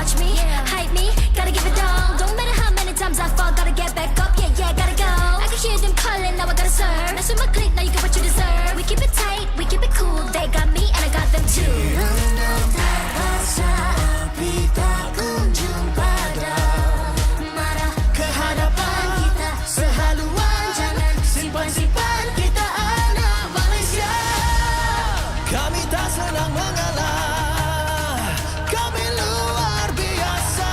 watch me, hype me, gotta give it all. Don't matter how many times I fall, gotta get back up, yeah, gotta go. I can hear them calling, now I gotta serve. Now with my clique, now you get what you deserve. We keep it tight, we keep it cool. They got me and I got them too. Kita kunjung pada marah kehadapan kita sehaluan. Jangan simpan-simpan kita anak Malaysia. Kami tak senang mengalah, kami luar biasa.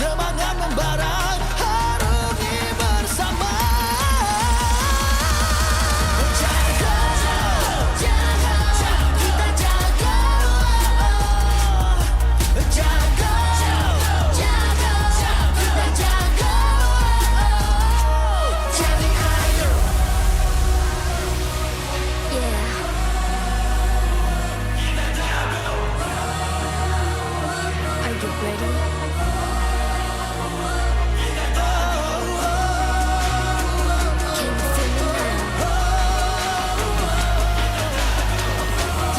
Semangat membara, harungi bersama. Jaga, jaga, kita jaga. Jaga, jaga, kita jaga. Jadi ayo. Yeah. Are you ready? Can you feel me now?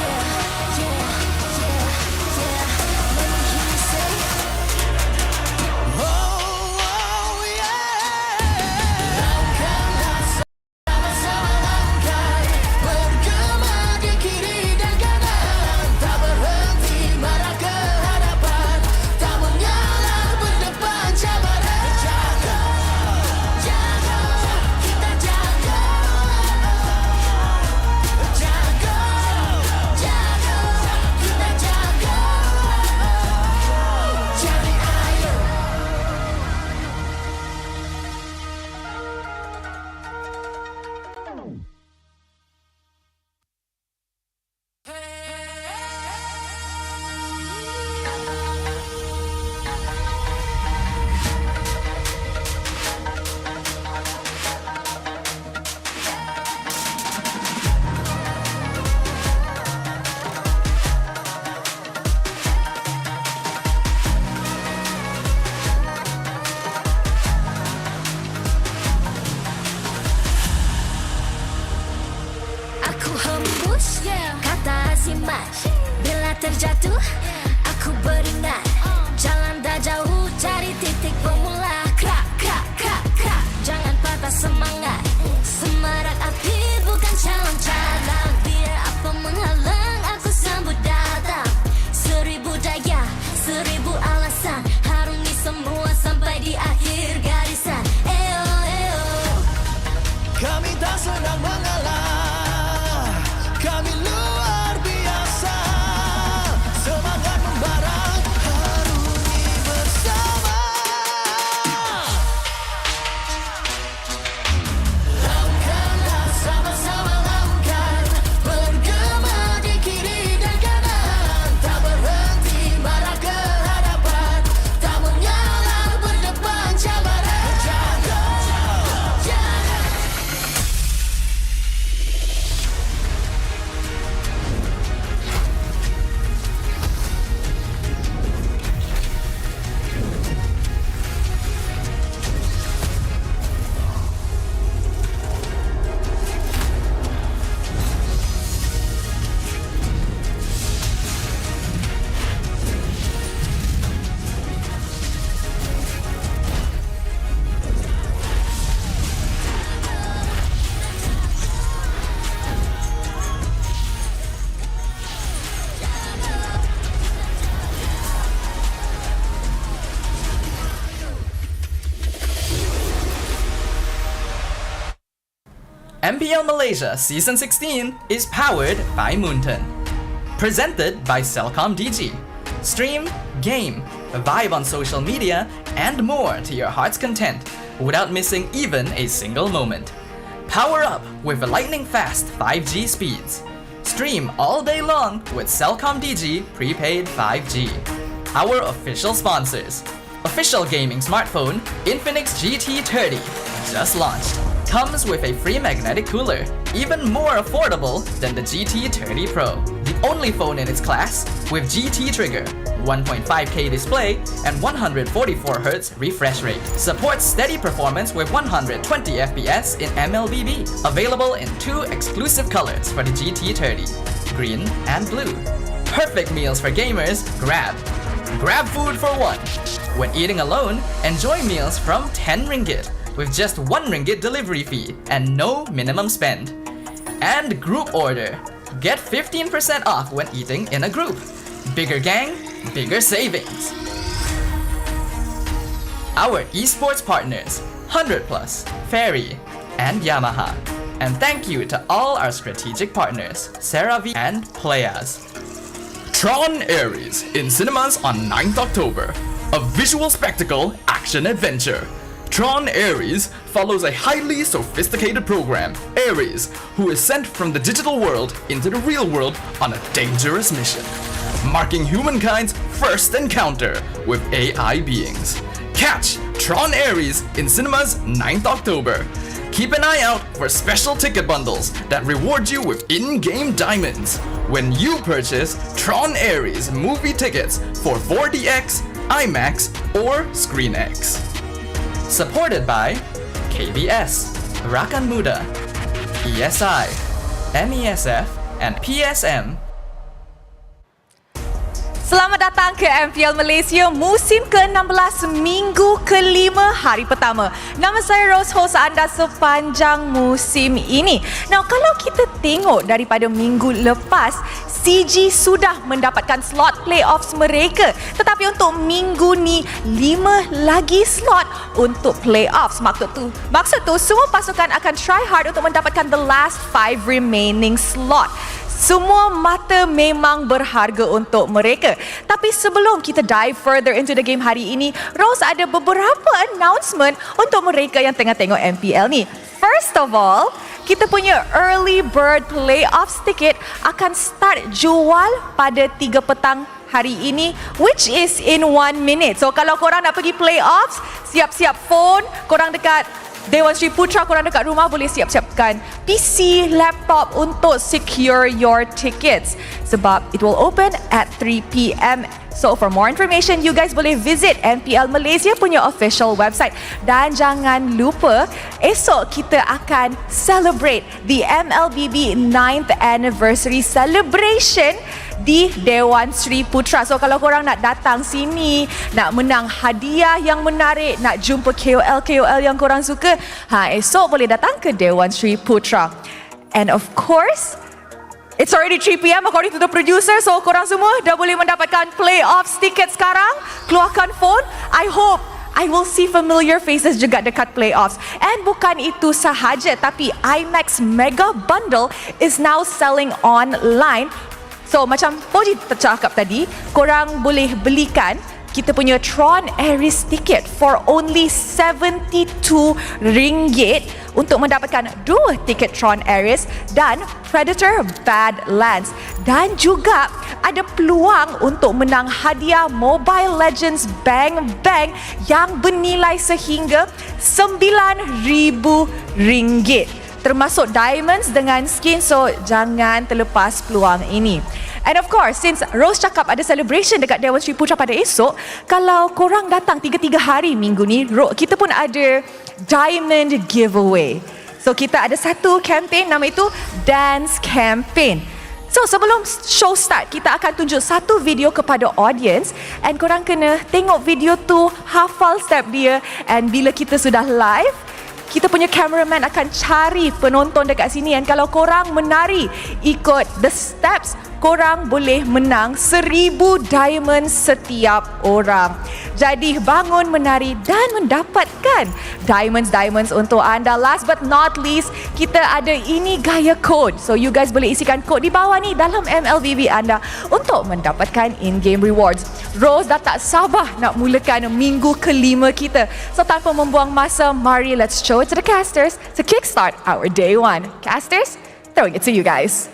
Yeah, yeah, yeah, yeah. Let me hear you say. Oh yeah. Langkahlah sama-sama langkah, bergema di kiri dan kanan. Tak berhenti marah ke hadapan, tak mengalah berdepan cabaran. Jaga, Jaga, kita jaga. Jaga, jaga, kita jaga. Jadi ayo. Aku hembus kata simat. Bila terjatuh aku beringat. Jalan dah jauh, cari titik bermula. Krak, krak, krak, krak. Jangan patah semangat. Semarak api bukan calon cadang. Biar apa menghalang, aku sambut datang. 1000 daya, 1000 alasan. Harungi semua sampai di akhir garisan. Eo, eo. kami tak senang mengalah, kami luar biasa. Semangat membara, harungi bersama. Langkahlah sama-sama langkah, bergema di kiri dan kanan. Tak berhenti marah ke hadapan, tak mengalah berdepan cabaran. Jaga, jaga. MPL Malaysia Season 16 is powered by Moonton. Presented by Celcom DG. Stream, game, vibe on social media, and more to your heart's content without missing even a single moment. Power up with lightning-fast 5G speeds. Stream all day long with Celcom DG Prepaid 5G. Our official sponsors. Official gaming smartphone Infinix GT30 just launched. Comes with a free magnetic cooler, even more affordable than the GT30 Pro. The only phone in its class with GT trigger, 1.5K display, and 144Hz refresh rate. Supports steady performance with 120 FPS in MLBB. Available in 2 exclusive colors for the GT30, green and blue. Perfect meals for gamers, grab. Grab food for 1. When eating alone, enjoy meals from 10 ringgit with just 1 ringgit delivery fee and no minimum spend. And group order. Get 15% off when eating in a group. Bigger gang, bigger savings. Our esports partners, 100 Plus, Ferry, and Yamaha. And thank you to all our strategic partners, CeraVe and Playaz. Tron Ares in cinemas on 9th October. A visual spectacle action adventure. Tron Ares follows a highly sophisticated program, Ares, who is sent from the digital world into the real world on a dangerous mission, marking humankind's first encounter with AI beings. Catch Tron Ares in cinemas 9th October. Keep an eye out for special ticket bundles that reward you with in-game diamonds when you purchase Tron Ares movie tickets for 4DX, IMAX, or ScreenX. Supported by KBS, Rakan Muda, ESI, MESF, and PSM. Selamat datang ke MPL Malaysia musim ke-16 minggu ke-5 hari pertama. Nama saya Rose, host anda sepanjang musim ini. Now, kalau kita tengok daripada minggu lepas, CG sudah mendapatkan slot playoffs mereka. Tetapi untuk minggu ni, 5 lagi slot untuk playoffs. Maksud tu semua pasukan akan try hard untuk mendapatkan the last 5 remaining slot. Semua mata memang berharga untuk mereka. Tapi sebelum kita dive further into the game hari ini, Rose ada beberapa announcement untuk mereka yang tengah tengok MPL ni. First of all, kita punya early bird playoffs ticket akan start jual pada 3 petang hari ini, which is in 1 minute. So kalau korang nak pergi playoffs, siap-siap phone, korang dekat Dewan Sri Putra, korang dekat rumah boleh siap-siapkan PC, laptop untuk secure your tickets. Sebab it will open at 3 PM. So for more information, you guys boleh visit MPL Malaysia punya official website. Dan jangan lupa, esok kita akan celebrate the MLBB 9th anniversary celebration di Dewan Sri Putra. So kalau korang nak datang sini, nak menang hadiah yang menarik, nak jumpa KOL yang korang suka, esok boleh datang ke Dewan Sri Putra. And of course, it's already 3 PM according to the producer. So korang semua dah boleh mendapatkan playoffs ticket sekarang. Keluarkan phone. I hope I will see familiar faces juga dekat playoffs. And bukan itu sahaja, tapi IMAX Mega Bundle is now selling online. So macam Poji tercakap tadi, korang boleh belikan kita punya Tron Ares ticket for only RM72 untuk mendapatkan 2 tiket Tron Ares dan Predator Badlands. Dan juga ada peluang untuk menang hadiah Mobile Legends Bang Bang yang bernilai sehingga RM9,000. Termasuk diamonds dengan skin, so jangan terlepas peluang ini. And of course, since Rose cakap ada celebration dekat Dewan Sri Putra pada esok, kalau korang datang 3 hari minggu ni, kita pun ada diamond giveaway. So kita ada satu campaign, nama itu Dance Campaign. So sebelum show start, kita akan tunjuk satu video kepada audience and korang kena tengok video tu, hafal step dia, and bila kita sudah live, kita punya cameraman akan cari penonton dekat sini, dan kalau korang menari ikut the steps, korang boleh menang 1,000 diamond setiap orang. Jadi bangun menari dan mendapatkan diamonds untuk anda. Last but not least, kita ada ini gaya code. So you guys boleh isikan kod di bawah ni dalam MLBB anda untuk mendapatkan in-game rewards. Rose dah tak sabar nak mulakan minggu ke-5 kita. So tanpa membuang masa, mari let's show it to the casters to kickstart our day 1. Casters, throwing it to you guys.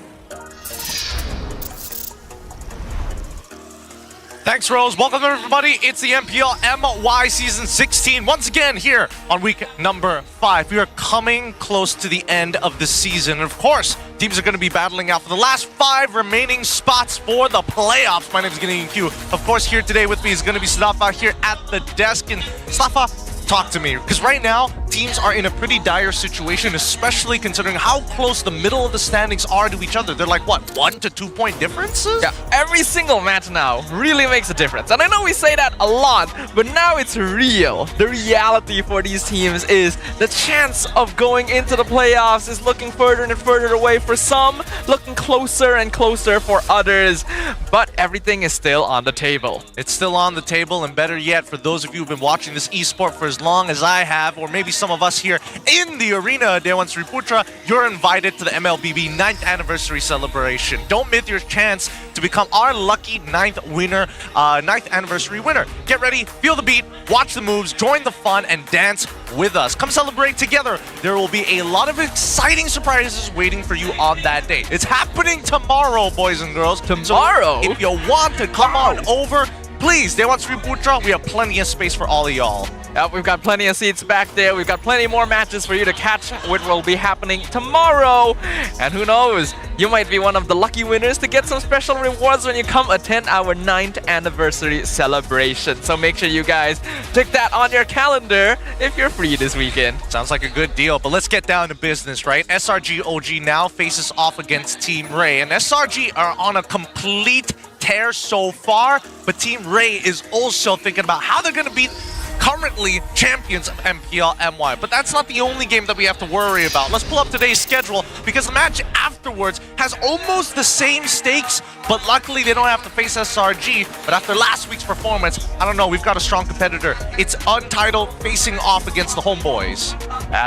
Thanks, Rose. Welcome, everybody. It's the MPL MY Season 16. Once again, here on week number 5. We are coming close to the end of the season. And of course, teams are going to be battling out for the last 5 remaining spots for the playoffs. My name is Gini Q. Of course, here today with me is going to be Slafa here at the desk. And Slafa, talk to me. Because right now, teams are in a pretty dire situation, especially considering how close the middle of the standings are to each other. They're like, what, 1 to 2 point differences? Yeah, every single match now really makes a difference. And I know we say that a lot, but now it's real. The reality for these teams is the chance of going into the playoffs is looking further and further away for some, looking closer and closer for others. But everything is still on the table. It's still on the table, and better yet, for those of you who've been watching this esport for as long as I have, or maybe some of us here in the arena, Dewan Sri Putra, you're invited to the MLBB 9th anniversary celebration. Don't miss your chance to become our lucky 9th winner, 9th anniversary winner. Get ready, feel the beat, watch the moves, join the fun, and dance with us. Come celebrate together. There will be a lot of exciting surprises waiting for you on that day. It's happening tomorrow, boys and girls. Tomorrow? So if you want to come on over, please, Dewan Sri Putra, we have plenty of space for all of y'all. We've got plenty of seats back there. We've got plenty more matches for you to catch, which will be happening tomorrow. And who knows, you might be one of the lucky winners to get some special rewards when you come attend our 9th anniversary celebration. So make sure you guys tick that on your calendar if you're free this weekend. Sounds like a good deal, but let's get down to business, right? SRG OG now faces off against Team Ray, and SRG are on a complete tear so far, but Team Ray is also thinking about how they're going to beat currently champions of MPL MY. But that's not the only game that we have to worry about. Let's pull up today's schedule, because the match afterwards has almost the same stakes, but luckily they don't have to face SRG. But after last week's performance, I don't know, we've got a strong competitor. It's Untitled facing off against the Homeboys.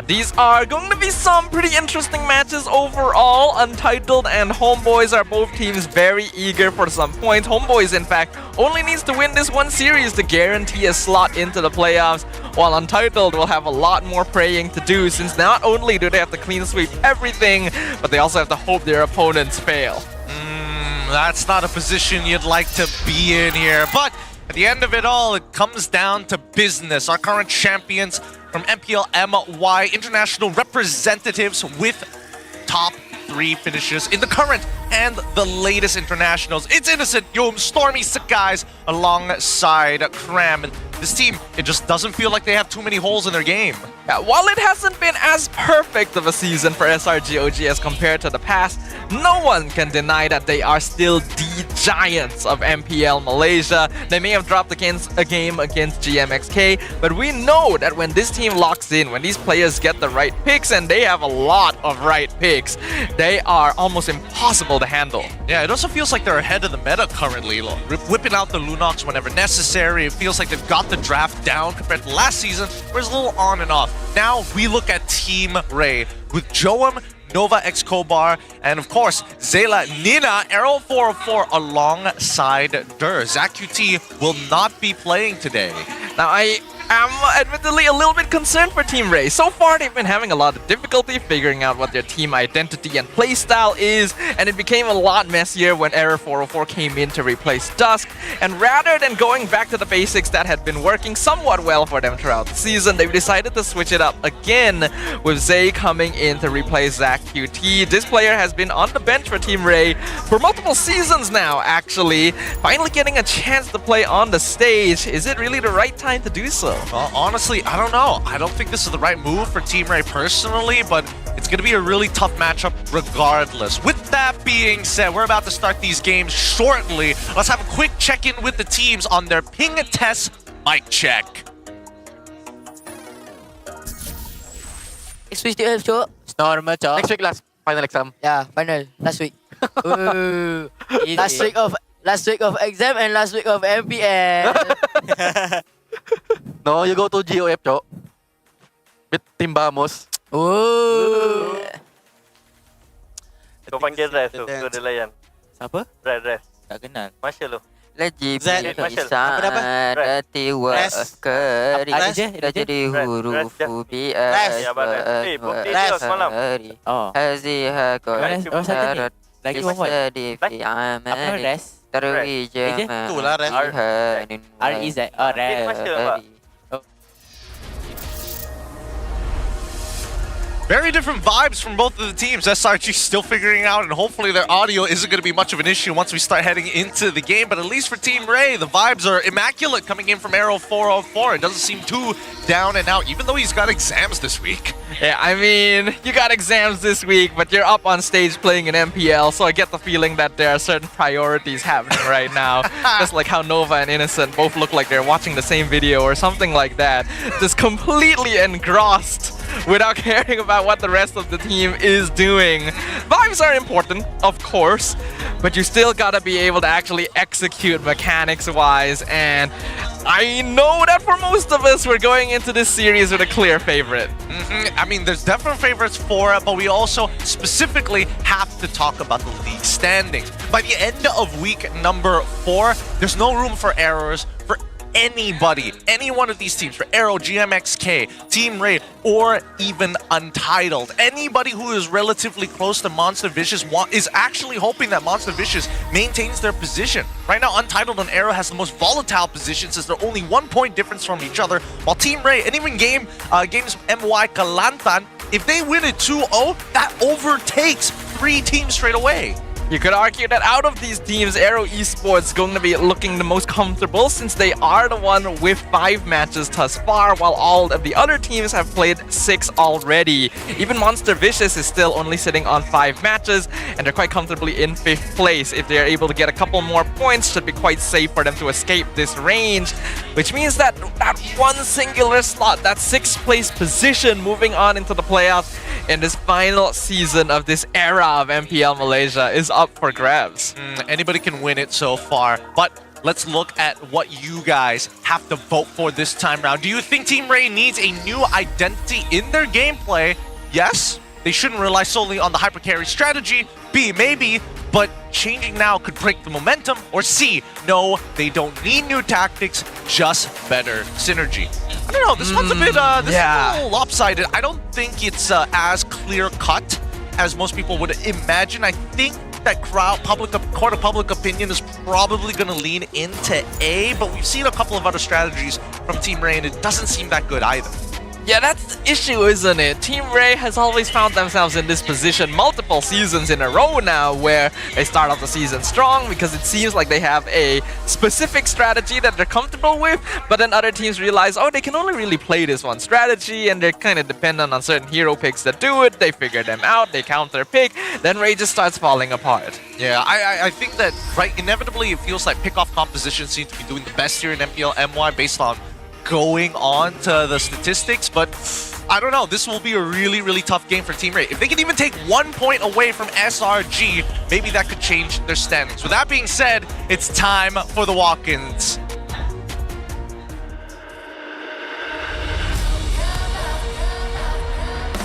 These are going to be some pretty interesting matches overall. Untitled and Homeboys are both teams very eager for some points. Homeboys, in fact, only needs to win this one series to guarantee a slot into the playoffs, while Untitled will have a lot more praying to do, since not only do they have to clean sweep everything, but they also have to hope their opponents fail. That's not a position you'd like to be in here, but at the end of it all, it comes down to business. Our current champions from MPL MY, international representatives with top 3 finishes in the current and the latest internationals. It's Innocent, Yum, Stormy, Sick Guys alongside Cram. And this team, it just doesn't feel like they have too many holes in their game. While it hasn't been as perfect of a season for SRG OG as compared to the past, no one can deny that they are still the giants of MPL Malaysia. They may have dropped a game against GMXK, but we know that when this team locks in, when these players get the right picks, and they have a lot of right picks, they are almost impossible to handle. Yeah, it also feels like they're ahead of the meta currently. Whipping out the Lunox whenever necessary. It feels like they've got the draft down compared to last season, where it's a little on and off. Now we look at Team Ray with Joam, Nova X Kobar, and of course, Zayla, Nina, Arrow 404 alongside Dur. Zach QT will not be playing today. Now, I am admittedly a little bit concerned for Team Ray. So far, they've been having a lot of difficulty figuring out what their team identity and playstyle is, and it became a lot messier when Error 404 came in to replace Dusk. And rather than going back to the basics that had been working somewhat well for them throughout the season, they've decided to switch it up again, with Zay coming in to replace Zach QT. This player has been on the bench for Team Ray for multiple seasons now, actually. Finally getting a chance to play on the stage. Is it really the right time to do so? Well, honestly, I don't know. I don't think this is the right move for Team Ray personally, but it's going to be a really tough matchup regardless. With that being said, we're about to start these games shortly. Let's have a quick check-in with the teams on their ping test mic check. Next week, Cok. Normal, Cok. Next week last Final exam. Yeah, final last week. Ooh, last week of exam and last week of MPL. No, you go to GOF, Cok. With Tim Bamos. Ooh. Kau panggil Rez tu, kau ada layan. Siapa? Rez. Tak kenal. Marshall tu. Lagi Zat. bisa tiwa keri Apa dia? dah jadi huruf bi Ya, Abang. Birthday dia semalam. Oh. Haziha Oh, satu ni. Lagi one more. di fi Apa amali Res? tarwi jama Itulah, Res. R-E-Z. Oh, Res. Marshall, Pak. Very different vibes from both of the teams. SRG still figuring out, and hopefully their audio isn't going to be much of an issue once we start heading into the game. But at least for Team Ray, the vibes are immaculate coming in from Arrow 404. It doesn't seem too down and out, even though he's got exams this week. Yeah, I mean, you got exams this week, but you're up on stage playing an MPL, so I get the feeling that there are certain priorities happening right now. Just like how Nova and Innocent both look like they're watching the same video or something like that. Just completely engrossed without caring about what the rest of the team is doing. Vibes are important, of course, but you still gotta be able to actually execute mechanics-wise, and I know that for most of us, we're going into this series with a clear favorite. I mean, there's definite favorites for it, but we also specifically have to talk about the league standings. By the end of week number 4, there's no room for errors for anybody, any one of these teams, for Arrow, GMXK, Team Raid, or even Untitled. Anybody who is relatively close to Monster Vicious is actually hoping that Monster Vicious maintains their position. Right now, Untitled and Arrow has the most volatile position since they're only 1 point difference from each other, while Team Raid and even Games MY Kalantan, if they win it 2-0, that overtakes 3 teams straight away. You could argue that out of these teams, Arrow Esports is going to be looking the most comfortable since they are the one with 5 matches thus far, while all of the other teams have played 6 already. Even Monster Vicious is still only sitting on 5 matches, and they're quite comfortably in 5th place. If they're able to get a couple more points, should be quite safe for them to escape this range, which means that that one singular slot, that 6th place position moving on into the playoffs in this final season of this era of MPL Malaysia is up for grabs. Anybody can win it so far, but let's look at what you guys have to vote for this time round. Do you think Team Ray needs a new identity in their gameplay? Yes, they shouldn't rely solely on the hypercarry strategy. B, maybe, but changing now could break the momentum. Or C, no, they don't need new tactics, just better synergy. I don't know, this one's a bit, this is a little lopsided. I don't think it's as clear-cut as most people would imagine. I think that court of public opinion is probably going to lean into A, but we've seen a couple of other strategies from Team Ray, and it doesn't seem that good either. Yeah, that's the issue, isn't it? Team Ray has always found themselves in this position multiple seasons in a row now, where they start off the season strong because it seems like they have a specific strategy that they're comfortable with, but then other teams realize, oh, they can only really play this one strategy, and they're kind of dependent on certain hero picks that do it. They figure them out, they counter pick, then Ray just starts falling apart. Yeah, I think that, right, inevitably it feels like pick-off compositions seem to be doing the best here in MPL MY based on going on to the statistics, but I don't know. This will be a really, really tough game for Team Ray. If they can even take 1 point away from SRG, maybe that could change their standings. With that being said, it's time for the walk-ins.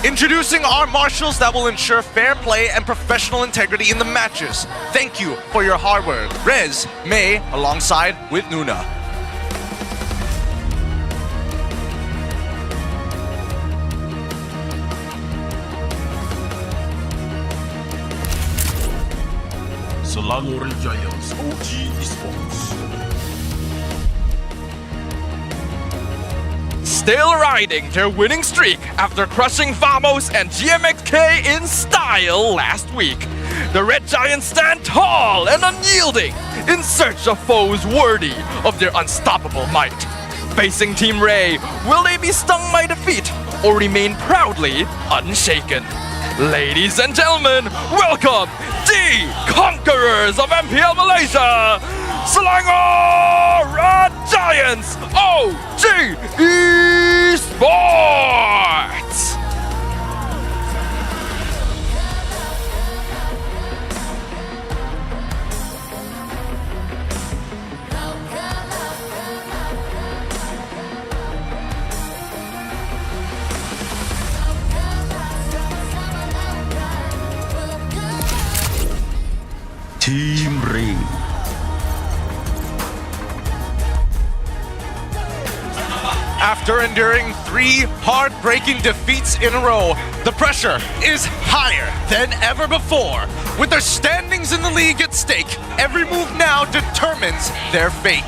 Introducing our marshals that will ensure fair play and professional integrity in the matches. Thank you for your hard work. Rez, May, alongside with Nuna. Selangor Giants OG Esports. Still riding their winning streak after crushing Vamos and GMXK in style last week. The Red Giants stand tall and unyielding in search of foes worthy of their unstoppable might. Facing Team Ray, will they be stung by defeat or remain proudly unshaken? Ladies and gentlemen, welcome the conquerors of MPL Malaysia, Selangor Red Giants OG Esports! Team Ray. After enduring 3 heartbreaking defeats in a row, the pressure is higher than ever before. With their standings in the league at stake, every move now determines their fate.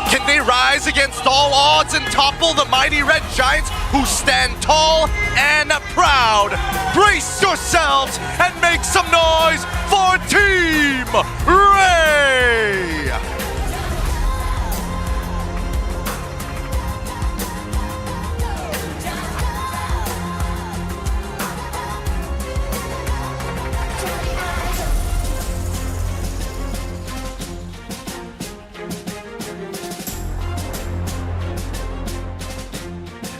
Can they rise against all odds and topple the mighty Red Giants who stand tall and proud? Brace yourselves and make some noise for Team Ray!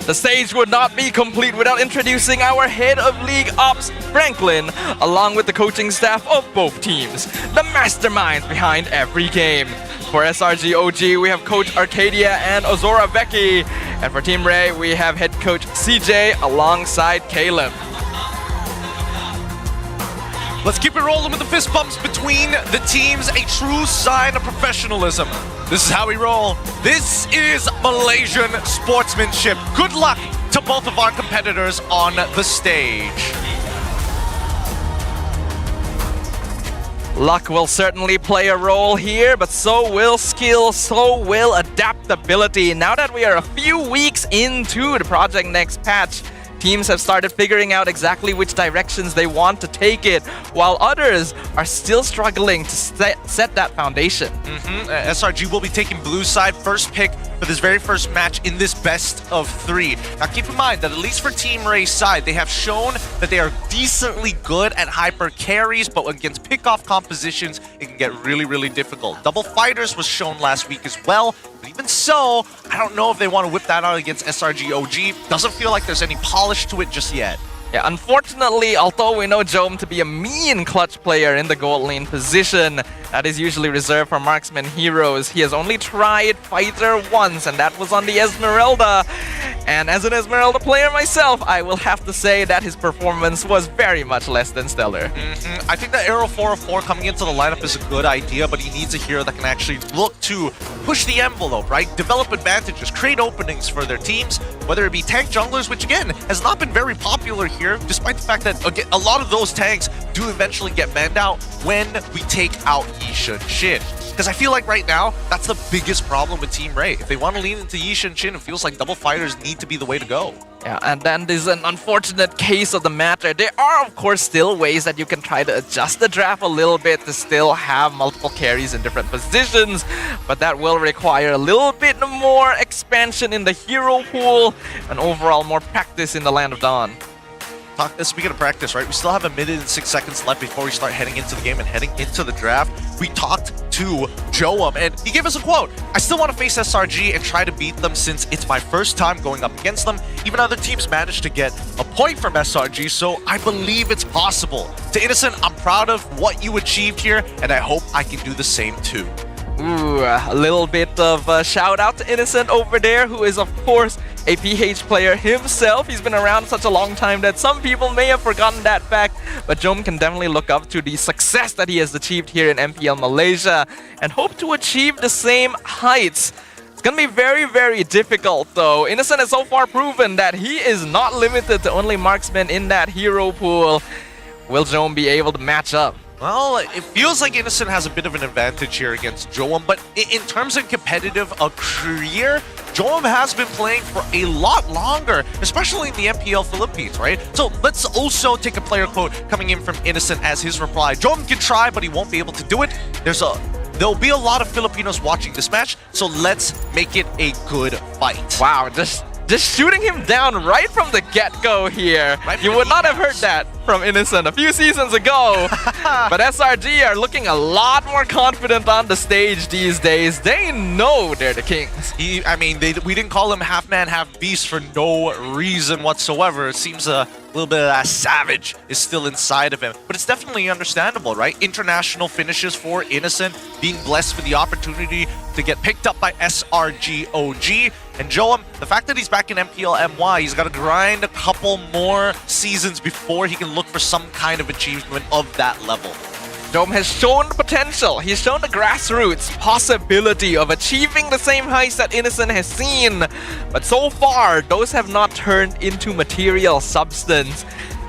The stage would not be complete without introducing our head of league ops, Franklin, along with the coaching staff of both teams, the masterminds behind every game. For SRG OG, we have Coach Arcadia and Ozora Becky, and for Team Ray, we have head coach CJ alongside Caleb. Let's keep it rolling with the fist bumps between the teams, a true sign of professionalism. This is how we roll. This is Malaysian sportsmanship. Good luck to both of our competitors on the stage. Luck will certainly play a role here, but so will skill, so will adaptability. Now that we are a few weeks into the Project Next patch, teams have started figuring out exactly which directions they want to take it, while others are still struggling to set that foundation. SRG will be taking blue side first pick for this very first match in this best of 3. Now keep in mind that at least for Team Ray's side, they have shown that they are decently good at hyper carries, but against pickoff compositions, it can get really, really difficult. Double fighters was shown last week as well, but even so, I don't know if they want to whip that out against SRG OG. Doesn't feel like there's any polish to it just yet. Yeah, unfortunately, although we know Jome to be a mean clutch player in the gold lane position that is usually reserved for marksman heroes, he has only tried fighter once, and that was on the Esmeralda. And as an Esmeralda player myself, I will have to say that his performance was very much less than stellar. I think that Arrow 404 coming into the lineup is a good idea, but he needs a hero that can actually look to push the envelope, right? Develop advantages, create openings for their teams, whether it be tank junglers, which again, has not been very popular here, despite the fact that again, a lot of those tanks do eventually get banned out when we take out Yisha and Shin. Because I feel like right now, that's the biggest problem with Team Ray. If they want to lean into Yisha and Shin, it feels like double fighters need to be the way to go. Yeah, and then there's an unfortunate case of the matter. There are, of course, still ways that you can try to adjust the draft a little bit to still have multiple carries in different positions, but that will require a little bit more expansion in the hero pool and overall more practice in the Land of Dawn. Speaking of practice, right? We still have 1 minute and 6 seconds left before we start heading into the game and heading into the draft. We talked to Joam, and he gave us a quote. I still want to face SRG and try to beat them since it's my first time going up against them. Even other teams managed to get a point from SRG, so I believe it's possible. To Innocent, I'm proud of what you achieved here, and I hope I can do the same too. Ooh, a little bit of a shout out to Innocent over there, who is, of course, a PH player himself. He's been around such a long time that some people may have forgotten that fact, but Jome can definitely look up to the success that he has achieved here in MPL Malaysia and hope to achieve the same heights. It's gonna be very, very difficult though. Innocent has so far proven that he is not limited to only marksmen in that hero pool. Will Jome be able to match up? Well, it feels like Innocent has a bit of an advantage here against Joam, but in terms of competitive career, Joam has been playing for a lot longer, especially in the MPL Philippines, right? So let's also take a player quote coming in from Innocent as his reply. Joam can try, but he won't be able to do it. There'll be a lot of Filipinos watching this match, so let's make it a good fight. Wow, just shooting him down right from the get-go here. You would not have heard that from Innocent a few seasons ago. But SRG are looking a lot more confident on the stage these days. They know they're the kings. We didn't call him half man, half beast for no reason whatsoever. It seems a little bit of that savage is still inside of him. But it's definitely understandable, right? International finishes for Innocent, being blessed with the opportunity to get picked up by SRG OG. And Joam, the fact that he's back in MPL MY, he's got to grind a couple more seasons before he can look for some kind of achievement of that level. Jome has shown the potential. He's shown the grassroots possibility of achieving the same heights that Innocent has seen. But so far, those have not turned into material substance.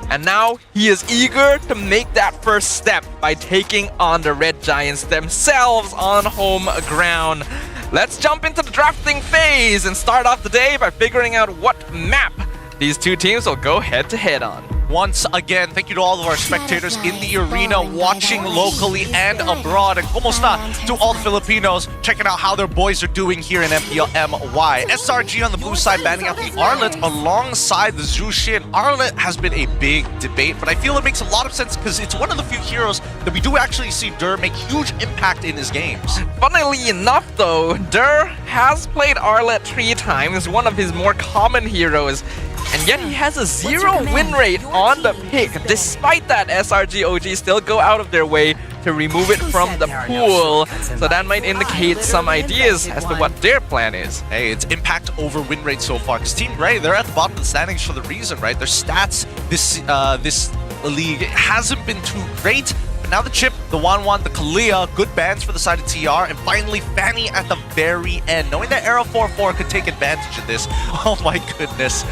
And now he is eager to make that first step by taking on the Red Giants themselves on home ground. let's jump into the drafting phase and start off the day by figuring out what map these two teams will go head-to-head on. Once again, thank you to all of our spectators in the arena watching locally and abroad. And kumusta to all the Filipinos checking out how their boys are doing here in MPL MY. SRG on the blue side banning out the Arlet alongside the Zushin. Arlet has been a big debate, but I feel it makes a lot of sense because it's one of the few heroes that we do actually see Dur make huge impact in his games. Funnily enough though, Dur has played Arlet 3 times, one of his more common heroes, and yet he has a 0 win rate on the pick. Despite that, SRG OG still go out of their way to remove it from the pool. So that might indicate some ideas as to what their plan is. Hey, it's impact over win rate so far. Because Team Ray, they're at the bottom of the standings for the reason, right? Their stats this league hasn't been too great. But now the Chip, the Wanwan, the Kalia, good bans for the side of TR, and finally Fanny at the very end. Knowing that Era 4-4 could take advantage of this. Oh my goodness.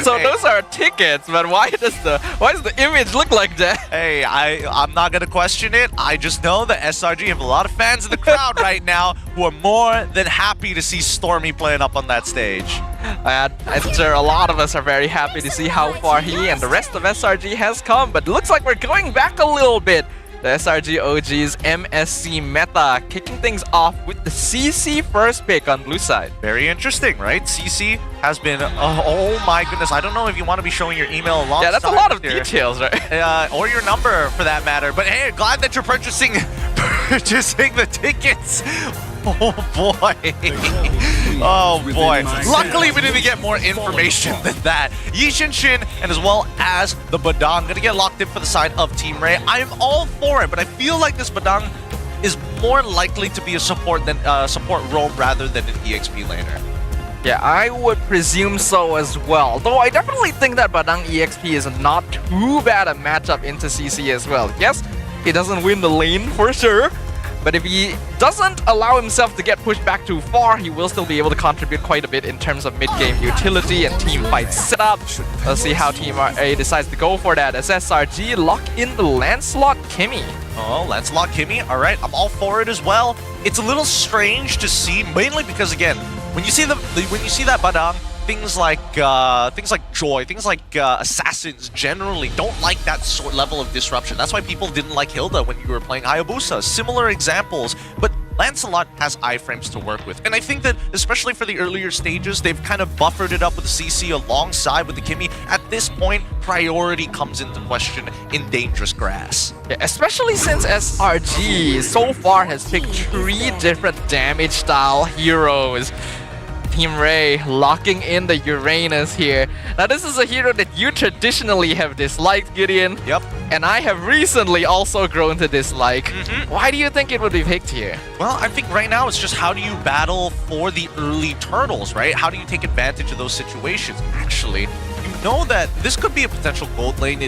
So those are tickets, but why does the image look like that? Hey, I'm not gonna question it. I just know that SRG have a lot of fans in the crowd right now who are more than happy to see Stormy playing up on that stage. I'm sure a lot of us are very happy to see how far he and the rest of SRG has come, but it looks like we're going back a little bit. The SRG OG's MSC meta kicking things off with the CC first pick on blue side. Very interesting, right? CC has been, oh my goodness, I don't know if you want to be showing your email alongside. Yeah, that's a lot of here. details, right? Or your number for that matter. But hey, glad that you're purchasing the tickets. Oh boy. Oh boy. Luckily, we didn't get more information than that. Yishin Shin and as well as the Badang gonna get locked in for the side of Team Ray. I'm all for it, but I feel like this Badang is more likely to be a support roam rather than an EXP laner. Yeah, I would presume so as well. Though I definitely think that Badang EXP is not too bad a matchup into CC as well. Yes, he doesn't win the lane for sure, but if he doesn't allow himself to get pushed back too far, he will still be able to contribute quite a bit in terms of mid-game utility and team fight setup. Let's see how Team A decides to go for that as SRG lock in the Lancelot Kimmy. Oh, Lancelot Kimmy. All right, I'm all for it as well. It's a little strange to see, mainly because again, when you see that Badang, things like Joy, things like Assassins generally don't like that level of disruption. That's why people didn't like Hilda when you were playing Hayabusa. Similar examples, but Lancelot has iframes to work with. And I think that, especially for the earlier stages, they've kind of buffered it up with the CC alongside with the Kimmy. At this point, priority comes into question in dangerous grass. Yeah, especially since SRG so far has picked 3 different damage style heroes. Team Ray locking in the Uranus here. Now this is a hero that you traditionally have disliked, Gideon. Yep. And I have recently also grown to dislike. Why do you think it would be picked here? Well, I think right now it's just how do you battle for the early turtles, right? How do you take advantage of those situations? Actually, you know that this could be a potential gold lane.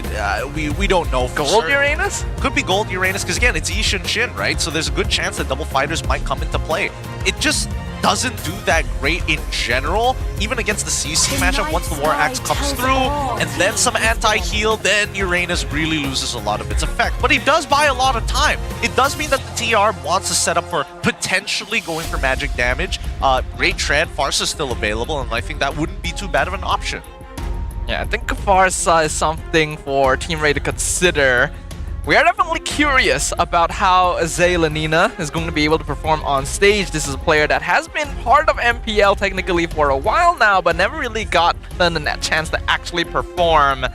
We don't know for Gold certain. Uranus? Could be gold Uranus because again, it's Yishin Shin, right? So there's a good chance that double fighters might come into play. It just doesn't do that great in general, even against the CC matchup. Once the War Axe comes through and then some anti-heal, then Uranus really loses a lot of its effect. But he does buy a lot of time. It does mean that the TR wants to set up for potentially going for magic damage. Great Tread, Farsa is still available, and I think that wouldn't be too bad of an option. Yeah, I think Farsa is something for Team Ray to consider. We are definitely curious about how Zaylanina is going to be able to perform on stage. This is a player that has been part of MPL technically for a while now, but never really gotten that chance to actually perform.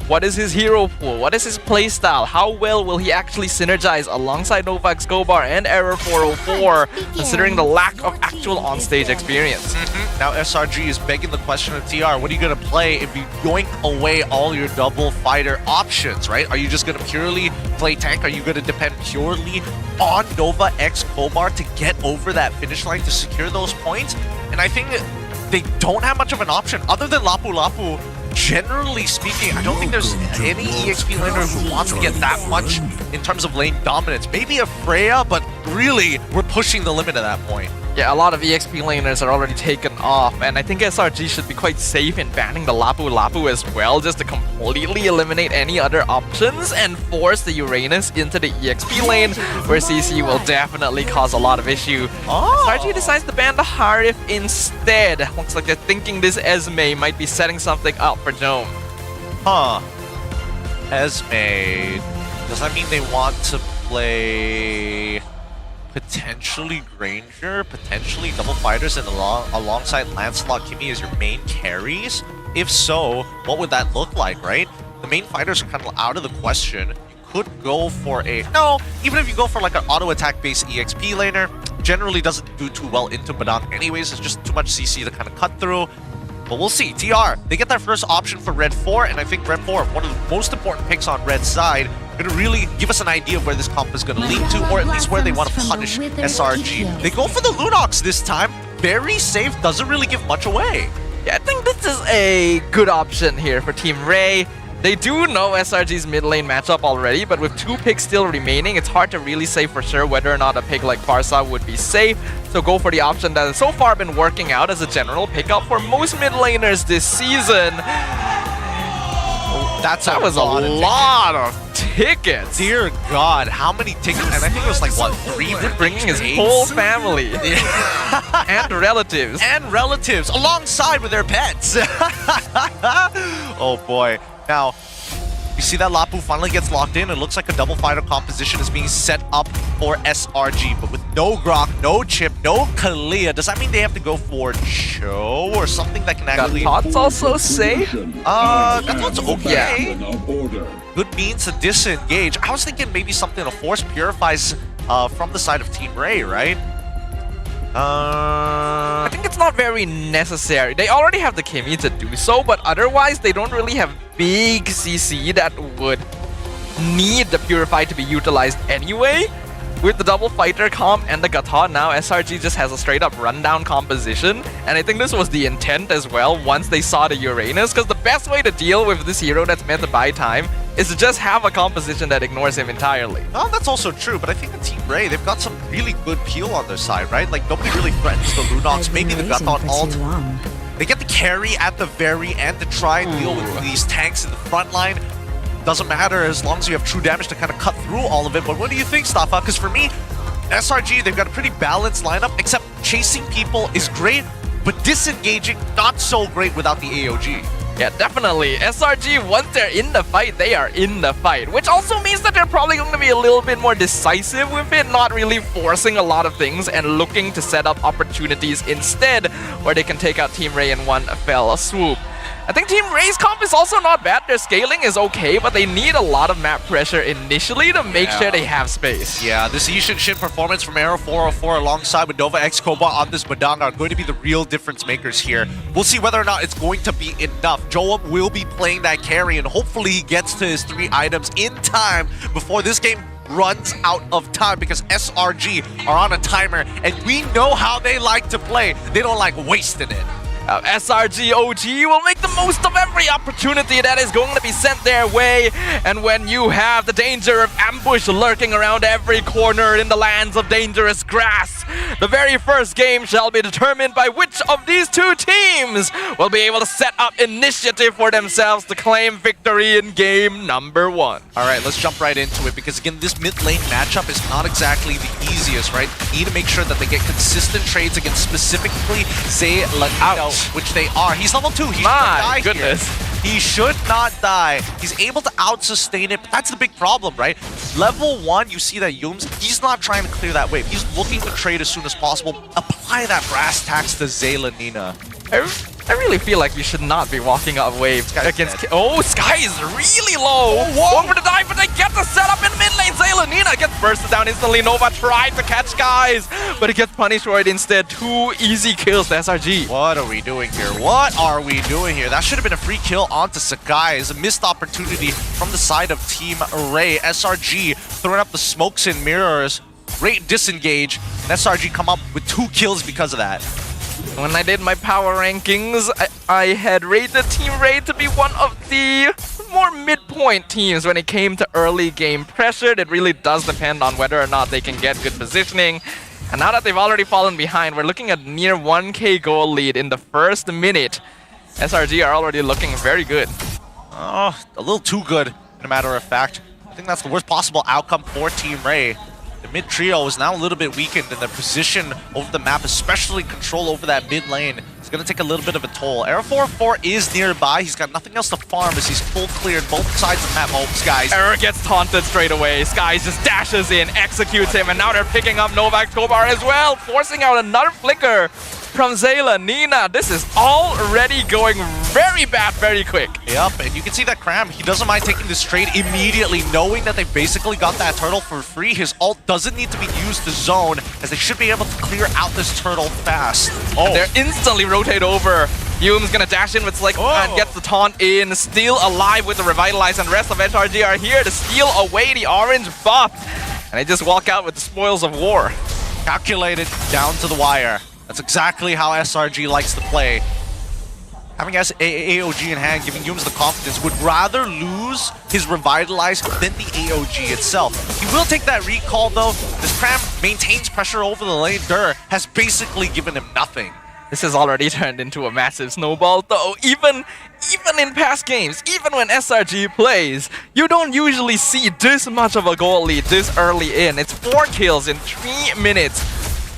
What is his hero pool? What is his playstyle? How well will he actually synergize alongside Novak Skobar and Error 404, considering the lack of actual on-stage experience? Now SRG is begging the question of TR, what are you going to play if you yoink away all your double fighter options, right? Are you just going to purely play tank? Are you going to depend purely on Nova X Kobar to get over that finish line to secure those points? And I think they don't have much of an option other than Lapu Lapu. Generally speaking, I don't think there's any EXP laner who wants to get that much in terms of lane dominance. Maybe a Freya, but really, we're pushing the limit at that point. Yeah, a lot of EXP laners are already taken off, and I think SRG should be quite safe in banning the Lapu Lapu as well, just to completely eliminate any other options and force the Uranus into the EXP lane, where CC will definitely cause a lot of issue. SRG decides to ban the Harif instead. Looks like they're thinking this Esme might be setting something up for Dome. Huh. Esme. Does that mean they want to play potentially Granger, potentially double fighters, and alongside Lancelot Kimmy as your main carries? If so, what would that look like, right? The main fighters are kind of out of the question. You could go for a... No, even if you go for like an auto attack based EXP laner, generally doesn't do too well into Badang anyways. It's just too much CC to kind of cut through. But we'll see. TR, they get their first option for Red 4, and I think Red 4, one of the most important picks on Red's side, going to really give us an idea of where this comp is going to lead to, or at least where they want to punish SRG. They go for the Lunox this time. Very safe, doesn't really give much away. Yeah, I think this is a good option here for Team Ray. They do know SRG's mid lane matchup already, but with 2 picks still remaining, it's hard to really say for sure whether or not a pick like Barca would be safe. So go for the option that has so far been working out as a general pickup for most mid laners this season. That was a lot of tickets. Dear God, how many tickets? And I think it was like, what, 3? Bringing his whole family. And relatives. And relatives, alongside with their pets. Oh boy. Now, you see that Lapu finally gets locked in. It looks like a double fighter composition is being set up for SRG, but with no Grok, no Chip, no Kalia. Does that mean they have to go for Cho or something that can actually... Gatot's also safe? Gatot's okay. Yeah. Good means to disengage. I was thinking maybe something to force purifies from the side of Team Ray, right? I think it's not very necessary. They already have the Kimmy to do so, but otherwise they don't really have big CC that would need the Purify to be utilized anyway. With the double fighter comp and the Gatot now, SRG just has a straight up rundown composition, and I think this was the intent as well once they saw the Uranus, because the best way to deal with this hero that's meant to buy time is to just have a composition that ignores him entirely. Oh, that's also true, but I think the Team Ray, they've got some really good peel on their side, right? Like, nobody really threatens the Lunox, maybe the Gatot ult. They get the carry at the very end to try and deal with these tanks in the front line. Doesn't matter as long as you have true damage to kind of cut through all of it. But what do you think, Staffa? Because for me, SRG, they've got a pretty balanced lineup, except chasing people is great, but disengaging, not so great without the AOG. Yeah, definitely. SRG, once they're in the fight, they are in the fight, which also means that they're probably going to be a little bit more decisive with it, not really forcing a lot of things and looking to set up opportunities instead where they can take out Team Ray in one fell swoop. I think Team Ray's comp is also not bad. Their scaling is okay, but they need a lot of map pressure initially to make sure they have space. Yeah, this Ishin Shin performance from Arrow 404 alongside with Nova X Cobalt on this Badang are going to be the real difference makers here. We'll see whether or not it's going to be enough. Joab will be playing that carry, and hopefully he gets to his 3 items in time before this game runs out of time, because SRG are on a timer, and we know how they like to play. They don't like wasting it. SRG OG will make the most of every opportunity that is going to be sent their way, and when you have the danger of ambush lurking around every corner in the lands of dangerous grass, the very first game shall be determined by which of these 2 teams will be able to set up initiative for themselves to claim victory in game number 1. Alright, let's jump right into it, because again, this mid lane matchup is not exactly the easiest, right? You need to make sure that they get consistent trades against specifically Zay Lanino, which they are. He's level 2. He should not die goodness. Here. He should not die. He's able to out-sustain it, but that's the big problem, right? Level 1, you see that Yums, he's not trying to clear that wave. He's looking to trade as soon as possible. Apply that brass tax to Zay Lanino. I really feel like you should not be walking up waves against... Oh, Sky is really low! Going for the dive, but they get the setup in mid lane. Zay Lanino gets bursted down instantly. Nova tried to catch Skies, but he gets punished for it instead. 2 easy kills to SRG. What are we doing here? What are we doing here? That should have been a free kill onto Sakai. It's a missed opportunity from the side of Team Ray. SRG throwing up the smokes and mirrors. Great disengage. And SRG come up with 2 kills because of that. When I did my power rankings, I had rated Team Ray to be one of the more midpoint teams when it came to early game pressure. It really does depend on whether or not they can get good positioning. And now that they've already fallen behind, we're looking at near 1k goal lead in the first minute. SRG are already looking very good. Oh, a little too good, in a matter of fact. I think that's the worst possible outcome for Team Ray. The mid trio is now a little bit weakened, and their position over the map, especially control over that mid lane, is going to take a little bit of a toll. Arrow 404 is nearby. He's got nothing else to farm as he's full cleared both sides of the map. Oh, Skies. Error gets taunted straight away. Skies just dashes in, executes him, and now they're picking up Novak Kobar as well, forcing out another flicker from Zayla. Nina, this is already going very bad very quick. Yep, and you can see that Cram, he doesn't mind taking this trade immediately, knowing that they basically got that turtle for free. His ult doesn't need to be used to zone, as they should be able to clear out this turtle fast. Oh, and they're instantly rotate over. Hume's gonna dash in with Slick and gets the taunt in, still alive with the Revitalize, and the rest of SRG are here to steal away the orange buff. And they just walk out with the spoils of war. Calculated down to the wire. That's exactly how SRG likes to play. Having AOG in hand, giving Humes the confidence, would rather lose his Revitalize than the AOG itself. He will take that recall though. This Cram maintains pressure over the lane. Dur has basically given him nothing. This has already turned into a massive snowball though. Even in past games, even when SRG plays, you don't usually see this much of a goal lead this early in. It's 4 kills in 3 minutes.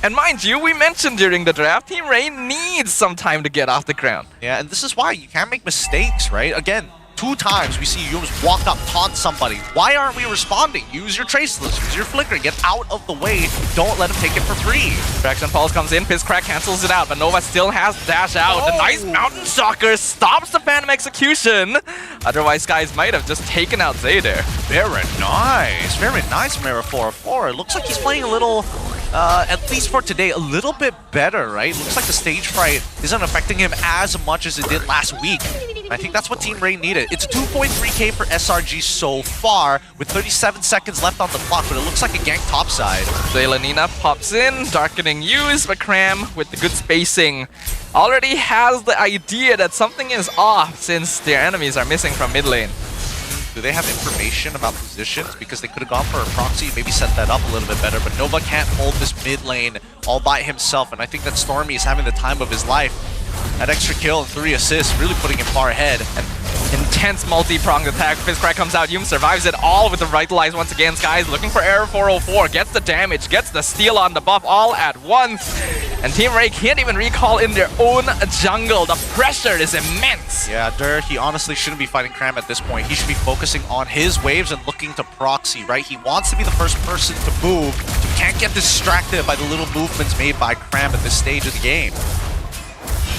And mind you, we mentioned during the draft, Team Ray needs some time to get off the ground. Yeah, and this is why you can't make mistakes, right? Again, 2 times we see Yums walk up, taunt somebody. Why aren't we responding? Use your Traceless, use your Flicker, get out of the way. Don't let him take it for free. Traction Pulse comes in, Piss Crack cancels it out, but Nova still has Dash out. The nice Mountain Shocker stops the Phantom Execution. Otherwise, Skies might have just taken out Zay there. Very nice, Mirror 404. It looks like he's playing a little, at least for today, a little bit better, right? Looks like the stage fright isn't affecting him as much as it did last week. I think that's what Team Ray needed. It's 2.3k for SRG so far, with 37 seconds left on the clock, but it looks like a gank topside. Nina pops in, darkening use, but Cram, with the good spacing, already has the idea that something is off since their enemies are missing from mid lane. Do they have information about positions? Because they could have gone for a proxy, maybe set that up a little bit better, but Nova can't hold this mid lane all by himself, and I think that Stormy is having the time of his life. That extra kill and 3 assists, really putting him far ahead. And intense multi-pronged attack. Fizzcrack comes out, Yum survives it all with the Revitalize once again. Skies looking for Error 404, gets the damage, gets the steal on the buff all at once. And Team Ray can't even recall in their own jungle. The pressure is immense. Yeah, Dur, he honestly shouldn't be fighting Cram at this point. He should be focusing on his waves and looking to proxy, right? He wants to be the first person to move. He can't get distracted by the little movements made by Cram at this stage of the game.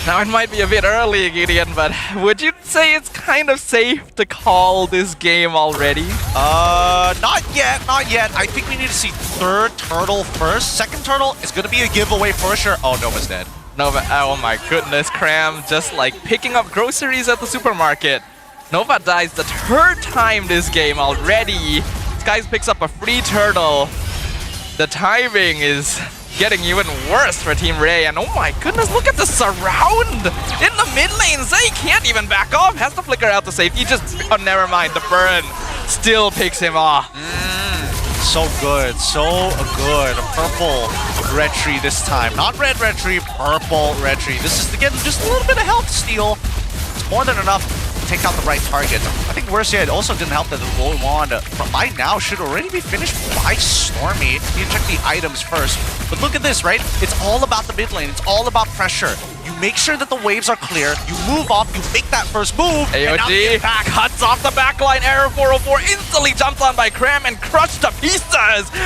Now it might be a bit early, Gideon, but would you say it's kind of safe to call this game already? Not yet. I think we need to see 3rd turtle first. 2nd turtle is going to be a giveaway for sure. Oh, Nova's dead. Nova, oh my goodness, Cram just like picking up groceries at the supermarket. Nova dies the 3rd time this game already. Skies picks up a free turtle. The timing is getting even worse for Team Ray, and oh my goodness, look at the surround in the mid lane. Zay can't even back off, has to flicker out to safety, oh never mind, the burn still picks him off. So good. Purple red tree this time, not red tree, purple red tree. This is again just a little bit of health steal. It's more than enough to take out the right target. I think worse yet, it also didn't help that the Glow Wand by now should already be finished by Stormy. You check the items first. But look at this, right? It's all about the mid lane. It's all about pressure. You make sure that the waves are clear. You move off. You make that first move. AOG cuts off the backline. Arrow 404 instantly jumps on by Cram and crushed to pieces.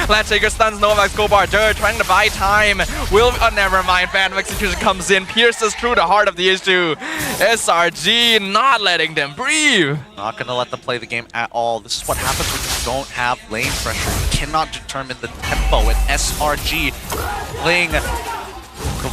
Landshaker stuns Novak Skobar. Dur trying to buy time. Never mind. Phantom Execution comes in, pierces through the heart of the issue. SRG not letting them breathe. Not going to let them play the game at all. This is what happens when you don't have lane pressure. You cannot determine the tempo. And SRG playing the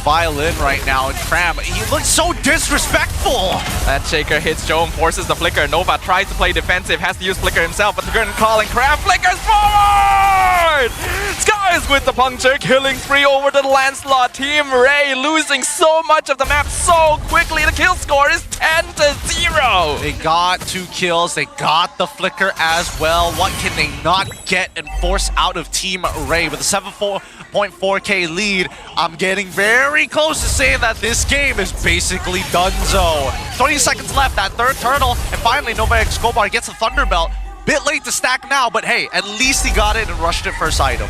violin right now, and Cram, he looks so disrespectful! That Shaker hits Joe and forces the flicker. Nova tries to play defensive, has to use flicker himself, but the current calling Cram flickers forward! Sky Stars with the puncture, killing spree over the Lancelot. Team Ray losing so much of the map so quickly. The kill score is 10-0. They got 2 kills. They got the flicker as well. What can they not get and force out of Team Ray with a 7.4k lead? I'm getting very close to saying that this game is basically donezo. 20 seconds left, that third turtle, and finally Nova Escobar gets the Thunderbelt. Bit late to stack now, but hey, at least he got it and rushed it first item.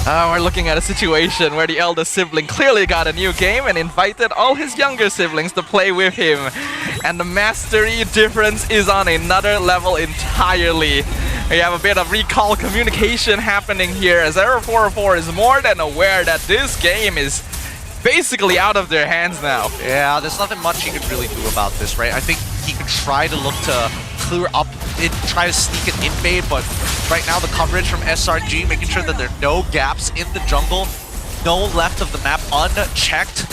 We're looking at a situation where the eldest sibling clearly got a new game and invited all his younger siblings to play with him. And the mastery difference is on another level entirely. We have a bit of recall communication happening here as Error404 is more than aware that this game is basically out of their hands now. Yeah, there's nothing much he could really do about this, right? I think he could try to look to clear up it, try to sneak an invade, but right now the coverage from SRG, making sure that there are no gaps in the jungle, no left of the map unchecked.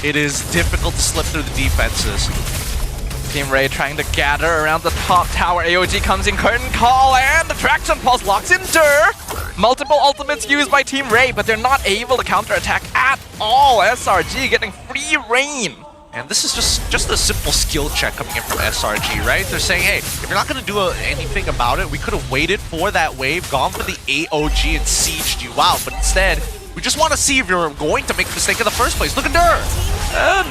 It is difficult to slip through the defenses. Team Ray trying to gather around the top tower. AOG comes in, curtain call, and the traction pulse locks in Dur. Multiple ultimates used by Team Ray, but they're not able to counterattack at all. SRG getting free reign. And this is just a simple skill check coming in from SRG, right? They're saying, hey, if you're not going to do anything about it, we could have waited for that wave, gone for the AOG and sieged you out. But instead, we just want to see if you're going to make a mistake in the first place. Look at Dur.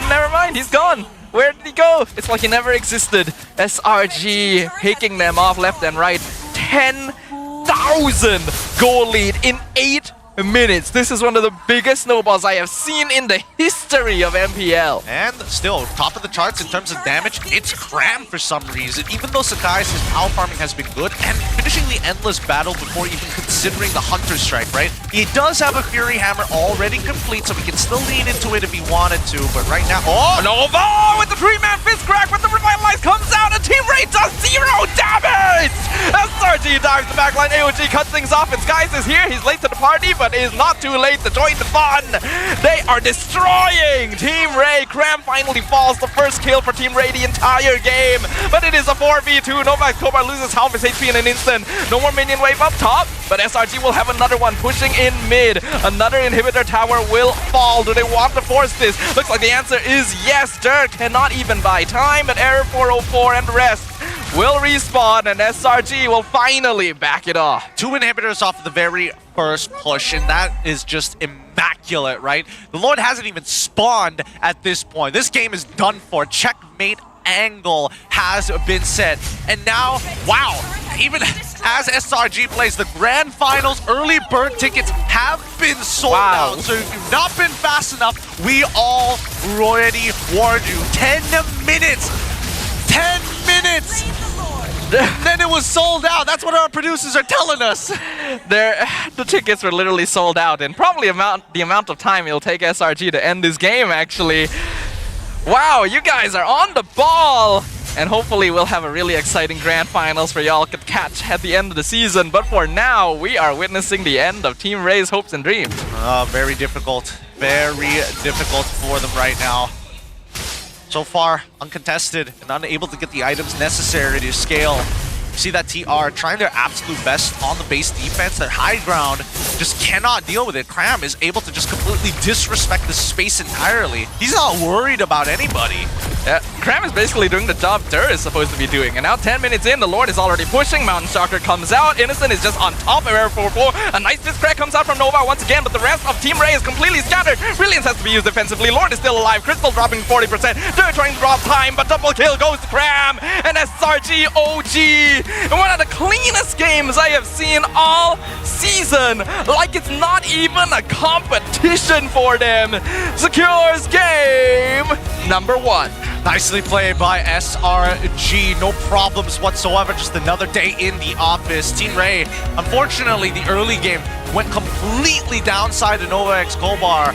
Never mind, he's gone. Where did he go? It's like he never existed. SRG picking them off left and right. 10,000 goal lead in 8 minutes. This is one of the biggest snowballs I have seen in the history of MPL. And still, top of the charts in terms of damage, it's Cram for some reason. Even though Sakai's his power farming has been good, and finishing the endless battle before even considering the Hunter Strike, right? He does have a Fury Hammer already complete, so he can still lean into it if he wanted to, but right now... Oh! Nova with the 3-man fist crack, but the Revitalize comes out and Team Ray does 0 damage! SRG dives the backline, AOG cuts things off, and Skies is here. He's late to the party, but is not too late to join the fun. They are destroying Team Ray. Cram finally falls, the first kill for Team Ray the entire game, but it is a 4v2. Nova Escobar loses half his HP in an instant. No more minion wave up top, but SRG will have another one pushing in mid. Another inhibitor tower will fall. Do they want to force this? Looks like the answer is yes. Dirk cannot even buy time, but Error404 and the rest will respawn, and SRG will finally back it off. 2 inhibitors off the very first push, and that is just immaculate, right? The Lord hasn't even spawned at this point. This game is done for. Checkmate angle has been set. And now, wow, even as SRG plays the grand finals, early bird tickets have been sold out. So if you've not been fast enough, we already warned you. 10 minutes! 10 minutes! And then it was sold out. That's what our producers are telling us. The tickets were literally sold out, and probably the amount of time it'll take SRG to end this game, actually. Wow, you guys are on the ball! And hopefully we'll have a really exciting grand finals for y'all to catch at the end of the season. But for now, we are witnessing the end of Team Ray's hopes and dreams. Very difficult. Very difficult for them right now. So far, uncontested and unable to get the items necessary to scale. See that TR trying their absolute best on the base defense. Their high ground just cannot deal with it. Cram is able to just completely disrespect the space entirely. He's not worried about anybody. Yeah, Cram is basically doing the job Dur is supposed to be doing. And now 10 minutes in, the Lord is already pushing. Mountain Stalker comes out. Innocent is just on top of Error404. A nice fist crack comes out from Nova once again, but the rest of Team Ray is completely scattered. Brilliance has to be used defensively. Lord is still alive. Crystal dropping 40%. Dur trying to drop time, but double kill goes to Cram. And SRG OG. One of the cleanest games I have seen all season. Like it's not even a competition for them. Secures game number 1. Nicely played by SRG. No problems whatsoever. Just another day in the office. Team Ray, unfortunately, the early game went completely downside to Nova Escobar,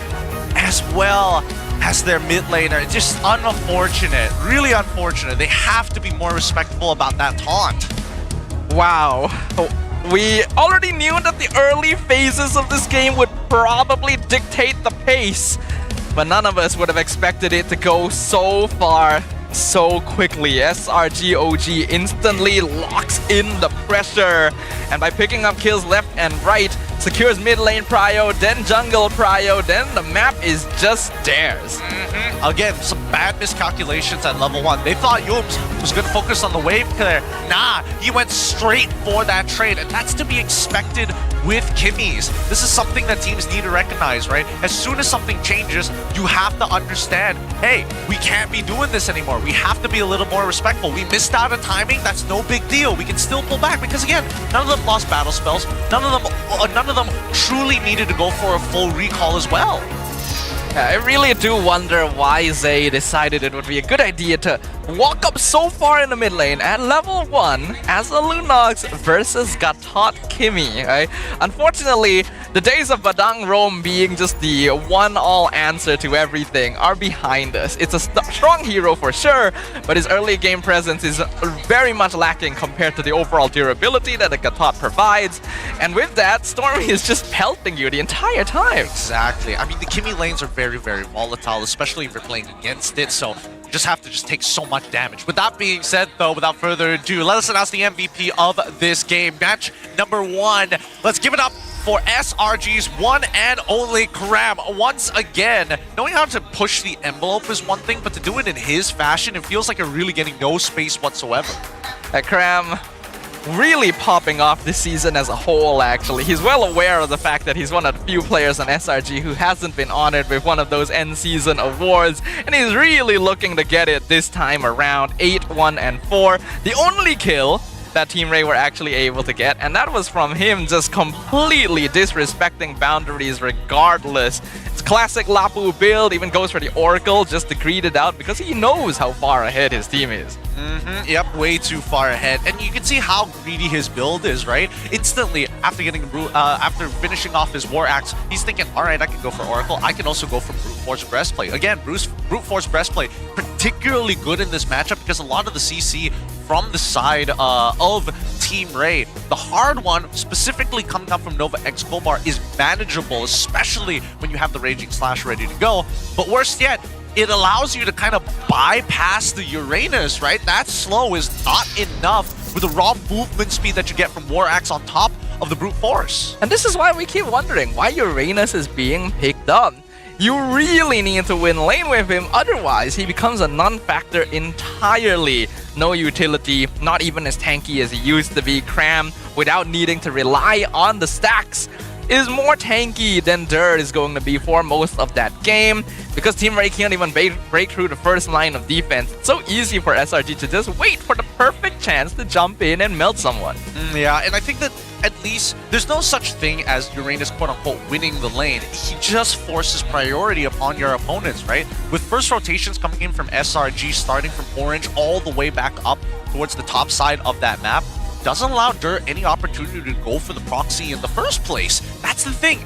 as well as their mid laner. It's just unfortunate. Really unfortunate. They have to be more respectful about that taunt. Wow. We already knew that the early phases of this game would probably dictate the pace, but none of us would have expected it to go so far so quickly. SRG OG instantly locks in the pressure, and by picking up kills left and right, secures mid lane prio, then jungle prio, then the map is just theirs. Again, some bad miscalculations at level 1. They thought Yums was going to focus on the wave clear. Nah, he went straight for that trade, and that's to be expected with Kimmy's. This is something that teams need to recognize, right? As soon as something changes, you have to understand, hey, we can't be doing this anymore. We have to be a little more respectful. We missed out on timing. That's no big deal. We can still pull back because, again, none of them lost battle spells. None of them truly needed to go for a full recall as well. Yeah, I really do wonder why Zay decided it would be a good idea to walk up so far in the mid lane at level 1 as a Lunox versus Gatot Kimmy, right? Unfortunately, the days of Badang Rome being just the one-all answer to everything are behind us. It's a strong hero for sure, but his early game presence is very much lacking compared to the overall durability that the Gatot provides. And with that, Stormy is just pelting you the entire time. Exactly. I mean, the Kimmy lanes are very, very volatile, especially if you're playing against it, so you just have to take so much damage. With that being said, though, without further ado, let us announce the MVP of this game. Match number 1. Let's give it up for SRG's one and only Kram. Once again, knowing how to push the envelope is one thing, but to do it in his fashion, it feels like you're really getting no space whatsoever. Kram really popping off this season as a whole, actually. He's well aware of the fact that he's one of the few players on SRG who hasn't been honored with one of those end season awards, and he's really looking to get it this time around. 8-1-4. The only kill that Team Ray were actually able to get, and that was from him just completely disrespecting boundaries regardless. It's classic Lapu build, even goes for the Oracle just to greed it out because he knows how far ahead his team is. Yep, way too far ahead, and you can see how greedy his build is, right? Instantly, after getting after finishing off his War Axe, he's thinking, all right, I can go for Oracle. I can also go for Brute Force Breastplate. Again, Brute Force Breastplate, particularly good in this matchup because a lot of the CC from the side of Team Ray, the hard one, specifically coming up from Nova X Kobar, is manageable, especially when you have the Raging Slash ready to go. But worse yet, it allows you to kind of bypass the Uranus, right? That slow is not enough with the raw movement speed that you get from War Axe on top of the Brute Force. And this is why we keep wondering why Uranus is being picked up. You really need to win lane with him, otherwise he becomes a non-factor entirely. No utility, not even as tanky as he used to be. Kram, without needing to rely on the stacks, is more tanky than Dirt is going to be for most of that game because Team Ray can't even break through the first line of defense. It's so easy for SRG to just wait for the perfect chance to jump in and melt someone. Yeah, and I think that at least there's no such thing as Uranus quote-unquote winning the lane. He just forces priority upon your opponents, right? With first rotations coming in from SRG, starting from orange all the way back up towards the top side of that map, doesn't allow Dirt any opportunity to go for the proxy in the first place. That's the thing.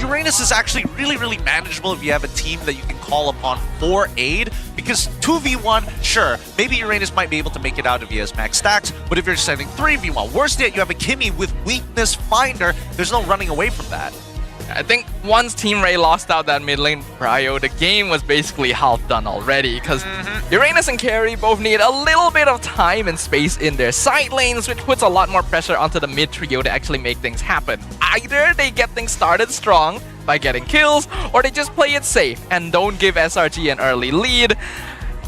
Uranus is actually really, really manageable if you have a team that you can call upon for aid, because 2v1, sure, maybe Uranus might be able to make it out if he has max stacks, but if you're sending 3v1, worst yet, you have a Kimmy with weakness finder, there's no running away from that. I think once Team Ray lost out that mid lane prio, the game was basically half done already because Uranus and Carry both need a little bit of time and space in their side lanes, which puts a lot more pressure onto the mid trio to actually make things happen. Either they get things started strong by getting kills, or they just play it safe and don't give SRG an early lead.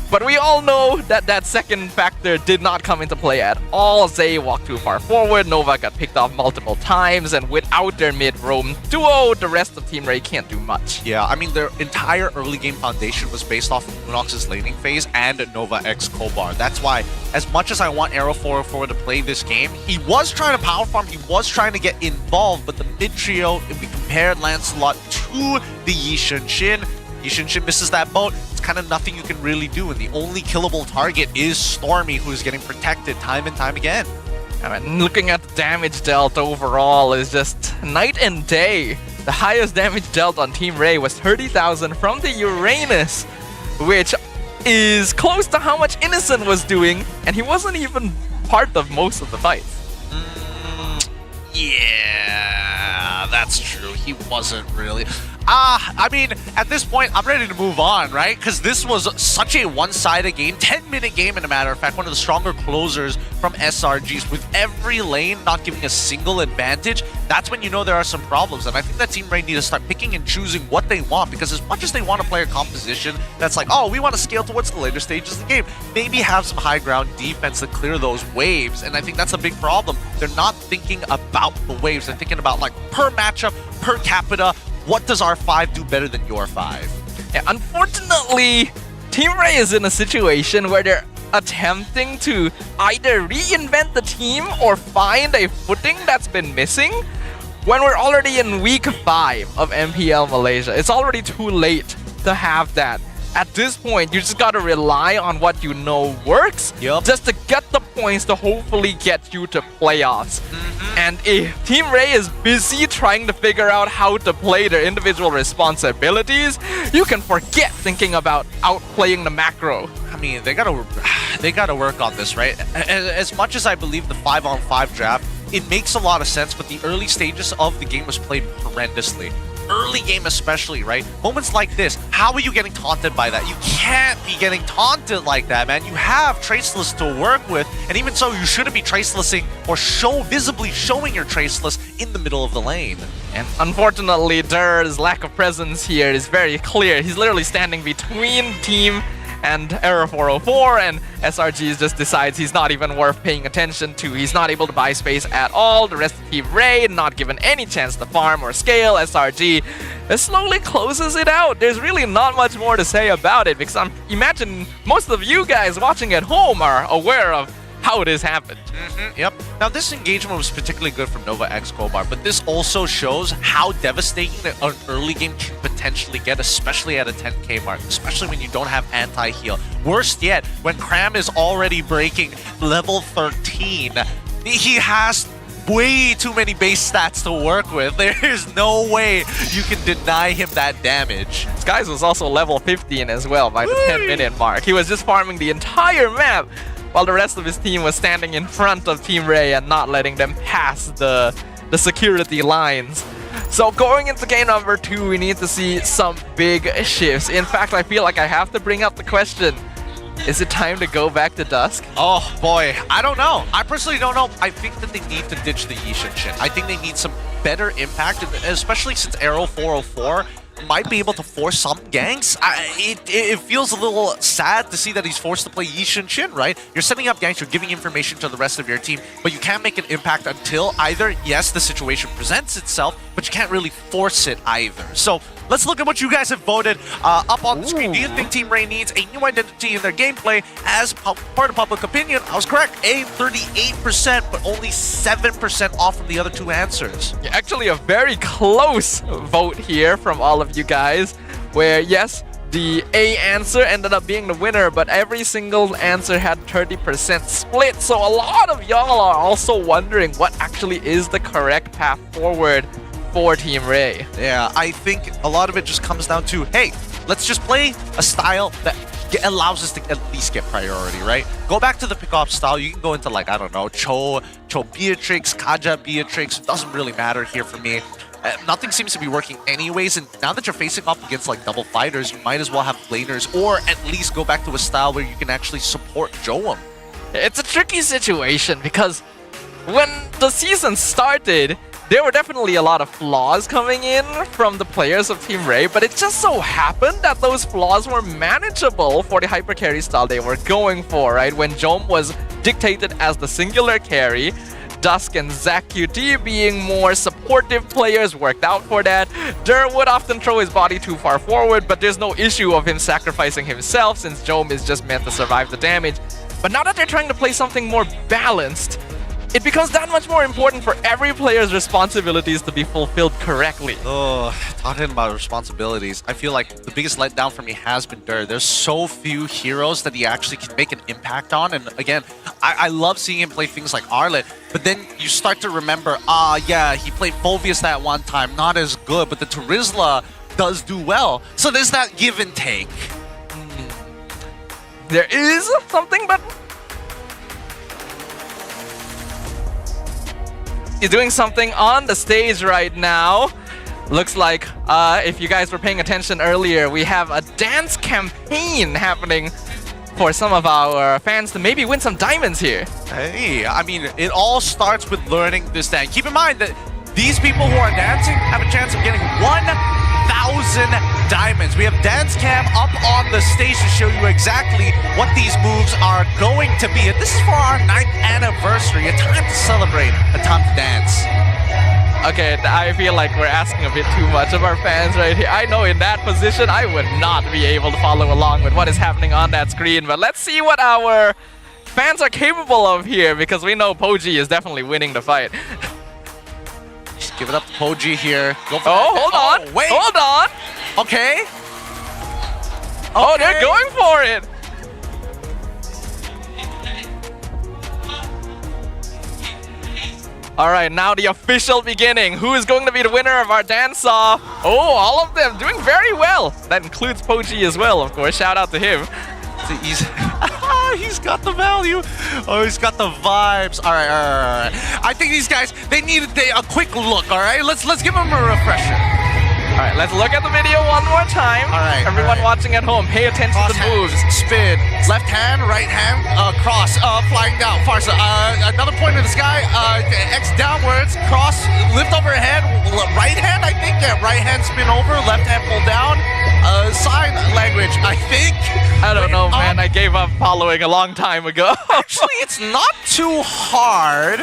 But we all know that that second factor did not come into play at all. Zay walked too far forward, Nova got picked off multiple times, and without their mid-roam duo, the rest of Team Ray can't do much. Yeah, I mean, their entire early game foundation was based off of Lunox's laning phase and Nova X Kobar. That's why, as much as I want Arrow 404 to play this game, he was trying to power farm, he was trying to get involved, but the mid-trio, if we compared Lancelot to the Yishin Shin misses that boat. It's kind of nothing you can really do, and the only killable target is Stormy, who's getting protected time and time again. I mean, looking at the damage dealt overall is just night and day. The highest damage dealt on Team Ray was 30,000 from the Uranus, which is close to how much Innocent was doing, and he wasn't even part of most of the fights. Yeah, that's true. He wasn't really. I mean, at this point, I'm ready to move on, right? Because this was such a one-sided game, 10-minute game, in a matter of fact, one of the stronger closers from SRGs, with every lane not giving a single advantage. That's when you know there are some problems, and I think that Team Ray need to start picking and choosing what they want, because as much as they want to play a composition that's like, oh, we want to scale towards the later stages of the game, maybe have some high ground defense to clear those waves, and I think that's a big problem. They're not thinking about the waves, they're thinking about like per matchup, per capita, what does our 5 do better than your 5? Yeah, unfortunately, Team Ray is in a situation where they're attempting to either reinvent the team or find a footing that's been missing when we're already in week 5 of MPL Malaysia. It's already too late to have that. At this point, you just gotta rely on what you know works just to get the points to hopefully get you to playoffs. And if Team Ray is busy trying to figure out how to play their individual responsibilities, you can forget thinking about outplaying the macro. I mean, they gotta work on this, right? As much as I believe the 5-on-5 draft, it makes a lot of sense, but the early stages of the game was played horrendously. Early game especially, right? Moments like this, how are you getting taunted by that? You can't be getting taunted like that, man. You have traceless to work with, and even so, you shouldn't be tracelessing or visibly showing your traceless in the middle of the lane. And unfortunately, Dur's lack of presence here is very clear. He's literally standing between Team and Error 404, and SRGs just decides he's not even worth paying attention to. He's not able to buy space at all. The rest of Team Ray not given any chance to farm or scale. SRG slowly closes it out. There's really not much more to say about it, because imagine most of you guys watching at home are aware of how this happened. Yep. Now, this engagement was particularly good from Nova X Kobar, but this also shows how devastating an early game can potentially get, especially at a 10k mark, especially when you don't have anti-heal. Worst yet, when Cram is already breaking level 13, he has way too many base stats to work with. There's no way you can deny him that damage. Skies was also level 15 as well by the 10-minute mark. He was just farming the entire map, while the rest of his team was standing in front of Team Ray and not letting them pass the security lines. So going into game number 2, we need to see some big shifts. In fact, I feel like I have to bring up the question, is it time to go back to Dusk? Oh boy, I don't know. I personally don't know. I think that they need to ditch the Yishin Shin. I think they need some better impact, especially since Arrow 404 might be able to force some ganks. It feels a little sad to see that he's forced to play Yishin Shin, right? You're setting up ganks, you're giving information to the rest of your team, but you can't make an impact until either, yes, the situation presents itself, but you can't really force it either. So let's look at what you guys have voted up on the screen. Do you think Team Ray needs a new identity in their gameplay? As part of public opinion, I was correct. 38%, but only 7% off from the other 2 answers. Yeah, actually a very close vote here from all of you guys, where yes, the A answer ended up being the winner, but every single answer had 30% split. So a lot of y'all are also wondering what actually is the correct path forward for Team Ray. Yeah, I think a lot of it just comes down to, hey, let's just play a style that allows us to at least get priority, right? Go back to the pick-off style. You can go into, like, I don't know, Cho Beatrix, Kaja Beatrix. It doesn't really matter here for me. Nothing seems to be working anyways, and now that you're facing off against like double fighters, you might as well have laners, or at least go back to a style where you can actually support Joam. It's a tricky situation, because when the season started, there were definitely a lot of flaws coming in from the players of Team Ray, but it just so happened that those flaws were manageable for the hyper carry style they were going for, right? When Joam was dictated as the singular carry, Dusk and ZaQT being more supportive players worked out for that. Dur would often throw his body too far forward, but there's no issue of him sacrificing himself since Joam is just meant to survive the damage. But now that they're trying to play something more balanced, it becomes that much more important for every player's responsibilities to be fulfilled correctly. Oh, talking about responsibilities, I feel like the biggest letdown for me has been Dur. There's so few heroes that he actually can make an impact on, and again, I love seeing him play things like Arlet, but then you start to remember, yeah, he played Fulvius that one time, not as good, but the Terizla does do well. So there's that give and take. There is something, but is doing something on the stage right now. Looks like, if you guys were paying attention earlier, we have a dance campaign happening for some of our fans to maybe win some diamonds here. Hey, I mean, it all starts with learning this dance. Keep in mind that these people who are dancing have a chance of getting 1,000 diamonds. We have dance cam up on the stage to show you exactly what these moves are going to be. And this is for our 9th anniversary, a time to celebrate, a time to dance. Okay, I feel like we're asking a bit too much of our fans right here. I know in that position, I would not be able to follow along with what is happening on that screen. But let's see what our fans are capable of here, because we know Poji is definitely winning the fight. Just give it up to Poji here. Go for Hold on. Wait. Hold on. Okay. Oh, they're going for it. All right, now the official beginning. Who is going to be the winner of our dance-off? Oh, all of them doing very well. That includes Poji as well, of course. Shout out to him. He's got the value. Oh, he's got the vibes. All right. I think these guys, they need a quick look, all right? Let's give them a refresher. All right, let's look at the video one more time. All right. Everyone watching at home, pay attention to the moves. Spin. Left hand, right hand, cross, flying down. Farsa. Another point in the sky. X downwards, cross, lift overhead. Right hand, I think. Yeah, right hand spin over, left hand pull down. Sign language, I think. I don't know, man. I gave up following a long time ago. Actually, it's not too hard.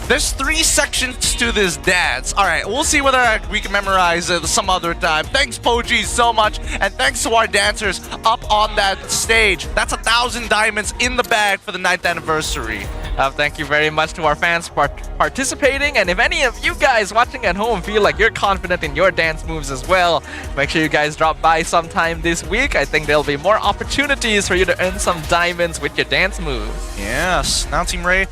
There's 3 sections to this dance. All right, we'll see whether we can memorize some other time. Thanks, Poji, so much. And thanks to our dancers up on that stage. That's 1,000 diamonds in the bag for the 9th anniversary. Thank you very much to our fans participating. And if any of you guys watching at home feel like you're confident in your dance moves as well, make sure you guys drop by sometime this week. I think there'll be more opportunities for you to earn some diamonds with your dance moves. Yes. Now, Team Ray,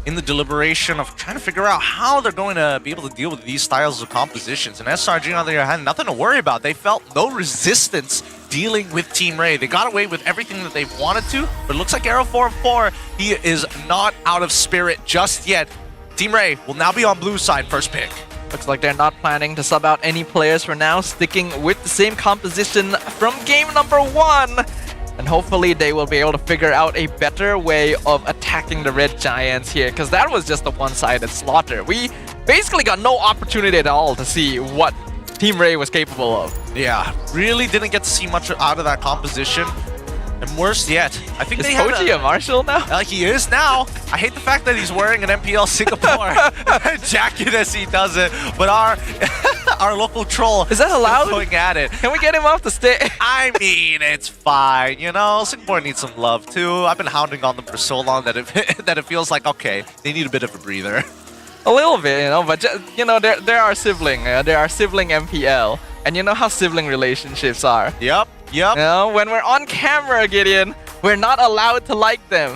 in the deliberation of trying to figure out how they're going to be able to deal with these styles of compositions. And SRG, on the other hand, nothing to worry about. They felt no resistance dealing with Team Ray. They got away with everything that they wanted to, but it looks like Arrow 4-4, he is not out of spirit just yet. Team Ray will now be on blue side, first pick. Looks like they're not planning to sub out any players for now, sticking with the same composition from game number 1. And hopefully they will be able to figure out a better way of attacking the Red Giants here, because that was just a one-sided slaughter. We basically got no opportunity at all to see what Team Ray was capable of. Yeah, really didn't get to see much out of that composition. And worse yet, I think they had Poji a Marshall now? He is now. I hate the fact that he's wearing an MPL Singapore jacket as he does it. But our local troll is that allowed? Going at it. Can we get him off the stage? I mean, it's fine. You know, Singapore needs some love too. I've been hounding on them for so long that it feels like, okay, they need a bit of a breather. A little bit, you know, but you know, they're our sibling. They're our sibling MPL, and you know how sibling relationships are. Yep. You know, when we're on camera, Gideon, we're not allowed to like them.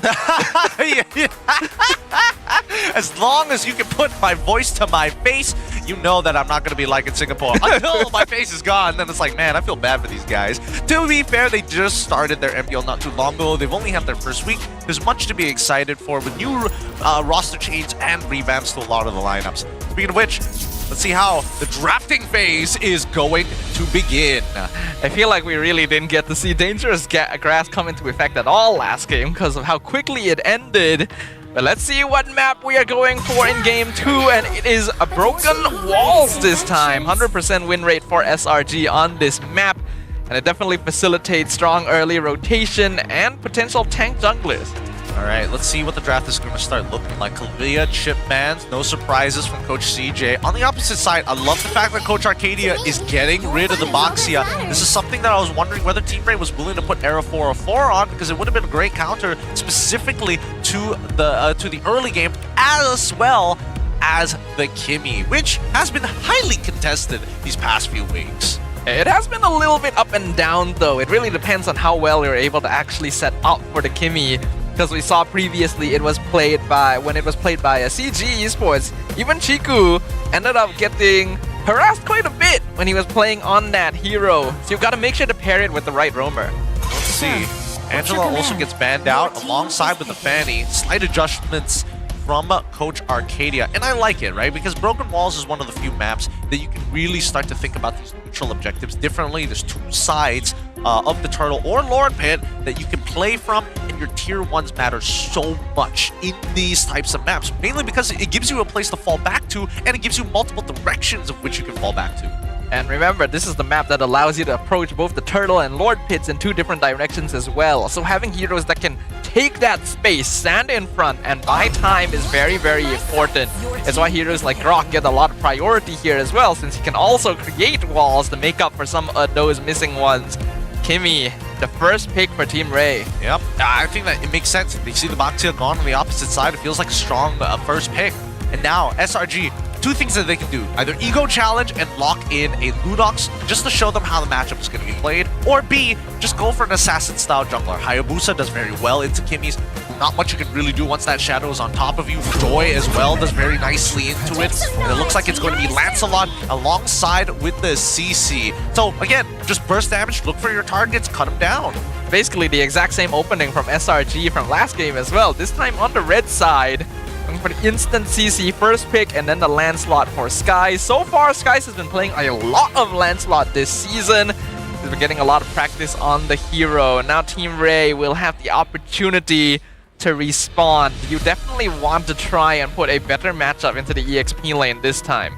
As long as you can put my voice to my face, you know that I'm not going to be liking Singapore. Until my face is gone, then it's like, man, I feel bad for these guys. To be fair, they just started their MPL not too long ago. They've only had their first week. There's much to be excited for with new roster changes and revamps to a lot of the lineups. Speaking of which, let's see how the drafting phase is going to begin. I feel like we really didn't get to see Dangerous Grass come into effect at all last game because of how quickly it ended. But let's see what map we are going for in game 2, and it is a Broken Walls this time. 100% win rate for SRG on this map, and it definitely facilitates strong early rotation and potential tank junglers. All right, let's see what the draft is going to start looking like. Kalvia, Chipman, no surprises from Coach CJ. On the opposite side, I love the fact that Coach Arcadia is getting rid of the Boxia. This is something that I was wondering whether Team Ray was willing to put Arrow 404 on, because it would have been a great counter specifically to the early game, as well as the Kimmy, which has been highly contested these past few weeks. It has been a little bit up and down though. It really depends on how well you're able to actually set up for the Kimmy. Because we saw previously when it was played by a CG Esports, even Chiku ended up getting harassed quite a bit when he was playing on that hero. So you've got to make sure to pair it with the right roamer. Let's see. Angela also gets banned out alongside with the Fanny. Slight adjustments from Coach Arcadia. And I like it, right? Because Broken Walls is one of the few maps that you can really start to think about these neutral objectives differently. There's two sides of the Turtle or Lord Pit that you can play from, and your tier 1s matter so much in these types of maps, mainly because it gives you a place to fall back to, and it gives you multiple directions of which you can fall back to. And remember, this is the map that allows you to approach both the Turtle and Lord Pits in 2 different directions as well. So having heroes that can take that space, stand in front, and buy time is very, very important. It's why heroes like Grok get a lot of priority here as well, since he can also create walls to make up for some of those missing ones. Kimmy, the first pick for Team Ray. Yep, I think that it makes sense. They see the Baktia gone on the opposite side. It feels like a strong first pick. And now, SRG, 2 things that they can do. Either ego challenge and lock in a Lunox just to show them how the matchup is going to be played. Or B, just go for an assassin-style jungler. Hayabusa does very well into Kimmy's. Not much you can really do once that shadow is on top of you. Joy as well does very nicely into it. And it looks like it's going to be Lancelot alongside with the CC. So again, just burst damage, look for your targets, cut them down. Basically the exact same opening from SRG from last game as well. This time on the red side. For the instant CC first pick and then the Lancelot for Skies. So far, Skies has been playing a lot of Lancelot this season. He's been getting a lot of practice on the hero. Now Team Ray will have the opportunity to respond. You definitely want to try and put a better matchup into the EXP lane this time.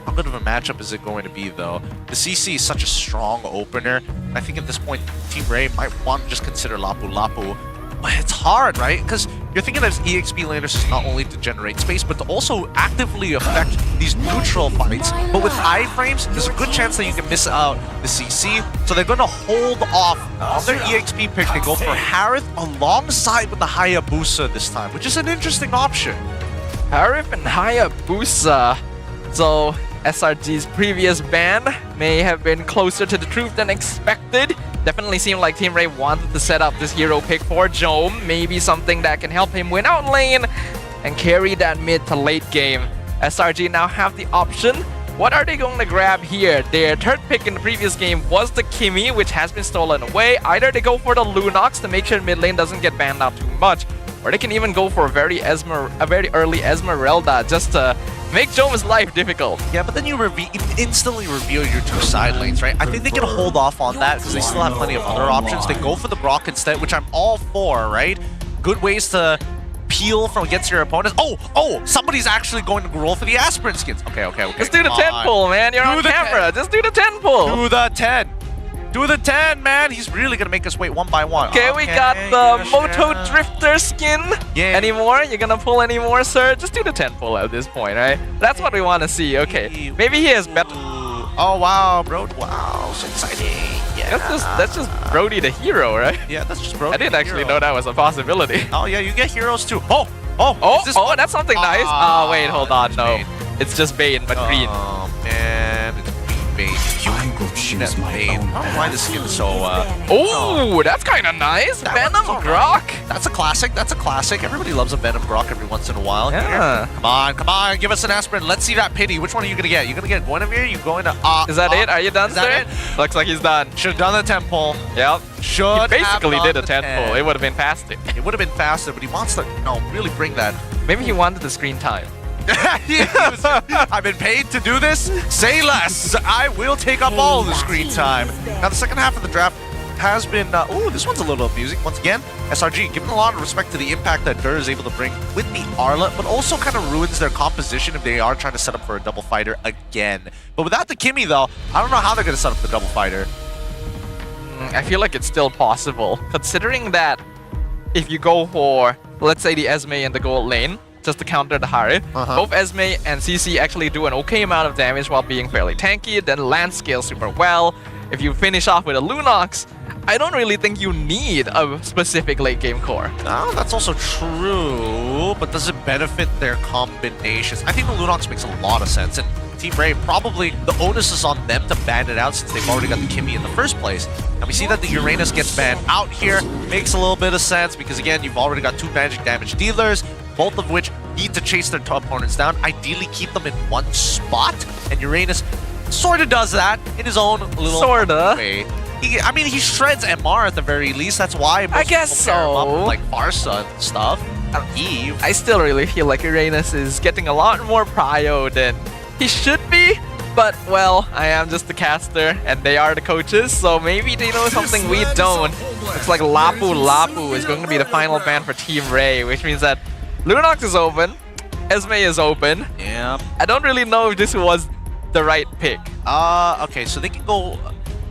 How good of a matchup is it going to be, though? The CC is such a strong opener. I think at this point, Team Ray might want to just consider Lapu Lapu. But it's hard, right? Because you're thinking that EXP laners is not only to generate space, but to also actively affect these neutral fights. But with iframes, there's a good chance that you can miss out the CC. So they're going to hold off on their EXP pick. They go for Harith alongside with the Hayabusa this time, which is an interesting option. Harith and Hayabusa. So SRG's previous ban may have been closer to the truth than expected. Definitely seemed like Team Ray wanted to set up this hero pick for Jome. Maybe something that can help him win out lane and carry that mid to late game. SRG now have the option. What are they going to grab here? Their third pick in the previous game was the Kimmy, which has been stolen away. Either they go for the Lunox to make sure mid lane doesn't get banned out too much, or they can even go for a very early Esmeralda just to make Jome's life difficult. Yeah, but then you instantly reveal your 2 side lanes, right? I think they can hold off on that because they still have plenty of other options. They go for the Brock instead, which I'm all for, right? Good ways to peel from against your opponents. Oh, somebody's actually going to roll for the aspirin skins. Okay. Just do the 10 pull, man. You're on camera. Just do the 10 pull. Do the 10. Do the 10, man. He's really going to make us wait one by one. Okay, we got the Moto Drifter skin. Yeah. Any more? You're going to pull any more, sir? Just do the 10 pull at this point, right? That's what we want to see. Okay. Maybe he has better. Oh, wow, bro. Wow, so exciting. Yeah. That's just Brody the hero, right? Yeah, that's just Brody. I didn't actually know that was a possibility. Oh, yeah, you get heroes too. Oh, that's something nice. Oh, wait, hold on. No. It's just Bane, but green. Oh, man. It's green Bane. I will choose my Bane. own I don't know why the skin is so, Oh, that's kind of nice. Venom Grok. That's a classic. That's a classic. Everybody loves a Venom Grok every once in a while. Yeah. Come on. Give us an aspirin. Let's see that pity. Which one are you going to get? You going to get Guinevere? You going to... Is that it? Are you done, sir? It? Looks like he's done. Should have done the 10 pull. Yep. Should He basically have did done a 10 the pull. It would have been faster. It would have been faster, but he wants to, really bring that. Maybe he wanted the screen time. I've been paid to do this. Say less. I will take up all the screen time. Now, the second half of the draft has been... this one's a little amusing. Once again, SRG giving a lot of respect to the impact that Dur is able to bring with the Arla, but also kind of ruins their composition if they are trying to set up for a double fighter again. But without the Kimmy, though, I don't know how they're going to set up the double fighter. I feel like it's still possible, considering that if you go for, let's say, the Esme in the gold lane, just to counter the Harith. Both Esme and CC actually do an okay amount of damage while being fairly tanky, then land scales super well. If you finish off with a Lunox, I don't really think you need a specific late game core. Oh, that's also true, but does it benefit their combinations? I think the Lunox makes a lot of sense, and Team Ray, probably the onus is on them to ban it out since they've already got the Kimmy in the first place. And we see that the Uranus gets banned out here. Makes a little bit of sense because, again, you've already got 2 magic damage dealers, both of which need to chase their top opponents down, ideally keep them in one spot, and Uranus sort of does that in his own little way. He shreds MR at the very least. That's why I guess pair him up so. with, like Barca and stuff. Eve. I still really feel like Uranus is getting a lot more prio than he should be. But, well, I am just the caster, and they are the coaches, so maybe they know something we don't. Looks like Lapu Lapu is going to be the final ban for Team Ray, which means that Lunox is open, Esme is open. Yeah. I don't really know if this was the right pick. Okay, so they can go...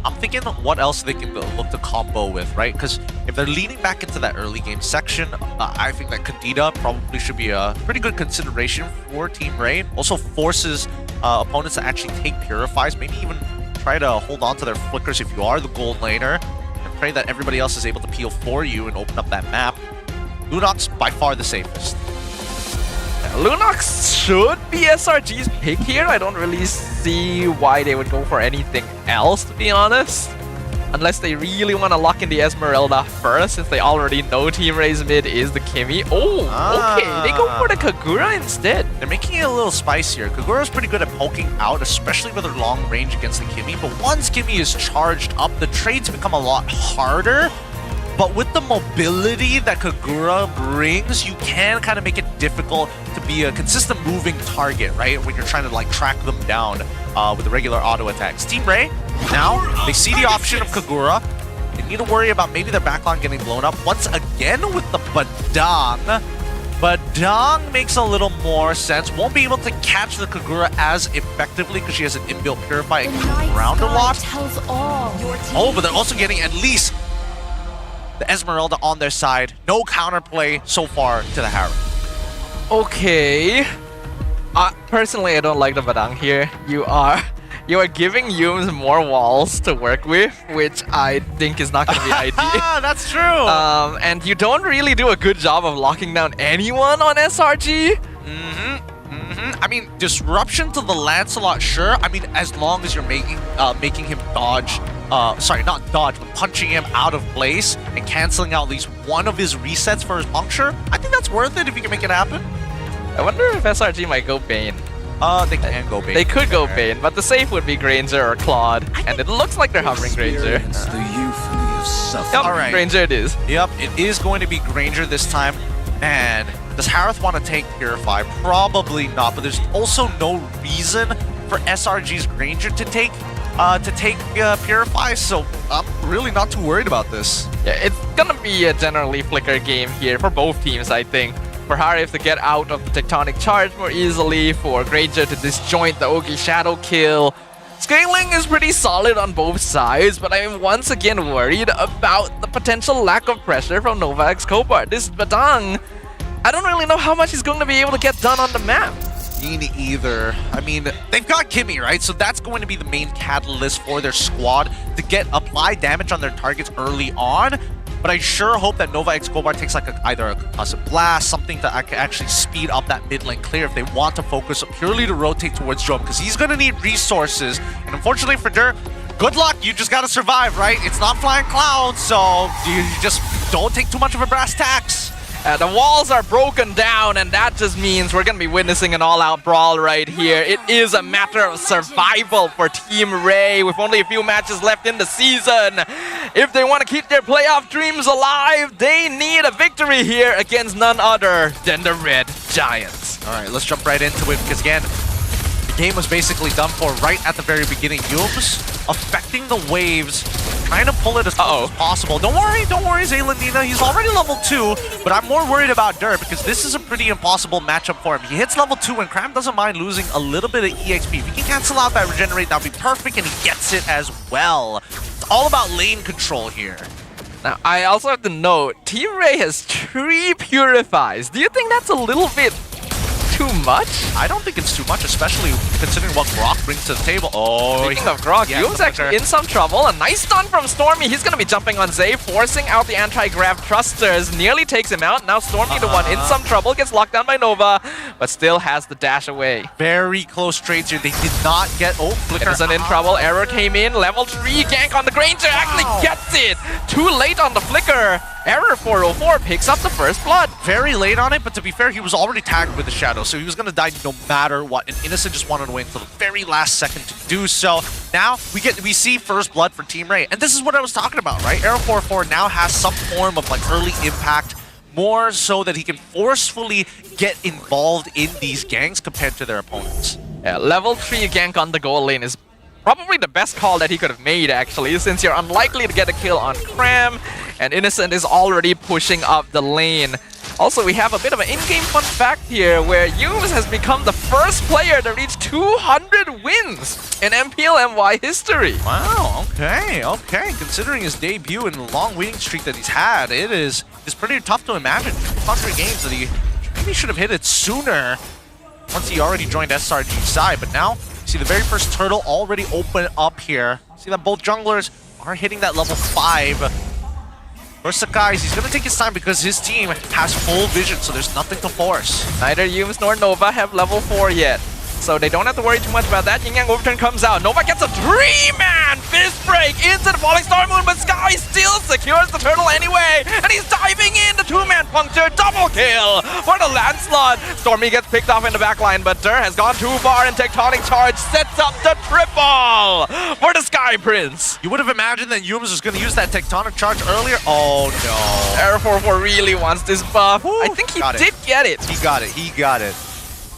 I'm thinking what else they can look to combo with, right? Because if they're leaning back into that early game section, I think that Kadita probably should be a pretty good consideration for Team Ray. Also forces opponents to actually take Purifies, maybe even try to hold on to their flickers if you are the gold laner, and pray that everybody else is able to peel for you and open up that map. Lunox, by far the safest. Lunox should be SRG's pick here. I don't really see why they would go for anything else, to be honest. Unless they really want to lock in the Esmeralda first, since they already know Team Ray's mid is the Kimmy. Oh, okay. They go for the Kagura instead. They're making it a little spicier. Kagura's pretty good at poking out, especially with her long range against the Kimmy. But once Kimmy is charged up, the trades become a lot harder. But with the mobility that Kagura brings, you can kind of make it difficult to be a consistent moving target, right? When you're trying to like track them down with the regular auto attacks. Team Ray, now they see the option of Kagura. They need to worry about maybe their backline getting blown up. Once again with the Badang. Badang makes a little more sense. Won't be able to catch the Kagura as effectively because she has an inbuilt Purify and can move around a lot. Oh, but they're also getting at least the Esmeralda on their side. No counterplay so far to the Harrow. Okay. Personally, I don't like the Badang here. You are giving Yums more walls to work with, which I think is not going to be ideal. That's true. And you don't really do a good job of locking down anyone on SRG. I mean, disruption to the Lancelot, sure. I mean, as long as you're making him dodge. Sorry, not dodge, but punching him out of place and canceling out at least one of his resets for his puncture. I think that's worth it if you can make it happen. I wonder if SRG might go Bane. They can go Bane. They could go Bane, but the safe would be Granger or Claude. And it looks like they're hovering Granger. Yep, All right. Granger it is. Yep, it is going to be Granger this time. Man, does Harith want to take Purify? Probably not, but there's also no reason for SRG's Granger to take Purify, so I'm really not too worried about this. Yeah, it's gonna be a generally flicker game here for both teams, I think. For Harith to get out of the Tectonic Charge more easily, for Granger to disjoint the Ogi Shadow kill. Scaling is pretty solid on both sides, but I'm once again worried about the potential lack of pressure from Nova X Copart. This Badang, I don't really know how much he's going to be able to get done on the map. Me either. I mean, they've got Kimmy, right? So that's going to be the main catalyst for their squad to apply damage on their targets early on. But I sure hope that Nova X Gobar takes like either a concussive blast, something that can actually speed up that mid lane clear if they want to focus purely to rotate towards Joe, because he's going to need resources. And unfortunately for Dur, good luck. You just got to survive, right? It's not flying clouds, so you just don't take too much of a brass tax. The walls are broken down, and that just means we're going to be witnessing an all-out brawl right here. It is a matter of survival for Team Ray with only a few matches left in the season. If they want to keep their playoff dreams alive, they need a victory here against none other than the Red Giants. All right, let's jump right into it, because again, the game was basically done for right at the very beginning. Yums affecting the waves, trying to pull it as close as possible. Don't worry, Zaylandina. He's already level 2, but I'm more worried about Dur because this is a pretty impossible matchup for him. He hits level 2 and Cram doesn't mind losing a little bit of EXP. If he can cancel out that regenerate, that would be perfect, and he gets it as well. It's all about lane control here. Now, I also have to note, Team Ray has 3 Purifies. Do you think that's a little bit too much? I don't think it's too much, especially considering what Grok brings to the table. Oh, speaking of Grok, Yum's actually in some trouble. A nice stun from Stormy. He's going to be jumping on Zay, forcing out the anti-grav thrusters. Nearly takes him out. Now Stormy, the one in some trouble, gets locked down by Nova, but still has the dash away. Very close trades here. They did not get... Oh, Flicker. Innocent in trouble. Error came in. Level 3 gank on the Granger. Actually gets it. Too late on the Flicker. Error 404 picks up the first blood. Very late on it, but to be fair, he was already tagged with the Shadow, so he was going to die no matter what. And Innocent just wanted to wait until the very last second to do so. Now, we see first blood for Team Ray. And this is what I was talking about, right? Error 404 now has some form of like early impact more so that he can forcefully get involved in these ganks compared to their opponents. Yeah, level 3 gank on the goal lane is probably the best call that he could have made, actually, since you're unlikely to get a kill on Cram, and Innocent is already pushing up the lane. Also, we have a bit of an in-game fun fact here, where Yumes has become the first player to reach 200 wins in MPL MY history. Wow, okay. Considering his debut and the long winning streak that he's had, it's pretty tough to imagine. 200 games that he maybe should have hit it sooner once he already joined SRG's side, but now see the very first turtle already open up here. See that both junglers are hitting that level 5. For Sakai, he's going to take his time because his team has full vision, so there's nothing to force. Neither Yumes nor Nova have level 4 yet, so they don't have to worry too much about that. Yin Yang Overturn comes out. Nova gets a 3-man fist break into the Falling Star Moon, but Sky still secures the turtle anyway, and he's diving in. The 2-man puncture, double kill for the Lancelot. Stormy gets picked off in the backline, but Dur has gone too far, and Tectonic Charge sets up the triple for the Sky Prince. You would have imagined that Yumes was going to use that Tectonic Charge earlier. Oh no. Error 44 really wants this buff. I think he did get it. He got it.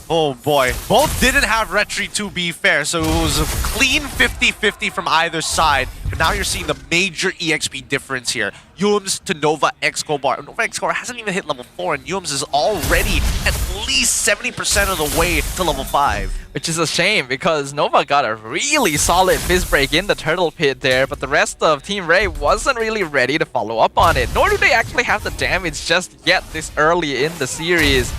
Oh boy. Both didn't have Retry, to be fair, so it was a clean 50-50 from either side. But now you're seeing the major EXP difference here. Yumes to Nova Escobar. Nova Escobar hasn't even hit level 4, and Yumes is already at least 70% of the way to level 5. Which is a shame, because Nova got a really solid fist break in the turtle pit there, but the rest of Team Ray wasn't really ready to follow up on it. Nor do they actually have the damage just yet this early in the series.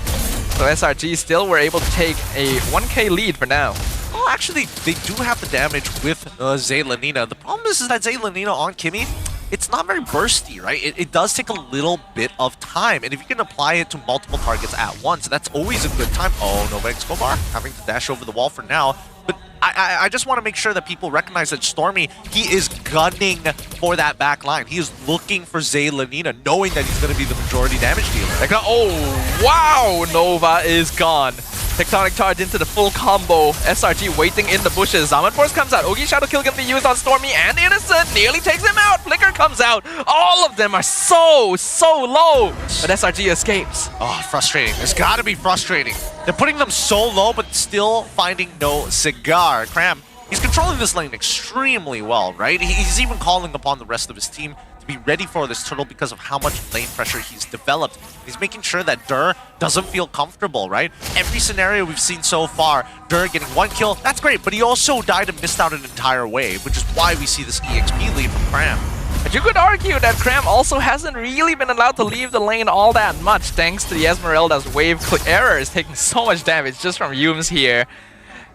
So SRG still were able to take a 1k lead for now. Well, actually, they do have the damage with Zaylanina. The problem is that Zaylanina on Kimmy, it's not very bursty, right? It does take a little bit of time, and if you can apply it to multiple targets at once, that's always a good time. Oh, Nova Escobar having to dash over the wall for now. But I just want to make sure that people recognize that Stormy, he is gunning for that back line. He is looking for Zaylanina, knowing that he's going to be the majority damage dealer. Oh, wow! Nova is gone. Tectonic Charge into the full combo. SRG waiting in the bushes. Zaman Force comes out. Ogi Shadow Kill can be used on Stormy and Innocent. Nearly takes him out. Flicker comes out. All of them are so low. But SRG escapes. Oh, frustrating. It's got to be frustrating. They're putting them so low, but still finding no cigar. Cram, he's controlling this lane extremely well, right? He's even calling upon the rest of his team to be ready for this turtle because of how much lane pressure he's developed. He's making sure that Dur doesn't feel comfortable, right? Every scenario we've seen so far, Dur getting 1 kill, that's great, but he also died and missed out an entire wave, which is why we see this EXP lead from Cram. But you could argue that Cram also hasn't really been allowed to leave the lane all that much, thanks to the Esmeralda's wave errors taking so much damage just from Yumes here.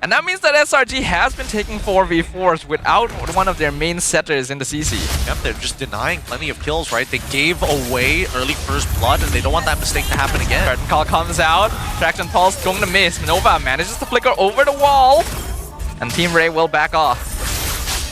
And that means that SRG has been taking 4v4s without one of their main setters in the CC. Yep, they're just denying plenty of kills, right? They gave away early first blood, and they don't want that mistake to happen again. Curtain Call comes out, Traction Pulse going to miss. Nova manages to flicker over the wall, and Team Ray will back off.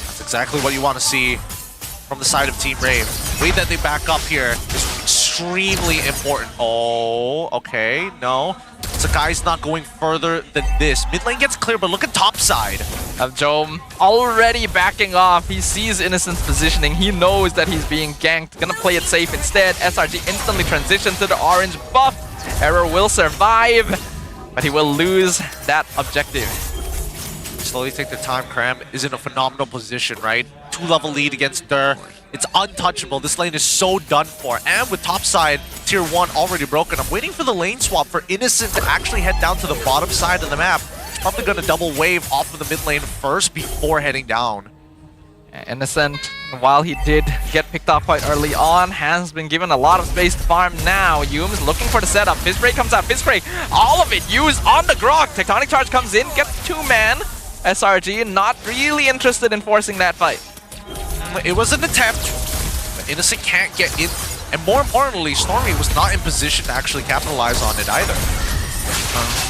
That's exactly what you want to see from the side of Team Ray. The way that they back up here is extremely important. Oh, okay, no. Sakai's not going further than this. Mid lane gets clear, but look at top side. Of Jome already backing off. He sees Innocent's positioning. He knows that he's being ganked. Gonna play it safe instead. SRG instantly transitions to the orange buff. Error will survive, but he will lose that objective. Slowly take their time. Cram is in a phenomenal position, right? 2-level lead against Dur. It's untouchable. This lane is so done for. And with topside, tier 1 already broken. I'm waiting for the lane swap for Innocent to actually head down to the bottom side of the map. He's probably going to double wave off of the mid lane first before heading down. Innocent, while he did get picked off quite early on, has been given a lot of space to farm now. Yumes looking for the setup. Fist Break comes out. Fist Break, all of it used on the Grok. Tectonic Charge comes in, gets 2-man. SRG not really interested in forcing that fight. It was an attempt, but Innocent can't get in. And more importantly, Stormy was not in position to actually capitalize on it either.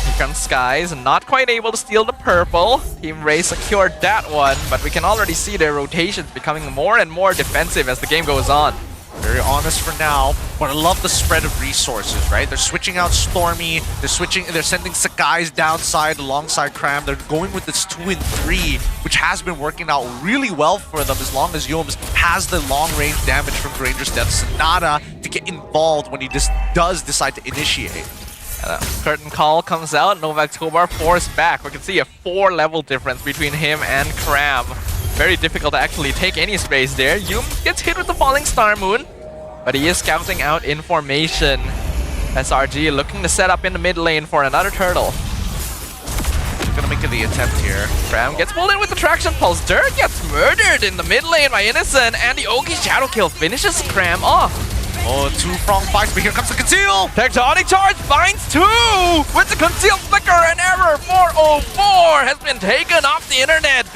Here comes Skies, not quite able to steal the purple. Team Ray secured that one, but we can already see their rotations becoming more and more defensive as the game goes on. Very honest for now. But I love the spread of resources, right? They're switching out Stormy, they're sending Sakai's downside alongside Cram. They're going with this 2 and 3, which has been working out really well for them as long as Yums has the long-range damage from Granger's Death Sonata to get involved when he does decide to initiate. Curtain call comes out, Novak Tobar forced back. We can see a 4-level difference between him and Cram. Very difficult to actually take any space there. Yum gets hit with the falling Star Moon, but he is scouting out information. SRG looking to set up in the mid lane for another turtle. Gonna make the attempt here. Cram gets pulled in with the traction pulse. Dirk gets murdered in the mid lane by Innocent, and the Ogi Shadow Kill finishes Cram off. Oh, 2-prong fight, but here comes the conceal! Tectonic Charge finds 2 with the concealed flicker, and Error 404 has been taken off the internet.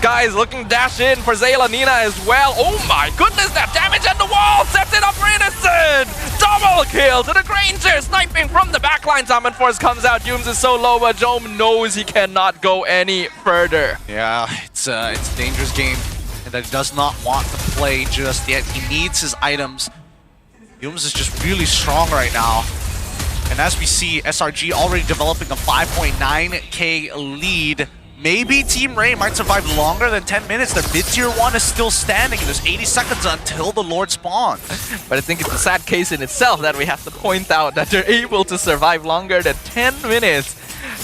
Sky is looking to dash in for Zayla Nina as well. Oh my goodness, that damage at the wall sets it up for Innocent! Double kill to the Granger, sniping from the backline. Summon Force comes out. Yums is so low, but Jome knows he cannot go any further. Yeah, it's a dangerous game and that he does not want to play just yet. He needs his items. Yums is just really strong right now. And as we see, SRG already developing a 5.9k lead. Maybe Team Ray might survive longer than 10 minutes. Their mid-tier 1 is still standing. There's 80 seconds until the Lord spawns. But I think it's a sad case in itself that we have to point out that they're able to survive longer than 10 minutes.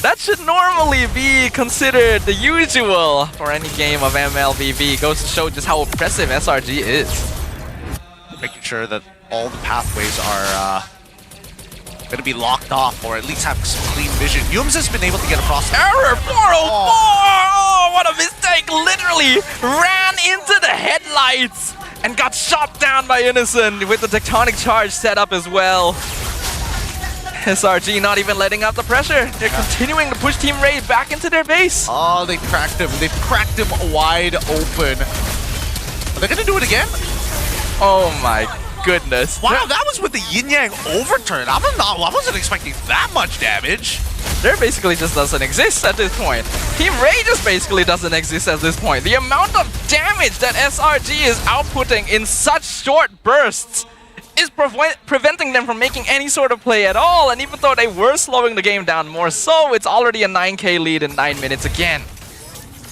That should normally be considered the usual for any game of MLBB. Goes to show just how oppressive SRG is. Making sure that all the pathways are going to be locked off, or at least have some clean vision. Yums has been able to get across. Error 404! Oh, what a mistake! Literally ran into the headlights and got shot down by Innocent with the Tectonic Charge set up as well. SRG not even letting out the pressure. They're continuing to push Team Ray back into their base. Oh, they cracked him. They've cracked him wide open. Are they going to do it again? Oh my goodness. Wow, that was with the Yin Yang overturn. I wasn't expecting that much damage. There basically just doesn't exist at this point. Team Ray just basically doesn't exist at this point. The amount of damage that SRG is outputting in such short bursts is preventing them from making any sort of play at all. And even though they were slowing the game down more so, it's already a 9k lead in 9 minutes again.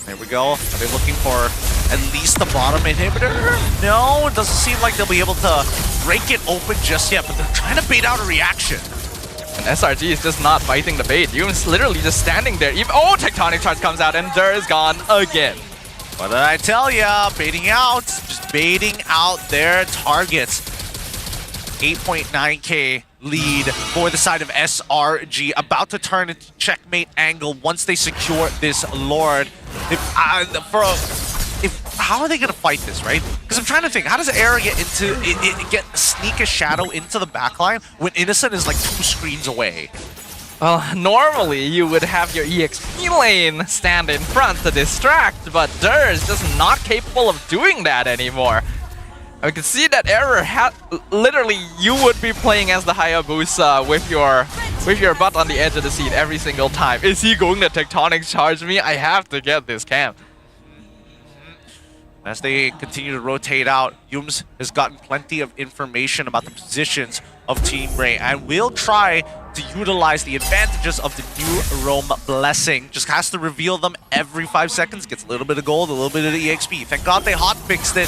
There we go. Are they looking for at least the bottom inhibitor? No, it doesn't seem like they'll be able to break it open just yet, but they're trying to bait out a reaction. And SRG is just not biting the bait. Yume's literally just standing there. Oh, Tectonic Charge comes out and Dur is gone again. What did I tell ya? Baiting out. Just baiting out their targets. 8.9k lead for the side of SRG. About to turn into checkmate angle once they secure this Lord. How are they gonna fight this, right? Because I'm trying to think, how does Era get sneak a shadow into the backline when Innocent is like 2 screens away? Well, normally you would have your EXP lane stand in front to distract, but Dur is just not capable of doing that anymore. I can see that Error literally you would be playing as the Hayabusa with your butt on the edge of the seat every single time. Is he going to Tectonic Charge me? I have to get this camp. As they continue to rotate out, Yums has gotten plenty of information about the positions of Team Ray and will try to utilize the advantages of the new Rome Blessing. Just has to reveal them every 5 seconds, gets a little bit of gold, a little bit of the EXP. Thank God they hotfixed it,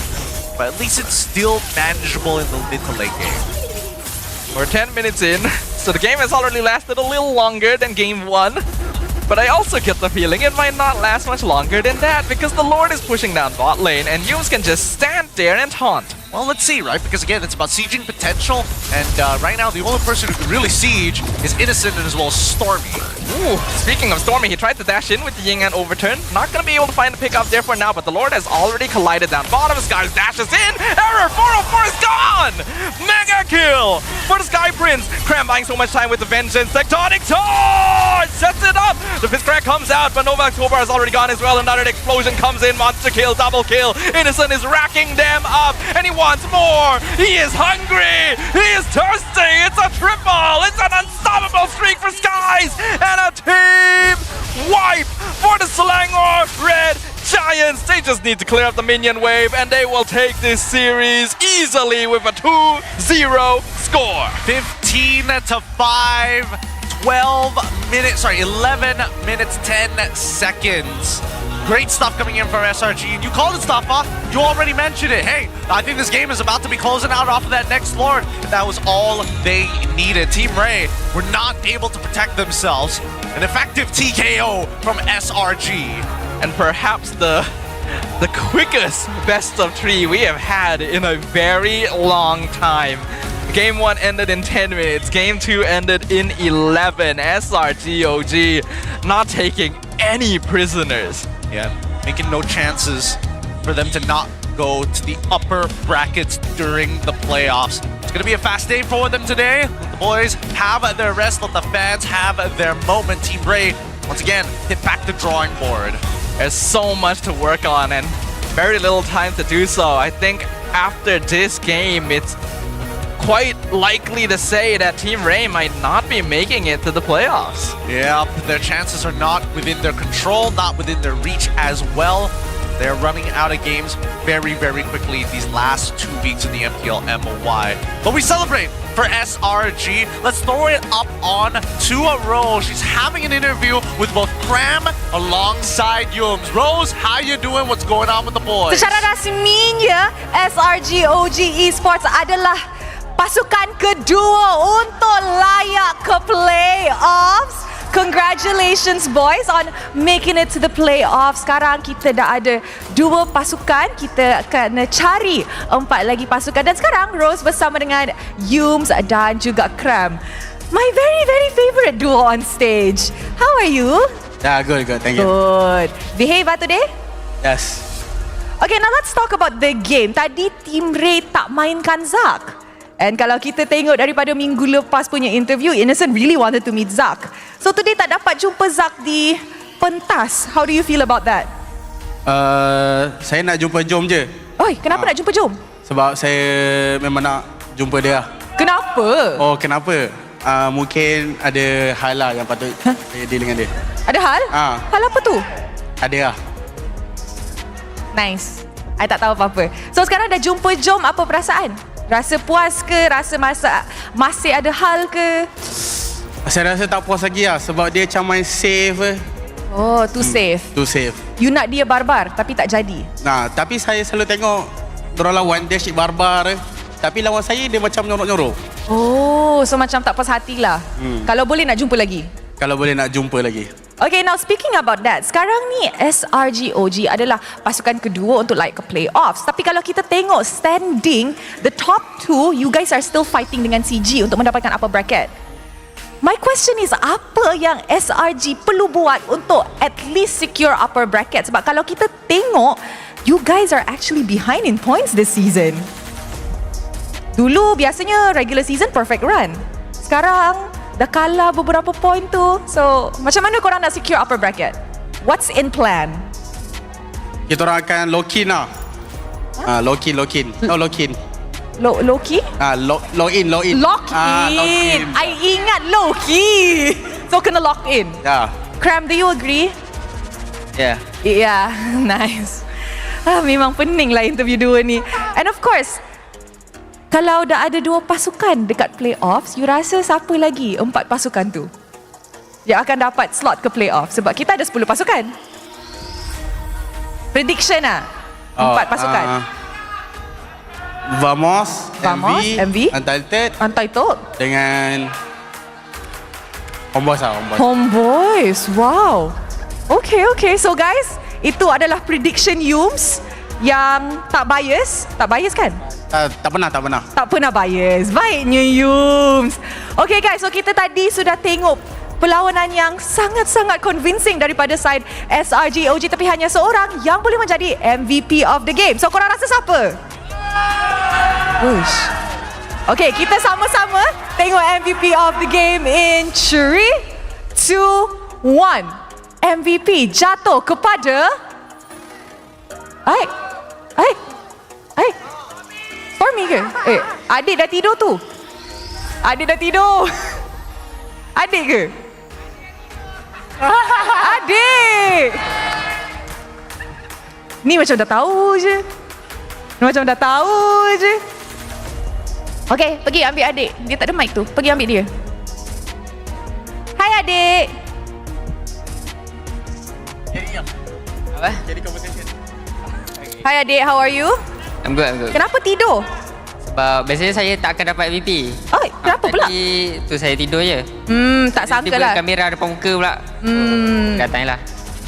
but at least it's still manageable in the mid to late game. We're 10 minutes in, so the game has already lasted a little longer than game 1. But I also get the feeling it might not last much longer than that, because the Lord is pushing down bot lane and Yums can just stand there and taunt. Well, let's see, right? Because again, it's about sieging potential, and right now the only person who can really siege is Innocent and as well as Stormy. Ooh, speaking of Stormy, he tried to dash in with the Yin and overturn. Not gonna be able to find a pick up there for now, but the Lord has already collided down bottom. Sky dashes in. Error 404 is gone! Mega kill for the Sky Prince. Cram buying so much time with the Vengeance. Tectonic Charge sets it up. The Fist Crack comes out, but Novak Tobar is already gone as well. Another explosion comes in. Monster kill, double kill. Innocent is racking them up, and he wants more. He is hungry. He is thirsty. It's a triple. It's an unstoppable streak for Skies, and a team wipe for the Selangor Red Giants, they just need to clear up the minion wave and they will take this series easily with a 2-0 score. 15-5, 11 minutes, 10 seconds. Great stuff coming in for SRG. And you called it stuff, huh? You already mentioned it. Hey, I think this game is about to be closing out off of that next Lord. And that was all they needed. Team Ray were not able to protect themselves. An effective TKO from SRG. And perhaps the quickest best of 3 we have had in a very long time. Game 1 ended in 10 minutes. Game 2 ended in 11. SRG OG not taking any prisoners. Yeah, making no chances for them to not go to the upper brackets during the playoffs. It's going to be a fast day for them today. Let the boys have their rest. Let the fans have their moment. Team Ray, once again, hit back the drawing board. There's so much to work on and very little time to do so. I think after this game, it's quite likely to say that Team Ray might not be making it to the playoffs. Yeah, their chances are not within their control, not within their reach as well. They're running out of games very, very quickly these last 2 weeks in the MPL MOY. But we celebrate for SRG. Let's throw it up on to a Rose. She's having an interview with both Cram alongside Yums. Rose, how you doing? What's going on with the boys? Secara rasminya, SRG OG Esports adalah pasukan kedua untuk layak ke playoffs. Congratulations boys on making it to the playoffs. Sekarang kita dah ada 2 pasukan. Kita akan cari 4 lagi pasukan. Dan sekarang Rose bersama dengan Yums dan juga Cram. My very, very favorite duo on stage. How are you? Yeah, good. Thank you. Good. Behave today? Yes. Okay, now let's talk about the game. Tadi Team Ray tak mainkan Zak. And kalau kita tengok daripada minggu lepas punya interview, Innocent really wanted to meet Zak. So today tak dapat jumpa Zak di pentas. How do you feel about that? Saya nak jumpa Jom je. Oi, kenapa nak jumpa Jom? Sebab saya memang nak jumpa dia. Kenapa? Oh, kenapa? Mungkin ada hal lah yang patut saya deal dengan dia. Ada hal? Hal apa tu? Ada lah. Nice. I tak tahu apa-apa. So sekarang dah jumpa Jom, apa perasaan? Rasa puas ke? Rasa masih ada hal ke? Saya rasa tak puas lagi lah sebab dia macam main safe. Oh, too safe. Too safe. You nak dia barbar tapi tak jadi. Nah, tapi saya selalu tengok dorang lawan dia asyik barbar. Tapi lawan saya dia macam nyorok-nyorok. Oh, so macam tak puas hati lah. Kalau boleh nak jumpa lagi? Kalau boleh nak jumpa lagi. Okay, now speaking about that, sekarang ni SRG OG adalah pasukan kedua untuk like ke playoffs. Tapi kalau kita tengok standing, the top 2, you guys are still fighting dengan CG untuk mendapatkan upper bracket. My question is, apa yang SRG perlu buat untuk at least secure upper bracket? Sebab kalau kita tengok, you guys are actually behind in points this season. Dulu biasanya regular season perfect run. Sekarang dah kalah beberapa point tu. So, macam mana korang nak secure upper bracket? What's in plan? Kita orang akan lock-in lah. Lock-in. No, lock-in. Low-key? Lock-in. Lock-in. I ingat low-key. So, kena lock-in. Yeah. Cram, do you agree? Yeah. Yeah, nice. Memang pening lah interview dua ni. And of course, kalau dah ada 2 pasukan dekat playoffs, you rasa siapa lagi 4 pasukan tu yang akan dapat slot ke playoff? Sebab kita ada 10 pasukan. Prediction lah. 4 pasukan. Vamos, MV, Untitled dengan Homeboys lah. Homeboys, wow. Okay. So guys, itu adalah prediction Yums yang tak bias. Tak bias kan? Tak pernah. Tak pernah bias. Baiknya Yums. Okay guys, so kita tadi sudah tengok perlawanan yang sangat-sangat convincing daripada side SRG OG, tapi hanya seorang yang boleh menjadi MVP of the game. So korang rasa siapa? Wush. Okay, kita sama-sama tengok MVP of the game in 3, 2, 1. MVP jatuh kepada Stormy ke? Adik dah tidur tu. Adik ke? Adik! Ni macam dah tahu je. Okay, pergi ambil adik. Dia tak ada mic tu. Pergi ambil dia. Hai adik. Apa? Hai adik, how are you? I'm good. Kenapa tidur? Sebab biasanya saya tak akan dapat MVP. Oh, kenapa pula? Tadi tu saya tidur je. Tak sangka lah. Kamera depan muka pula. Katanya lah.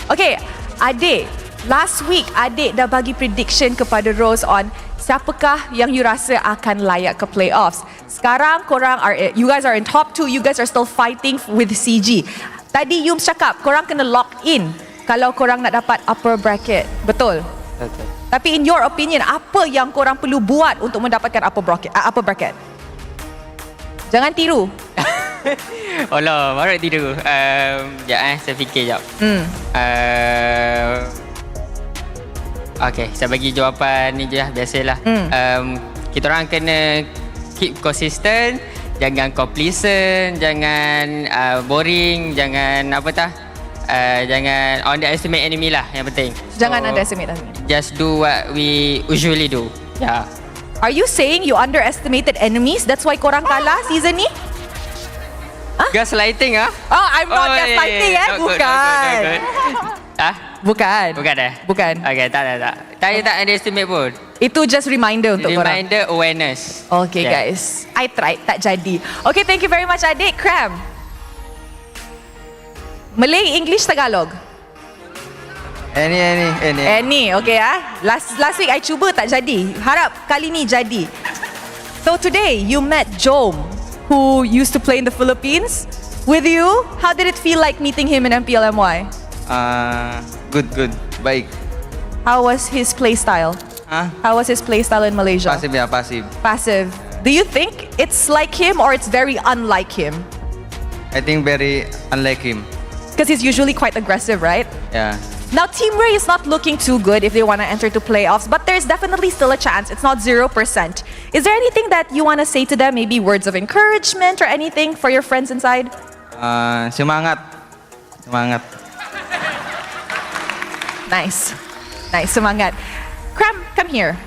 Okay, adik. Last week, adik dah bagi prediction kepada Rose on siapakah yang you rasa akan layak ke playoffs. Sekarang you guys are in top 2, you guys are still fighting with CG. Tadi Yums cakap, korang kena lock in kalau korang nak dapat upper bracket. Betul? Betul. Tapi in your opinion, apa yang korang perlu buat untuk mendapatkan upper bracket? Jangan tiru. Oh lah, baru tidur. Sekejap saya fikir sekejap. Okay, saya bagi jawapan ni je lah, biasalah. Kita orang kena keep consistent, jangan complacent, jangan boring, jangan jangan underestimate enemy lah yang penting. Jangan underestimate enemy. Just do what we usually do. Yeah. Are you saying you underestimated enemies? That's why korang kalah season ni? Gaslighting ah? Oh, I'm not gaslighting Bukan. Bukan. Bukan. Okay, tak. Saya tak underestimate pun. Itu just reminder untuk korang. Reminder, awareness. Okay guys, I tried, tak jadi. Okay, thank you very much adik. Cram. Malay, English, Tagalog? Any, okay Last week I cuba tak jadi. Harap kali ni jadi. So today you met Jom, who used to play in the Philippines with you. How did it feel like meeting him in MPLMY? Good. Baik. How was his play style? How was his play style in Malaysia? Passive. Do you think it's like him or it's very unlike him? I think very unlike him. Because he's usually quite aggressive, right? Yeah. Now, Team Ray is not looking too good if they want to enter to playoffs, but there's definitely still a chance. It's not 0%. Is there anything that you want to say to them? Maybe words of encouragement or anything for your friends inside? Semangat. Nice, semangat. Cram, come here.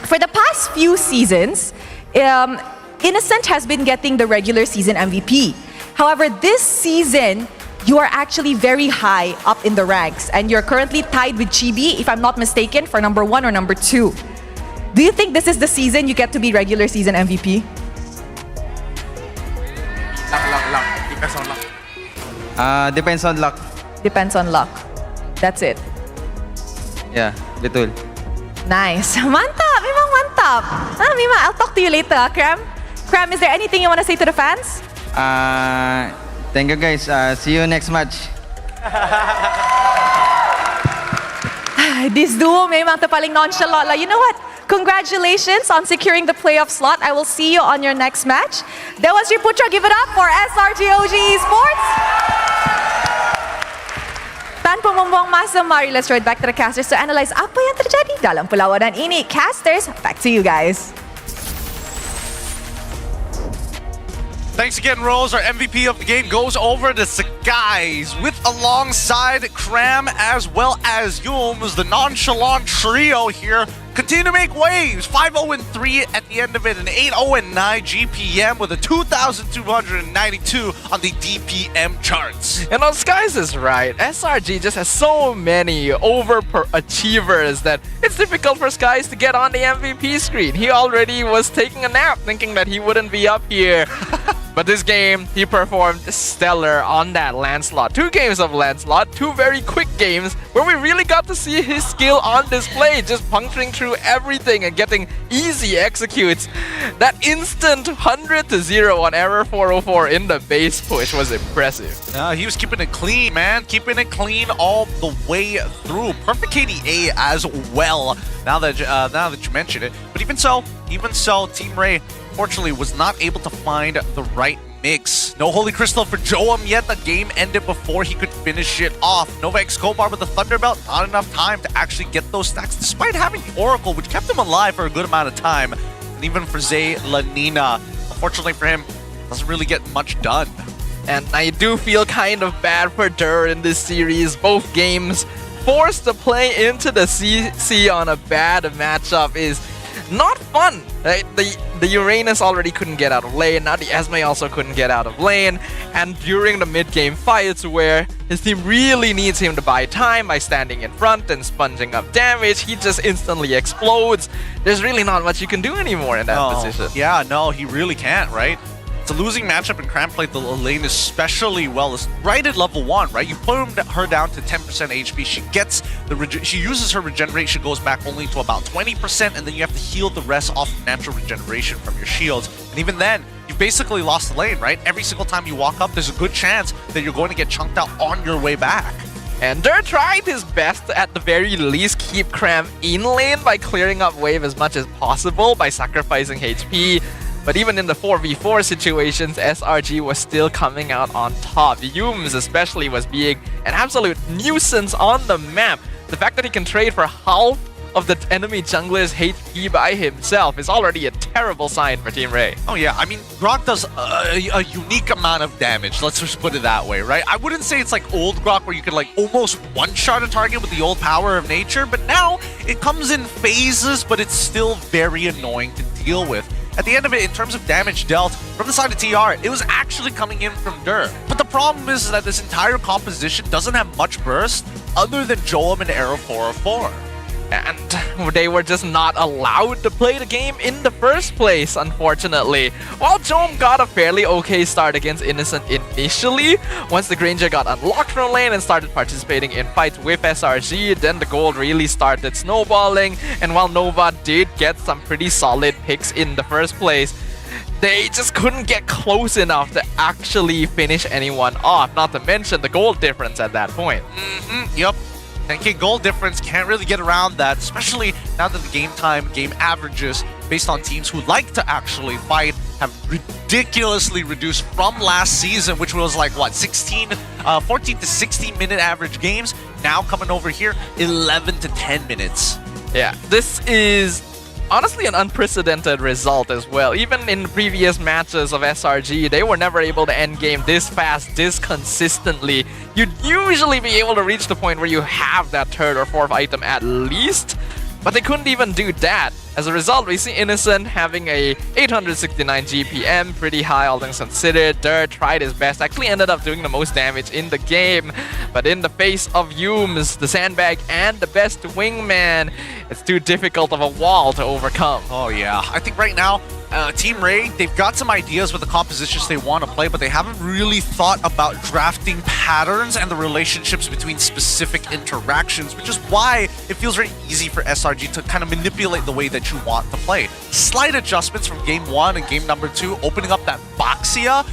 For the past few seasons, Innocent has been getting the regular season MVP. However, this season, you are actually very high up in the ranks, and you're currently tied with Chibi, if I'm not mistaken, for number 1 or number 2. Do you think this is the season you get to be regular season MVP? Depends on luck. Depends on luck. That's it. Yeah, betul. Nice. Mantap, memang mantap. Memang, I'll talk to you later, Cram. Cram, is there anything you want to say to the fans? Thank you guys. See you next match. This duo memang terpaling nonchalant lah. You know what? Congratulations on securing the playoff slot. I will see you on your next match. Dewan Sri Putra, give it up for SRGOG Esports. Tanpa membuang masa, mari let's throw it back to the casters to analyze apa yang terjadi dalam perlawanan ini. Casters, back to you guys. Thanks again, Rose. Our MVP of the game goes over to Sagai's with alongside Cram as well as Yums. The nonchalant trio here continue to make waves. 5-0-3 at the end of it, an 8-0-9 GPM with a 2,292 on the DPM charts. You know, Skies is right. SRG just has so many overachievers that it's difficult for Skies to get on the MVP screen. He already was taking a nap thinking that he wouldn't be up here. But this game, he performed stellar on that Lancelot. 2 games of Lancelot, 2 very quick games where we really got to see his skill on display, just puncturing through everything and getting easy executes. That instant 100-0 on Error 404 in the base push was impressive. He was keeping it clean, man. Keeping it clean all the way through. Perfect KDA as well, now that you mention it. But even so, Team Ray unfortunately was not able to find the right mix. No Holy Crystal for Joam yet. The game ended before he could finish it off. Nova Escobar with the Thunderbelt, not enough time to actually get those stacks despite having the Oracle, which kept him alive for a good amount of time. And even for Zay Lanina, unfortunately for him, doesn't really get much done. And I do feel kind of bad for Dur in this series. Both games forced to play into the CC on a bad matchup is not fun. Right? The Uranus already couldn't get out of lane, now the Esme also couldn't get out of lane, and during the mid-game fights where his team really needs him to buy time by standing in front and sponging up damage, he just instantly explodes. There's really not much you can do anymore in that position. Yeah, no, he really can't, right? It's a losing matchup, and Cram played the lane especially well. It's right at level 1, right? You put her down to 10% HP. She gets she uses her regeneration, goes back only to about 20%, and then you have to heal the rest off natural regeneration from your shields. And even then, you've basically lost the lane, right? Every single time you walk up, there's a good chance that you're going to get chunked out on your way back. And Dur tried his best to, at the very least, keep Cram in lane by clearing up wave as much as possible by sacrificing HP. But even in the 4v4 situations, SRG was still coming out on top. Yums especially was being an absolute nuisance on the map. The fact that he can trade for half of the enemy jungler's HP by himself is already a terrible sign for Team Ray. Oh yeah, I mean, Grok does a unique amount of damage, let's just put it that way, right? I wouldn't say it's like old Grok where you could like almost one-shot a target with the old power of nature, but now it comes in phases, but it's still very annoying to deal with. At the end of it, in terms of damage dealt from the side of TR, it was actually coming in from Dur. But the problem is that this entire composition doesn't have much burst other than Joam and Arrow 404. And they were just not allowed to play the game in the first place, unfortunately. While Joam got a fairly okay start against Innocent initially, once the Granger got unlocked from lane and started participating in fights with SRG, then the gold really started snowballing, and while Nova did get some pretty solid picks in the first place, they just couldn't get close enough to actually finish anyone off, not to mention the gold difference at that point. Yep. 10k gold difference, can't really get around that, especially now that the game time, game averages, based on teams who like to actually fight, have ridiculously reduced from last season, which was like, what, 14 to 16 minute average games, now coming over here, 11 to 10 minutes. Yeah, this is honestly an unprecedented result as well. Even in previous matches of SRG, they were never able to end game this fast, this consistently. You'd usually be able to reach the point where you have that third or fourth item at least, but they couldn't even do that. As a result, we see Innocent having a 869 GPM, pretty high all things considered. Dur tried his best, actually ended up doing the most damage in the game, but in the face of Yums, the sandbag, and the best wingman, it's too difficult of a wall to overcome. Oh yeah, I think right now, Team Ray, they've got some ideas with the compositions they want to play, but they haven't really thought about drafting patterns and the relationships between specific interactions, which is why it feels very easy for SRG to kind of manipulate the way that you want to play. Slight adjustments from game 1 and game number 2, opening up that Boxia.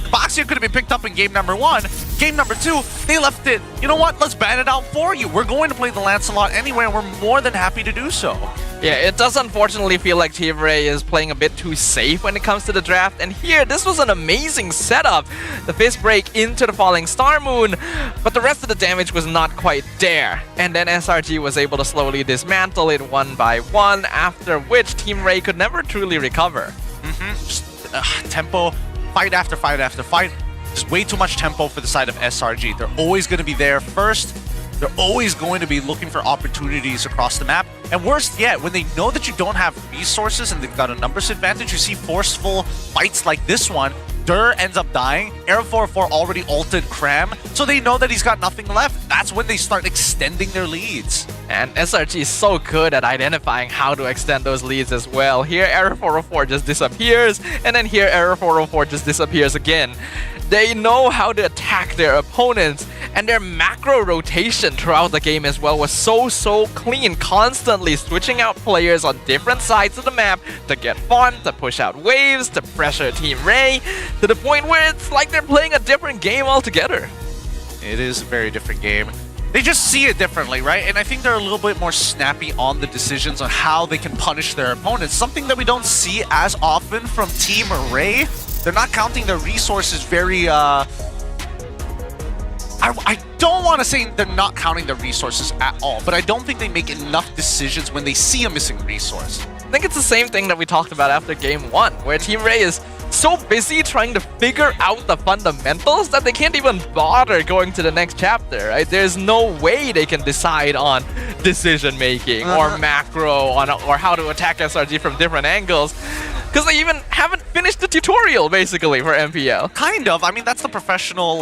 Boxia could have been picked up in game number 1. Game number 2, they left it, you know what, let's ban it out for you. We're going to play the Lancelot anyway, and we're more than happy to do so. Yeah, it does unfortunately feel like Team Ray is playing a bit too safe when it comes to the draft, and here, this was an amazing setup. The fist break into the falling Star Moon, but the rest of the damage was not quite there. And then SRG was able to slowly dismantle it one by one, after which Team Ray could never truly recover. Just tempo, fight after fight after fight. Just way too much tempo for the side of SRG. They're always going to be there first. They're always going to be looking for opportunities across the map. And worst yet, when they know that you don't have resources and they've got a numbers advantage, you see forceful fights like this one. Dur ends up dying. Arrow 404 already ulted Cram, so they know that he's got nothing left. That's when they start extending their leads. And SRG is so good at identifying how to extend those leads as well. Here, Arrow 404 just disappears, and then here, Arrow 404 just disappears again. They know how to attack their opponents, and their macro rotation throughout the game as well was so clean, constantly switching out players on different sides of the map to get fun, to push out waves, to pressure Team Ray, to the point where it's like they're playing a different game altogether. It is a very different game. They just see it differently, right? And I think they're a little bit more snappy on the decisions on how they can punish their opponents, something that we don't see as often from Team Ray. They're not counting their resources very, I don't want to say they're not counting their resources at all, but I don't think they make enough decisions when they see a missing resource. I think it's the same thing that we talked about after game 1, where Team Ray is so busy trying to figure out the fundamentals that they can't even bother going to the next chapter, right? There's no way they can decide on decision making or macro or how to attack SRG from different angles, because they even haven't finished the tutorial basically for MPL. Kind of. I mean, that's the professional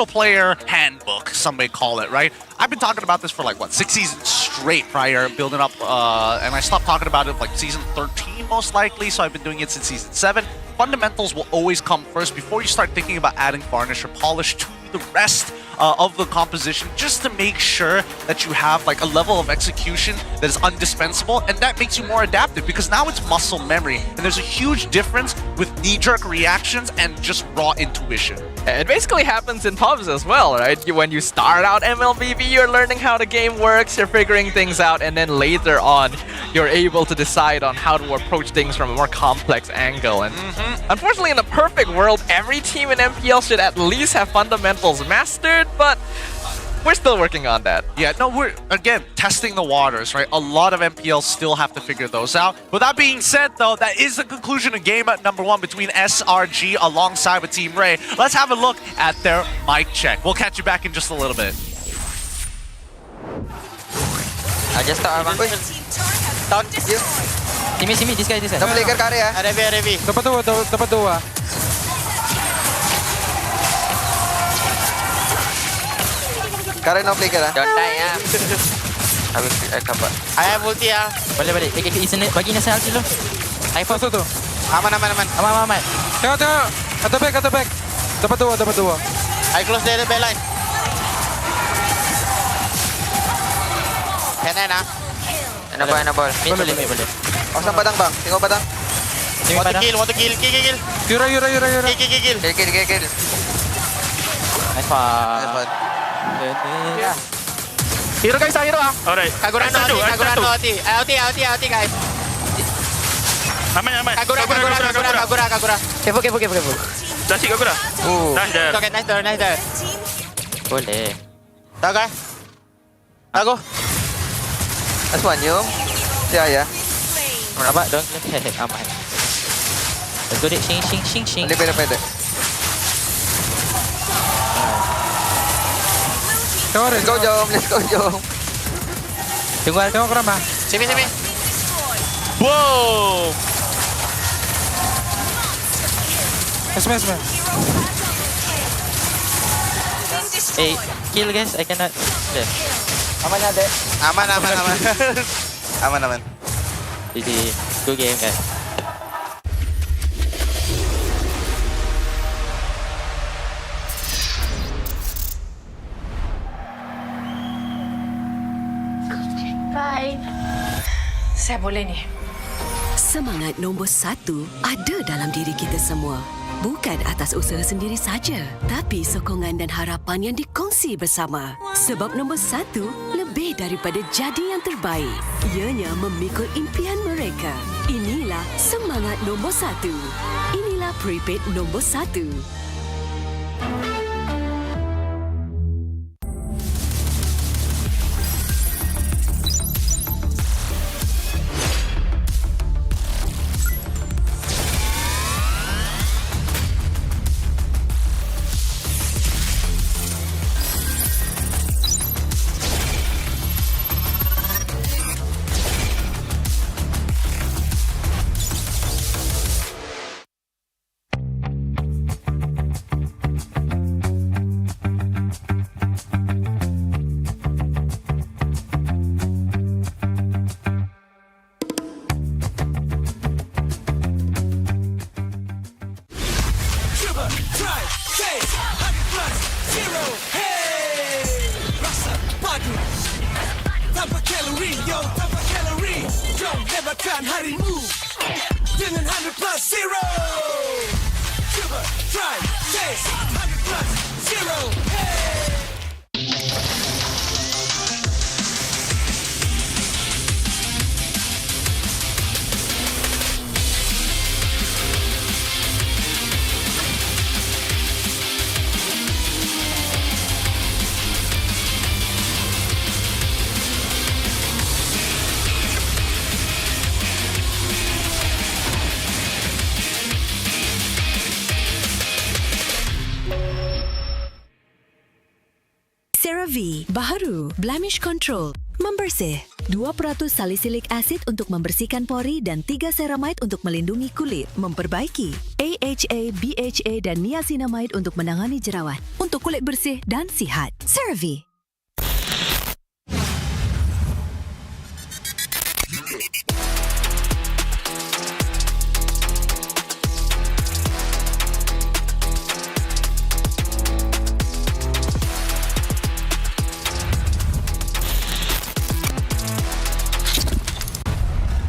player handbook, some may call it, right? I've been talking about this for like, what, 6 seasons straight prior, building up, and I stopped talking about it like season 13 most likely, so I've been doing it since season 7. Fundamentals will always come first before you start thinking about adding varnish or polish to the rest of the composition, just to make sure that you have like a level of execution that is indispensable, and that makes you more adaptive because now it's muscle memory, and there's a huge difference with knee-jerk reactions and just raw intuition. It basically happens in pubs as well, right? When you start out MLBB, you're learning how the game works, you're figuring things out, and then later on, you're able to decide on how to approach things from a more complex angle. And unfortunately, in the perfect world, every team in MPL should at least have fundamentals mastered, but we're still working on that. Yeah, no, we're, again, testing the waters, right? A lot of MPLs still have to figure those out. With that being said, though, that is the conclusion of game number 1 between SRG alongside with Team Ray. Let's have a look at their mic check. We'll catch you back in just a little bit. I just start abang. Down, you. Simi, this guy. Double leg ke area. Revi. Dapat dua. Karen no flicker lah. Don't die ya. Habis cover. I have ulti ah. Balik. Bagi nasihat dulu. Iphone tu. Aman. Tengok. Kata back. Dapat dua. I close the line. Kanan ah. Enak ball. Boleh. Pasang padang bang. Tengok padang. Want to kill. Yura. Kill. Nice one. Hero guys, hero ah. Alright. Kaguran no ulti. Ulti guys. Aman. Kagura. Careful. Dah sih Kagura. Nice. Okay, nice there. Boleh. Tahu kan? Aku. Aswanyum. Ya. Nampak dong. Aman. Let's go dek. Shing. Pendek. Let's go jom. Tengok kerama. Sini. Wow. Smash. Kill guys. I cannot. Aman ada. Aman. Jadi good game guys. Saya boleh ni. Semangat nombor 1 ada dalam diri kita semua. Bukan atas usaha sendiri saja, tapi sokongan dan harapan yang dikongsi bersama. Sebab nombor 1 lebih daripada jadi yang terbaik. Ianya memikul impian mereka. Inilah semangat nombor 1. Inilah prepaid nombor 1. CeraVe, baharu, blemish control, membersih. 2% salisilik asid untuk membersihkan pori dan 3 ceramide untuk melindungi kulit, memperbaiki. AHA, BHA dan niacinamide untuk menangani jerawat, untuk kulit bersih dan sihat. CeraVe.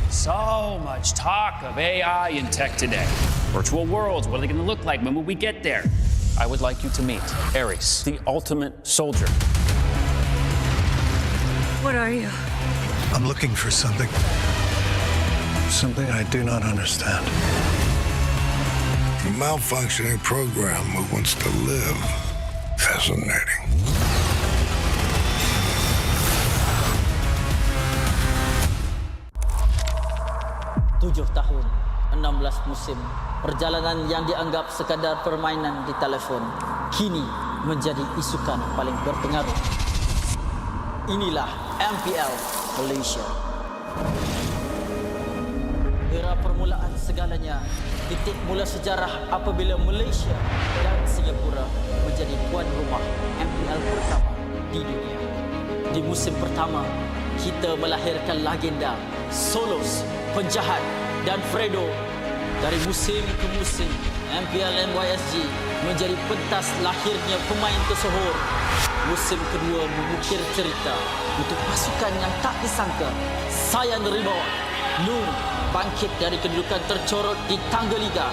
So much talk of AI and tech today. Virtual worlds, what are they going to look like when we get there? I would like you to meet Ares, the ultimate soldier. What are you? I'm looking for something. Something I do not understand. A malfunctioning program who wants to live. Fascinating. Tujuh tahun, 16 musim, perjalanan yang dianggap sekadar permainan di telefon, kini menjadi isukan paling berpengaruh. Inilah MPL Malaysia. Era permulaan segalanya, titik mula sejarah apabila Malaysia dan Singapura menjadi tuan rumah MPL pertama di dunia. Di musim pertama, kita melahirkan legenda Solos, Penjahat dan Fredo. Dari musim ke musim, MPL NYSG menjadi pentas lahirnya pemain tersohor. Musim kedua mengukir cerita untuk pasukan yang tak disangka. Sayan Rebound, Nur bangkit dari kedudukan tercorot di tangga liga,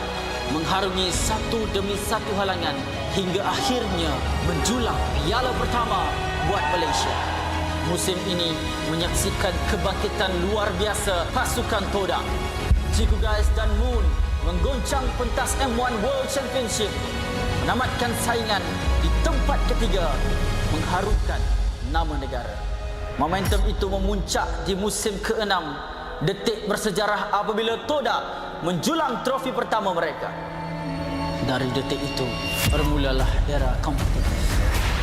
mengharungi satu demi satu halangan hingga akhirnya menjulang piala pertama buat Malaysia. Musim ini menyaksikan kebangkitan luar biasa pasukan Todak. Ciku Guys dan Moon menggoncang pentas M1 World Championship, menamatkan saingan di tempat ketiga, mengharumkan nama negara. Momentum itu memuncak di musim ke-6, detik bersejarah apabila Todak menjulang trofi pertama mereka. Dari detik itu bermulalah era kompetitif.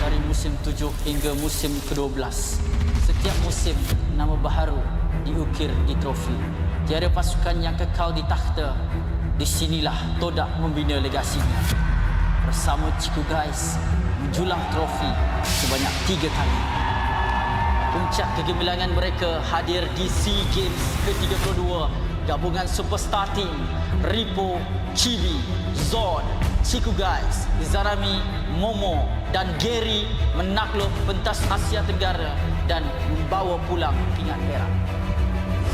Dari musim 7 hingga musim ke-12, setiap musim nama baharu diukir di trofi. Tiada pasukan yang kekal di takhta. Di sinilah Todak membina legasinya. Bersama Ciku Guys menjulang trofi sebanyak 3 kali. Puncak kegemilangan mereka hadir di SEA Games ke-32. Gabungan superstar team Ripo, Chibi, Zod, Ciku Guys, Izarami, Momo dan Gary menakluk pentas Asia Tenggara dan membawa pulang pingat perak.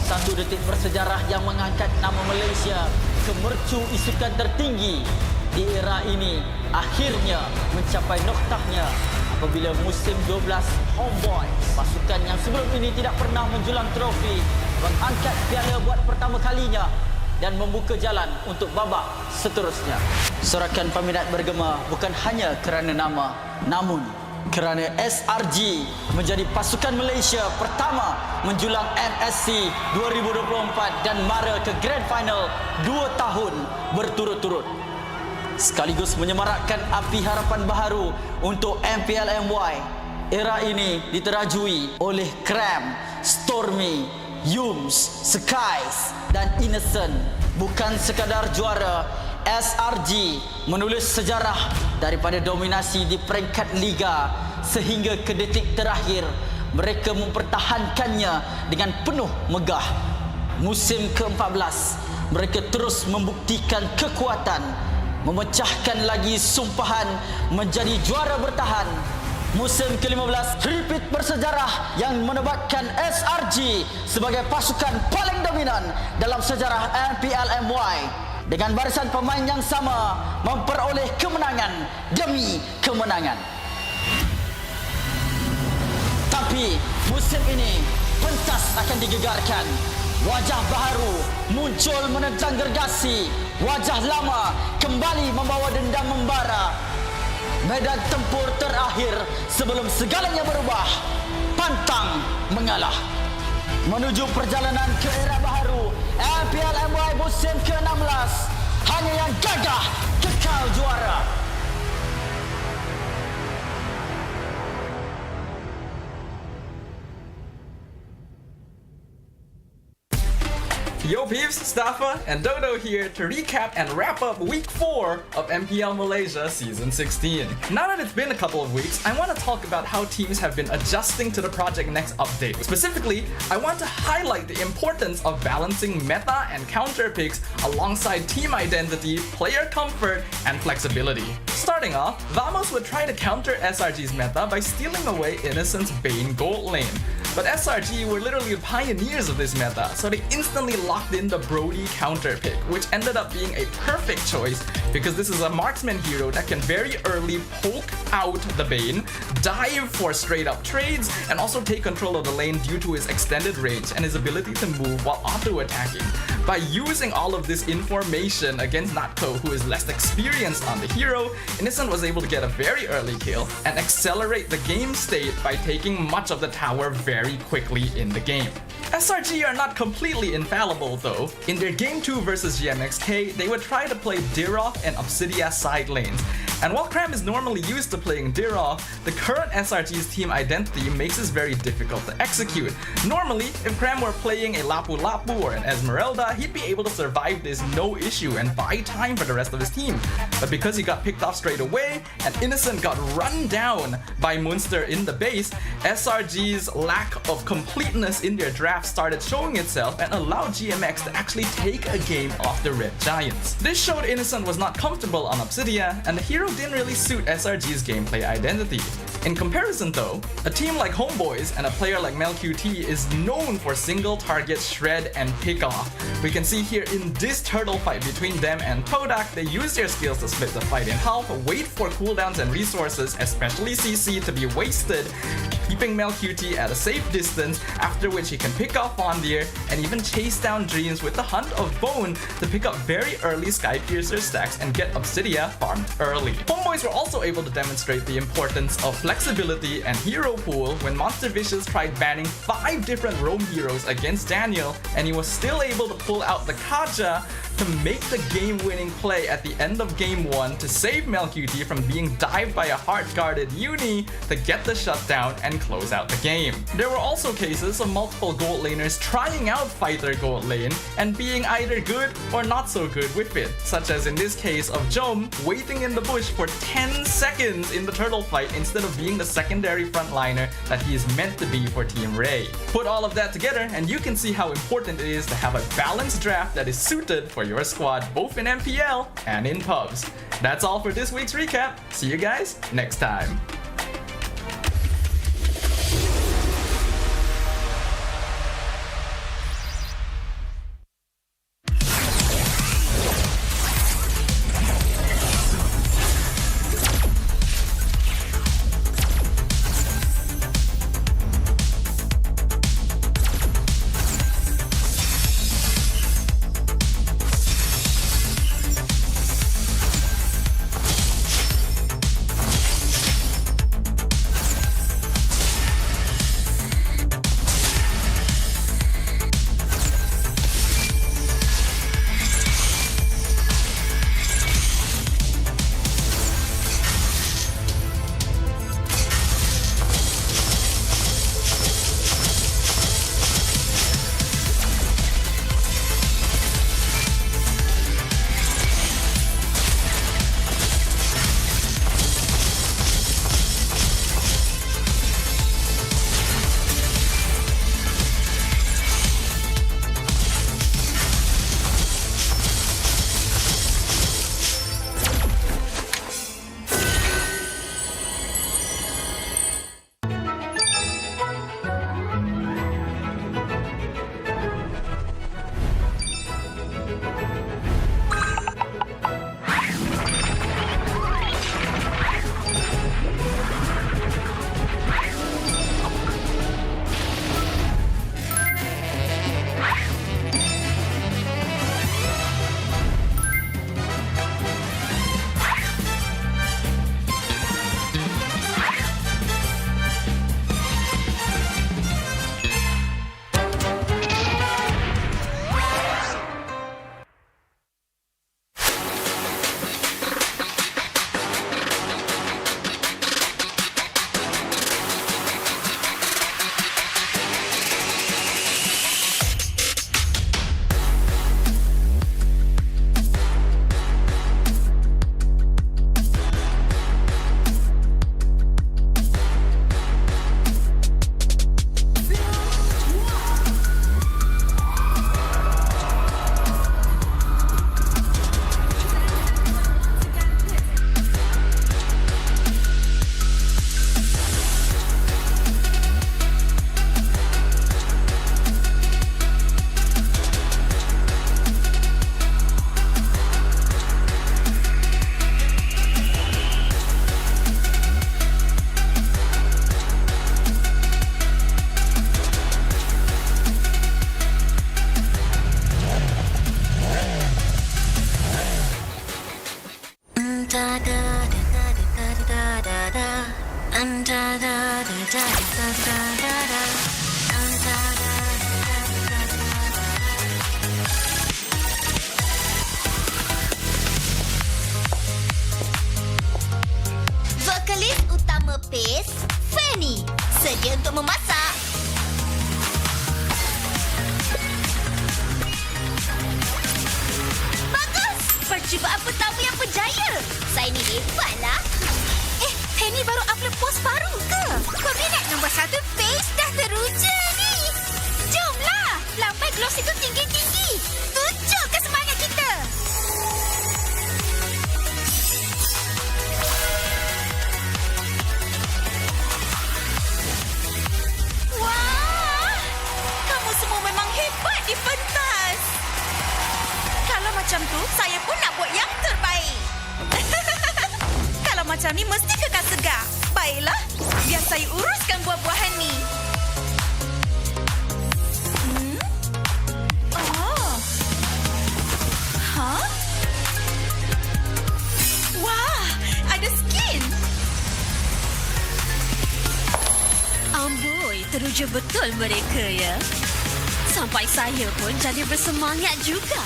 Satu detik bersejarah yang mengangkat nama Malaysia ke mercu isukan tertinggi di era ini akhirnya mencapai noktahnya apabila musim 12 Homeboys, pasukan yang sebelum ini tidak pernah menjulang trofi, mengangkat piala buat pertama kalinya dan membuka jalan untuk babak seterusnya. Sorakan peminat bergema bukan hanya kerana nama, namun kerana SRG menjadi pasukan Malaysia pertama menjulang MSC 2024 dan mara ke Grand Final 2 tahun berturut-turut. Sekaligus menyemarakkan api harapan baharu untuk MPL MY. Era ini diterajui oleh Cram, Stormy, Yums, Skies dan Innocent. Bukan sekadar juara, SRG menulis sejarah daripada dominasi di peringkat liga sehingga ke detik terakhir mereka mempertahankannya dengan penuh megah. Musim ke-14 mereka terus membuktikan kekuatan, memecahkan lagi sumpahan menjadi juara bertahan. Musim ke-15 repeat bersejarah yang menobatkan SRG sebagai pasukan paling dominan dalam sejarah MPL MY dengan barisan pemain yang sama memperoleh kemenangan demi kemenangan. Tapi musim ini pentas akan digegarkan. Wajah baharu muncul menentang gergasi. Wajah lama kembali membawa dendam membara. Medan tempur terakhir sebelum segalanya berubah. Pantang mengalah. Menuju perjalanan ke era baharu MPL MY musim ke-16. Hanya yang gagah kekal juara. Yo peeps, Staffa and Dodo here to recap and wrap up week 4 of MPL Malaysia Season 16. Now that it's been a couple of weeks, I want to talk about how teams have been adjusting to the Project Next update. Specifically, I want to highlight the importance of balancing meta and counter picks alongside team identity, player comfort, and flexibility. Starting off, Vamos would try to counter SRG's meta by stealing away Innocent's Bane gold lane. But SRG were literally the pioneers of this meta, so they instantly locked in the Brody counter pick, which ended up being a perfect choice because this is a marksman hero that can very early poke out the Bane, dive for straight up trades, and also take control of the lane due to his extended range and his ability to move while auto-attacking. By using all of this information against Natko, who is less experienced on the hero, Innocent was able to get a very early kill and accelerate the game state by taking much of the tower very quickly in the game. SRG are not completely infallible though. In their game 2 versus GMXK, they would try to play Diroth and Obsidia side lanes. And while Cram is normally used to playing Diroth, the current SRG's team identity makes this very difficult to execute. Normally, if Cram were playing a Lapu Lapu or an Esmeralda, he'd be able to survive this no issue and buy time for the rest of his team. But because he got picked off straight away, and Innocent got run down by Munster in the base, SRG's lack of completeness in their draft started showing itself and allowed GMX to actually take a game off the Red Giants. This showed Innocent was not comfortable on Obsidia, and the hero didn't really suit SRG's gameplay identity. In comparison though, a team like Homeboys and a player like MelQT is known for single target shred and pick off. We can see here in this turtle fight between them and Todak, they use their skills to split the fight in half, wait for cooldowns and resources, especially CC, to be wasted, keeping MelQT at a safe distance, after which he can pick off Fondir and even chase down Dreams with the Hunt of Bone to pick up very early Skypiercer stacks and get Obsidia farmed early. Homeboys were also able to demonstrate the importance of flexibility and hero pool when Monster Vicious tried banning 5 different roam heroes against Daniel, and he was still able to pull out the Kaja to make the game-winning play at the end of game 1 to save MelQT from being dived by a hard-guarded Uni to get the shutdown and close out the game. There were also cases of multiple gold laners trying out Fighter gold lane and being either good or not so good with it, such as in this case of Jom waiting in the bush for 10 seconds in the turtle fight instead of being the secondary frontliner that he is meant to be for Team Ray. Put all of that together and you can see how important it is to have a balanced draft that is suited for your squad both in MPL and in pubs. That's all for this week's recap. See you guys next time. Vokalis utama PACE, Fanny, sedia untuk memasak. Bagus! Percubaan pertama yang berjaya. Saya ni hebatlah. Fanny baru upload post baru ke? Peminat nombor 1 PACE dah teruja ni. Jomlah, lambai gloss itu tinggi-tinggi. Tunjukkan semangat kita. Wah, kamu semua memang hebat di pentas. Kalau macam tu, saya pun nak buat yang terbaik. Kalau macam ni, mesti kekal segar. Baiklah, biar saya uruskan buah-buahan ni. Oh. Hah? Wah, ada skin. Amboi, teruja betul mereka ya. Sampai saya pun jadi bersemangat juga.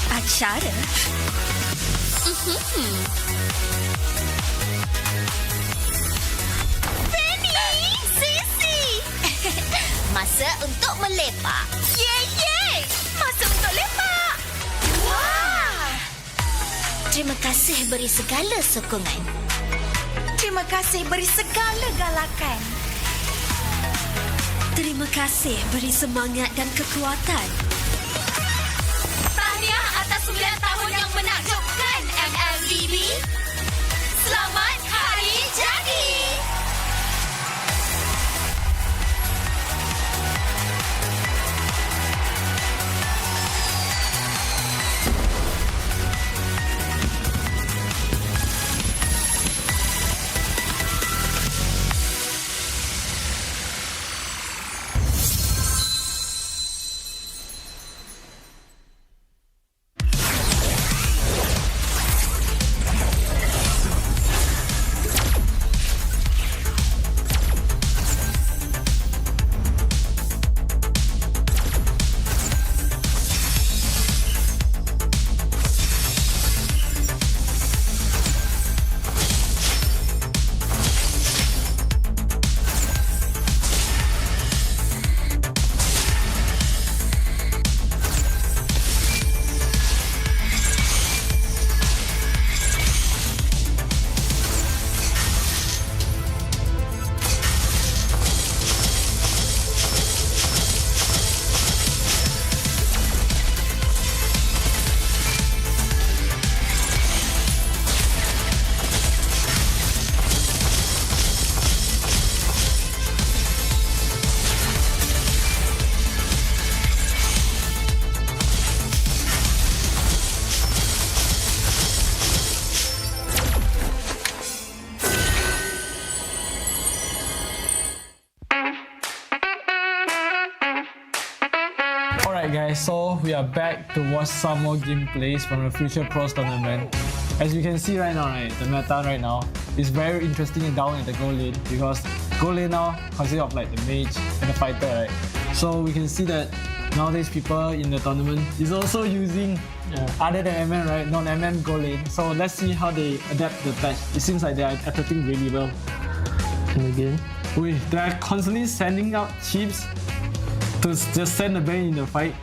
Acara? Fanny! Sisi! Masa untuk melepak. Ye! Masa untuk lepak! Wah! Terima kasih beri segala sokongan. Terima kasih beri segala galakan. Terima kasih beri semangat dan kekuatan. Tahniah atas 9 tahun yang menakjubkan MLDB. Selamat Hari Jadi! Alright guys, so we are back to watch some more gameplays from the Future Pros tournament. As you can see right now, the meta right now is very interesting and down in the gold lane, because gold lane now consists of like the mage and the fighter, right? So we can see that nowadays people in the tournament is also using other than MM, right? Non-MM gold lane. So let's see how they adapt the patch. It seems like they are adapting really well. And again, they are constantly sending out chips to just send the Bane in the fight.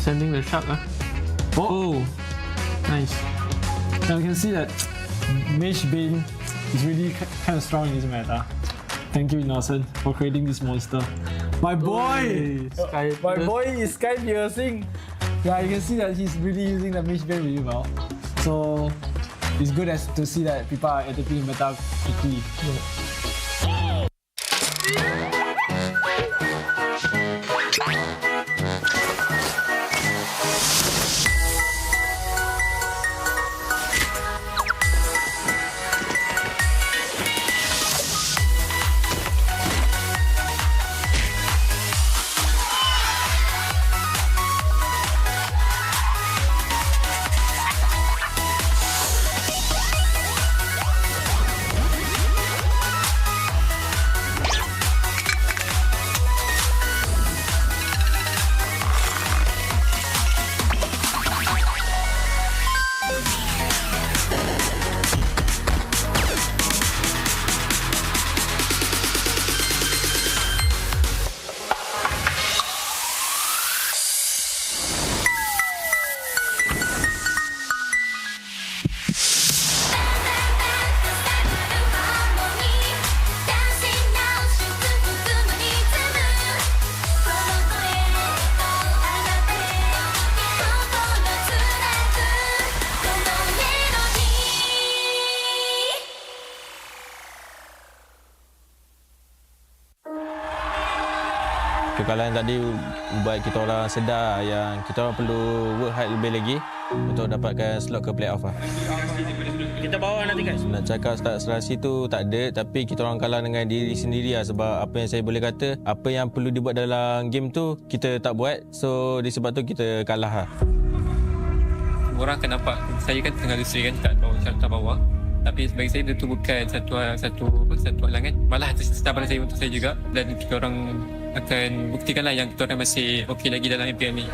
Sending the shark, Oh, nice. Now you can see that Mage Bane is really kind of strong in this meta. Thank you, Innocent, for creating this monster. My boy! My boy is Sky Piercing. Yeah, you can see that he's really using the Mage Bane really well. So it's good to see that people are adapting the meta quickly. Kekalahan tadi buat kita orang sedar yang kita orang perlu work hard lebih lagi untuk dapatkan slot ke playoff lah. Kita bawa nanti guys. Nak cakap start serasi tu tak ada, tapi kita orang kalah dengan diri sendiri lah. Sebab apa yang saya boleh kata, apa yang perlu dibuat dalam game tu kita tak buat. So disebab tu kita kalah lah. Orang akan nampak saya kan tengah lusuri kan kat bawah. Tapi bagi saya itu bukan satu halangan. Malah cabaran saya untuk saya juga. Dan kita orang akan buktikanlah yang kita orang masih okey lagi dalam MPL ni.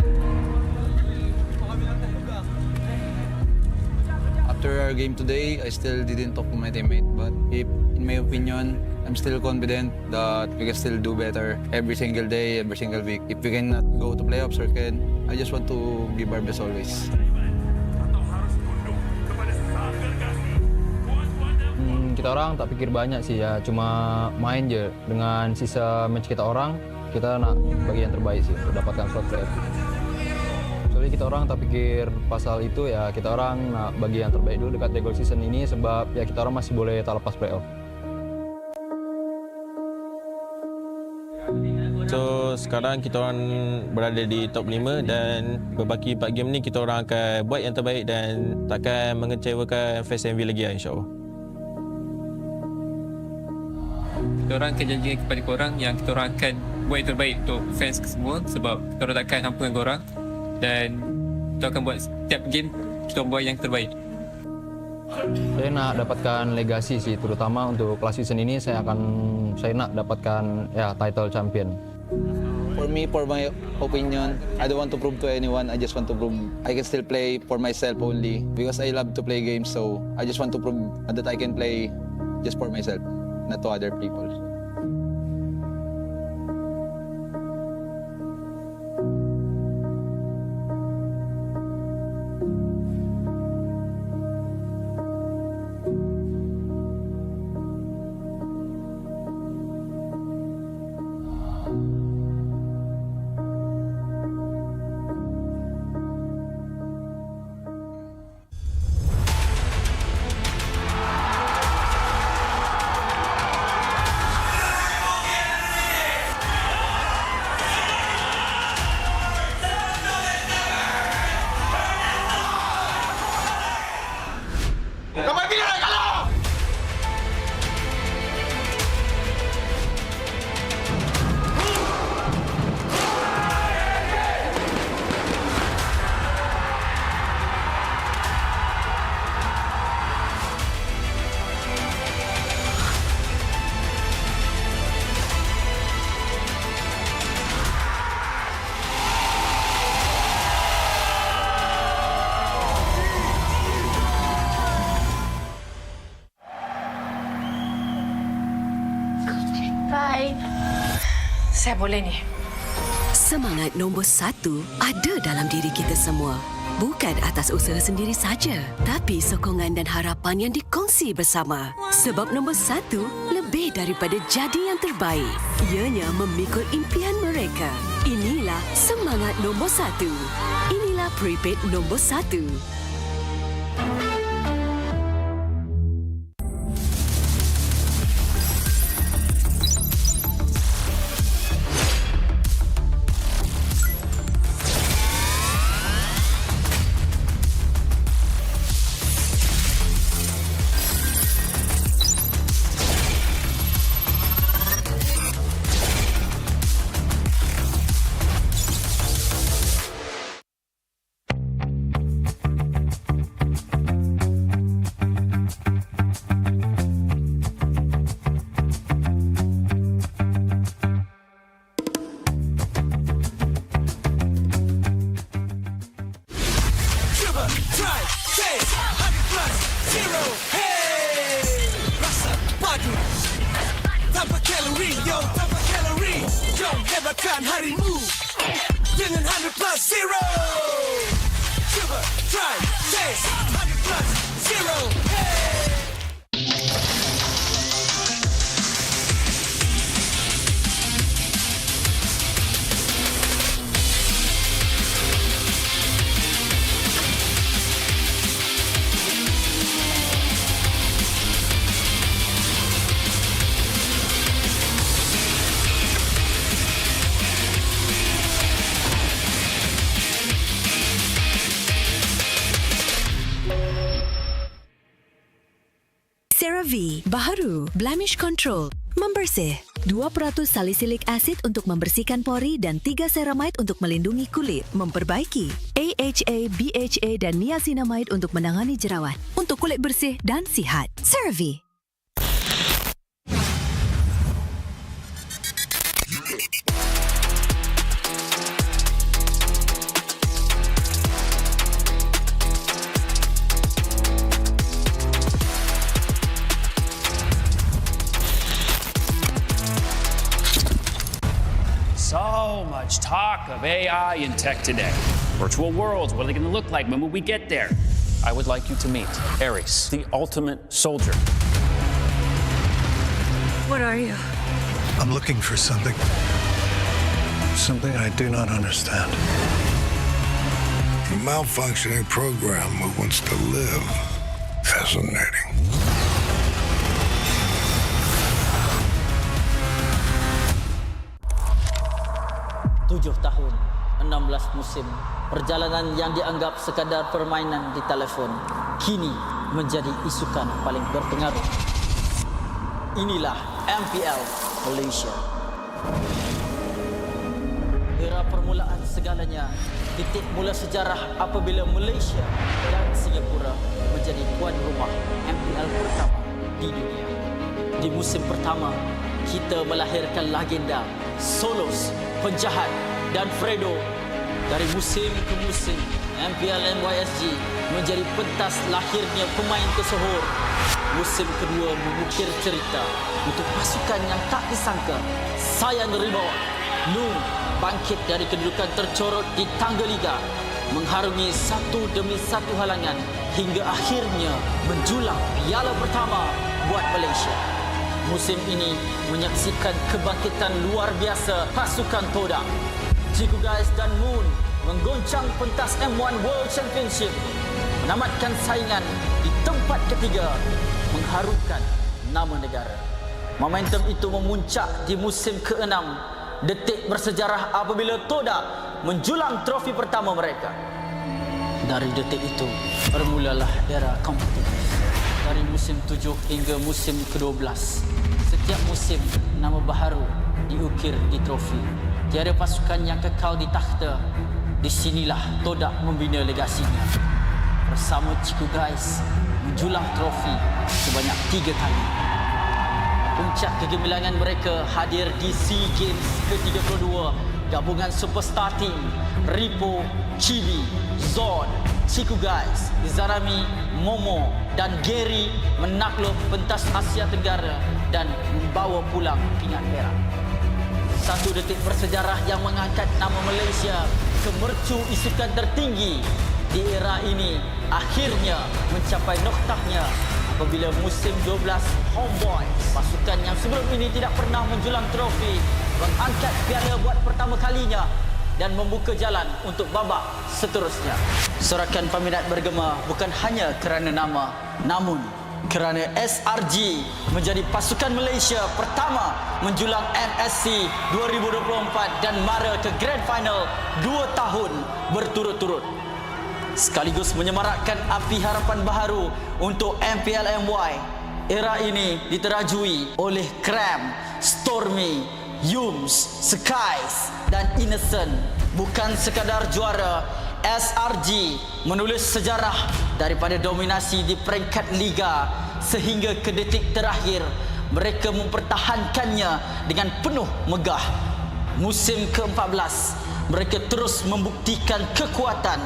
After our game today, I still didn't talk to my teammate. But in my opinion, I'm still confident that we can still do better every single day, every single week. If we cannot go to playoffs or can, I just want to give our best always. Kita orang tak fikir banyak sih ya, cuma main je. Dengan sisa match kita orang, kita nak bagi yang terbaik sih untuk dapatkan slot playoff. Soalnya kita orang tak fikir pasal itu ya, kita orang nak bagi yang terbaik dulu dekat regular season ini sebab ya kita orang masih boleh tak lepas playoff. So sekarang kita orang berada di top 5 dan berbaki 4 game ni kita orang akan buat yang terbaik dan takkan mengecewakan fans MV lagi lah, insyaAllah. Kita orang akan janji kepada korang yang kita orang akan buat yang terbaik untuk fans semua sebab kita orang takkan hampa dengan korang dan kita akan buat setiap game kita buat yang terbaik. Saya nak dapatkan legasi sih, terutama untuk kelas season ini saya nak dapatkan ya title champion. For me, for my opinion, I don't want to prove to anyone. I just want to prove I can still play for myself only because I love to play games. So I just want to prove that I can play just for myself, not to other people. Saya boleh ni. Semangat nombor 1 ada dalam diri kita semua. Bukan atas usaha sendiri saja, tapi sokongan dan harapan yang dikongsi bersama. Sebab nombor 1 lebih daripada jadi yang terbaik. Ianya memikul impian mereka. Inilah semangat nombor 1. Inilah prepaid nombor 1. CeraVe baru Blemish Control membersih. 2% salicylic acid untuk membersihkan pori dan 3 ceramide untuk melindungi kulit, memperbaiki. AHA, BHA dan niacinamide untuk menangani jerawat, untuk kulit bersih dan sihat. CeraVe. So much talk of AI and tech today. Virtual worlds, what are they going to look like when we get there? I would like you to meet Ares, the ultimate soldier. What are you? I'm looking for something. Something I do not understand. A malfunctioning program who wants to live. Fascinating. 7 tahun, 16 musim, perjalanan yang dianggap sekadar permainan di telefon, kini menjadi isukan paling berpengaruh. Inilah MPL Malaysia. Era permulaan segalanya, titik mula sejarah apabila Malaysia dan Singapura menjadi tuan rumah MPL pertama di dunia. Di musim pertama, kita melahirkan legenda, Solos, penjahat dan Fredo. Dari musim ke musim, MPL NYSG menjadi pentas lahirnya pemain tersohor. Musim kedua mengukir cerita untuk pasukan yang tak disangka. Sayan Rebound, Noon bangkit dari kedudukan tercorot di tangga liga, mengharungi satu demi satu halangan hingga akhirnya menjulang piala pertama buat Malaysia. Musim ini menyaksikan kebangkitan luar biasa pasukan Todak. Ciku Guys dan Moon menggoncang pentas M1 World Championship, menamatkan saingan di tempat ketiga, mengharumkan nama negara. Momentum itu memuncak di musim ke-6, detik bersejarah apabila Todak menjulang trofi pertama mereka. Dari detik itu, bermulalah era kompetitif. Dari musim 7 hingga musim ke-12, setiap musim nama baharu diukir di trofi. Tiada pasukan yang kekal di takhta. Di sinilah Todak membina legasinya. Bersama Ciku Guys menjulang trofi sebanyak 3 kali. Puncak kegemilangan mereka hadir di SEA Games ke-32. Gabungan superstar team Ripo, Chibi, Zod, Ciku Guys, Izarami, Momo dan Gary menakluk pentas Asia Tenggara dan membawa pulang pingat perak. Satu detik bersejarah yang mengangkat nama Malaysia ke mercu isukan tertinggi di era ini akhirnya mencapai noktahnya apabila musim 12 Homeboy, pasukan yang sebelum ini tidak pernah menjulang trofi, mengangkat piala buat pertama kalinya dan membuka jalan untuk babak seterusnya. Sorakan peminat bergema bukan hanya kerana nama, namun kerana SRG menjadi pasukan Malaysia pertama menjulang MSC 2024 dan mara ke Grand Final 2 tahun berturut-turut. Sekaligus menyemarakkan api harapan baharu untuk MPL MY. Era ini diterajui oleh Cram, Stormy, Yums, Skies dan Innocent. Bukan sekadar juara, SRG menulis sejarah daripada dominasi di peringkat liga sehingga ke detik terakhir mereka mempertahankannya dengan penuh megah. Musim ke-14 mereka terus membuktikan kekuatan,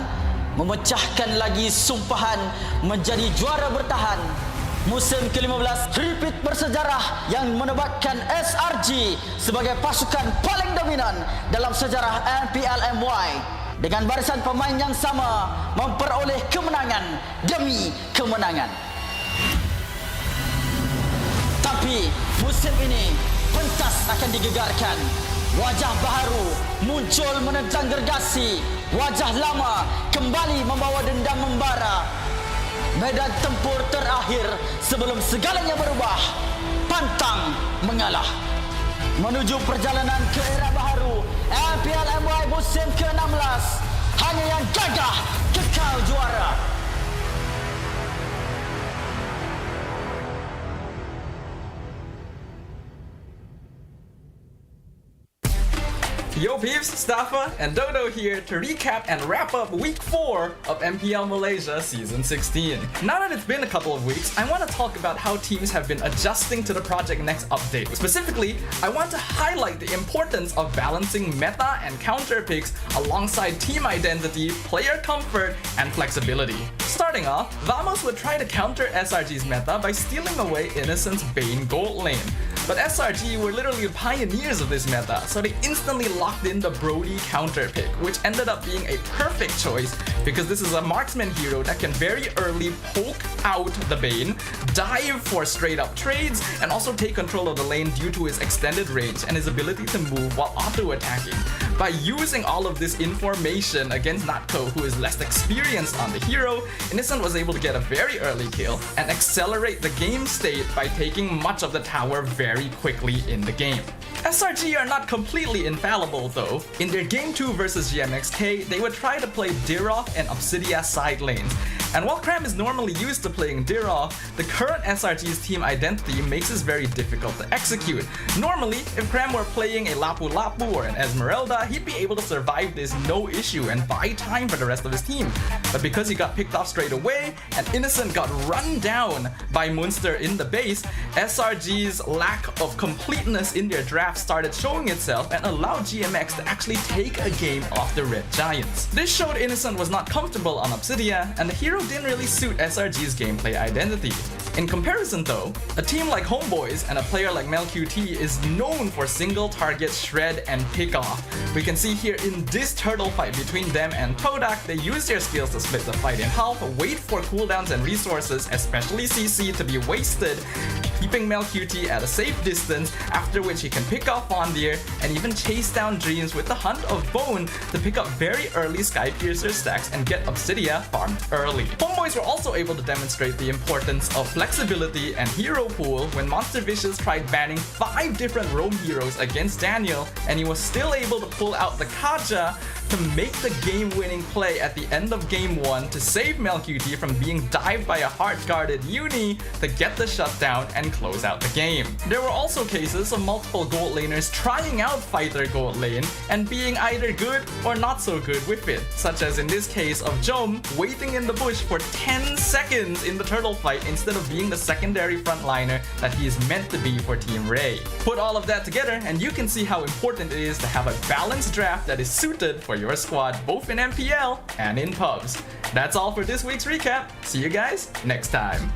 memecahkan lagi sumpahan menjadi juara bertahan. Musim ke-15 repeat bersejarah yang menobatkan SRG sebagai pasukan paling dominan dalam sejarah MPL MY dengan barisan pemain yang sama memperoleh kemenangan demi kemenangan. Tapi musim ini pentas akan digegarkan. Wajah baharu muncul menentang gergasi. Wajah lama kembali membawa dendam membara. Medan tempur terakhir sebelum segalanya berubah. Pantang mengalah. Menuju perjalanan ke era baharu MPL MY musim ke-16. Hanya yang gagah kekal juara. Yo peeps, Staffa and Dodo here to recap and wrap up week 4 of MPL Malaysia Season 16. Now that it's been a couple of weeks, I want to talk about how teams have been adjusting to the Project Next update. Specifically, I want to highlight the importance of balancing meta and counter picks alongside team identity, player comfort, and flexibility. Starting off, Vamos would try to counter SRG's meta by stealing away Innocent's Bane gold lane. But SRG were literally the pioneers of this meta, so they instantly locked in the Brody counter pick, which ended up being a perfect choice because this is a marksman hero that can very early poke out the Bane, dive for straight up trades, and also take control of the lane due to his extended range and his ability to move while auto-attacking. By using all of this information against Natko, who is less experienced on the hero, Innocent was able to get a very early kill and accelerate the game state by taking much of the tower very quickly in the game. SRG are not completely infallible though. In their game 2 versus GMXK, they would try to play Diroth and Obsidia side lanes. And while Cram is normally used to playing Diroth, the current SRG's team identity makes this very difficult to execute. Normally, if Cram were playing a Lapu Lapu or an Esmeralda, he'd be able to survive this no issue and buy time for the rest of his team. But because he got picked off straight away, and Innocent got run down by Munster in the base, SRG's lack of completeness in their draft started showing itself and allowed GMX to actually take a game off the Red Giants. This showed Innocent was not comfortable on Obsidia, and the hero didn't really suit SRG's gameplay identity. In comparison though, a team like Homeboys and a player like MelQT is known for single target shred and pick off. We can see here in this turtle fight between them and Todak, they use their skills to split the fight in half, wait for cooldowns and resources, especially CC, to be wasted, keeping MelQT at a safe distance, after which he can pick off Fondir and even chase down Dreams with the Hunt of Bone to pick up very early Skypiercer stacks and get Obsidia farmed early. Homeboys were also able to demonstrate the importance of flexibility and hero pool when Monster Vicious tried banning 5 different roam heroes against Daniel, and he was still able to pull out the Kaja to make the game-winning play at the end of game 1 to save MelQT from being dived by a hard-guarded Uni to get the shutdown and close out the game. There were also cases of multiple gold laners trying out Fighter gold lane and being either good or not so good with it, such as in this case of Jom waiting in the bush for 10 seconds in the turtle fight instead of being the secondary frontliner that he is meant to be for Team Ray. Put all of that together and you can see how important it is to have a balanced draft that is suited for your squad both in MPL and in pubs. That's all for this week's recap. See you guys next time.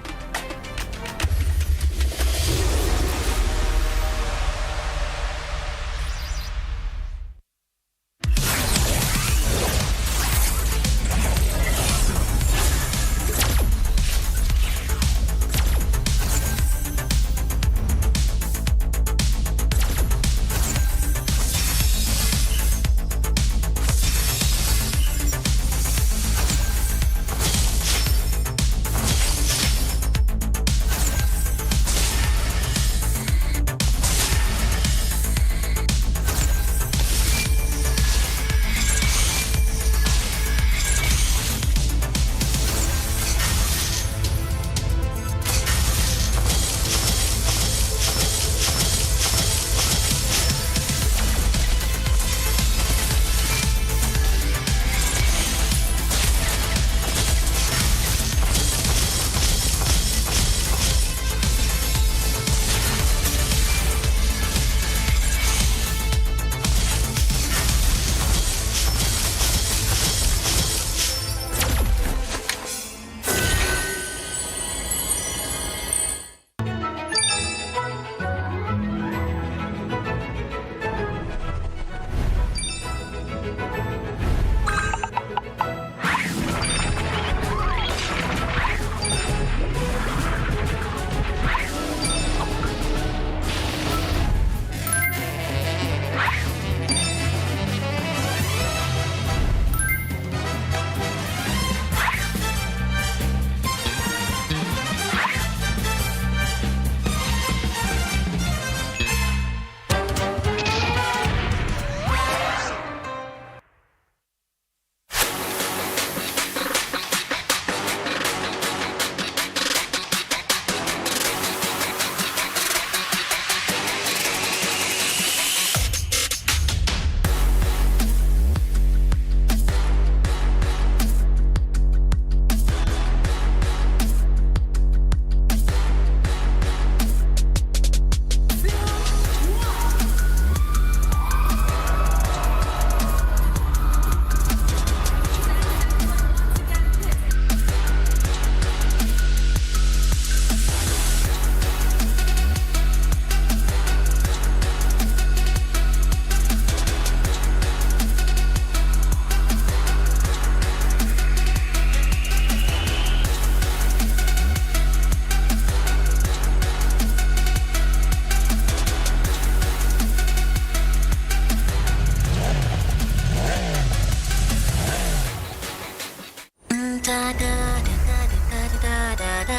Vokalis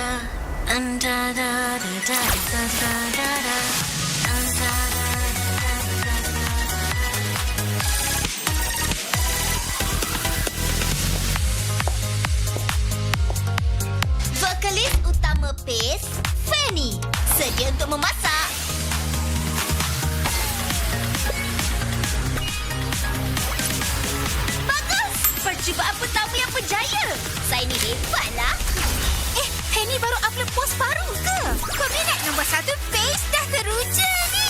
utama PACE, Fanny, sedia untuk memasak. Bagus! Percubaan pertama yang berjaya. Saya ni hebatlah. Fanny baru upload post baru ke? Peminat nombor 1 PACE dah teruja ni.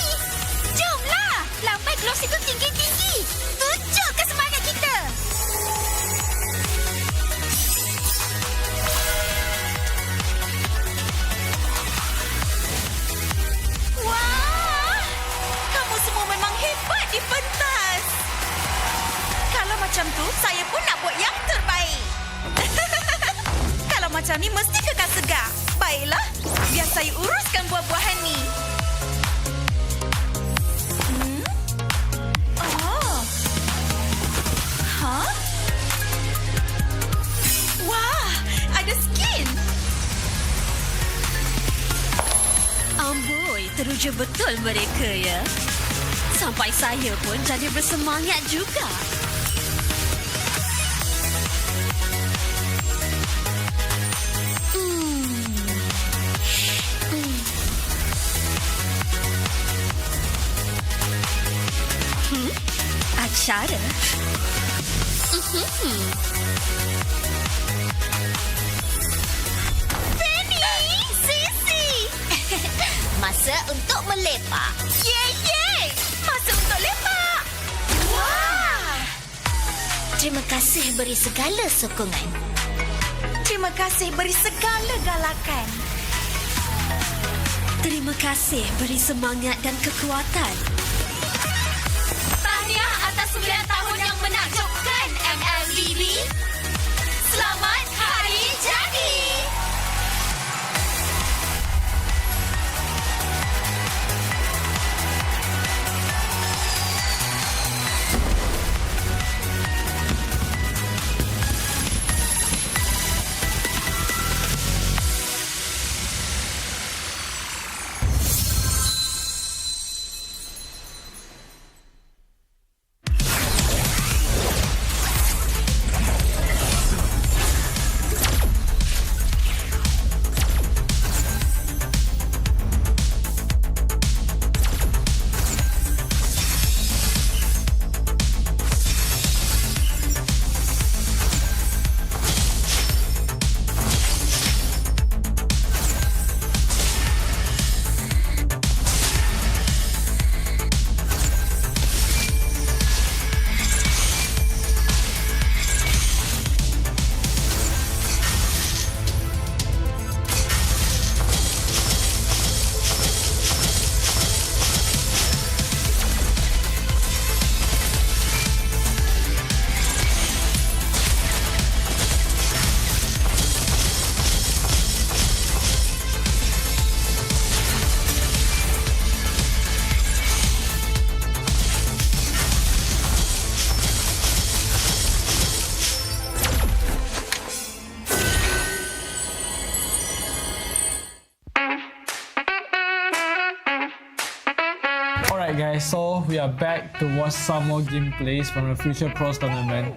Jomlah! Lambai gloss itu tinggi-tinggi. Tunjukkan semangat kita. Wah! Kamu semua memang hebat di pentas. Kalau macam tu, saya pun nak buat yang terbaik. Kalau macam ni, mesti kekal segar. Baiklah, biar saya uruskan buah-buahan ni. Oh. Hah? Wah, ada skin. Amboi, teruja betul mereka ya. Sampai saya pun jadi bersemangat juga. Acara. Fanny, Sisi. Masa untuk melepak. Ye. Masa untuk lepak. Wah. Terima kasih beri segala sokongan. Terima kasih beri segala galakan. Terima kasih beri semangat dan kekuatan. Tahniah atas 9 tahun yang menakjubkan MLBB. Selamat Hari Jadi. Alright guys, so we are back to watch some more gameplays from the Future Pros tournament.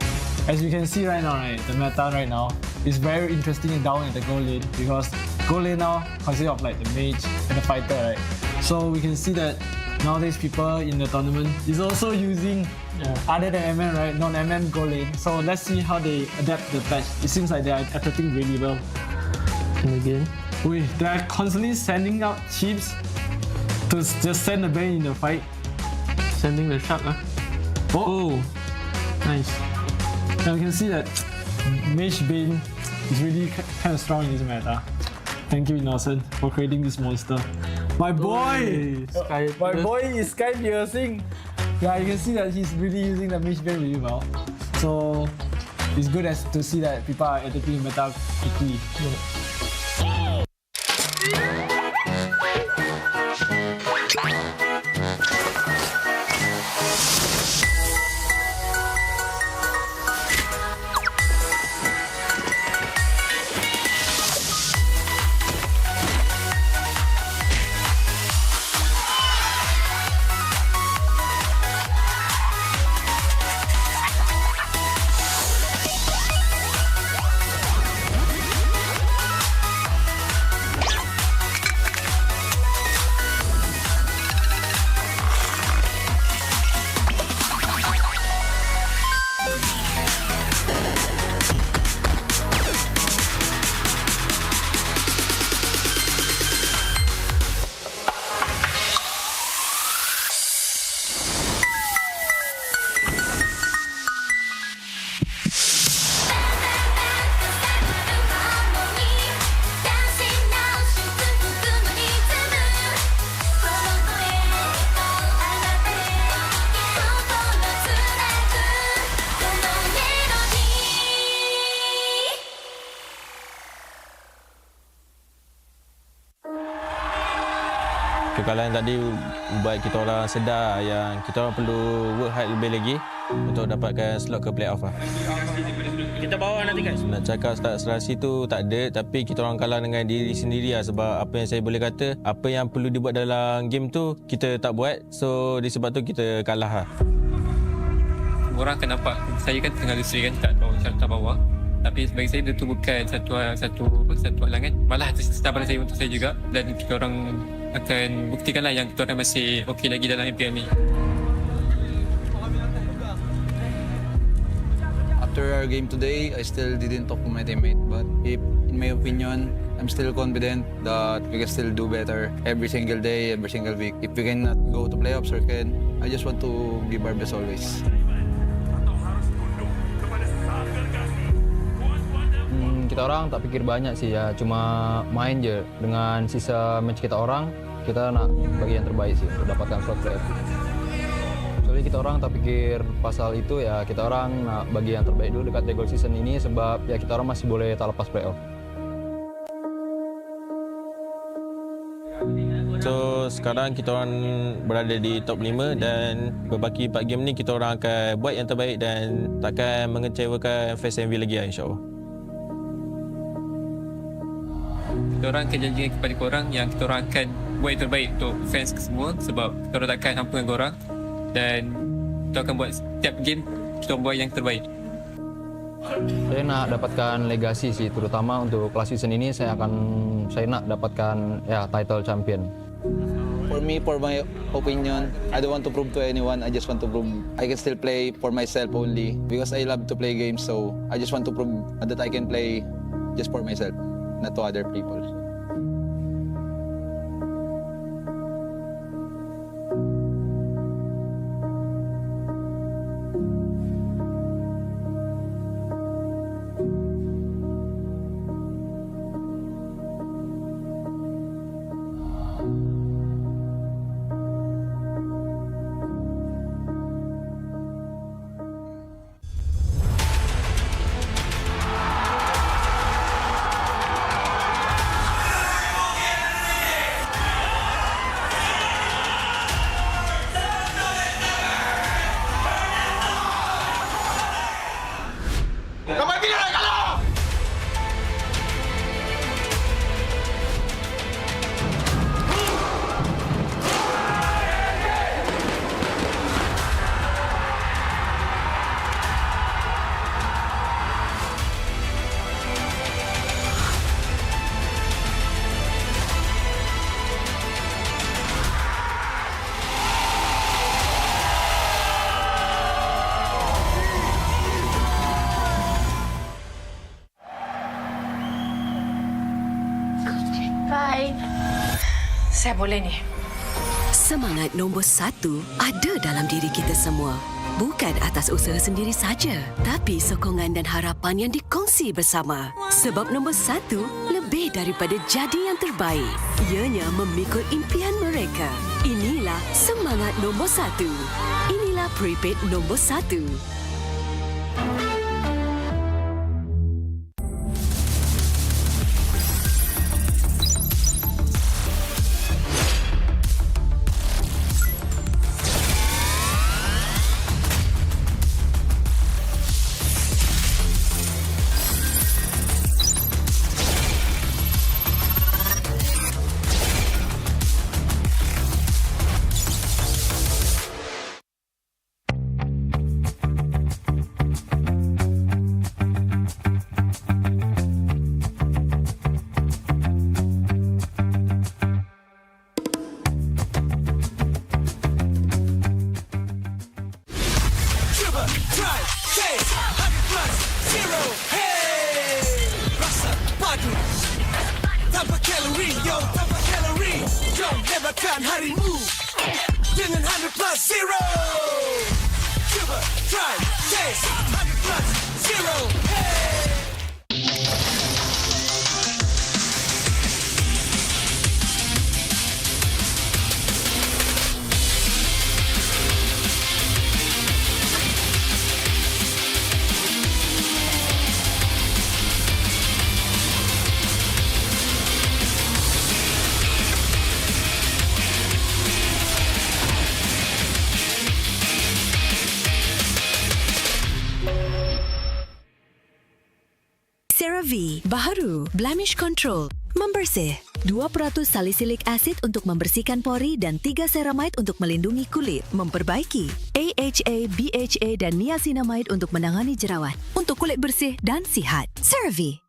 As you can see right now, the meta right now is very interesting and down at the gold lane, because gold lane now consists of like the mage and the fighter, right? So we can see that nowadays people in the tournament is also using other than MN, right? Non-MN gold lane. So let's see how they adapt the patch. It seems like they are adapting really well. And again, they are constantly sending out chips to just send the Bane in the fight. Sending the shark, Oh, nice. Now you can see that Mage Bane is really kind of strong in this meta. Thank you, Innocent, for creating this monster. My boy! My boy is Sky Piercing. Yeah, you can see that he's really using the Mage Bane really well. So it's good to see that people are adapting the meta quickly. Kekalahan tadi buat kita orang sedar yang kita orang perlu work hard lebih lagi untuk dapatkan slot ke playoff lah. Kita bawa nanti guys. Nak cakap start serasi tu tak ada, tapi kita orang kalah dengan diri sendiri lah. Sebab apa yang saya boleh kata, apa yang perlu dibuat dalam game tu kita tak buat. So disebab tu kita kalah lah. Orang akan nampak saya kan tengah lusuri kan kat bawah, syaratan bawah. Tapi bagi saya itu bukan satu halangan. Malah cabaran saya untuk saya juga. Dan kita orang akan buktikanlah yang kita orang masih okey lagi dalam MPL ni. After our game today, I still didn't talk to my teammate. But in my opinion, I'm still confident that we can still do better every single day, every single week. If we cannot go to playoffs or I just want to give our best always. Kita orang tak fikir banyak sih ya, cuma main je. Dengan sisa match kita orang, kita nak bagi yang terbaik sih untuk dapatkan slot playoff. Soalnya kita orang tak fikir pasal itu ya, kita orang nak bagi yang terbaik dulu dekat regular season ini sebab ya kita orang masih boleh tak lepas playoff. So sekarang kita orang berada di top 5 dan berbaki 4 game ni kita orang akan buat yang terbaik dan takkan mengecewakan fans MV lagi lah, insyaAllah. Kita orang akan janjikan kepada korang yang kita orang akan buat yang terbaik untuk fans semua sebab kita orang takkan hampa dengan korang dan kita akan buat setiap game kita buat yang terbaik. Saya nak dapatkan legasi sih, terutama untuk last season ini saya nak dapatkan ya title champion. For me, for my opinion, I don't want to prove to anyone. I just want to prove I can still play for myself only because I love to play games. So I just want to prove that I can play just for myself, not to other people. Saya boleh ni. Semangat nombor 1 ada dalam diri kita semua. Bukan atas usaha sendiri saja, tapi sokongan dan harapan yang dikongsi bersama. Sebab nombor 1 lebih daripada jadi yang terbaik. Ianya memikul impian mereka. Inilah semangat nombor 1. Inilah prepaid nombor 1. CeraVe baru Blemish Control. Membersih. 2% salisilik acid untuk membersihkan pori dan 3 ceramide untuk melindungi kulit. Memperbaiki. AHA, BHA dan niacinamide untuk menangani jerawat. Untuk kulit bersih dan sihat. CeraVe.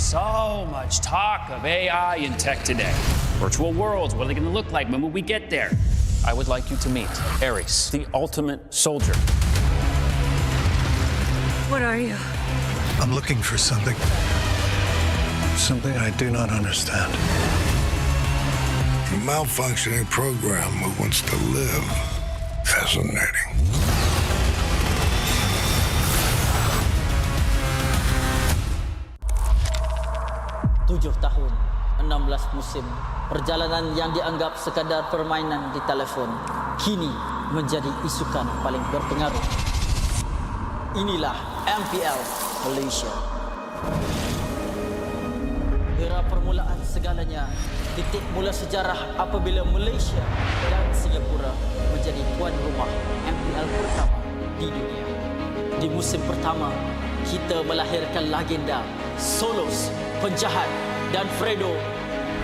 So much talk of AI in tech today. Virtual worlds, what are they going to look like when we get there? I would like you to meet Ares, the ultimate soldier. What are you? I'm looking for something. Something I do not understand. A malfunctioning program who wants to live. Fascinating. 7 tahun, 16 musim, perjalanan yang dianggap sekadar permainan di telefon, kini menjadi isukan paling berpengaruh. Inilah MPL Malaysia. Era permulaan segalanya, titik mula sejarah apabila Malaysia dan Singapura menjadi tuan rumah MPL pertama di dunia. Di musim pertama, kita melahirkan legenda, Solos, penjahat dan Fredo.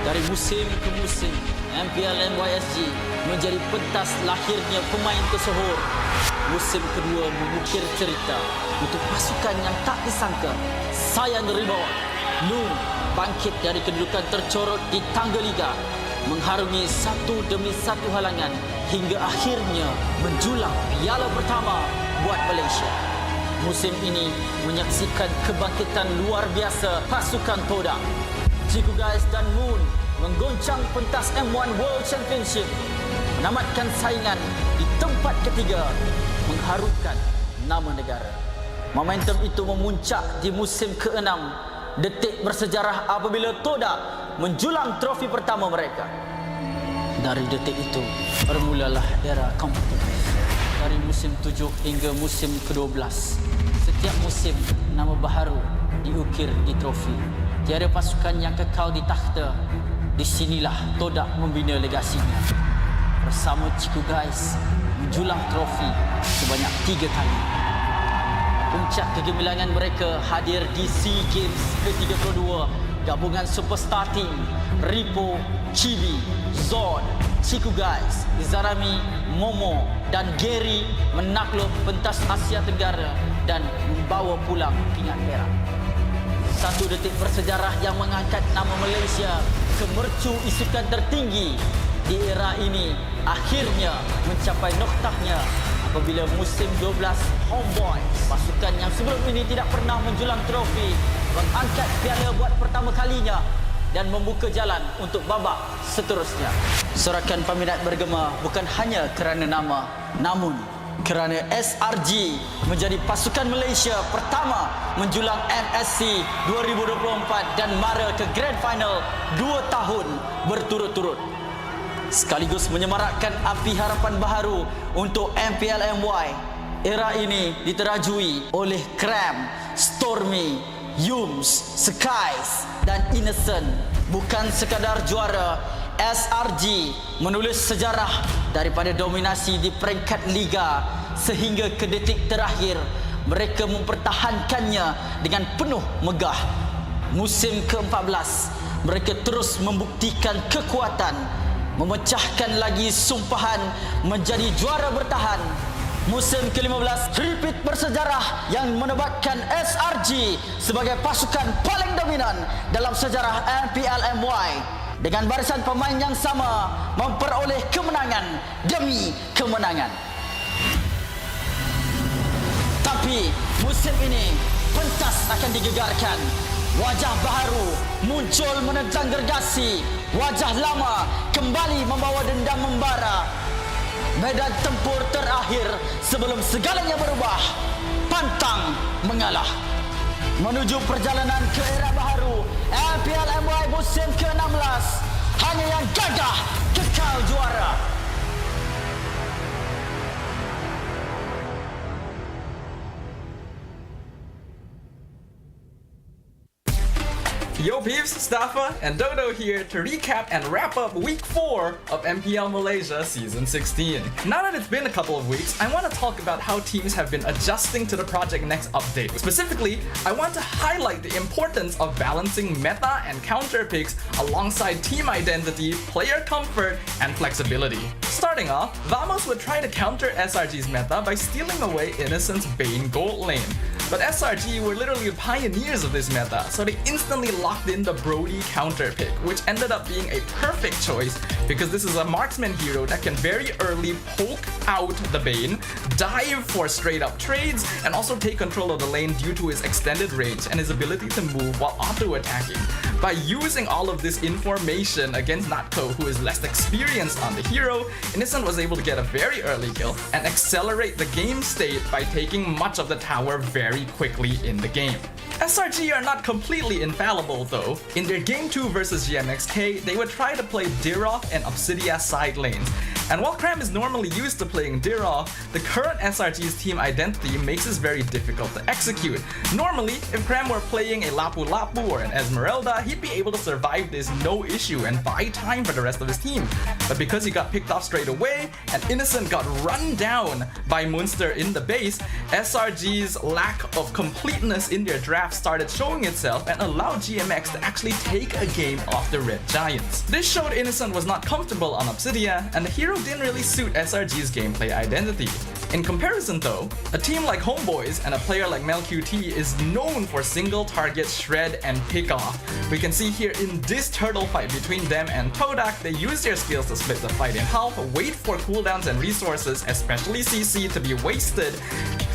Dari musim ke musim, MPL NYSG menjadi pentas lahirnya pemain tersohor. Musim kedua mengukir cerita untuk pasukan yang tak disangka. Sayan Rebound, Nur bangkit dari kedudukan tercorot di tangga liga, mengharungi satu demi satu halangan hingga akhirnya menjulang piala pertama buat Malaysia. Musim ini menyaksikan kebangkitan luar biasa pasukan Todak. Ciku Guys dan Moon menggoncang pentas M1 World Championship, menamatkan saingan di tempat ketiga, mengharumkan nama negara. Momentum itu memuncak di musim ke-6, detik bersejarah apabila Todak menjulang trofi pertama mereka. Dari detik itu bermulalah era kompetitif. Dari musim 7 hingga musim ke-12, setiap musim nama baharu diukir di trofi. Tiada pasukan yang kekal di takhta. Di sinilah Todak membina legasinya. Bersama Ciku Guys menjulang trofi sebanyak 3 kali. Puncak kegemilangan mereka hadir di SEA Games ke-32. Gabungan superstar team Ripo, Chibi, Zod, Ciku Guys, Izarami, Momo dan Gary menakluk pentas Asia Tenggara dan membawa pulang pingat perak. Satu detik bersejarah yang mengangkat nama Malaysia ke mercu isukan tertinggi di era ini akhirnya mencapai noktahnya apabila musim 12 Homeboy, pasukan yang sebelum ini tidak pernah menjulang trofi, mengangkat piala buat pertama kalinya dan membuka jalan untuk babak seterusnya. Sorakan peminat bergema bukan hanya kerana nama, namun kerana SRG menjadi pasukan Malaysia pertama menjulang MSC 2024 dan mara ke Grand Final 2 tahun berturut-turut. Sekaligus menyemarakkan api harapan baharu untuk MPL MY. Era ini diterajui oleh Cram, Stormy, Yums, Skies dan Innocent. Bukan sekadar juara, SRG menulis sejarah daripada dominasi di peringkat liga sehingga ke detik terakhir mereka mempertahankannya dengan penuh megah. Musim ke-14 mereka terus membuktikan kekuatan, memecahkan lagi sumpahan menjadi juara bertahan. Musim ke-15 repeat bersejarah yang menebatkan SRG sebagai pasukan paling dominan dalam sejarah MPL MY dengan barisan pemain yang sama memperoleh kemenangan demi kemenangan. Tapi musim ini pentas akan digegarkan. Wajah baharu muncul menentang gergasi. Wajah lama kembali membawa dendam membara. Medan tempur terakhir sebelum segalanya berubah. Pantang mengalah. Menuju perjalanan ke era baharu MPL MY musim ke-16. Hanya yang gagah kekal juara. Yo peeps, Staffa and Dodo here to recap and wrap up week 4 of MPL Malaysia Season 16. Now that it's been a couple of weeks, I want to talk about how teams have been adjusting to the Project Next update. Specifically, I want to highlight the importance of balancing meta and counter picks alongside team identity, player comfort, and flexibility. Starting off, Vamos would try to counter SRG's meta by stealing away Innocent's Bane gold lane. But SRG were literally pioneers of this meta, so they instantly locked in the Brody counter pick, which ended up being a perfect choice because this is a marksman hero that can very early poke out the Bane, dive for straight up trades, and also take control of the lane due to his extended range and his ability to move while auto-attacking. By using all of this information against Natko, who is less experienced on the hero, Innocent was able to get a very early kill and accelerate the game state by taking much of the tower very quickly in the game. SRG are not completely infallible though. In their game 2 versus GMXK, they would try to play Diroth and Obsidia side lanes. And while Cram is normally used to playing Diroth, the current SRG's team identity makes this very difficult to execute. Normally, if Cram were playing a Lapu Lapu or an Esmeralda, he'd be able to survive this no issue and buy time for the rest of his team. But because he got picked off straight away, and Innocent got run down by Munster in the base, SRG's lack of completeness in their draft started showing itself and allowed GMX to actually take a game off the Red Giants. This showed Innocent was not comfortable on Obsidia, and the hero didn't really suit SRG's gameplay identity. In comparison though, a team like Homeboys and a player like MelQT is known for single target shred and pick off. We can see here in this turtle fight between them and Todak, they use their skills to split the fight in half, wait for cooldowns and resources, especially CC, to be wasted,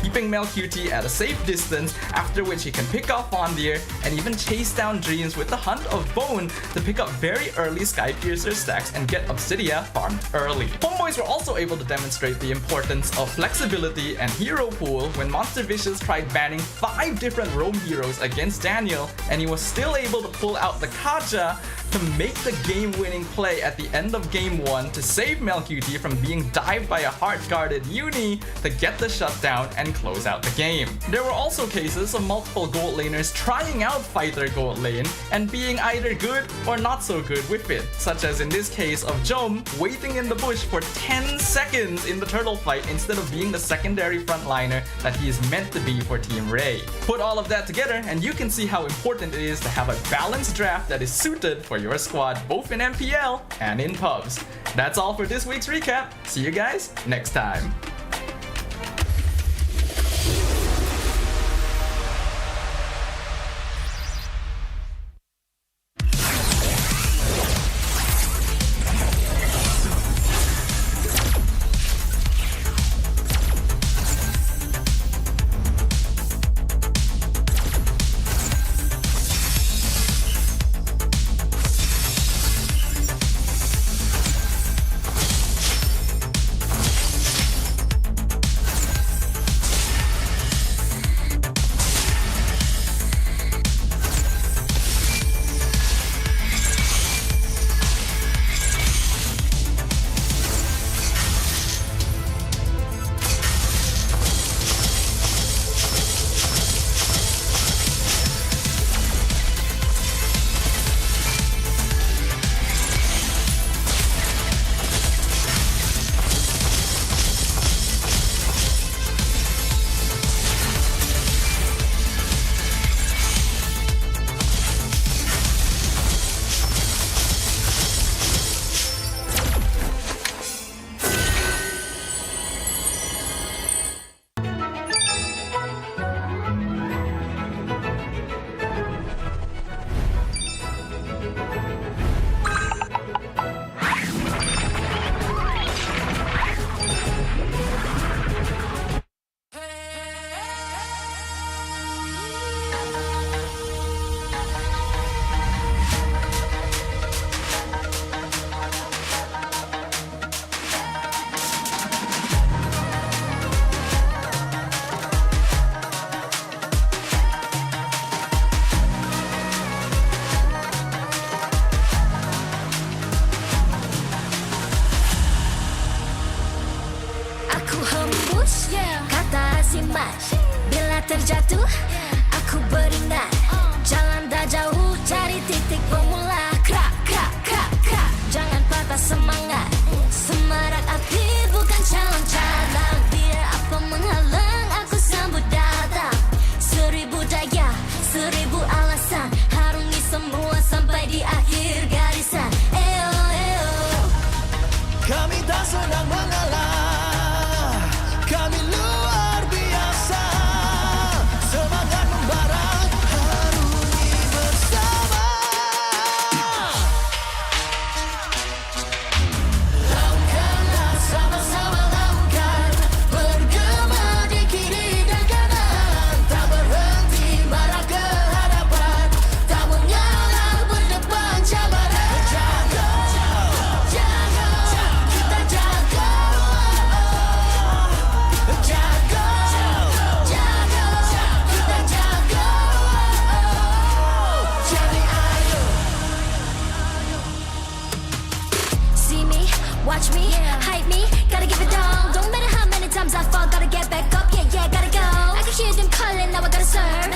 keeping MelQT at a safe distance, after which he can pick off Fondir and even chase down Dreams with the Hunt of Bone to pick up very early Skypiercer stacks and get Obsidia farmed early. Homeboys were also able to demonstrate the importance of flexibility and hero pool when Monster Vicious tried banning 5 different roam heroes against Daniel, and he was still able to pull out the Kaja to make the game-winning play at the end of game 1 to save MelQT from being dived by a hard-guarded Uni to get the shutdown and close out the game. There were also cases of multiple gold laners trying out Fighter gold lane and being either good or not so good with it, such as in this case of Jom waiting in the bush for 10 seconds in the turtle fight instead of being the secondary frontliner that he is meant to be for Team Ray. Put all of that together and you can see how important it is to have a balanced draft that is suited for your squad both in MPL and in pubs. That's all for this week's recap. See you guys next time.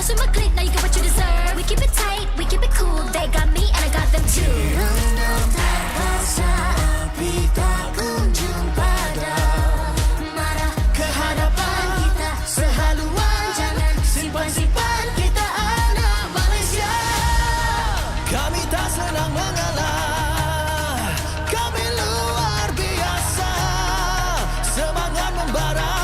Mess with my clique, now you get what you deserve. We keep it tight, we keep it cool. They got me and I got them too. Random tak rasa api tak kunjung padam. Marah ke hadapan kita sehaluan. Jangan simpan-simpan kita anak Malaysia. Kami tak senang mengalah. Kami luar biasa. Semangat membara.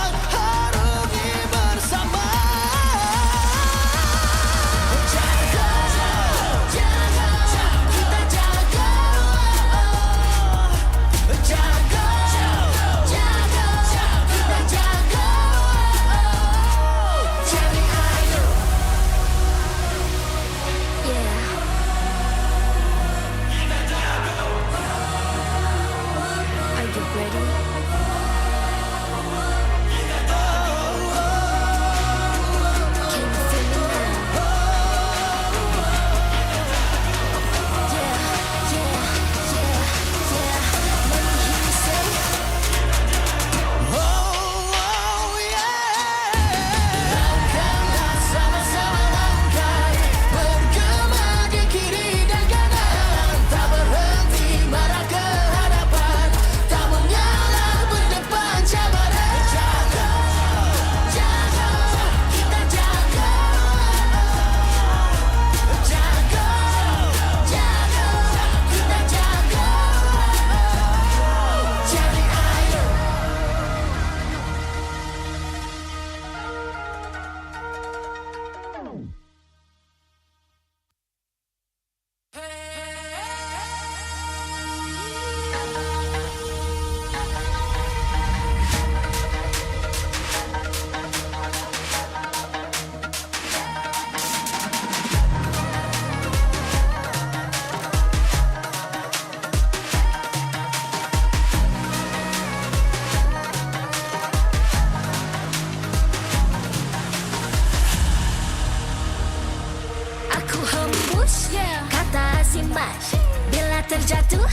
Bila terjatuh,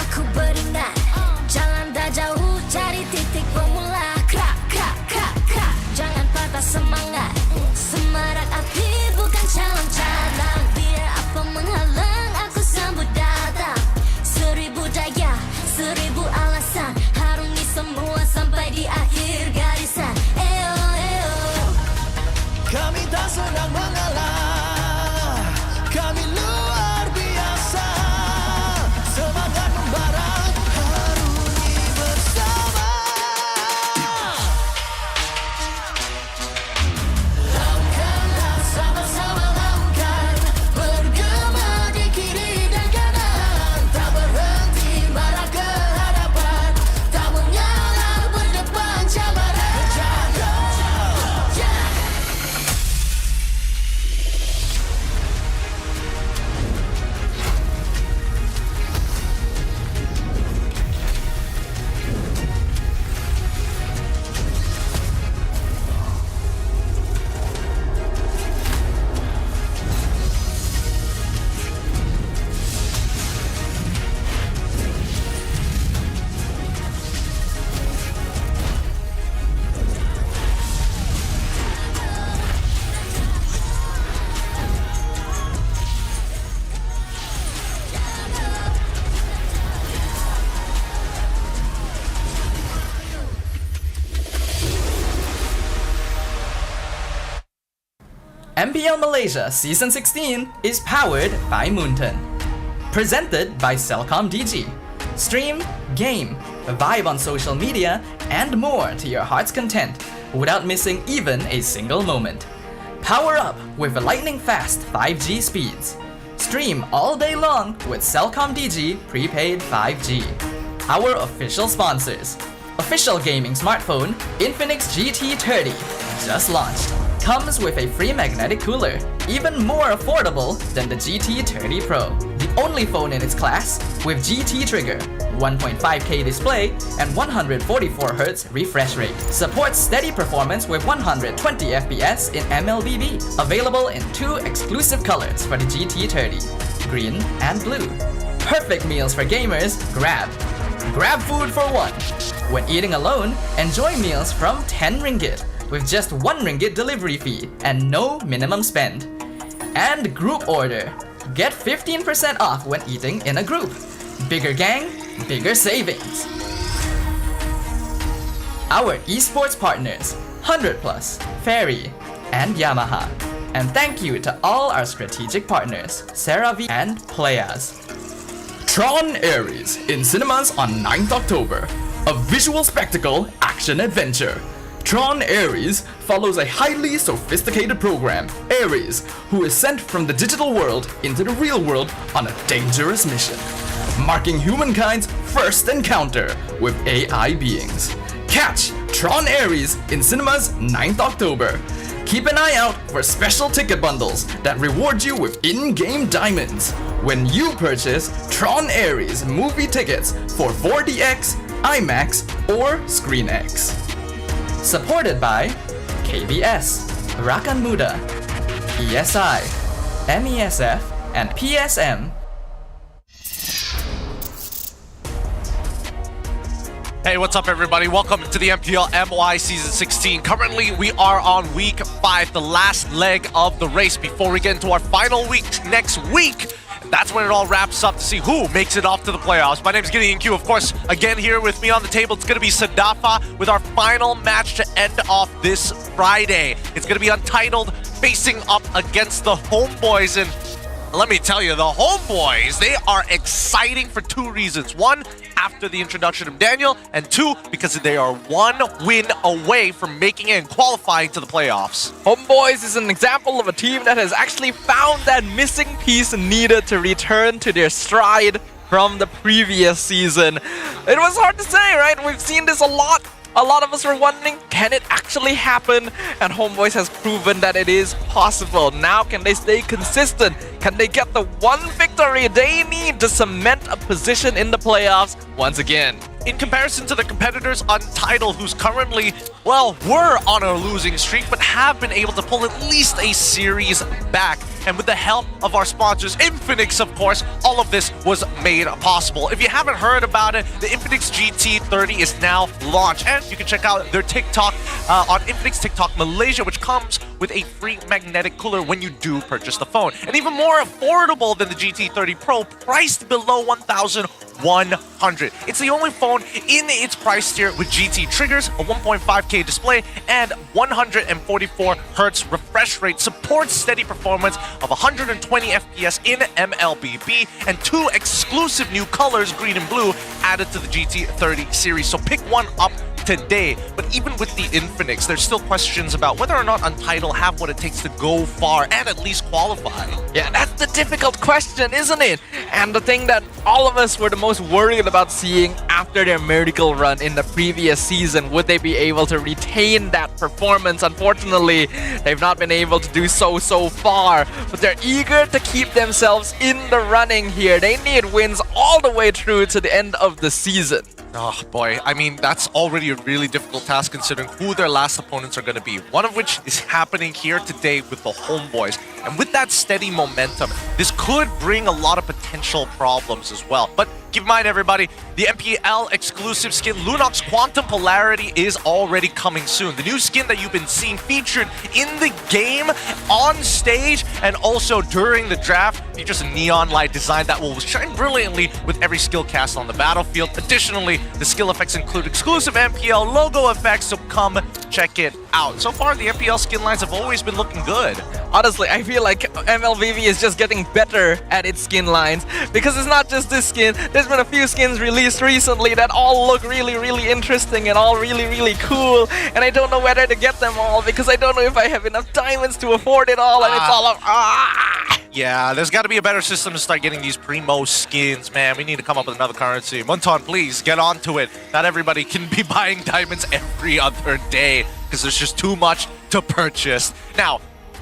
aku beringat. Jalan dah jauh, cari titik bermula. Krak, krak, krak, krak. Jangan patah semangat. Semarak api bukan calon cadang. Biar apa menghalang, aku sambut datang. 1000 daya, 1000 alasan. Harungi semua sampai di akhir garisan. Eo, eo. Kami tak senang mengalah. Kami luar biasa. Semangat membara, harungi bersama. Langkahlah sama-sama langkah. Bergema di kiri dan kanan. Tak berhenti marah ke hadapan. Tak mengalah berdepan cabaran. Jaga, jaga. MPL Malaysia Season 16 is powered by Moonton. Presented by Celcom DG. Stream, game, vibe on social media, and more to your heart's content without missing even a single moment. Power up with lightning-fast 5G speeds. Stream all day long with Celcom DG Prepaid 5G. Our official sponsors. Official gaming smartphone Infinix GT30 just launched. Comes with a free magnetic cooler, even more affordable than the GT30 Pro. The only phone in its class with GT trigger, 1.5K display, and 144Hz refresh rate. Supports steady performance with 120 FPS in MLBB. Available in 2 exclusive colors for the GT30, green and blue. Perfect meals for gamers, Grab. Grab food for one. When eating alone, enjoy meals from 10 ringgit with just 1 ringgit delivery fee and no minimum spend. And Group Order. Get 15% off when eating in a group. Bigger gang, bigger savings. Our esports partners, 100 Plus, Ferry, and Yamaha. And thank you to all our strategic partners, CeraVe and Playas. Tron Ares in cinemas on 9th October. A visual spectacle action adventure. Tron Ares follows a highly sophisticated program, Ares, who is sent from the digital world into the real world on a dangerous mission, marking humankind's first encounter with AI beings. Catch Tron Ares in cinemas 9th October. Keep an eye out for special ticket bundles that reward you with in-game diamonds when you purchase Tron Ares movie tickets for 4DX, IMAX, or ScreenX. Supported by KBS, Rakan Muda, ESI, MESF, and PSM. Hey, what's up everybody? Welcome to the MPL MY Season 16. Currently, we are on Week 5, the last leg of the race before we get into our final week next week. That's when it all wraps up to see who makes it off to the playoffs. My name is Gideon Q, of course. Again, here with me on the table, it's going to be Sadafa with our final match to end off this Friday. It's going to be Untitled facing up against the Homeboys. And let me tell you, the Homeboys, they are exciting for 2 reasons. 1, after the introduction of Daniel, and 2, because they are 1 win away from making it and qualifying to the playoffs. Homeboys is an example of a team that has actually found that missing piece needed to return to their stride from the previous season. It was hard to say, right? We've seen this a lot. A lot of us were wondering, can it actually happen? And Homeboys has proven that it is possible. Now, can they stay consistent? Can they get the 1 victory they need to cement a position in the playoffs once again? In comparison to the competitors, Untitled, who's currently, well, were on a losing streak, but have been able to pull at least a series back. And with the help of our sponsors, Infinix, of course, all of this was made possible. If you haven't heard about it, the Infinix GT30 is now launched. And you can check out their TikTok on Infinix TikTok Malaysia, which comes with a free magnetic cooler when you do purchase the phone. And even more affordable than the GT30 Pro, priced below 1,100. It's the only phone in its price tier with GT triggers, a 1.5K display, and 144 Hz refresh rate, supports steady performance of 120 FPS in MLBB, and 2 exclusive new colors, green and blue, added to the GT30 series. So pick one up today. But even with the Infinix, there's still questions about whether or not Untitled have what it takes to go far and at least qualify. Yeah, that's the difficult question, isn't it? And the thing that all of us were the most worried about seeing after their miracle run in the previous season, would they be able to retain that performance? Unfortunately, they've not been able to do so far, but they're eager to keep themselves in the running here. They need wins all the way through to the end of the season. Oh boy, I mean, that's already a really difficult task considering who their last opponents are going to be. One of which is happening here today with the Homeboys. And with that steady momentum, this could bring a lot of potential problems as well. But keep in mind, everybody, the MPL exclusive skin Lunox Quantum Polarity is already coming soon. The new skin that you've been seeing featured in the game, on stage, and also during the draft features a neon light design that will shine brilliantly with every skill cast on the battlefield. Additionally, the skill effects include exclusive MPL logo effects, so come check it out. So far, the MPL skin lines have always been looking good. Honestly, I feel like MLBB is just getting better at its skin lines, because it's not just this skin. There's been a few skins released recently that all look really interesting and all really cool, and I don't know whether to get them all because I don't know if I have enough diamonds to afford it all, and it's all of Yeah, there's got to be a better system to start getting these primo skins, man. We need to come up with another currency. Munton, please get on to it. Not everybody can be buying diamonds every other day because there's just too much to purchase. Now,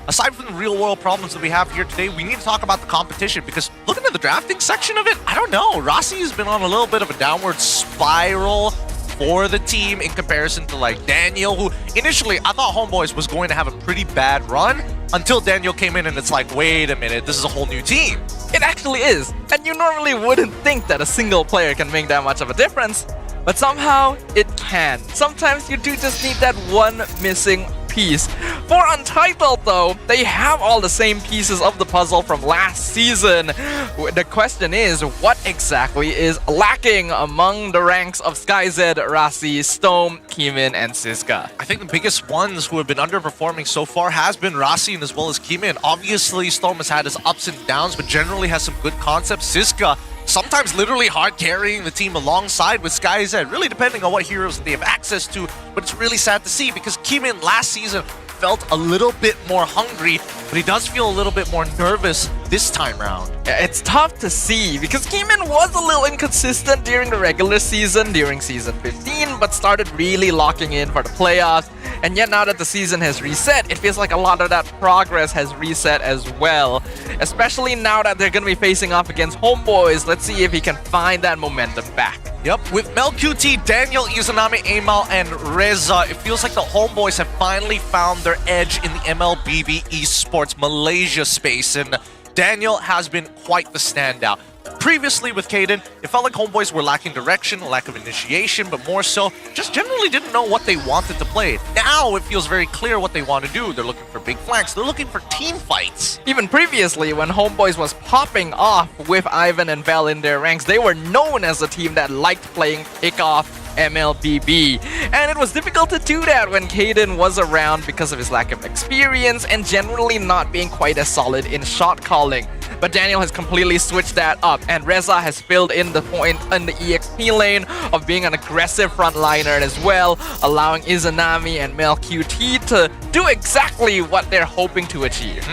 aside from the real-world problems that we have here today, we need to talk about the competition, because looking at the drafting section of it, I don't know. Rossi has been on a little bit of a downward spiral for the team in comparison to like Daniel, who initially I thought Homeboys was going to have a pretty bad run until Daniel came in and it's like, wait a minute, this is a whole new team. It actually is, and you normally wouldn't think that a single player can make that much of a difference, but somehow it can. Sometimes you do just need that one missing piece. For Untitled though, they have all the same pieces of the puzzle from last season. The question is, what exactly is lacking among the ranks of SkyZ, Rasi, Stone, Kimin, and Siska? I think the biggest ones who have been underperforming so far has been Rasi as well as Kimin. Obviously, Storm has had his ups and downs, but generally has some good concepts. Siska, sometimes literally hard carrying the team alongside with SkyZ, really depending on what heroes they have access to. But it's really sad to see because Kimin last season felt a little bit more hungry, but he does feel a little bit more nervous this time round. It's tough to see because Kimin was a little inconsistent during the regular season, during season 15, but started really locking in for the playoffs. And yet now that the season has reset, it feels like a lot of that progress has reset as well. Especially now that they're going to be facing off against Homeboys. Let's see if he can find that momentum back. Yep, with Mel QT, Daniel, Izanami, Amal, and Reza, it feels like the Homeboys have finally found their edge in the MLBB Esports Malaysia space, and Daniel has been quite the standout. Previously with Kaden, it felt like Homeboys were lacking direction, a lack of initiation, but more so, just generally didn't know what they wanted to play. Now it feels very clear what they want to do. They're looking for big flanks, they're looking for team fights. Even previously, when Homeboys was popping off with Ivan and Vel in their ranks, they were known as a team that liked playing pick-off MLBB. And it was difficult to do that when Kaden was around because of his lack of experience and generally not being quite as solid in shot calling. But Daniel has completely switched that up, and Reza has filled in the point in the EXP lane of being an aggressive frontliner as well, allowing Izanami and Mel QT to do exactly what they're hoping to achieve.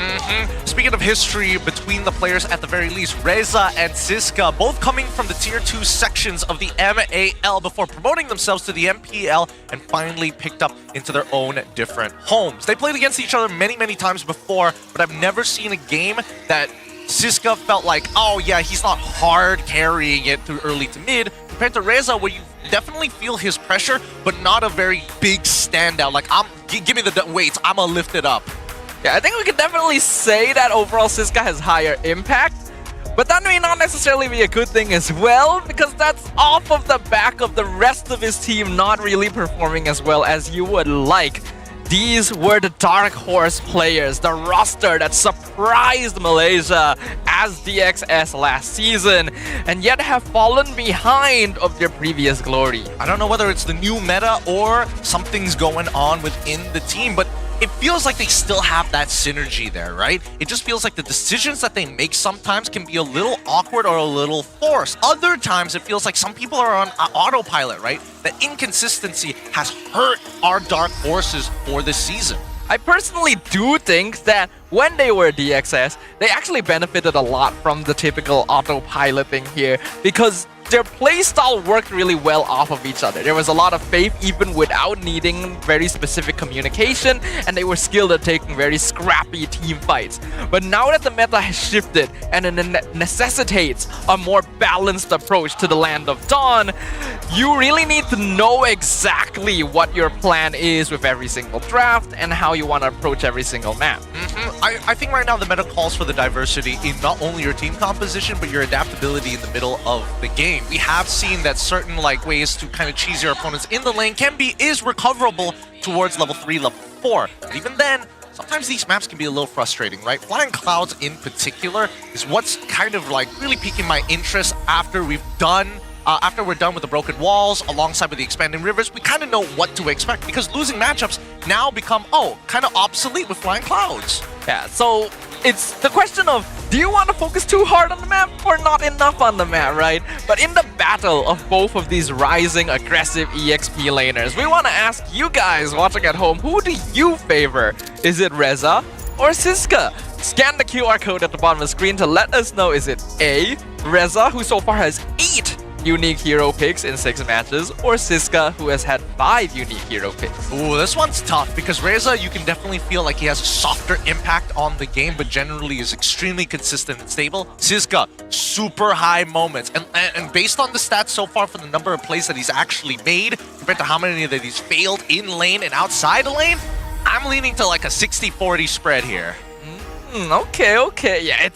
Speaking of history between the players at the very least, Reza and Siska, both coming from the Tier 2 sections of the MAL before promoting themselves to the MPL and finally picked up into their own different homes. They played against each other many, many times before, but I've never seen a game that Siska felt like, oh yeah, he's not hard carrying it through early to mid, compared to Reza, where you definitely feel his pressure, but not a very big standout. Like, give me the weights, I'm gonna lift it up. Yeah, I think we can definitely say that overall Siska has higher impact, but that may not necessarily be a good thing as well, because that's off of the back of the rest of his team not really performing as well as you would like. These were the Dark Horse players, the roster that surprised Malaysia as DXS last season, and yet have fallen behind of their previous glory. I don't know whether it's the new meta or something's going on within the team, but it feels like they still have that synergy there, right? It just feels like the decisions that they make sometimes can be a little awkward or a little forced. Other times it feels like some people are on autopilot, right? The inconsistency has hurt our Dark Horses for this season. I personally do think that when they were DXS, they actually benefited a lot from the typical autopiloting here, because their playstyle worked really well off of each other. There was a lot of faith even without needing very specific communication, and they were skilled at taking very scrappy team fights. But now that the meta has shifted and it necessitates a more balanced approach to the Land of Dawn, you really need to know exactly what your plan is with every single draft and how you want to approach every single map. I think right now the meta calls for the diversity in not only your team composition, but your adaptability in the middle of the game. We have seen that certain ways to kind of cheese your opponents in the lane is recoverable towards level 3, level 4. But even then, sometimes these maps can be a little frustrating, right? Flying Clouds in particular is what's kind of really piquing my interest after we're done with the Broken Walls alongside with the Expanding Rivers. We kind of know what to expect because losing matchups now become, kind of obsolete with Flying Clouds. Yeah, so it's the question of, do you want to focus too hard on the map or not enough on the map, right? But in the battle of both of these rising aggressive EXP laners, we want to ask you guys watching at home, who do you favor? Is it Reza or Siska? Scan the QR code at the bottom of the screen to let us know, is it A, Reza, who so far has 8 unique hero picks in 6 matches, or Siska, who has had 5 unique hero picks? Ooh, this one's tough because Reza, you can definitely feel like he has a softer impact on the game, but generally is extremely consistent and stable. Siska, super high moments. And based on the stats so far for the number of plays that he's actually made, compared to how many that he's failed in lane and outside the lane, I'm leaning to like a 60-40 spread here. Okay. Yeah,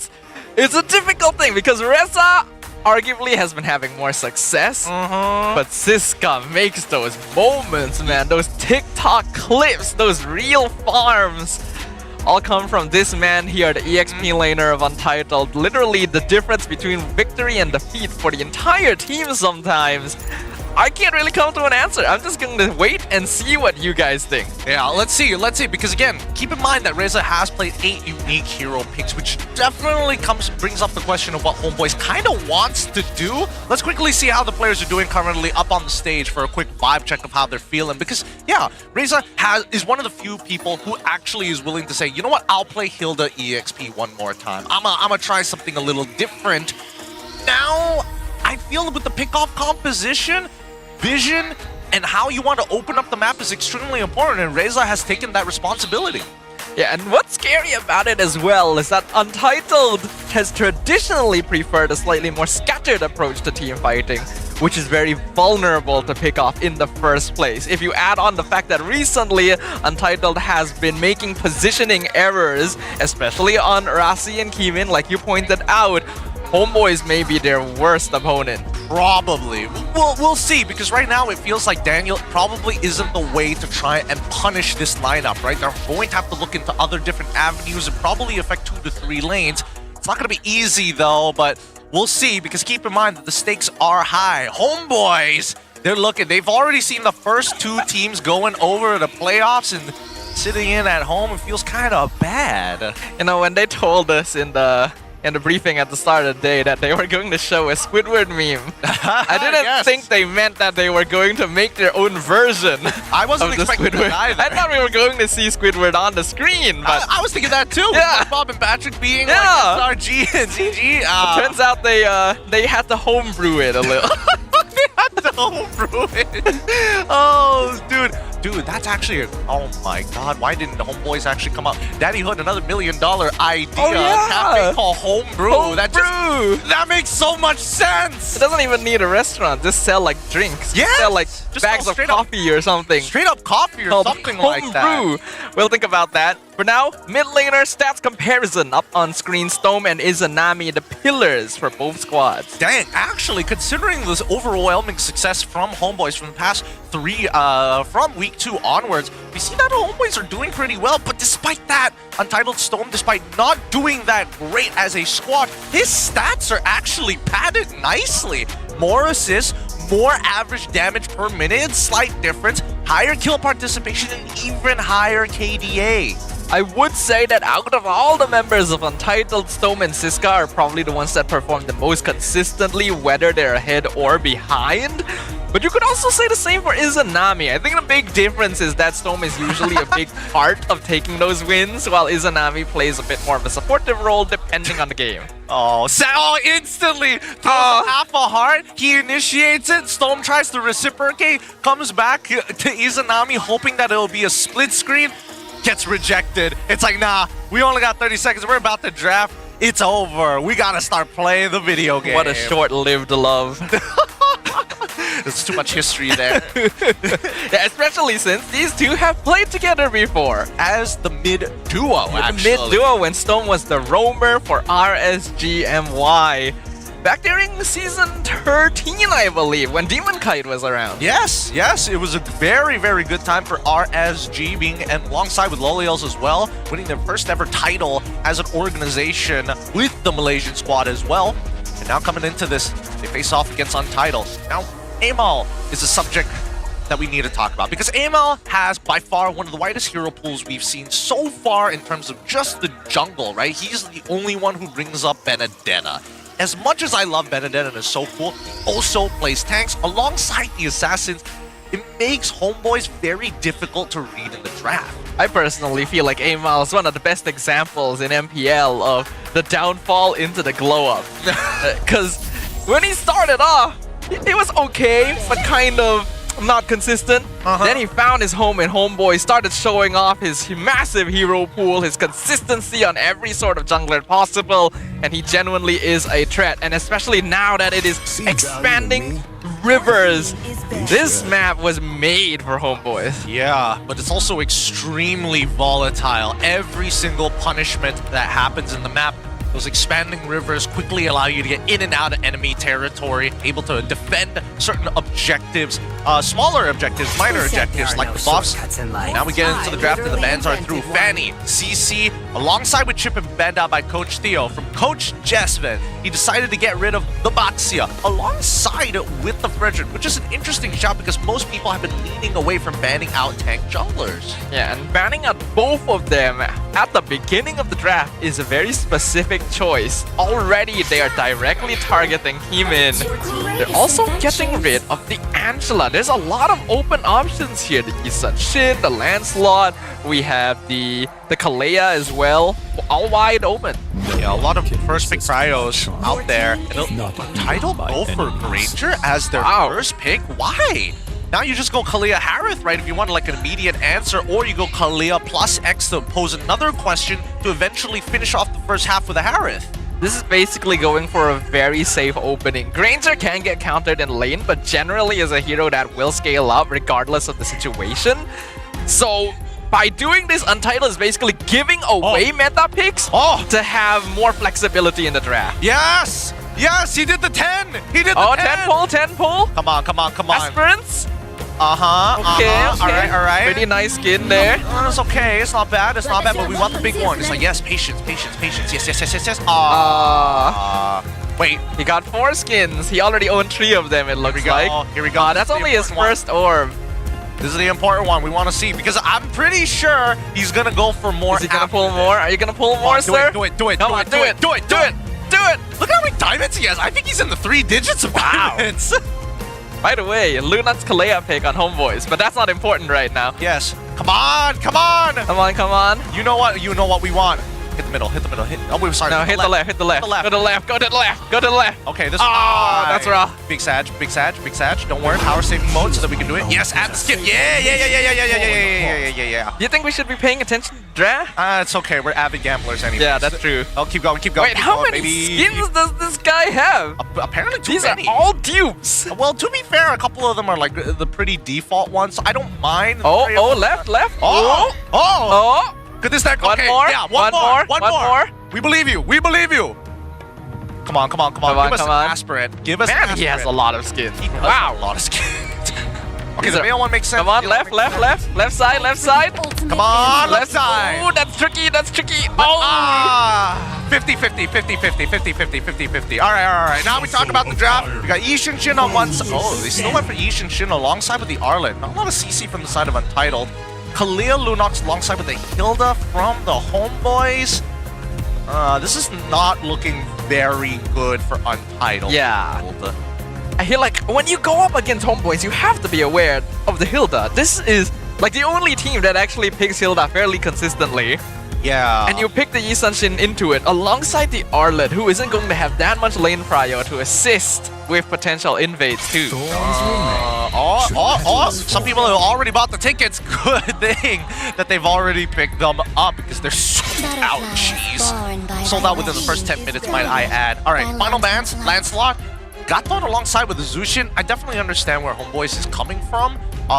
it's a difficult thing because Reza, arguably has been having more success, but Siska makes those moments, man. Those TikTok clips, those real farms, all come from this man here, the EXP laner of Untitled. Literally the difference between victory and defeat for the entire team sometimes. I can't really come to an answer. I'm just going to wait and see what you guys think. Yeah, let's see, because again, keep in mind that Reza has played 8 unique hero picks, which definitely brings up the question of what Homeboys kind of wants to do. Let's quickly see how the players are doing currently up on the stage for a quick vibe check of how they're feeling, because yeah, Reza is one of the few people who actually is willing to say, you know what, I'll play Hilda EXP one more time. I'm gonna try something a little different. Now, I feel with the pick-off composition, vision, and how you want to open up the map is extremely important, and Reza has taken that responsibility. Yeah, and what's scary about it as well is that Untitled has traditionally preferred a slightly more scattered approach to team fighting, which is very vulnerable to pick off in the first place. If you add on the fact that recently Untitled has been making positioning errors, especially on Rasi and Kimin, like you pointed out, Homeboys may be their worst opponent. Probably. We'll see, because right now it feels like Daniel probably isn't the way to try and punish this lineup, right? They're going to have to look into other different avenues and probably affect 2 to 3 lanes. It's not going to be easy though, but we'll see, because keep in mind that the stakes are high. Homeboys, they're looking. They've already seen the first 2 teams going over the playoffs, and sitting in at home, it feels kind of bad. You know, when they told us in the briefing at the start of the day that they were going to show a Squidward meme, I didn't think they meant that they were going to make their own version. I wasn't expecting that either. I thought we were going to see Squidward on the screen, but I was thinking that too. Yeah. With Bob and Patrick being like SRG and ZG. It turns out they had to homebrew it a little. They had to homebrew it. Oh, dude, that's actually oh my god, why didn't the Homeboys actually come out? Daddy Hood, another $1 million idea. Oh, yeah. Cafe called Homebrew. That makes so much sense. It doesn't even need a restaurant. Just sell like drinks. Yeah. Sell like bags of coffee or something. Straight up coffee or something like that. We'll think about that. For now, mid laner stats comparison up on screen. Stome and Izanami, the pillars for both squads. Dang, actually, considering this overwhelming success from Homeboys from the past 3, from week 2 onwards, we see that Homeboys are doing pretty well. But despite that, Untitled Stome, despite not doing that great as a squad, his stats are actually padded nicely. More assists, more average damage per minute, slight difference, higher kill participation, and even higher KDA. I would say that out of all the members of Untitled, Stome and Siska are probably the ones that perform the most consistently, whether they're ahead or behind. But you could also say the same for Izanami. I think the big difference is that Stome is usually a big part of taking those wins, while Izanami plays a bit more of a supportive role depending on the game. Oh, instantly throws half a heart. He initiates it. Stome tries to reciprocate, comes back to Izanami, hoping that it'll be a split screen. Gets rejected. It's like, nah, we only got 30 seconds. We're about to draft. It's over. We gotta start playing the video game. What a short-lived love. There's too much history there. Yeah, especially since these two have played together before. As the mid-duo, actually. The mid-duo when Stone was the roamer for RSGMY. Back during season 13, I believe, when Demon Kite was around. Yes, it was a very, very good time for RSG, being alongside with Loliels as well, winning their first ever title as an organization with the Malaysian squad as well. And now coming into this, they face off against Untitled. Now, Amal is a subject that we need to talk about, because Amal has by far one of the widest hero pools we've seen so far in terms of just the jungle, right? He's the only one who brings up Benedetta. As much as I love Benedetta and is so cool, he also plays tanks alongside the assassins. It makes Homeboys very difficult to read in the draft. I personally feel like Amal is one of the best examples in MPL of the downfall into the glow-up. Because when he started off, it was okay, but kind of not consistent. Then he found his home in Homeboy, started showing off his massive hero pool, his consistency on every sort of jungler possible, and he genuinely is a threat. And especially now that it is expanding rivers, this map was made for Homeboys. Yeah, but it's also extremely volatile. Every single punishment that happens in the map Those expanding rivers quickly allow you to get in and out of enemy territory, able to defend certain objectives, smaller objectives, minor objectives like the buffs. Now we get into the draft and the bans are through. Fanny, CC, alongside with Chip and banned out by Coach Theo. From Coach Jesven, he decided to get rid of the Batsia alongside with the Frederick, which is an interesting shout because most people have been leaning away from banning out tank junglers. Yeah, and banning out both of them at the beginning of the draft is a very specific choice. Already they are directly targeting Heemin. They're also getting rid of the Angela. There's a lot of open options here. The Isan Shin, the Lancelot, we have the Kalea as well, all wide open. Yeah, a lot of first pick prios out there. And title go for Granger as their first pick? Why? Now you just go Kalea Harith, right? If you want like an immediate answer, or you go Kalea plus X to pose another question to eventually finish off the first half with a Harith. This is basically going for a very safe opening. Granger can get countered in lane, but generally is a hero that will scale up regardless of the situation. So by doing this, Untitled is basically giving away meta picks to have more flexibility in the draft. Yes! Yes, he did the 10! He did the 10! 10 pull. Come on, come on, come on. Aspirants? Okay. Alright. Pretty nice skin there. It's okay, it's not bad, but we want the big one. It's like, yes, patience, yes. Wait. He got 4 skins. He already owned 3 of them, it looks like. Here we go. That's only his first orb. This is the important one we want to see, because I'm pretty sure he's gonna go for more. Is he gonna pull more? Are you gonna pull more, sir? Do it. Do it. Look at how many diamonds he has. I think he's in the 3 digits of diamonds. By the way, Lunat's Kalea pick on Homeboys, but that's not important right now. Yes. Come on. Come on. You know what we want. Hit the middle. Oh, we're sorry. No, hit the left. Go to the left. Okay, this that's rough. Big Sag. Don't worry, power saving mode so that we can do it. Yes, add the skip. Yeah. Do you think we should be paying attention to draft? It's okay. We're avid gamblers anyway. Yeah, that's true. Oh, keep going. Wait, how many skins does this guy have? Apparently too These many. are all dupes. Well, to be fair, a couple of them are like the pretty default ones, so I don't mind. Left. Oh. Could this stack? One more. Yeah, one more. We believe you. Come on. Give us an aspirant. Man, he has a lot of skins. Wow. A lot of skins. Okay, the male one makes sense. Come on, left side. Come on, left side. Ooh, that's tricky. 50-50. All right. Now we talk about the draft. We got Yishin Shin on one side. Oh, they still went for Yishin Shin alongside with the Arlet. Not a lot of CC from the side of Untitled. Kalea Lunox alongside with the Hilda from the Homeboys. This is not looking very good for Untitled. Yeah. I feel like when you go up against Homeboys, you have to be aware of the Hilda. This is like the only team that actually picks Hilda fairly consistently. Yeah. And you pick the Yisan Shin into it alongside the Arlet, who isn't going to have that much lane prio to assist with potential invades too. Some people have already bought the tickets. Good thing that they've already picked them up because they're sold out. Jeez. Sold out within the first 10 minutes, might I add. All right, final bans. Lancelot got thrown alongside with the Zushin. I definitely understand where Homeboys is coming from.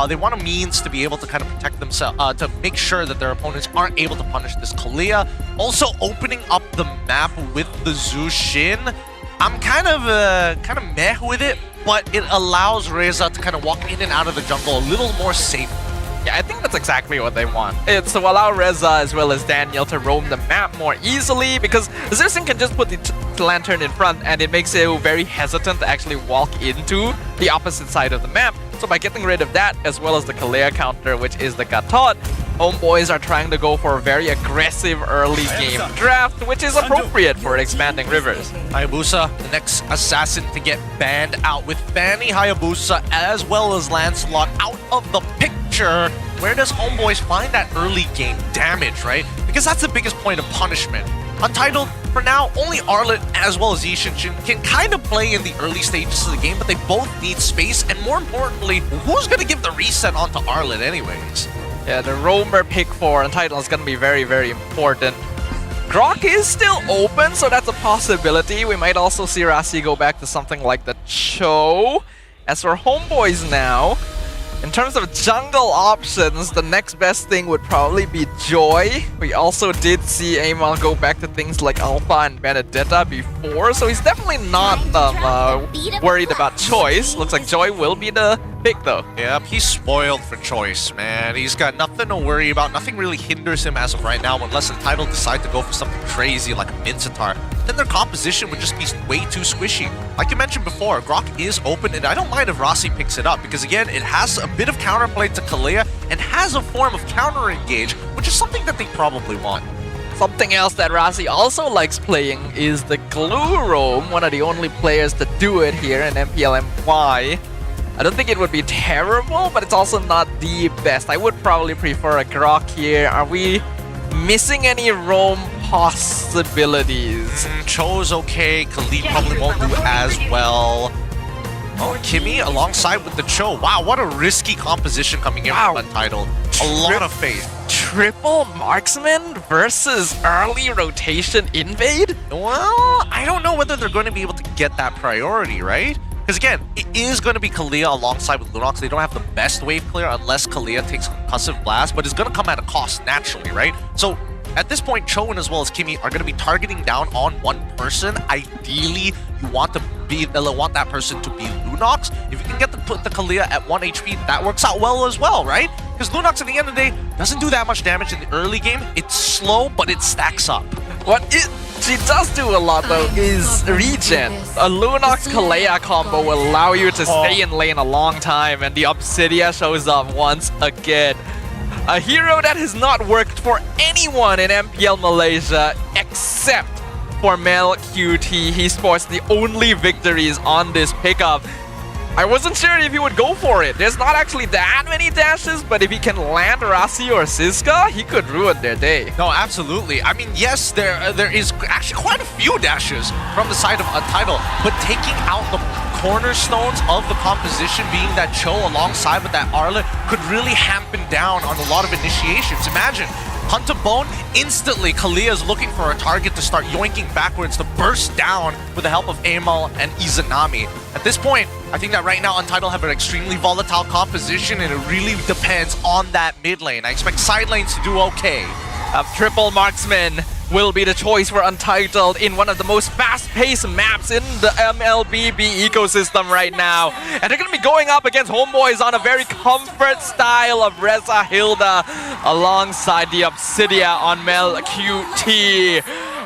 They want a means to be able to kind of protect themselves, to make sure that their opponents aren't able to punish this Kalea. Also opening up the map with the Zushin. I'm kind of meh with it, but it allows Reza to kind of walk in and out of the jungle a little more safe. Yeah, I think that's exactly what they want. It's to allow Reza as well as Daniel to roam the map more easily, because Zersin can just put the lantern in front and it makes it very hesitant to actually walk into the opposite side of the map. So by getting rid of that, as well as the Kalea counter, which is the Gatot, Homeboys are trying to go for a very aggressive early game draft, which is appropriate for expanding rivers. Hayabusa, the next assassin to get banned out with Fanny Hayabusa as well as Lancelot out of the picture. Where does Homeboys find that early game damage, right? Because that's the biggest point of punishment. Untitled, for now, only Arlet as well as Yishin can kind of play in the early stages of the game, but they both need space, and more importantly, who's going to give the reset onto Arlet anyways? Yeah, the roamer pick for Untitled is going to be very, very important. Grok is still open, so that's a possibility. We might also see Rasi go back to something like the Cho. As for Homeboys now, In terms of jungle options, the next best thing would probably be Joy. We also did see Amal go back to things like Alpha and Benedetta before, so he's definitely not worried about choice. Looks like Joy will be the pick though. Yep, he's spoiled for choice, man. He's got nothing to worry about. Nothing really hinders him as of right now unless Entitled decide to go for something crazy like a Mincetar. Then their composition would just be way too squishy. Like you mentioned before, Grok is open, and I don't mind if Rossi picks it up because, again, it has a bit of counterplay to Kalia and has a form of counter-engage, which is something that they probably want. Something else that Rossi also likes playing is the Glue Roam, one of the only players to do it here in MPL MY. I don't think it would be terrible, but it's also not the best. I would probably prefer a Grok here. Are we missing any roam possibilities? Cho's okay. Khalid probably won't do as well. Oh, Kimmy alongside with the Cho. Wow, what a risky composition coming in from Untitled. A lot of faith. Triple marksman versus early rotation invade? Well, I don't know whether they're going to be able to get that priority, right? Because again, it is going to be Kalia alongside with Lunox. They don't have the best wave clear unless Kalia takes Concussive Blast, but it's going to come at a cost naturally, right? So at this point, Choen as well as Kimmy are going to be targeting down on one person. Ideally, you want that person to be Lunox. If you can get put the Kalia at 1 HP, that works out well as well, right? Because Lunox at the end of the day doesn't do that much damage in the early game. It's slow, but it stacks up. She does do a lot though is regen. A Lunox Kalea combo will allow you to stay in lane a long time, and the Obsidia shows up once again. A hero that has not worked for anyone in MPL Malaysia except for Mel QT. He sports the only victories on this pickup. I wasn't sure if he would go for it. There's not actually that many dashes, but if he can land Rasi or Siska, he could ruin their day. No, absolutely. I mean, yes, there is actually quite a few dashes from the side of Untitled, but taking out the cornerstones of the composition, being that Cho alongside with that Arlet, could really hamper down on a lot of initiations. Imagine Hunter Bone, instantly Kalia is looking for a target to start yoinking backwards to burst down with the help of Amal and Izanami. At this point, I think that right now Untitled have an extremely volatile composition, and it really depends on that mid lane. I expect side lanes to do okay. A triple marksman will be the choice for Untitled in one of the most fast-paced maps in the MLBB ecosystem right now. And they're going to be going up against Homeboys on a very comfort style of Reza Hilda alongside the Obsidia on Mel QT.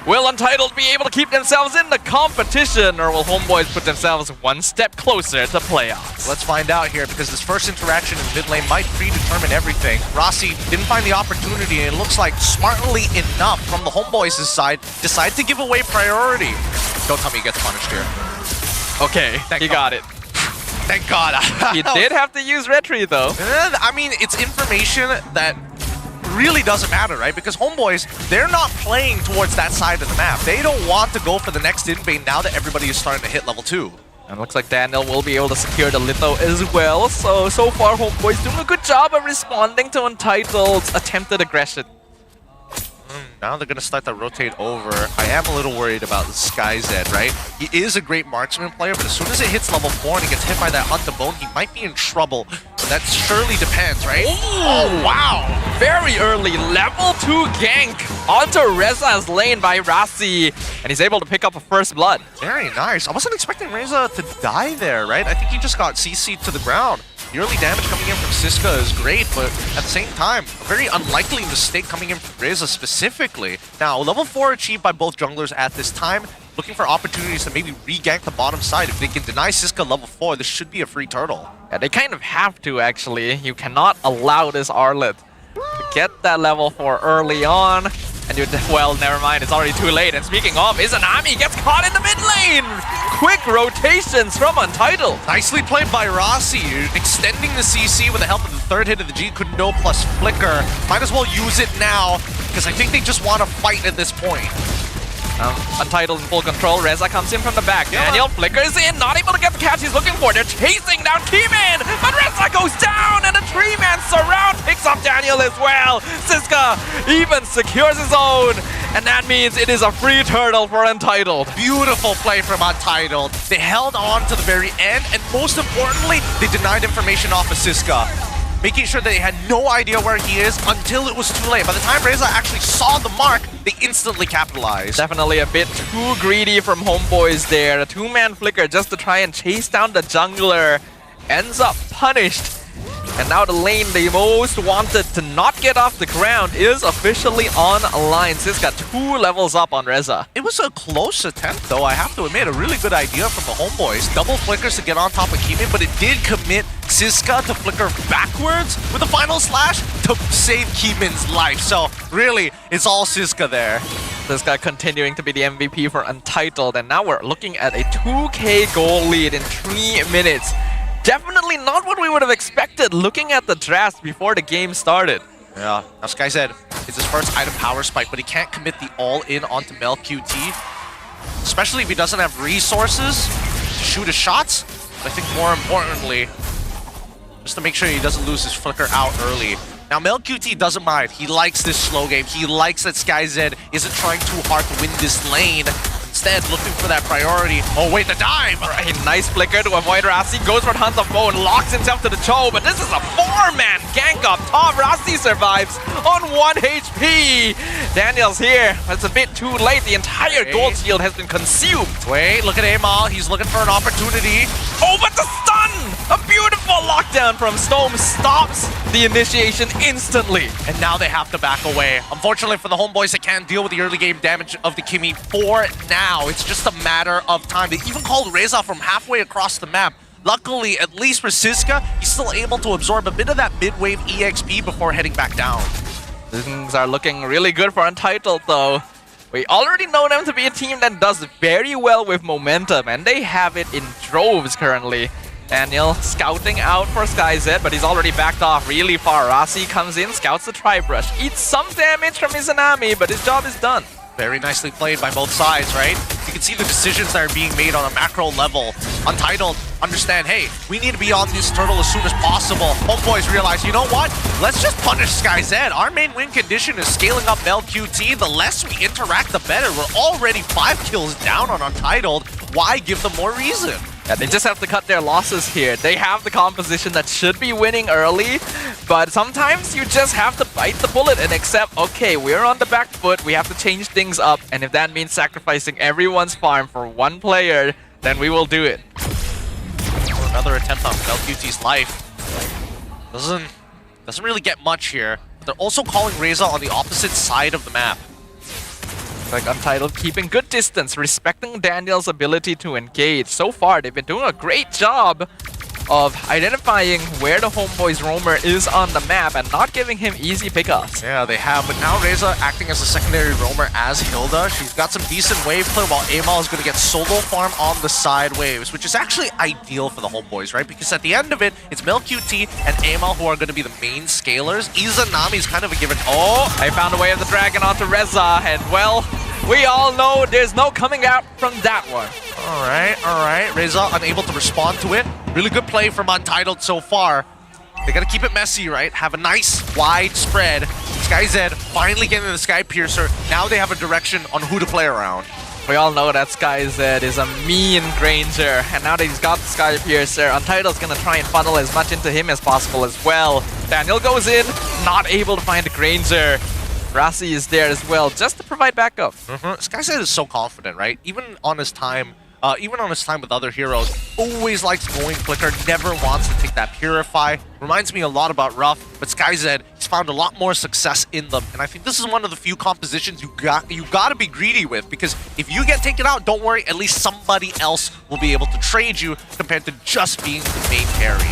Will Untitled be able to keep themselves in the competition, or will Homeboys put themselves one step closer to playoffs? Let's find out here, because this first interaction in mid lane might predetermine everything. Rossi didn't find the opportunity, and it looks like smartly enough from the Homeboys' side, decide to give away priority. Don't tell me he gets punished here. Okay, he got it. Thank God. He did have to use Retry though. I mean, it's information that really doesn't matter, right? Because Homeboys, they're not playing towards that side of the map. They don't want to go for the next invade now that everybody is starting to hit level 2. And it looks like Daniel will be able to secure the Litho as well. So far, Homeboys doing a good job of responding to Untitled's attempted aggression. Now they're going to start to rotate over. I am a little worried about SkyZ, right? He is a great marksman player, but as soon as it hits level 4 and he gets hit by that Hunter Bone, he might be in trouble. That surely depends, right? Oh, wow! Very early level 2 gank onto Reza's lane by Rasi, and he's able to pick up a first blood. Very nice. I wasn't expecting Reza to die there, right? I think he just got CC'd to the ground. The early damage coming in from Siska is great, but at the same time, a very unlikely mistake coming in from Reza specifically. Now, level 4 achieved by both junglers at this time, looking for opportunities to maybe re-gank the bottom side. If they can deny Siska level 4, this should be a free turtle. Yeah, they kind of have to, actually. You cannot allow this Arlet to get that level 4 early on. And well, never mind, it's already too late. And speaking of, Izanami gets caught in the mid lane! Quick rotations from Untitled. Nicely played by Rossi, extending the CC with the help of the third hit of the G Kundo plus Flicker. Might as well use it now, because I think they just want to fight at this point. Untitled in full control. Reza comes in from the back. Daniel flickers in, not able to get the catch he's looking for. They're chasing down Keyman, but Reza goes down, and a 3-man surround picks up Daniel as well. Siska even secures his own, and that means it is a free turtle for Untitled. Beautiful play from Untitled. They held on to the very end, and most importantly, they denied information off of Siska. making sure that they had no idea where he is until it was too late. By the time Reza actually saw the mark, they instantly capitalized. Definitely a bit too greedy from Homeboys there. A two-man flicker just to try and chase down the jungler. Ends up punished. And now the lane they most wanted to not get off the ground is officially online. Siska 2 levels up on Reza. It was a close attempt though, I have to admit. A really good idea from the Homeboys. Double flickers to get on top of Kimin, but it did commit Siska to flicker backwards with a final slash to save Kimin's life. So really, it's all Siska there. Siska continuing to be the MVP for Untitled, and now we're looking at a 2k goal lead in 3 minutes. Definitely not what we would have expected looking at the draft before the game started. Yeah, as Sky said, it's his first item power spike, but he can't commit the all-in onto Mel QT. Especially if he doesn't have resources to shoot his shots. But I think more importantly, just to make sure he doesn't lose his flicker out early. Now, Mel QT doesn't mind. He likes this slow game. He likes that SkyZ isn't trying too hard to win this lane. Instead, looking for that priority. Oh, wait, the dive! Right, nice flicker to avoid Rasi. Goes for Hunt of Bone, locks himself to the Cho, but this is a 4-man gank up top. Rasi survives on 1 HP. Daniel's here. It's a bit too late. The entire gold shield has been consumed. Wait, look at Amal. He's looking for an opportunity. Oh, but the stun! A beautiful lockdown from Storm stops the initiation instantly. And now they have to back away. Unfortunately for the Homeboys, they can't deal with the early game damage of the Kimi for now. It's just a matter of time. They even called Reza from halfway across the map. Luckily, at least for Siska, he's still able to absorb a bit of that mid-wave EXP before heading back down. Things are looking really good for Untitled, though. We already know them to be a team that does very well with momentum, and they have it in droves currently. Daniel scouting out for SkyZ, but he's already backed off really far. Rasi comes in, scouts the Tri-Brush, eats some damage from Izanami, but his job is done. Very nicely played by both sides, right? You can see the decisions that are being made on a macro level. Untitled understand, hey, we need to be on this turtle as soon as possible. Homeboys realize, you know what? Let's just punish SkyZ. Our main win condition is scaling up Mel QT. The less we interact, the better. We're already 5 kills down on Untitled. Why give them more reason? Yeah, they just have to cut their losses here. They have the composition that should be winning early, but sometimes you just have to bite the bullet and accept, okay, we're on the back foot, we have to change things up, and if that means sacrificing everyone's farm for one player, then we will do it. Another attempt on LQT's life. Doesn't really get much here. They're also calling Reza on the opposite side of the map. Like Untitled keeping good distance, respecting Daniel's ability to engage. So far, they've been doing a great job of identifying where the Homeboys roamer is on the map and not giving him easy pickups. Yeah, they have, but now Reza acting as a secondary roamer as Hilda. She's got some decent wave play while Amal is going to get solo farm on the side waves, which is actually ideal for the Homeboys, right? Because at the end of it, it's Mel QT and Amal who are going to be the main scalers. Izanami is kind of a given. Oh, they found a way of the dragon onto Reza, and well, we all know there's no coming out from that one. All right. Reza unable to respond to it. Really good play from Untitled so far. They gotta keep it messy, right? Have a nice wide spread. SkyZ finally getting the Sky Piercer. Now they have a direction on who to play around. We all know that SkyZ is a mean Granger, and now that he's got the Sky Piercer, Untitled's gonna try and funnel as much into him as possible as well. Daniel goes in, not able to find a Granger. Rasi is there as well, just to provide backup. SkyZ is so confident, right? Even on his time with other heroes, always likes going flicker, never wants to take that purify. Reminds me a lot about Ruff, but SkyZ, he's found a lot more success in them. And I think this is one of the few compositions you gotta be greedy with, because if you get taken out, don't worry, at least somebody else will be able to trade you compared to just being the main carry.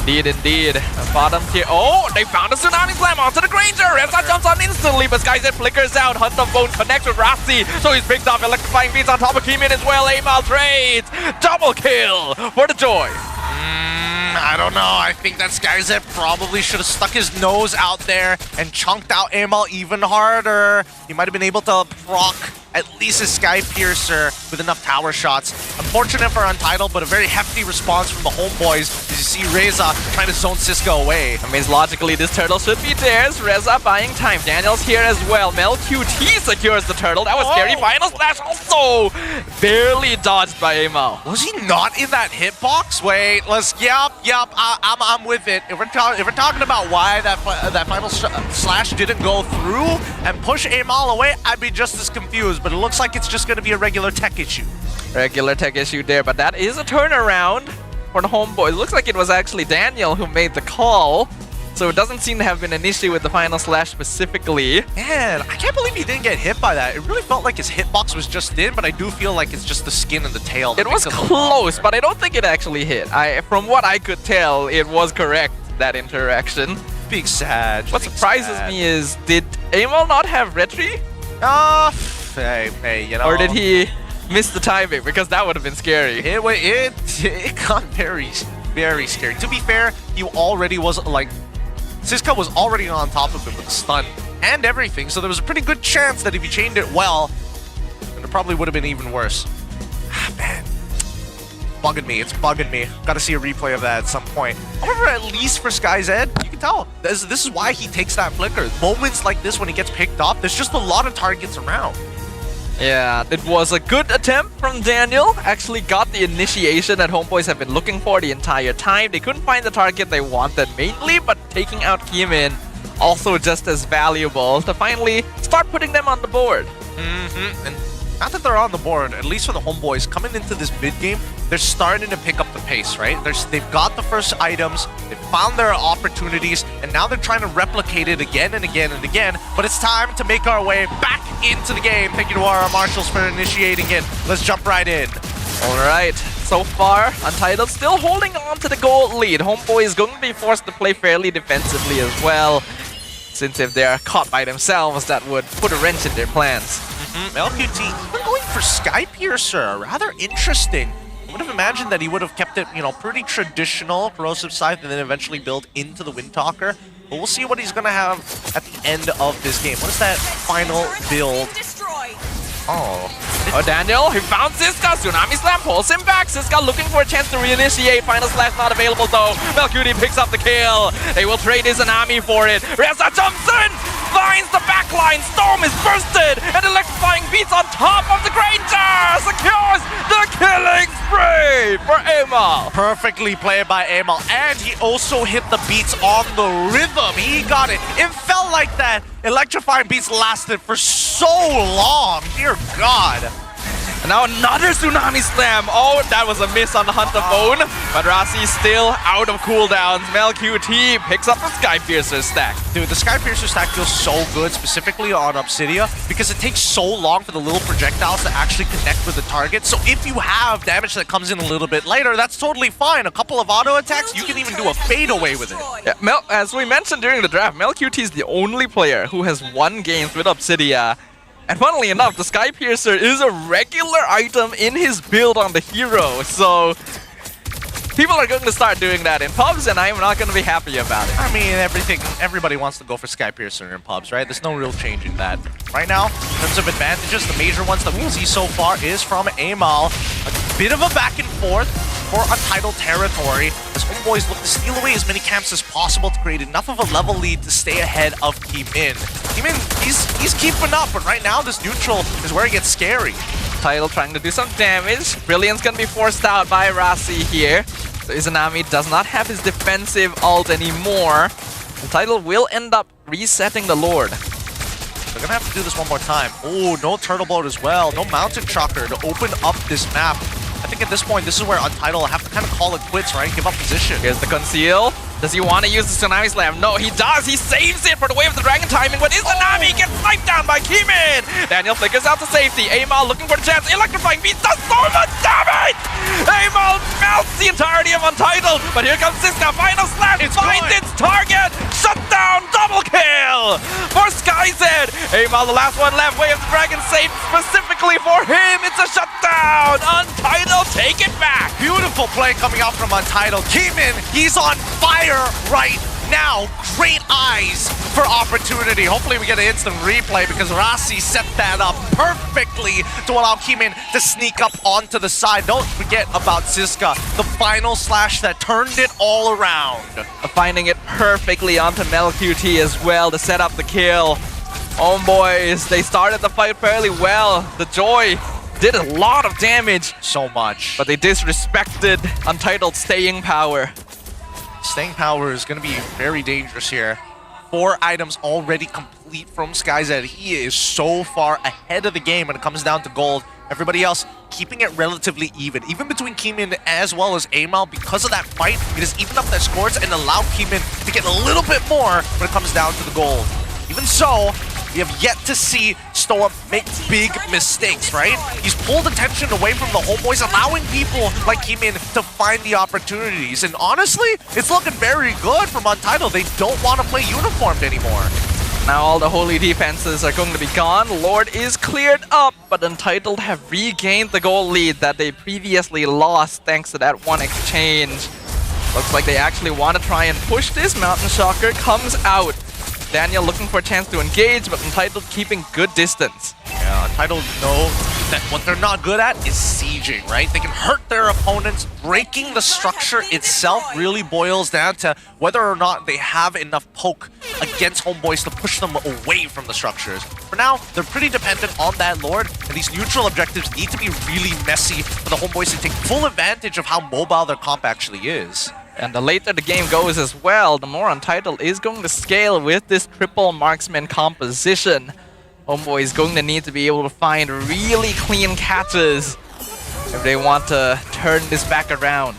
Indeed. The bottom tier. Oh, they found a Tsunami Slam onto the Granger. Reza jumps on instantly, but SkyZ flickers out. Hunt of Bone connects with Rasi, so he's picked off electrifying beats on top of Kimin as well. Amal trades. Double kill for the Joy. I don't know. I think that SkyZ probably should have stuck his nose out there and chunked out Amal even harder. He might have been able to proc at least his Sky Piercer with enough tower shots. Unfortunate for Untitled, but a very hefty response from the Homeboys as you see Reza trying to zone Cisco away. That means logically this turtle should be theirs. Reza buying time. Daniel's here as well. Mel QT secures the turtle. That was scary. Final slash also barely dodged by Amal. Was he not in that hitbox? Wait, I'm with it. If we're talking about why that final slash didn't go through and push Amal away, I'd be just as confused. But it looks like it's just going to be a regular tech issue. Regular tech issue there, but that is a turnaround for the homeboys. Looks like it was actually Daniel who made the call. So it doesn't seem to have been an issue with the final slash specifically. Man, I can't believe he didn't get hit by that. It really felt like his hitbox was just in, but I do feel like it's just the skin and the tail. It was close, but I don't think it actually hit. From what I could tell, it was correct, that interaction. Big sad. What surprises me is, did Amal not have retry? Hey, you know. Or did he miss the timing? Because that would have been scary. It got very, very scary. To be fair, he already was like, Siska was already on top of him with the stun and everything, so there was a pretty good chance that if he chained it well, then it probably would have been even worse. Man, bugging me. It's bugging me. Got to see a replay of that at some point. However, at least for SkyZ, you can tell. This is why he takes that flicker. Moments like this when he gets picked up, there's just a lot of targets around. Yeah, it was a good attempt from Daniel. Actually got the initiation that homeboys have been looking for the entire time. They couldn't find the target they wanted mainly, but taking out Kimin also just as valuable to finally start putting them on the board. And now that they're on the board, at least for the homeboys, coming into this mid-game, they're starting to pick up the pace, right? They've got the first items, they've found their opportunities, and now they're trying to replicate it again and again and again. But it's time to make our way back into the game. Thank you to our marshals for initiating it. Let's jump right in. Alright, so far, Untitled still holding on to the gold lead. Homeboy is going to be forced to play fairly defensively as well, since if they're caught by themselves, that would put a wrench in their plans. LQT even going for Skypiercer, rather interesting. I would have imagined that he would have kept it, you know, pretty traditional, Corrosive Scythe, and then eventually build into the Windtalker. But we'll see what he's going to have at the end of this game. What is that final build? Oh, Daniel, he found Siska. Tsunami Slam pulls him back. Siska looking for a chance to reinitiate. Final Slash not available though. Melcuti picks up the kill. They will trade his Tsunami for it. Reza jumps in, finds the backline. Storm is bursted, and electrifying beats on top of the Granger. Secures the killing spree for Amal. Perfectly played by Amal, and he also hit the beats on the rhythm. He got it. It felt like that electrifying beats lasted for so long. Dear God. And now another Tsunami Slam. Oh, that was a miss on the Hunter Bone. But Rasi still out of cooldowns. MelQT picks up the Skypiercer stack. Dude, the Skypiercer stack feels so good, specifically on Obsidia, because it takes so long for the little projectiles to actually connect with the target. So if you have damage that comes in a little bit later, that's totally fine. A couple of auto attacks, you can even do a fadeaway with it. Yeah, as we mentioned during the draft, MelQT is the only player who has won games with Obsidia. And funnily enough, the Skypiercer is a regular item in his build on the hero, so people are going to start doing that in pubs, and I'm not going to be happy about it. I mean, everybody wants to go for Skypiercer in pubs, right? There's no real change in that. Right now, in terms of advantages, the major ones that we see so far is from Amal. A bit of a back and forth for Untitled territory, as homeboys look to steal away as many camps as possible to create enough of a level lead to stay ahead of Kimin. Kimin, he's keeping up, but right now this neutral is where it gets scary. Title trying to do some damage. Brilliant's gonna be forced out by Rasi here. So Izanami does not have his defensive ult anymore. The Title will end up resetting the Lord. They're gonna have to do this one more time. Oh, no Turtle Boat as well. No Mountain Shocker to open up this map. I think at this point, this is where Untitled have to kind of call it quits, right? Give up position. Here's the conceal. Does he want to use the Tsunami Slam? No, he does. He saves it for the Wave of the Dragon timing, but Izanami gets sniped down by Kimin. Daniel flickers out to safety. Amal looking for the chance. Electrifying beat does so much damage. Amal melts the entirety of Untitled, but here comes Siska. Final Slash finds its target. Shut down, double kill for SkyZ. Amal, the last one left. Wave of the Dragon saved specifically for him. It's a shutdown. Untitled, take it back. Beautiful play coming out from Untitled. Kimin, he's on fire right now. Great eyes for opportunity. Hopefully we get an instant replay because Rasi set that up perfectly to allow Kimin to sneak up onto the side. Don't forget about Siska, the final slash that turned it all around. Finding it perfectly onto MelQT as well to set up the kill. Homeboys, they started the fight fairly well. The joy did a lot of damage. So much. But they disrespected Untitled staying power. Staying power is going to be very dangerous here. 4 items already complete from SkyZ. He is so far ahead of the game when it comes down to gold. Everybody else keeping it relatively even between Keemin as well as Amal. Because of that fight, it has evened up their scores and allowed Keemin to get a little bit more when it comes down to the gold. Even so, we have yet to see Stoa make big mistakes, right? He's pulled attention away from the homeboys, allowing people like Keemin to find the opportunities. And honestly, it's looking very good from Untitled. They don't want to play uniformed anymore. Now all the holy defenses are going to be gone. Lord is cleared up, but Untitled have regained the goal lead that they previously lost thanks to that one exchange. Looks like they actually want to try and push this. Mountain Shocker comes out. Daniel looking for a chance to engage, but Untitled keeping good distance. Yeah, Untitled know that what they're not good at is sieging, right? They can hurt their opponents. Breaking the structure itself really boils down to whether or not they have enough poke against homeboys to push them away from the structures. For now, they're pretty dependent on that Lord, and these neutral objectives need to be really messy for the homeboys to take full advantage of how mobile their comp actually is. And the later the game goes as well, the more Untitled is going to scale with this triple marksman composition. Homeboy is going to need to be able to find really clean catches if they want to turn this back around.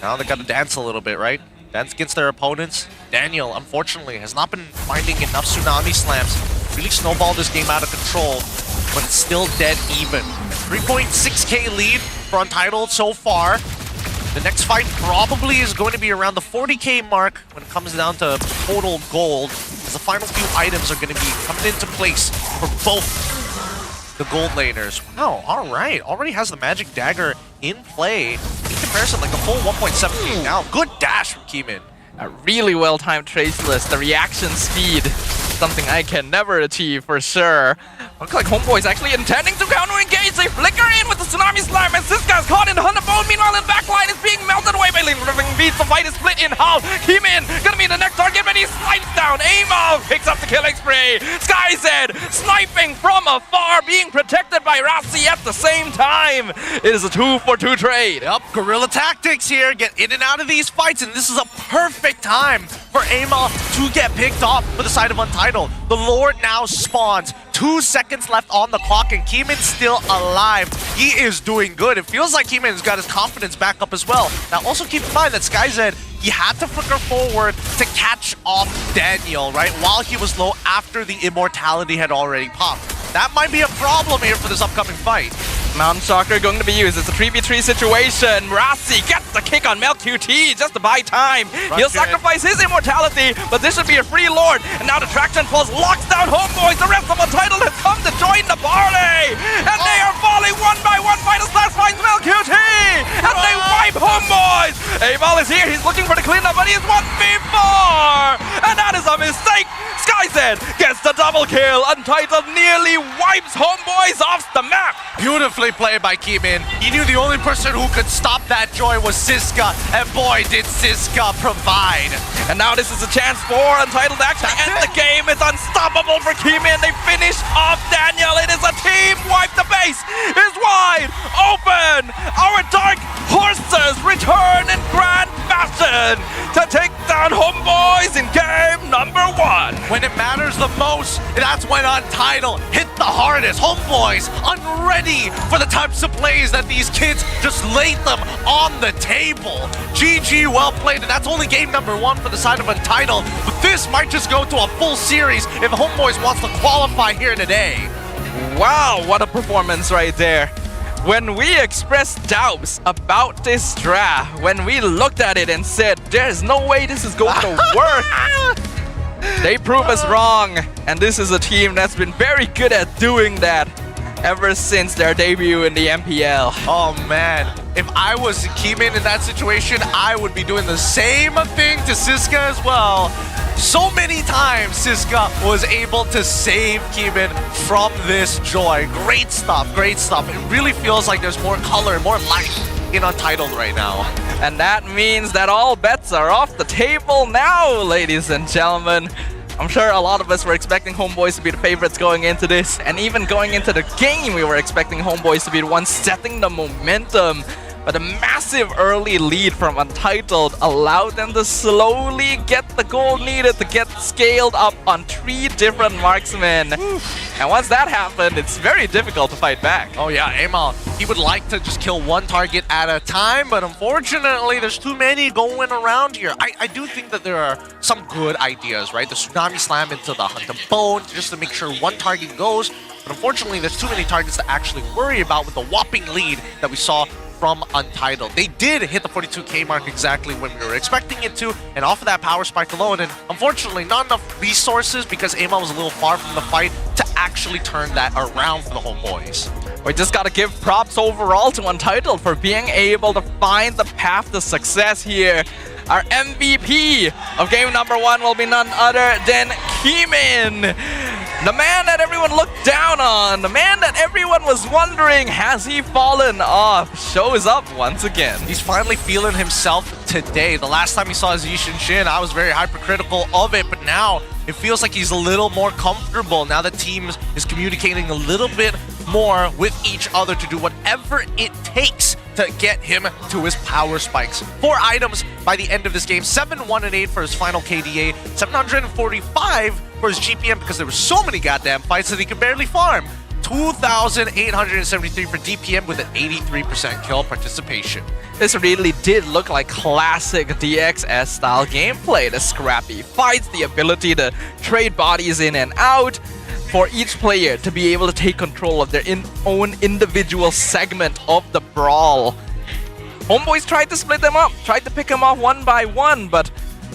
Now they got to dance a little bit, right? Dance against their opponents. Daniel, unfortunately, has not been finding enough tsunami slams. Really snowballed this game out of control, but it's still dead even. 3.6k lead for Untitled so far. The next fight probably is going to be around the 40k mark when it comes down to total gold, as the final few items are going to be coming into place for both the gold laners. Wow, alright. Already has the magic dagger in play. In comparison, like a full 1.7k now. Good dash from Keemin. A really well-timed Traceless. The reaction speed, something I can never achieve for sure. Looks like Homeboy's actually intending to counter-engage. They flicker in with the Tsunami Slam, and Siska's caught in 100 bone. Meanwhile, in backline is being melted away by Living Beats. The fight is split in half. Keemin gonna be the next target, but he snipes down. Amal picks up the killing spree. SkyZ sniping from afar, being protected by Rassi at the same time. It is a 2-for-2 trade. Yep, guerrilla tactics here. Get in and out of these fights, and this is a perfect time for Amal to get picked off for the side of Untitled. The Lord now spawns. 2 seconds left on the clock, and Keemin's still alive. He is doing good. It feels like Keemin's got his confidence back up as well. Now, also keep in mind that SkyZ, he had to flicker forward to catch off Daniel, right? While he was low after the immortality had already popped. That might be a problem here for this upcoming fight. Mountain Shocker going to be used. It's a 3v3 situation. Rassi gets the kick on Mel QT just to buy time. He'll sacrifice his immortality, but this should be a free Lord. And now the Traction Pulse locks down Homeboys. The rest of Untitled has come to join the party. And they are falling one by one. Final Slash finds Mel QT. And they wipe Homeboys. Amal is here. He's looking for the cleanup, but he is 1v4. And that is a mistake. SkyZ gets the double kill. Untitled nearly wipes Homeboys off the map. Beautifully played by Keemin. He knew the only person who could stop that joy was Siska, and boy did Siska provide. And now this is a chance for Untitled to actually end the game. It's unstoppable for Keemin. They finish off Daniel. It is a team wipe. The base is wide open. Our Dark Horses return in grand fashion to take down Homeboys in game number 1. When it matters the most, that's when Untitled hit the hardest. Homeboys unready for the types of plays that these kids just laid them on the table. GG, well played, and that's only game number 1 for the side of Untitled, but this might just go to a full series if Homeboys wants to qualify here today. Wow, what a performance right there. When we expressed doubts about this draft, when we looked at it and said, there's no way this is going to work, they prove us wrong, and this is a team that's been very good at doing that ever since their debut in the MPL. Oh man, if I was Keemin in that situation, I would be doing the same thing to Siska as well. So many times Siska was able to save Keemin from this joy. Great stuff, great stuff. It really feels like there's more color, more life in Untitled right now. And that means that all bets are off the table now, ladies and gentlemen. I'm sure a lot of us were expecting Homeboys to be the favorites going into this, and even going into the game, we were expecting Homeboys to be the ones setting the momentum. But a massive early lead from Untitled allowed them to slowly get the goal needed to get scaled up on 3 different marksmen. And once that happened, it's very difficult to fight back. Oh yeah, Amal, he would like to just kill one target at a time, but unfortunately, there's too many going around here. I do think that there are some good ideas, right? The Tsunami Slam into the Hunter Bone, just to make sure one target goes. But unfortunately, there's too many targets to actually worry about with the whopping lead that we saw from Untitled. They did hit the 42k mark exactly when we were expecting it to, and off of that power spike alone, and unfortunately not enough resources because Amal was a little far from the fight to actually turn that around for the Homeboys. We just gotta give props overall to Untitled for being able to find the path to success here. Our MVP of game number 1 will be none other than Keemin. The man that everyone looked down on, the man that everyone was wondering, has he fallen off, shows up once again. He's finally feeling himself today. The last time he saw his Yishin Shin, I was very hypercritical of it, but now it feels like he's a little more comfortable. Now the team is communicating a little bit more with each other to do whatever it takes to get him to his power spikes. 4 items by the end of this game, 7, 1, and 8 for his final KDA, 745 for his GPM because there were so many goddamn fights that he could barely farm. 2,873 for DPM with an 83% kill participation. This really did look like classic DXS style gameplay. The scrappy fights, the ability to trade bodies in and out, for each player to be able to take control of their own individual segment of the brawl. Homeboys tried to split them up, tried to pick them off one by one, but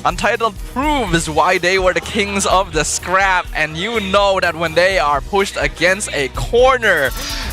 Untitled proves why they were the kings of the scrap, and you know that when they are pushed against a corner,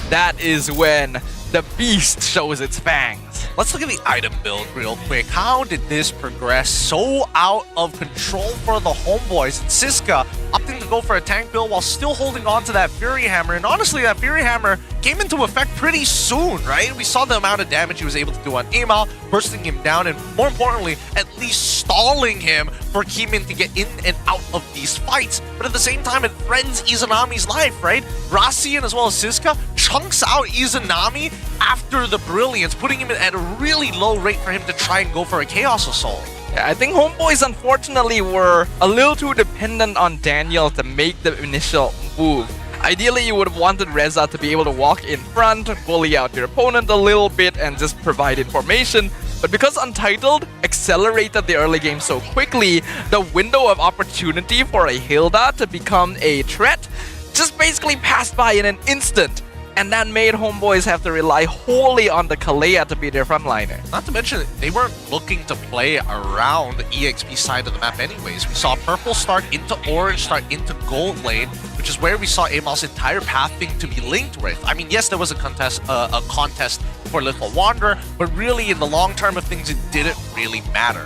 that is when the beast shows its fangs. Let's look at the item build real quick. How did this progress so out of control for the Homeboys? And Siska opting to go for a tank build while still holding on to that Fury Hammer. And honestly, that Fury Hammer came into effect pretty soon, right? We saw the amount of damage he was able to do on Amal, bursting him down, and more importantly, at least stalling him for Keemin to get in and out of these fights. But at the same time, it threatens Izanami's life, right? Rasian as well as Siska chunks out Izanami after the Brilliance, putting him at a really low rate for him to try and go for a Chaos Assault. Yeah, I think Homeboys unfortunately were a little too dependent on Daniel to make the initial move. Ideally, you would have wanted Reza to be able to walk in front, bully out your opponent a little bit, and just provide information. But because Untitled accelerated the early game so quickly, the window of opportunity for a Hilda to become a threat just basically passed by in an instant. And that made Homeboys have to rely wholly on the Kalea to be their frontliner. Not to mention, they weren't looking to play around the EXP side of the map anyways. We saw purple start into orange, start into gold lane, which is where we saw Amal's entire pathing to be linked with. I mean, yes, there was a contest for Little Wanderer, but really in the long term of things, it didn't really matter.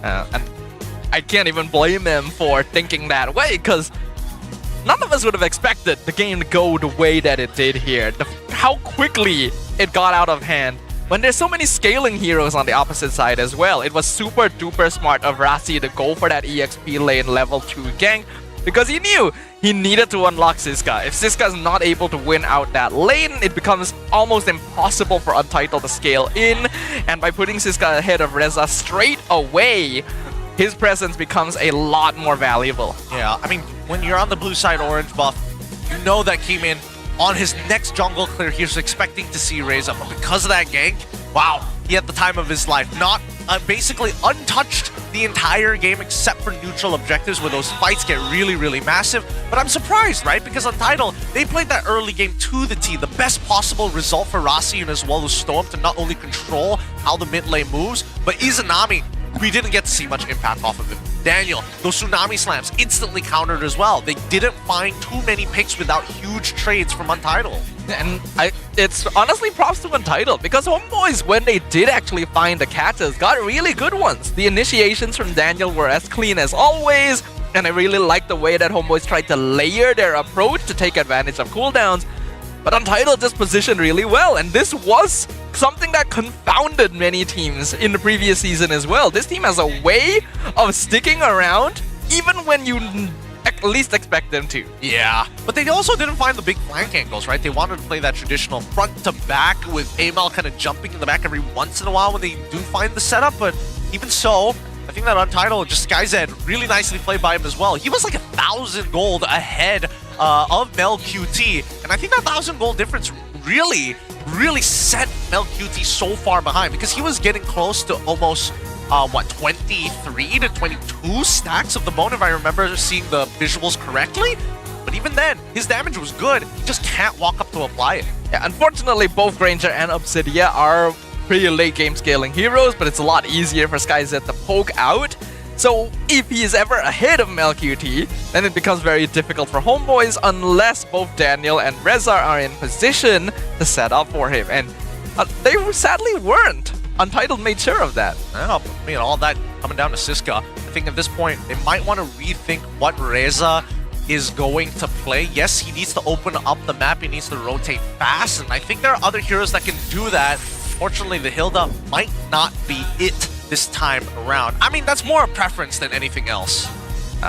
And I can't even blame them for thinking that way, because none of us would have expected the game to go the way that it did here. How quickly it got out of hand. When there's so many scaling heroes on the opposite side as well, it was super duper smart of Rasi to go for that EXP lane level 2 gank, because he knew he needed to unlock Siska. If Siska is not able to win out that lane, it becomes almost impossible for Untitled to scale in, and by putting Siska ahead of Reza straight away, his presence becomes a lot more valuable. Yeah, I mean, when you're on the blue side orange buff, you know that Keemin, on his next jungle clear, he was expecting to see Reza, but because of that gank, wow, he had the time of his life. Not basically untouched the entire game except for neutral objectives where those fights get really, really massive. But I'm surprised, right? Because Untitled, they played that early game to the T, the best possible result for Rasian as well as Storm to not only control how the mid lane moves, but Izanami, we didn't get to see much impact off of him. Daniel, those Tsunami Slams instantly countered as well. They didn't find too many picks without huge trades from Untitled. And it's honestly props to Untitled, because Homeboys, when they did actually find the catches, got really good ones. The initiations from Daniel were as clean as always, and I really like the way that Homeboys tried to layer their approach to take advantage of cooldowns. But Untitled just positioned really well, and this was something that confounded many teams in the previous season as well. This team has a way of sticking around even when you at least expect them to. Yeah, but they also didn't find the big flank angles, right? They wanted to play that traditional front to back with AML kind of jumping in the back every once in a while when they do find the setup, but even so, I think that Untitled, just SkyZ, really nicely played by him as well. He was like 1,000 gold ahead of Mel QT, and I think that 1,000 gold difference really set Mel QT so far behind because he was getting close to almost 23 to 22 stacks of the bone, if I remember seeing the visuals correctly. But even then, his damage was good. He just can't walk up to apply it. Yeah, unfortunately, both Granger and Obsidia are pretty late game scaling heroes, but it's a lot easier for SkyZ to poke out. So if he is ever ahead of MelQT, then it becomes very difficult for Homeboys unless both Daniel and Reza are in position to set up for him. And they sadly weren't. Untitled made sure of that. Well, I mean, all that coming down to Siska. I think at this point, they might want to rethink what Reza is going to play. Yes, he needs to open up the map. He needs to rotate fast. And I think there are other heroes that can do that. Fortunately, the Hilda might not be it this time around. I mean, that's more a preference than anything else.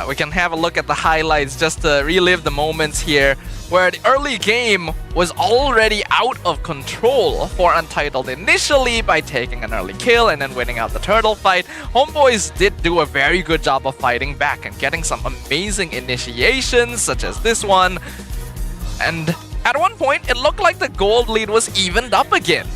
We can have a look at the highlights just to relive the moments here where the early game was already out of control for Untitled initially by taking an early kill and then winning out the turtle fight. Homeboys did do a very good job of fighting back and getting some amazing initiations such as this one. And at one point, it looked like the gold lead was evened up again.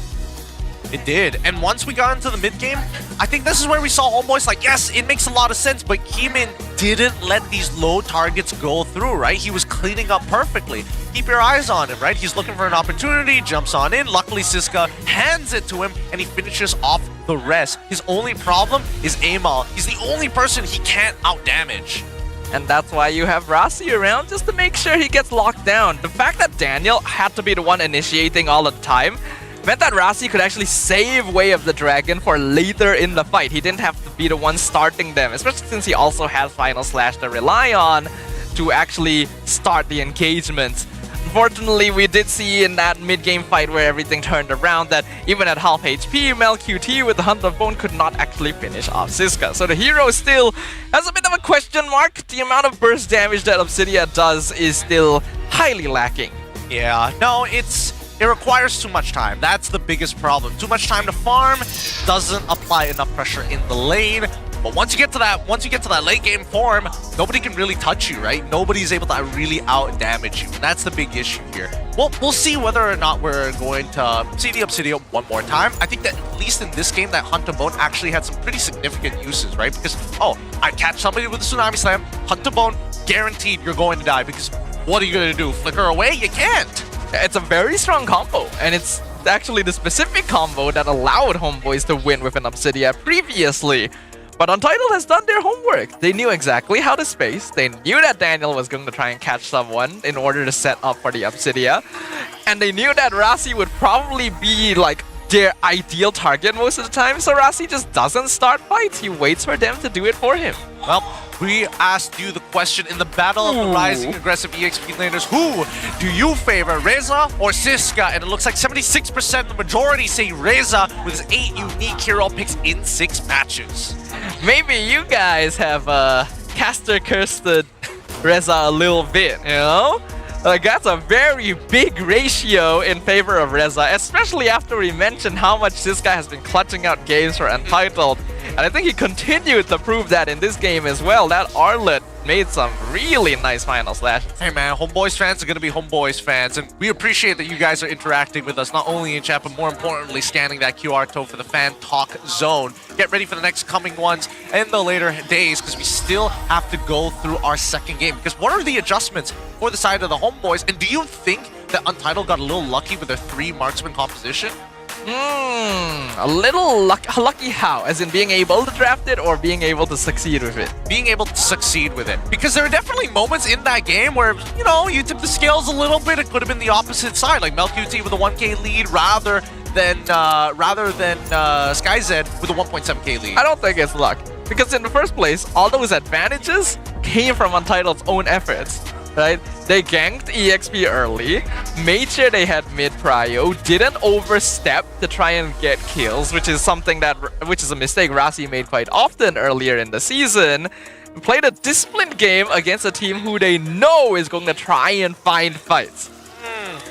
It did. And once we got into the mid game, I think this is where we saw Homeboys like, yes, it makes a lot of sense, but Keeman didn't let these low targets go through, right? He was cleaning up perfectly. Keep your eyes on him, right? He's looking for an opportunity, jumps on in. Luckily, Siska hands it to him, and he finishes off the rest. His only problem is Amal. He's the only person he can't out-damage. And that's why you have Rasi around, just to make sure he gets locked down. The fact that Daniel had to be the one initiating all the time meant that Rasi could actually save Way of the Dragon for later in the fight. He didn't have to be the one starting them, especially since he also had Final Slash to rely on to actually start the engagement. Unfortunately, we did see in that mid-game fight where everything turned around that even at half HP, MelQT with the Hunt of Bone could not actually finish off Siska. So the hero still has a bit of a question mark. The amount of burst damage that Obsidia does is still highly lacking. Yeah, no, it requires too much time. That's the biggest problem. Too much time to farm doesn't apply enough pressure in the lane. But once you get to that late game form, nobody can really touch you, right? Nobody's able to really out damage you. And that's the big issue here. Well, we'll see whether or not we're going to see the Obsidian one more time. I think that at least in this game, that Hunt of Bone actually had some pretty significant uses, right? Because, oh, I catch somebody with a Tsunami Slam, Hunt of Bone, guaranteed you're going to die. Because what are you going to do? Flicker away? You can't. It's a very strong combo, and it's actually the specific combo that allowed Homeboys to win with an Obsidia previously. But Untitled has done their homework. They knew exactly how to space. They knew that Daniel was going to try and catch someone in order to set up for the Obsidia. And they knew that Rasi would probably be like their ideal target most of the time. So Rasi just doesn't start fights. He waits for them to do it for him. Well, we asked you the question in the Battle of the Rising Aggressive EXP laners. Who do you favor, Reza or Siska? And it looks like 76%, the majority say Reza with his 8 unique hero picks in 6 matches. Maybe you guys have caster cursed Reza a little bit, you know? Like, that's a very big ratio in favor of Reza, especially after we mentioned how much this guy has been clutching out games for Untitled. And I think he continued to prove that in this game as well. That Arlet made some really nice Final Slashes. Hey man, Homeboys fans are going to be Homeboys fans, and we appreciate that you guys are interacting with us, not only in chat, but more importantly, scanning that QR code for the Fan Talk Zone. Get ready for the next coming ones in the later days, because we still have to go through our second game. Because what are the adjustments for the side of the Homeboys, and do you think that Untitled got a little lucky with their 3 marksman composition? A little lucky how? As in being able to draft it or being able to succeed with it? Being able to succeed with it. Because there are definitely moments in that game where, you know, you tip the scales a little bit. It could have been the opposite side, like MelQT with a 1k lead rather than SkyZ with a 1.7k lead. I don't think it's luck. Because in the first place, all those advantages came from Untitled's own efforts. right? They ganked EXP early, made sure they had mid prio, didn't overstep to try and get kills, which is a mistake Rasi made quite often earlier in the season. Played a disciplined game against a team who they know is going to try and find fights.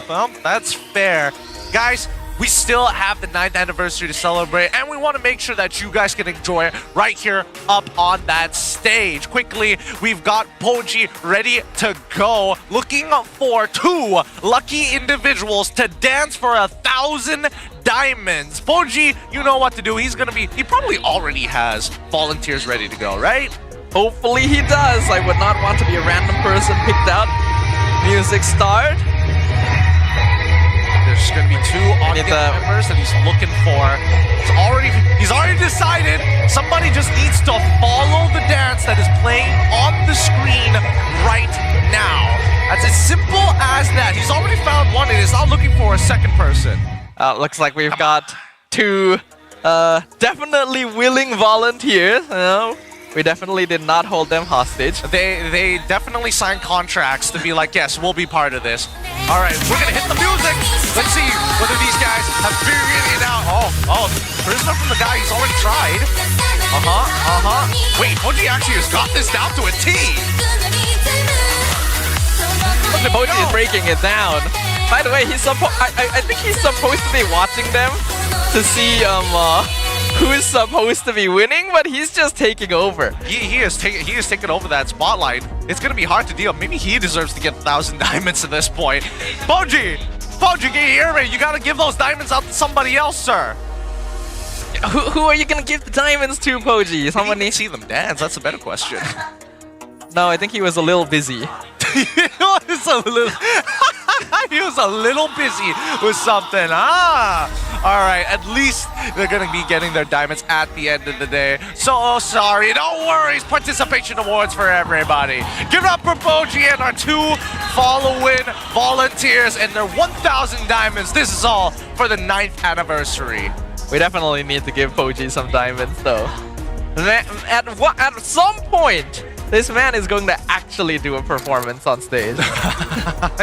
Well, that's fair. Guys, we still have the 9th anniversary to celebrate, and we want to make sure that you guys can enjoy it right here up on that stage. Quickly, we've got Poji ready to go, looking for 2 lucky individuals to dance for 1,000 diamonds. Poji, you know what to do. He probably already has volunteers ready to go, right? Hopefully he does. I would not want to be a random person picked out. Music start. There's going to be 2 audience members that he's looking for. He's already decided. Somebody just needs to follow the dance that is playing on the screen right now. That's as simple as that. He's already found one and is now looking for a second person. Looks like we've got 2 definitely willing volunteers. We definitely did not hold them hostage. They definitely signed contracts to be like, yes, we'll be part of this. All right, we're gonna hit the music. Let's see whether these guys have figured it out. Oh, prisoner from the guy he's already tried. Wait, Poji actually has got this down to a T. Poji is breaking it down. By the way, I think he's supposed to be watching them to see who's supposed to be winning, but he's just taking over. He is taking over that spotlight. It's gonna be hard to deal. Maybe he deserves to get 1,000 diamonds at this point. Poji, can you hear me? You gotta give those diamonds out to somebody else, sir. Who are you gonna give the diamonds to, Poji? Someone needs to see them dance. That's a better question. No, I think he was a little busy. He was a little busy with something. All right, at least they're going to be getting their diamonds at the end of the day. So sorry, no worries. Participation awards for everybody. Give it up for Poji and our 2 following volunteers and their 1,000 diamonds. This is all for the 9th anniversary. We definitely need to give Poji some diamonds, though. At some point, this man is going to actually do a performance on stage.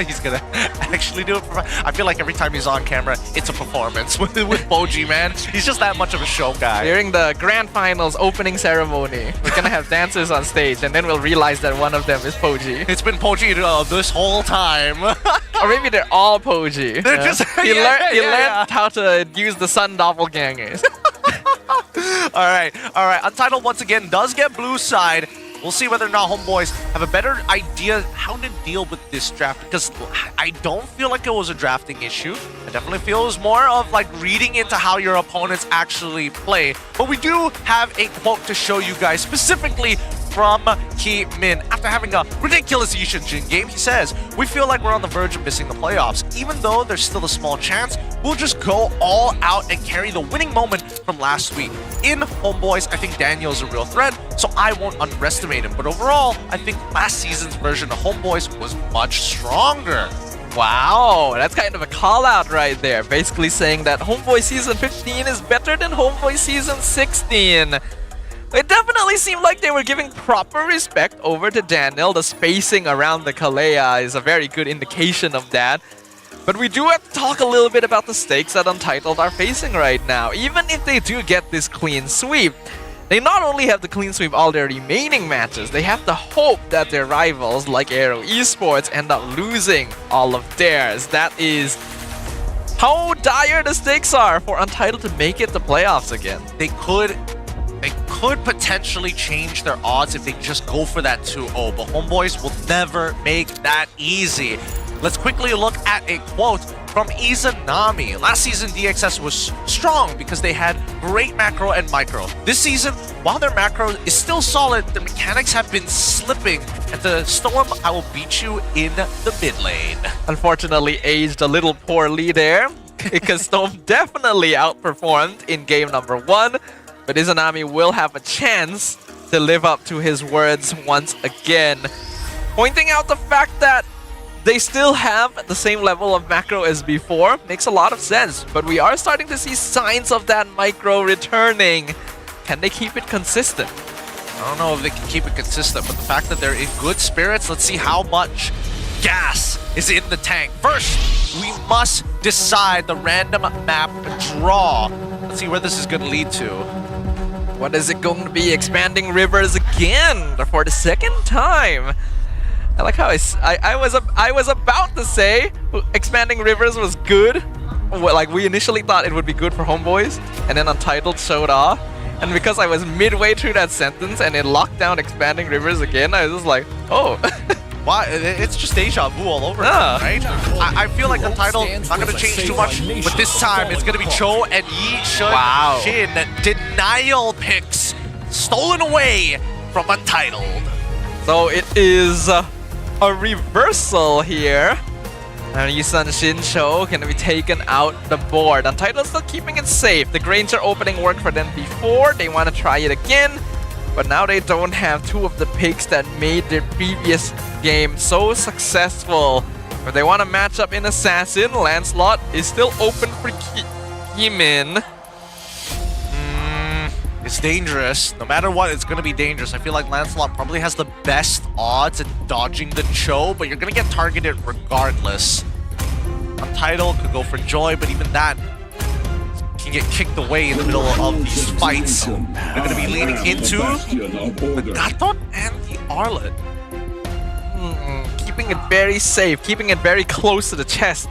He's gonna actually do it. I feel like every time he's on camera, it's a performance with Poji, man. He's just that much of a show guy. During the grand finals opening ceremony, we're gonna have dancers on stage, and then we'll realize that one of them is Poji. It's been Poji this whole time. Or maybe they're all Poji. They're just he learned how to use the sun doppelgangers. All right. Untitled once again does get blue side. We'll see whether or not Homeboys have a better idea how to deal with this draft, because I don't feel like it was a drafting issue. I definitely feel it was more of like reading into how your opponents actually play. But we do have a quote to show you guys specifically from Ki Min. After having a ridiculous Yishin game, he says, "We feel like we're on the verge of missing the playoffs. Even though there's still a small chance, we'll just go all out and carry the winning moment from last week. In Homeboys, I think Daniel's a real threat, so I won't underestimate him. But overall, I think last season's version of Homeboys was much stronger." Wow, that's kind of a call out right there. Basically saying that Homeboy Season 15 is better than Homeboy Season 16. It definitely seemed like they were giving proper respect over to Daniel. The spacing around the Kalea is a very good indication of that. But we do have to talk a little bit about the stakes that Untitled are facing right now. Even if they do get this clean sweep, they not only have to clean sweep all their remaining matches, they have to hope that their rivals like Aero Esports end up losing all of theirs. That is how dire the stakes are for Untitled to make it to playoffs again. They could potentially change their odds if they just go for that 2-0, but Homeboys will never make that easy. Let's quickly look at a quote from Izanami. Last season, DXS was strong because they had great macro and micro. This season, while their macro is still solid, the mechanics have been slipping. And the Storm, I will beat you in the mid lane. Unfortunately, aged a little poorly there, because Storm definitely outperformed in game number 1. But Izanami will have a chance to live up to his words once again. Pointing out the fact that they still have the same level of macro as before makes a lot of sense. But we are starting to see signs of that micro returning. Can they keep it consistent? I don't know if they can keep it consistent, but the fact that they're in good spirits, let's see how much gas is in the tank. First, we must decide the random map draw. Let's see where this is going to lead to. What is it going to be? Expanding rivers again for the second time. I like how I was about to say expanding rivers was good. Like we initially thought it would be good for Homeboys, and then Untitled showed off. And because I was midway through that sentence and it locked down expanding rivers again, I was just like, oh. Why? It's just deja vu all over again, right? I feel like Untitled not going to change too much, but this time it's going to be Cho and Yi Shun Shin. Denial picks stolen away from Untitled. So it is a reversal here. And Yi-sun Shin Cho can be taken out the board. Untitled still keeping it safe. The Granger opening worked for them before. They want to try it again. But now they don't have two of the picks that made their previous game so successful. If they want to match up in Assassin, Lancelot is still open for Kimin. It's dangerous. No matter what, it's going to be dangerous. I feel like Lancelot probably has the best odds at dodging the Cho, but you're going to get targeted regardless. Untitled could go for Joy, but even that can get kicked away in the middle of these fights. They're going to be leaning into the Gatot and the Arlet. Keeping it very safe, keeping it very close to the chest.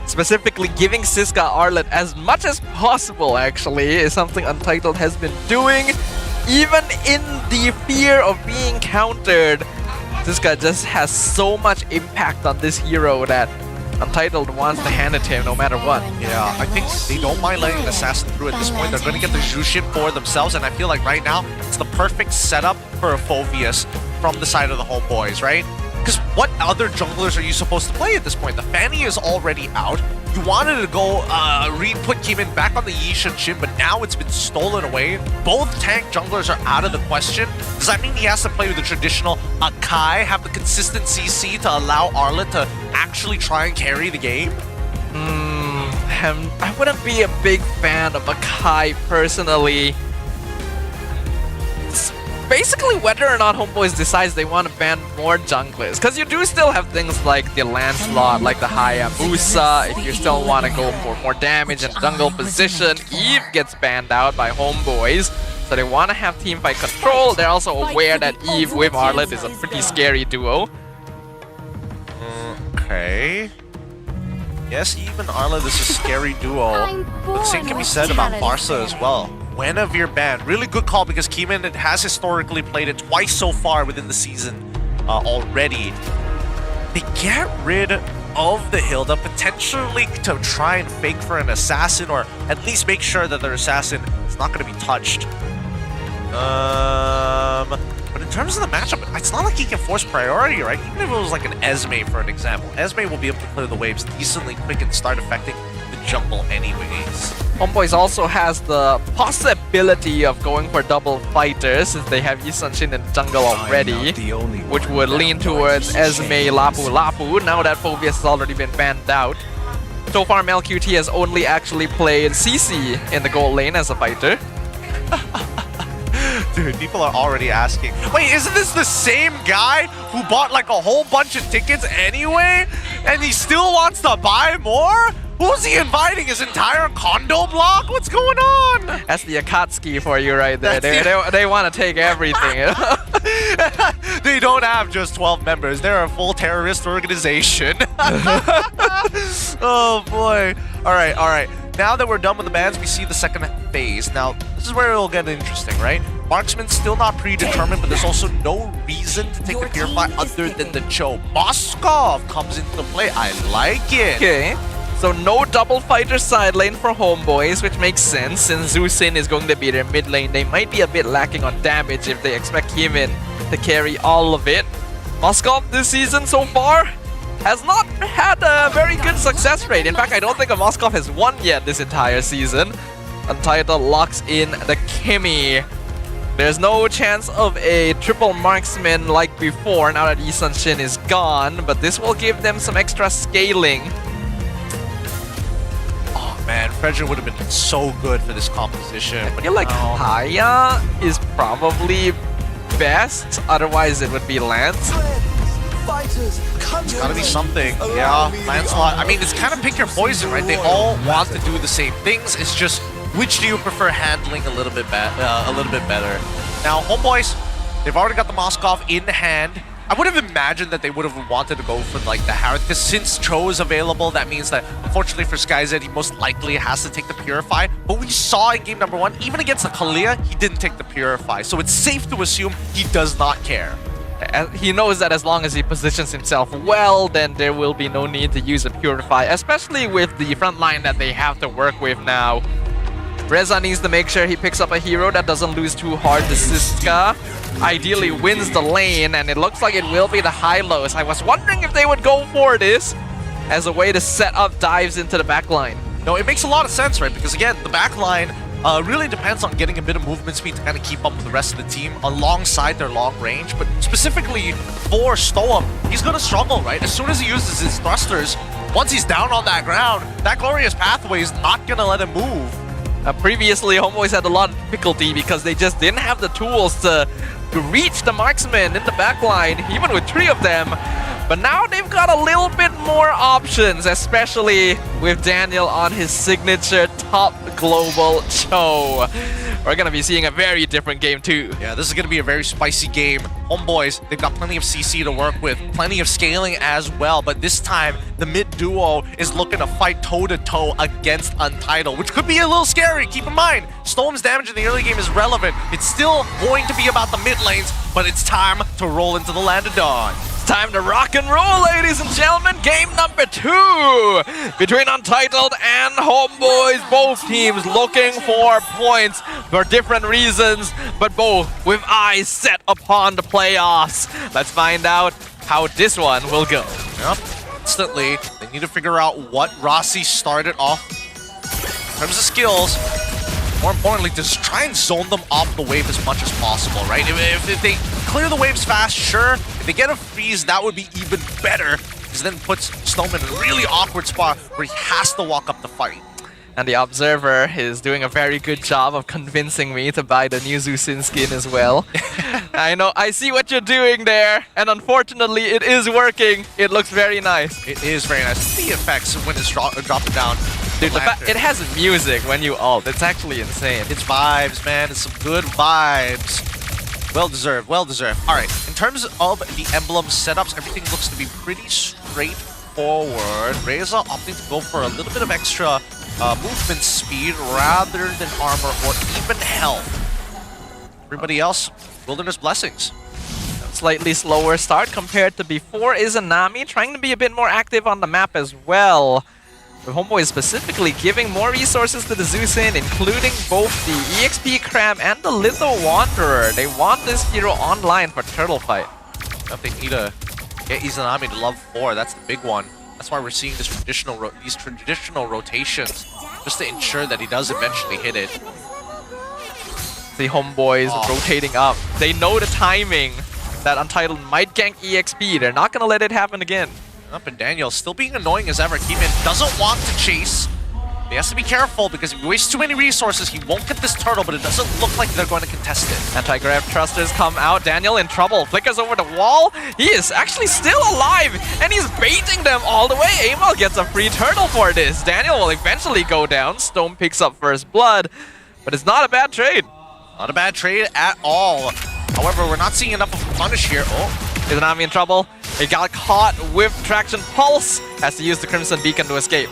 Specifically giving Siska Arlet as much as possible, actually, is something Untitled has been doing. Even in the fear of being countered, Siska just has so much impact on this hero that Untitled wants to hand it to him no matter what. Yeah, I think they don't mind letting the Assassin through at this point. They're going to get the Jushin for themselves, and I feel like right now, it's the perfect setup for a Phoveus from the side of the Homeboys, right? Because what other junglers are you supposed to play at this point? The Fanny is already out. You wanted to go put Kimin back on the Yi-Shun Shin, but now it's been stolen away. Both tank junglers are out of the question. Does that mean he has to play with the traditional Akai, have the consistent CC to allow Arlet to actually try and carry the game? I wouldn't be a big fan of Akai personally. Basically, whether or not Homeboys decides they want to ban more junglers, because you do still have things like the Lancelot, like the Hayabusa. If you still want to go for more damage in jungle position, Eve gets banned out by Homeboys, so they want to have teamfight control. They're also aware that Eve with Arlet is a pretty scary duo. Okay. Yes, Eve and Arlet is a scary duo, but the same can be said about Barca as well. Guinevere ban. Really good call because Kimin has historically played it twice so far within the season already. They get rid of the Hilda, potentially to try and fake for an assassin, or at least make sure that their assassin is not going to be touched. But in terms of the matchup, it's not like he can force priority, right? Even if it was like an Esme, for an example. Esme will be able to clear the waves decently quick and start affecting the jungle anyways. Homeboys also has the possibility of going for double fighters since they have Yi-sun Shin in jungle already, which would lean towards Esme Lapu Lapu now that Phoveus has already been banned out. So far, MelQT has only actually played CC in the gold lane as a fighter. Dude, people are already asking, wait, isn't this the same guy who bought like a whole bunch of tickets anyway? And he still wants to buy more? Who's he inviting? His entire condo block? What's going on? That's the Akatsuki for you right there. They want to take everything. They don't have just 12 members. They're a full terrorist organization. Oh boy. All right. Now that we're done with the bans, we see the second phase. Now, this is where it'll get interesting, right? Marksman's still not predetermined, but there's also no reason to take the Purify other than the Cho. Moskov comes into play. I like it. Okay. So no double fighter side lane for Homeboys, which makes sense since Zusin is going to be their mid lane. They might be a bit lacking on damage if they expect Kimin to carry all of it. Moskov this season so far has not had a very good success rate. In fact, I don't think a Moskov has won yet this entire season. Untitled locks in the Kimmy. There's no chance of a triple marksman like before now that Yi-sun Shin is gone, but this will give them some extra scaling. Man, Frederick would have been so good for this composition. I feel like Haya is probably best. Otherwise, it would be Lance. It's gotta be something. Yeah, Lancelot. I mean, it's kind of pick your poison, right? They all want to do the same things. It's just which do you prefer handling a little bit better. Now, homeboys, they've already got the Moskov in hand. I would have imagined that they would have wanted to go for like the Harith, because since Cho is available, that means that unfortunately for SkyZ, he most likely has to take the Purify. But we saw in game number 1, even against the Kalia, he didn't take the Purify. So it's safe to assume he does not care. He knows that as long as he positions himself well, then there will be no need to use a Purify, especially with the front line that they have to work with now. Reza needs to make sure he picks up a hero that doesn't lose too hard to Siska. Ideally wins the lane, and it looks like it will be the Hylos. I was wondering if they would go for this as a way to set up dives into the backline. No, it makes a lot of sense, right? Because again, the backline really depends on getting a bit of movement speed to kind of keep up with the rest of the team alongside their long range. But specifically for Stoem, he's going to struggle, right? As soon as he uses his thrusters, once he's down on that ground, that glorious pathway is not going to let him move. Previously, Homeboys had a lot of difficulty because they just didn't have the tools to reach the marksman in the backline, even with 3 of them. But now they've got a little bit more options, especially with Daniel on his signature top global Cho. We're going to be seeing a very different game too. Yeah, this is going to be a very spicy game. Homeboys, they've got plenty of CC to work with, plenty of scaling as well, but this time the mid duo is looking to fight toe-to-toe against Untitled, which could be a little scary. Keep in mind, Storm's damage in the early game is relevant. It's still going to be about the mid lanes, but it's time to roll into the land of dawn. Time to rock and roll, ladies and gentlemen. Game number 2 between Untitled and Homeboys. Both teams looking for points for different reasons, but both with eyes set upon the playoffs. Let's find out how this one will go. Yep, instantly, they need to figure out what Rossi started off in terms of skills. More importantly, just try and zone them off the wave as much as possible, right? If they clear the waves fast, sure. If they get a freeze, that would be even better, because then puts Snowman in a really awkward spot where he has to walk up the fight. And the Observer is doing a very good job of convincing me to buy the new Zusin skin as well. I know, I see what you're doing there, and unfortunately it is working. It looks very nice. It is very nice. The effects when it's dropping down. Dude, it has music when you ult. It's actually insane. It's vibes, man. It's some good vibes. Well deserved, well deserved. All right, in terms of the emblem setups, everything looks to be pretty straightforward. Reza opting to go for a little bit of extra movement speed rather than armor or even health. Everybody else, Wilderness Blessings. Slightly slower start compared to before is Anami, trying to be a bit more active on the map as well. With Homeboy specifically giving more resources to the Zusin, including both the EXP Crab and the Little Wanderer. They want this hero online for Turtle Fight. If they need to get Izanami to level 4, that's the big one. That's why we're seeing this these traditional rotations, just to ensure that he does eventually hit it. The Homeboys rotating up. They know the timing that Untitled might gank EXP. They're not going to let it happen again. Up and Daniel still being annoying as ever. Keeman doesn't want to chase. He has to be careful because if he wastes too many resources, he won't get this turtle, but it doesn't look like they're going to contest it. Anti-grav thrusters come out. Daniel in trouble. Flickers over the wall. He is actually still alive, and he's baiting them all the way. Amal gets a free turtle for this. Daniel will eventually go down. Stone picks up first blood, but it's not a bad trade. Not a bad trade at all. However, we're not seeing enough of a punish here. Oh. Izanami in trouble. He got caught with Traction Pulse. Has to use the Crimson Beacon to escape.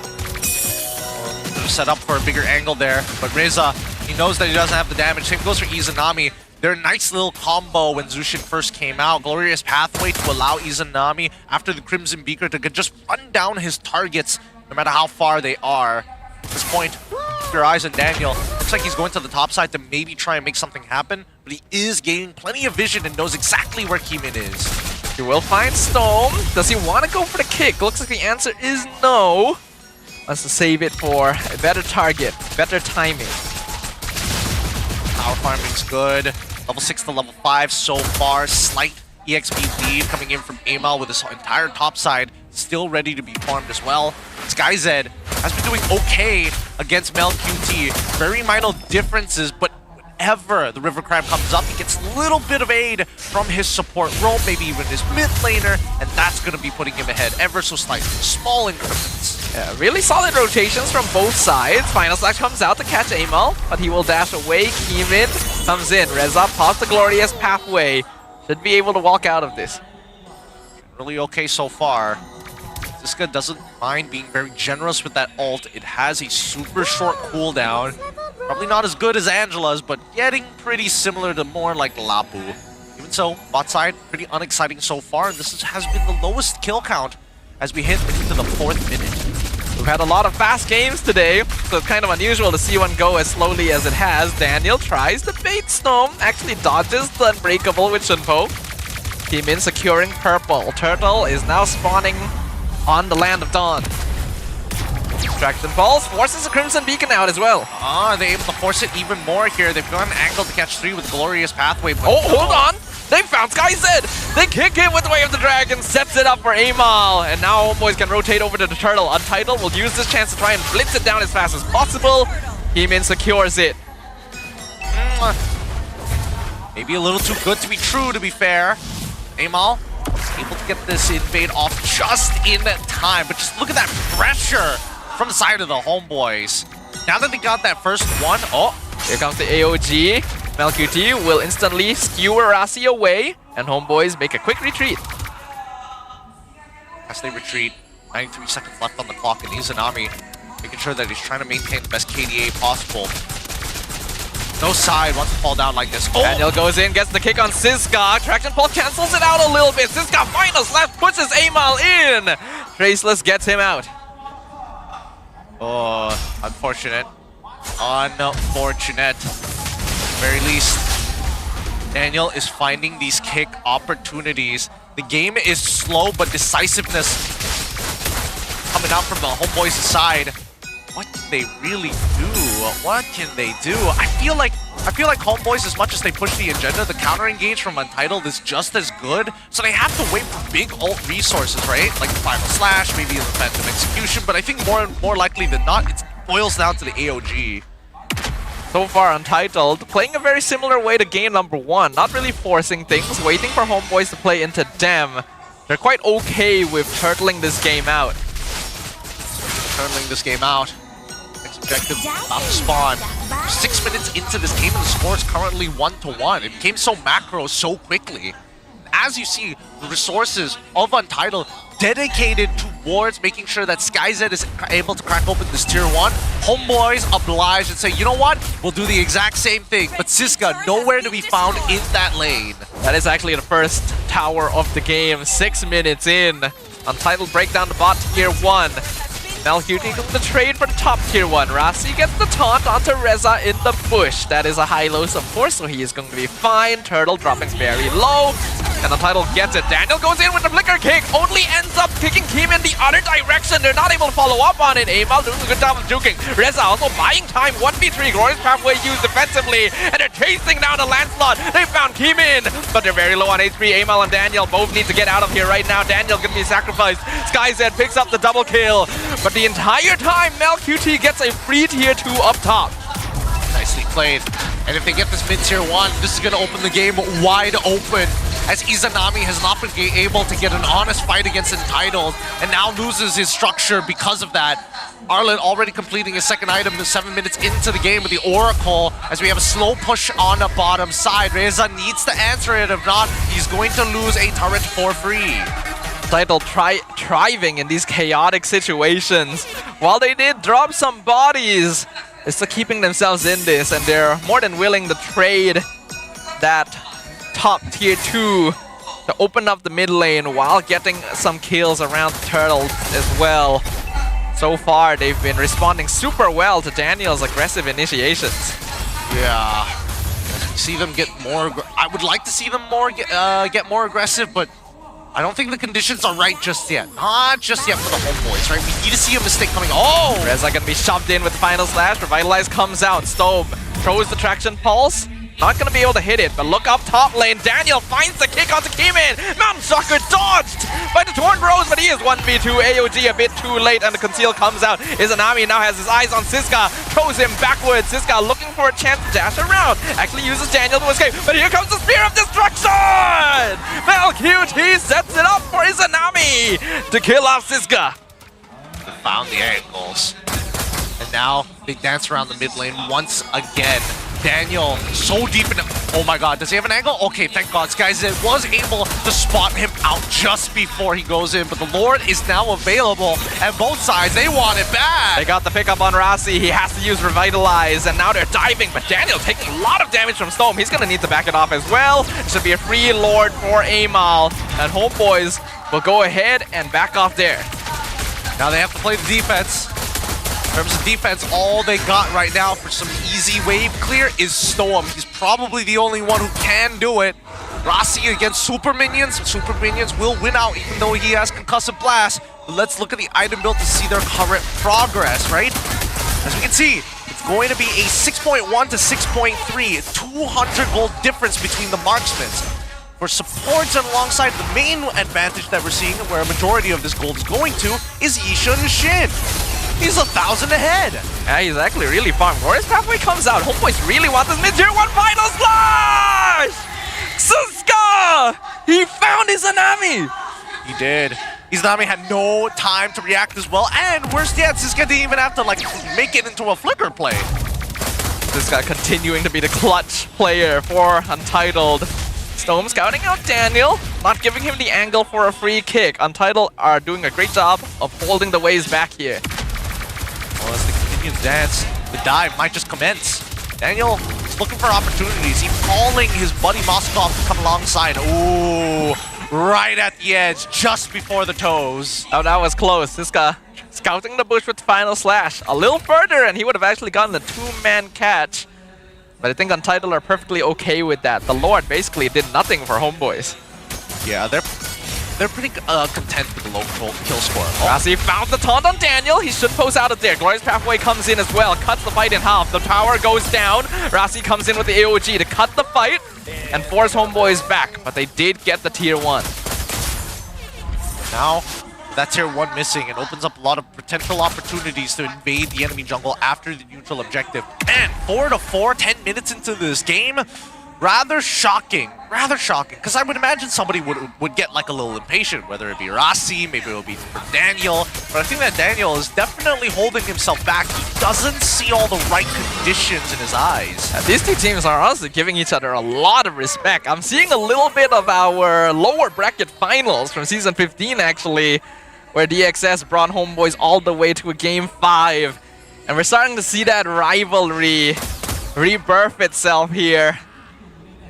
Set up for a bigger angle there, but Reza, he knows that he doesn't have the damage. Same goes for Izanami. They're a nice little combo when Zushin first came out. Glorious pathway to allow Izanami, after the Crimson Beaker, to just run down his targets, no matter how far they are. At this point, keep your eyes on Daniel. Looks like he's going to the top side to maybe try and make something happen, but he is gaining plenty of vision and knows exactly where Keeman is. He will find Stone. Does he want to go for the kick? Looks like the answer is no. Wants to save it for a better target, better timing. Power farming's good. Level 6 to level 5 so far. Slight EXP lead coming in from Amal with his entire top side still ready to be farmed as well. SkyZ has been doing okay against Mel QT. Very minor differences, but whenever the River Crab comes up, he gets a little bit of aid from his support role, maybe even his mid laner, and that's going to be putting him ahead ever so slightly. Small increments. Yeah, really solid rotations from both sides. Final Slash comes out to catch Amal, but he will dash away. Keemin comes in. Reza pops the glorious pathway. Should be able to walk out of this. Really okay so far. Ziska doesn't mind being very generous with that ult. It has a super short cooldown. Probably not as good as Angela's, but getting pretty similar to more like Lapu. Even so, bot side, pretty unexciting so far, and this has been the lowest kill count as we hit into the 4th minute. We've had a lot of fast games today, so it's kind of unusual to see one go as slowly as it has. Daniel tries to bait Snom, actually dodges the Unbreakable with Shunpo. Keemin securing purple. Turtle is now spawning on the Land of Dawn. Distraction Pulse forces a Crimson Beacon out as well. Are they able to force it even more here? They've gone angled to catch 3 with Glorious Pathway, but oh, hold on! They found SkyZ! They kick it with Way of the Dragon, sets it up for Amal, and now Homeboys can rotate over to the Turtle. Untitled will use this chance to try and blitz it down as fast as possible. Keemin secures it. Maybe a little too good to be true, to be fair. Amal able to get this invade off just in time, but just look at that pressure from the side of the Homeboys. Now that they got that first one, oh, here comes the AOG. Melqt will instantly skewer Rasi away, and Homeboys make a quick retreat. As they retreat, 93 seconds left on the clock, and Izanami making sure that he's trying to maintain the best KDA possible. No side wants to fall down like this. Oh! Daniel goes in, gets the kick on Siska. Traction Pulse cancels it out a little bit. Siska final slash pushes Amal in. Traceless gets him out. Oh, unfortunate. Unfortunate. Very least, Daniel is finding these kick opportunities. The game is slow, but decisiveness coming out from the Homeboys' side. What can they really do? What can they do? I feel like Homeboys, as much as they push the agenda, the counter engage from Untitled is just as good. So they have to wait for big ult resources, right? Like the Final Slash, maybe the Phantom Execution, but I think more likely than not, it boils down to the AOG. So far, Untitled playing a very similar way to game number 1, not really forcing things, waiting for Homeboys to play into them. They're quite okay with turtling this game out. Turtling this game out. Next objective, about to spawn. 6 minutes into this game and the score is currently 1-1. It became so macro so quickly. As you see, the resources of Untitled dedicated towards making sure that SkyZ is able to crack open this tier 1. Homeboys oblige and say, you know what? We'll do the exact same thing. But Siska nowhere to be found in that lane. That is actually the first tower of the game. 6 minutes in. Untitled break down the bot tier 1. Melqt gets the trade for the top tier 1. Rasi gets the taunt onto Reza in the bush. That is a high low support, so he is going to be fine. Turtle dropping very low. And Untitled gets it. Daniel goes in with the flicker kick. Only ends up kicking Keem in the other direction. They're not able to follow up on it. Amal doing a good job of juking. Reza also buying time. 1v3. Glorious Pathway used defensively. And they're chasing down the Lancelot. They found Keem in. But they're very low on HP. Amal and Daniel both need to get out of here right now. Daniel gonna be sacrificed. SkyZ picks up the double kill. But the entire time, Melqt gets a free tier 2 up top. Nicely played. And if they get this mid tier 1, this is going to open the game wide open, as Izanami has not been able to get an honest fight against Entitled and now loses his structure because of that. Arlen already completing his second item 7 minutes into the game with the Oracle, as we have a slow push on the bottom side. Reza needs to answer it. If not, he's going to lose a turret for free. Untitled thriving in these chaotic situations. While they did drop some bodies, they're still keeping themselves in this, and they're more than willing to trade that top tier 2 to open up the mid lane while getting some kills around the Turtle as well. So far, they've been responding super well to Daniel's aggressive initiations. Yeah. See them get more. I would like to see them get more aggressive, but I don't think the conditions are right just yet. Not just yet for the Homeboys, right? We need to see a mistake coming. Oh! Reza gonna be shoved in with the final slash. Revitalize comes out. Stome throws the traction pulse. Not gonna be able to hit it, but look up top lane. Daniel finds the kick onto Kimin. Mountain Stalker dodged by the Torn Bros, but he is 1v2. AOG a bit too late, and the conceal comes out. Izanami now has his eyes on Siska. Throws him backwards. Siska looking for a chance to dash around. Actually uses Daniel to escape, but here comes the Spear of Destruction! QT sets it up for Izanami to kill off Siska. They found the angles. And now they dance around the mid lane once again. Daniel so deep in. Oh my god, does he have an angle? Okay, thank god, guys. It was able to spot him out just before he goes in, but the Lord is now available, and both sides, they want it bad. They got the pickup on Rossi. He has to use Revitalize, and now they're diving, but Daniel taking a lot of damage from Storm. He's gonna need to back it off as well. It should be a free Lord for Amal, and Homeboys will go ahead and back off there. Now they have to play the defense. In terms of defense, all they got right now for some easy wave clear is Storm. He's probably the only one who can do it. Rossi against Super Minions. Super Minions will win out even though he has Concussive Blast. But let's look at the item build to see their current progress, right? As we can see, it's going to be a 6.1 to 6.3, 200 gold difference between the marksmen. For supports and alongside, the main advantage that we're seeing and where a majority of this gold is going to is Yishun Shin. He's 1,000 ahead. Yeah, he's actually really far. Glorious Pathway comes out. Homeboys really want this mid-tier 1 final slash! Siska! He found Izanami! He did. Izanami had no time to react as well, and worse yet, Siska didn't even have to like make it into a flicker play. Siska continuing to be the clutch player for Untitled. Stone scouting out Daniel, not giving him the angle for a free kick. Untitled are doing a great job of holding the waves back here. Well, as they continue to dance, the dive might just commence. Daniel is looking for opportunities. He's calling his buddy Moskov to come alongside. Ooh, right at the edge, just before the toes. Oh, that was close. Siska scouting the bush with final slash. A little further, and he would have actually gotten the two-man catch. But I think Untitled are perfectly okay with that. The Lord basically did nothing for Homeboys. Yeah, they're pretty content with the low kill score. Rossi found the taunt on Daniel. He should pose out of there. Glorious Pathway comes in as well. Cuts the fight in half. The tower goes down. Rossi comes in with the AOG to cut the fight and force Homeboys back. But they did get the tier 1. Now, that tier 1 missing, it opens up a lot of potential opportunities to invade the enemy jungle after the neutral objective. And 4 to 4, 10 minutes into this game, rather shocking, because I would imagine somebody would get like a little impatient, whether it be Rossi, maybe it would be for Daniel, but I think that Daniel is definitely holding himself back. He doesn't see all the right conditions in his eyes. These two teams are honestly giving each other a lot of respect. I'm seeing a little bit of our lower bracket finals from Season 15 actually, where DXS brought Homeboys all the way to a Game 5. And we're starting to see that rivalry rebirth itself here.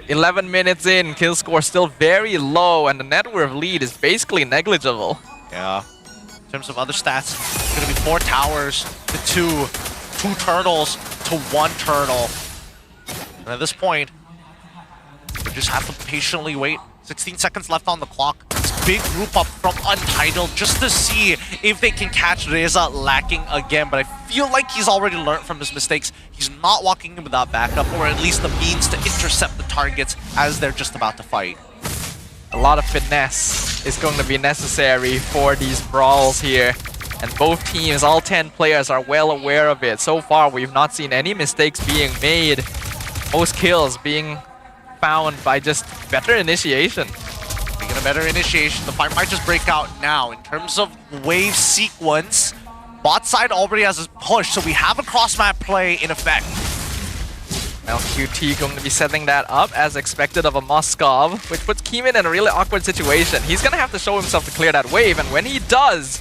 11 minutes in, kill score still very low, and the net worth lead is basically negligible. Yeah. In terms of other stats, it's going to be 4 towers to 2 turtles to 1 turtle. And at this point, we just have to patiently wait. 16 seconds left on the clock. Big group up from Untitled just to see if they can catch Reza lacking again, but I feel like he's already learned from his mistakes. He's not walking in without backup, or at least the means to intercept the targets as they're just about to fight. A lot of finesse is going to be necessary for these brawls here, and both teams, all 10 players, are well aware of it. So far, we've not seen any mistakes being made. Most kills being found by just better initiation. Speaking of better initiation, the fight might just break out now. In terms of wave sequence, bot side already has his push, so we have a cross-map play in effect. Now QT going to be setting that up as expected of a Moskov, which puts Kimin in a really awkward situation. He's going to have to show himself to clear that wave, and when he does,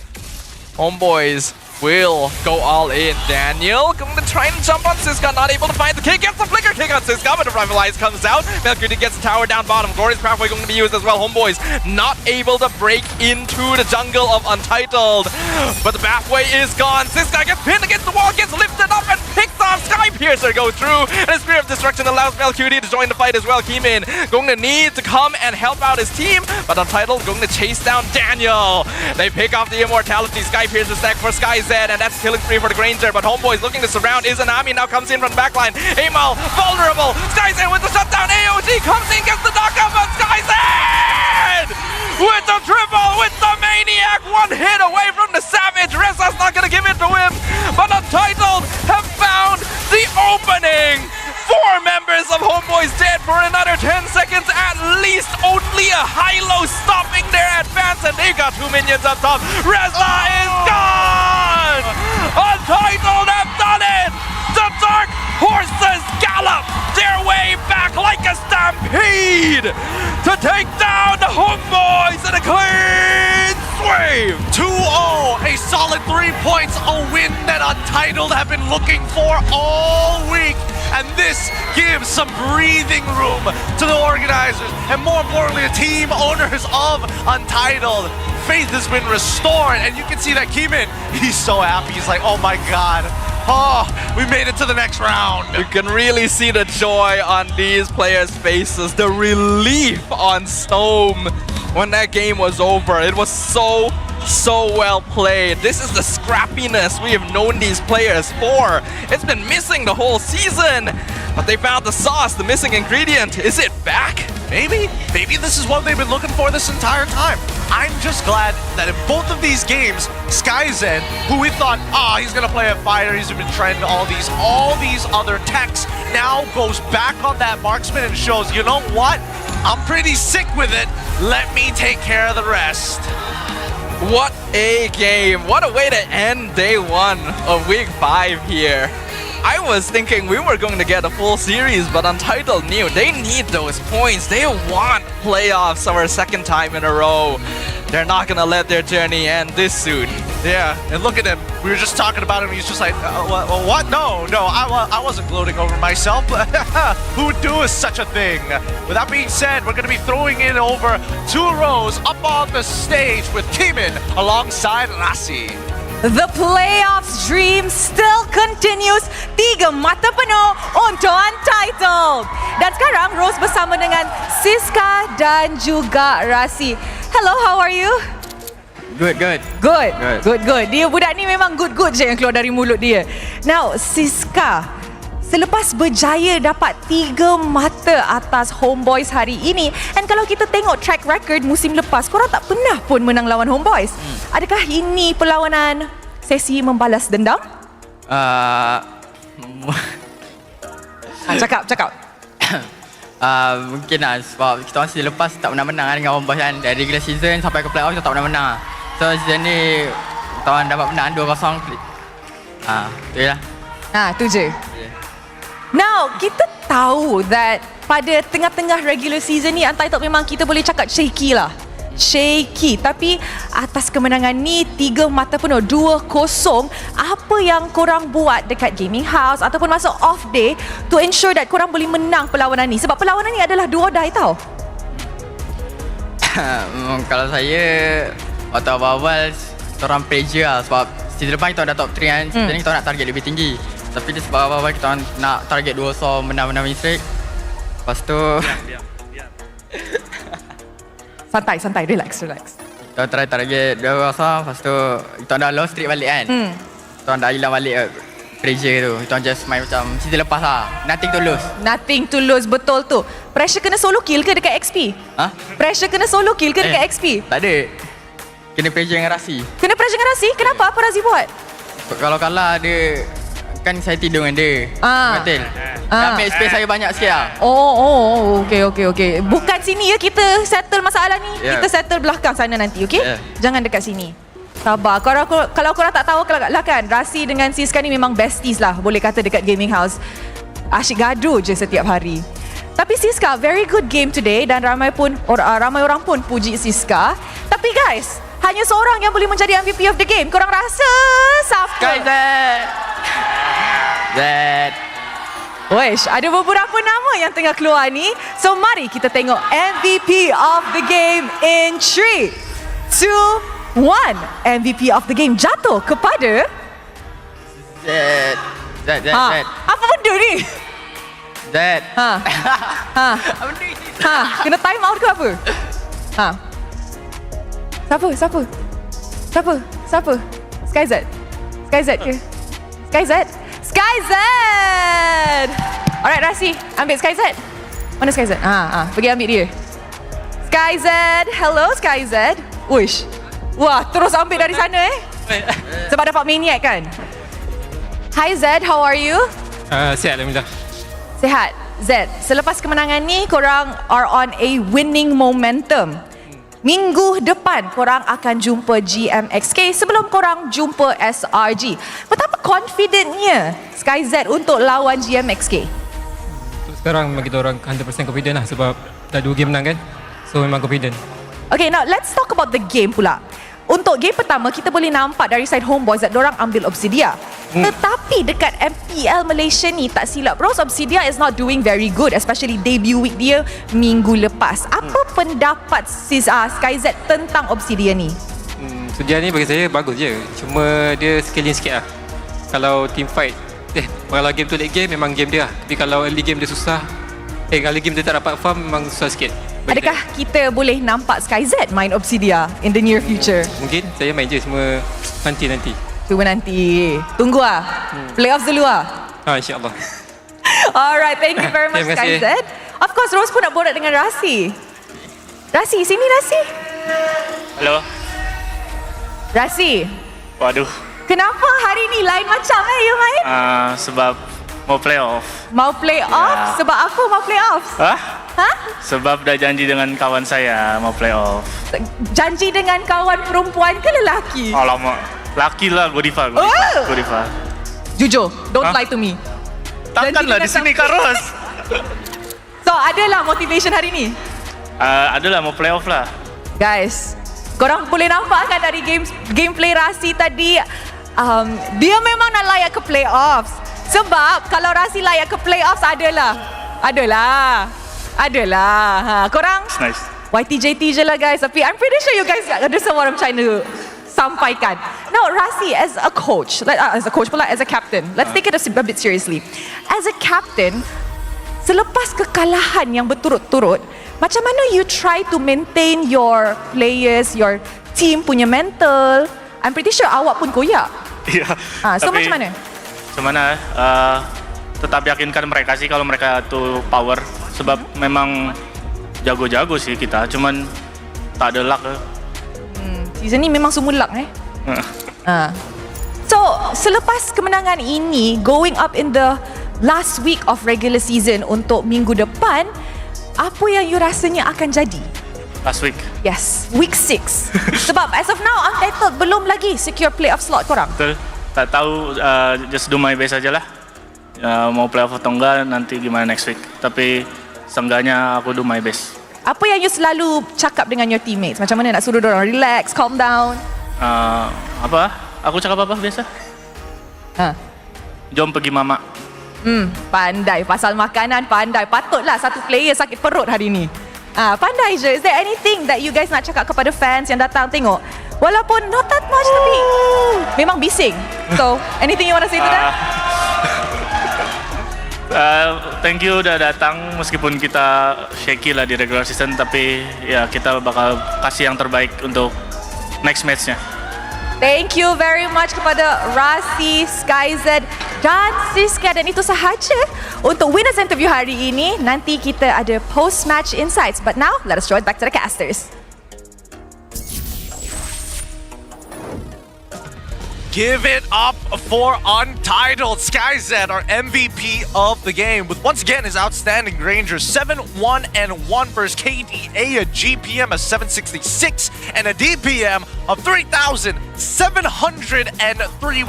Homeboys will go all in. Daniel going to try and jump on Siska, not able to find the kick, gets the flicker kick on Siska, but the Revitalize comes out. Melkuti gets the tower down bottom. Glorious Pathway going to be used as well. Homeboys not able to break into the jungle of Untitled, but the pathway is gone. Siska gets pinned against the wall, gets lifted up and picked off. Sky Piercer go through, and a Spear of Destruction allows Melkuti to join the fight as well. Kimin going to need to come and help out his team, but Untitled going to chase down Daniel. They pick off the immortality. Sky Piercer stack for Sky's SkyZ, and that's killing spree for the Granger, but Homeboy's looking to surround. Izanami now comes in from the backline. Amal, vulnerable. SkyZ with the shutdown. AOG comes in, gets the knockout, but SkyZ with the triple, with the Maniac. One hit away from the Savage. Reza's not going to give it to him, but Untitled have found the opening. 4 members of Homeboys dead for another 10 seconds at least. Only a high-low stopping their advance, and they got 2 minions up top. Reza is gone! Untitled have done it! The Dark Horses gallop their way back like a stampede to take down the Homeboys in a clean sweep! 2-0, a solid 3 points, a win that Untitled have been looking for all week. And this gives some breathing room to the organizers and, more importantly, the team owners of Untitled. Faith has been restored, and you can see that Keeman, he's so happy. He's like, oh my god, oh, we made it to the next round. You can really see the joy on these players' faces, the relief on Stone when that game was over. It was so well played. This is the scrappiness we have known these players for. It's been missing the whole season, but they found the sauce, the missing ingredient. Is it back? Maybe this is what they've been looking for this entire time. I'm just glad that in both of these games, SkyZ, who we thought, he's gonna play a fighter, he's been trying all these other techs, now goes back on that marksman and shows, you know what? I'm pretty sick with it. Let me take care of the rest. What a game. What a way to end day 1 of week 5 here. I was thinking we were going to get a full series, but Untitled knew they need those points. They want playoffs for a second time in a row. They're not going to let their journey end this soon. Yeah, and look at him. We were just talking about him. He's just like, what? No, I wasn't gloating over myself. Who would do such a thing? With that being said, we're going to be throwing in over 2 rows up on the stage with Keeman alongside Rasi. The playoffs dream still continues. 3 mata penuh untuk Untitled. Dan sekarang Rose bersama dengan Siska dan juga Rasi. Hello, how are you? Good. Dia budak ni memang good je yang keluar dari mulut dia. Now, Siska, selepas berjaya dapat 3 mata atas Homeboys hari ini, and kalau kita tengok track record musim lepas, korang tak pernah pun menang lawan Homeboys. Adakah ini perlawanan sesi membalas dendam? Cakap. Mungkin lah sebab kita orang season lepas tak pernah menang dengan Homeboys kan. Dari regular season sampai ke playoff kita tak pernah menang. So season ni kita orang dapat menang 2-0. Tu je lah. Tu je. Now, kita tahu that pada tengah-tengah regular season ni Untitled memang kita boleh cakap shaky lah. Shaky, tapi atas kemenangan ni 3 mata penuh 2-0, apa yang korang buat dekat gaming house ataupun masa off day to ensure that korang boleh menang perlawanan ni? Sebab perlawanan ni adalah do or die tau. Kalau saya waktu awal-awal korang pressure lah sebab season depan kita dah top 3 kan. Season ni kita nak target lebih tinggi. Tapi di sebab awal-awal kita nak target 2-0 menang-menang straight. Lepas tu Santai, relax. Kita try target 2-0, lepas tu kita dah low streak balik kan. Kita dah hilang balik pressure tu. Kita just main macam season lepas lah. Nothing to lose, betul tu. Pressure kena solo kill ke dekat XP? Pressure kena solo kill ke dekat XP? Tak ada. Kena pressure dengan Rasi. Kenapa? Apa Rasi buat? Kalau kalah dia, kan saya tidur dengan dia. Betul. Ambil space saya banyak sikit lah. Okay. Bukan sini ya kita settle masalah ni. Kita settle belakang sana nanti, okay? Jangan dekat sini. Sabar. Kalau korang tak tahu lah kan, Rasi dengan Siska ni memang besties lah, boleh kata dekat gaming house. Asyik gaduh je setiap hari. Tapi Siska, very good game today dan ramai orang pun puji Siska. Tapi guys, hanya seorang yang boleh menjadi MVP of the game. Korang rasa siapa? Zed. Wesh, ada beberapa nama yang tengah keluar ni. So mari kita tengok MVP of the game in 3, 2, 1. MVP of the game jatuh kepada Zed. Apa benda ni? Zed. Kena time out ke apa? Siapa? SkyZ. SkyZ ke? SkyZ? SkyZ! Alright, Rasi, ambil SkyZ. Mana SkyZ? Pergi ambil dia. SkyZ, hello SkyZ. Uish. Wah, terus ambil dari sana Sebab dapat maniac kan? Hi Z, how are you? Sihat, Alhamdulillah. Sihat. Z, selepas kemenangan ni korang are on a winning momentum. Minggu depan korang akan jumpa GMXK sebelum korang jumpa SRG. Betapa confidentnya SkyZ untuk lawan GMXK? Sekarang memang kita orang 100% confident lah sebab dah 2 game menang kan. So memang confident. Okay, now let's talk about the game pula. Untuk game pertama, kita boleh nampak dari side Homeboys that dorang ambil Obsidia. Tetapi dekat MPL Malaysia ni, tak silap Bros, Obsidia is not doing very good, especially debut week dia minggu lepas. Apa pendapat SkyZ tentang Obsidia ni? Obsidia ni bagi saya bagus je. Cuma dia scaling sikit lah. Kalau team fight, kalau game tu late game, memang game dia lah. Tapi kalau early game dia susah. Early game dia tak dapat farm, memang susah sikit. Adakah kita boleh nampak SkyZ main Obsidia in the near future? Mungkin saya main je, semua nanti. Cuba nanti. Tunggu playoffs dulu InsyaAllah. Alright, thank you very much SkyZ. Of course, Rose pun nak borak dengan Rasi. Rasi, sini Rasi. Halo. Rasi. Waduh. Kenapa hari ni lain macam you main? Sebab mau playoff. Mau playoff? Sebab apa mau playoff? Sebab dah janji dengan kawan saya mau playoff. Janji dengan kawan perempuan ke lelaki? Alamak, laki lah Godiva. Jujur, don't lie to me. Takkanlah di sini Kak Ros. So, adalah motivation hari ni? Adalah mau playoff lah. Guys, korang boleh nampak kan dari gameplay Rasi tadi, dia memang nak layak ke playoffs. Sebab kalau Rasi layak ke playoffs adalah. Korang nice. YTJT je lah guys. Tapi I'm pretty sure you guys understand what I'm trying to sampaikan. Now Rasi, as a coach, as a captain, let's take it a bit seriously. As a captain, selepas kekalahan yang berturut-turut, macam mana you try to maintain your players, your team punya mental? I'm pretty sure awak pun koyak. Ya. So macam mana? Tetap yakinkan mereka sih kalau mereka tuh power. Sebab memang jago-jago sih kita, cuman tak ada luck. Season ni memang semua luck So, selepas kemenangan ini, going up in the last week of regular season untuk minggu depan, apa yang you rasanya akan jadi? Last week? Yes, week 6. Sebab as of now, Untitled belum lagi secure playoff slot korang. Betul, tak tahu, just do my best aja lah. Mau playoff atau enggak, nanti gimana next week. Tapi seenggaknya aku do my best. Apa yang you selalu cakap dengan your teammates? Macam mana nak suruh diorang relax, calm down? Apa? Aku cakap apa biasa? Jom pergi mama. Pandai. Pasal makanan pandai. Patutlah satu player sakit perut hari ni. Pandai je. Is there anything that you guys nak cakap kepada fans yang datang tengok? Walaupun not that much tapi memang bising. So, anything you want to say to them? Thank you udah datang meskipun kita shaky lah di regular season, tapi ya kita bakal kasih yang terbaik untuk next match-nya. Thank you very much kepada Rasi, SkyZ dan Siska. Dan itu sahaja untuk winners interview hari ini. Nanti kita ada post-match insights. But now, let us throw it back to the casters. Give it up for Untitled. SkyZ, our MVP of the game, with once again his outstanding Granger. 7-1-1 versus KDA, a GPM of 766, and a DPM of 3,703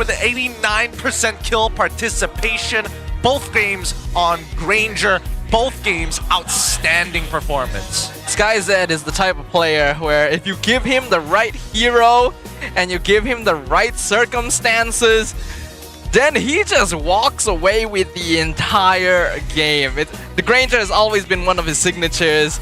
with an 89% kill participation. Both games on Granger. Both games outstanding performance. SkyZ is the type of player where if you give him the right hero and you give him the right circumstances, then he just walks away with the entire game. The Granger has always been one of his signatures,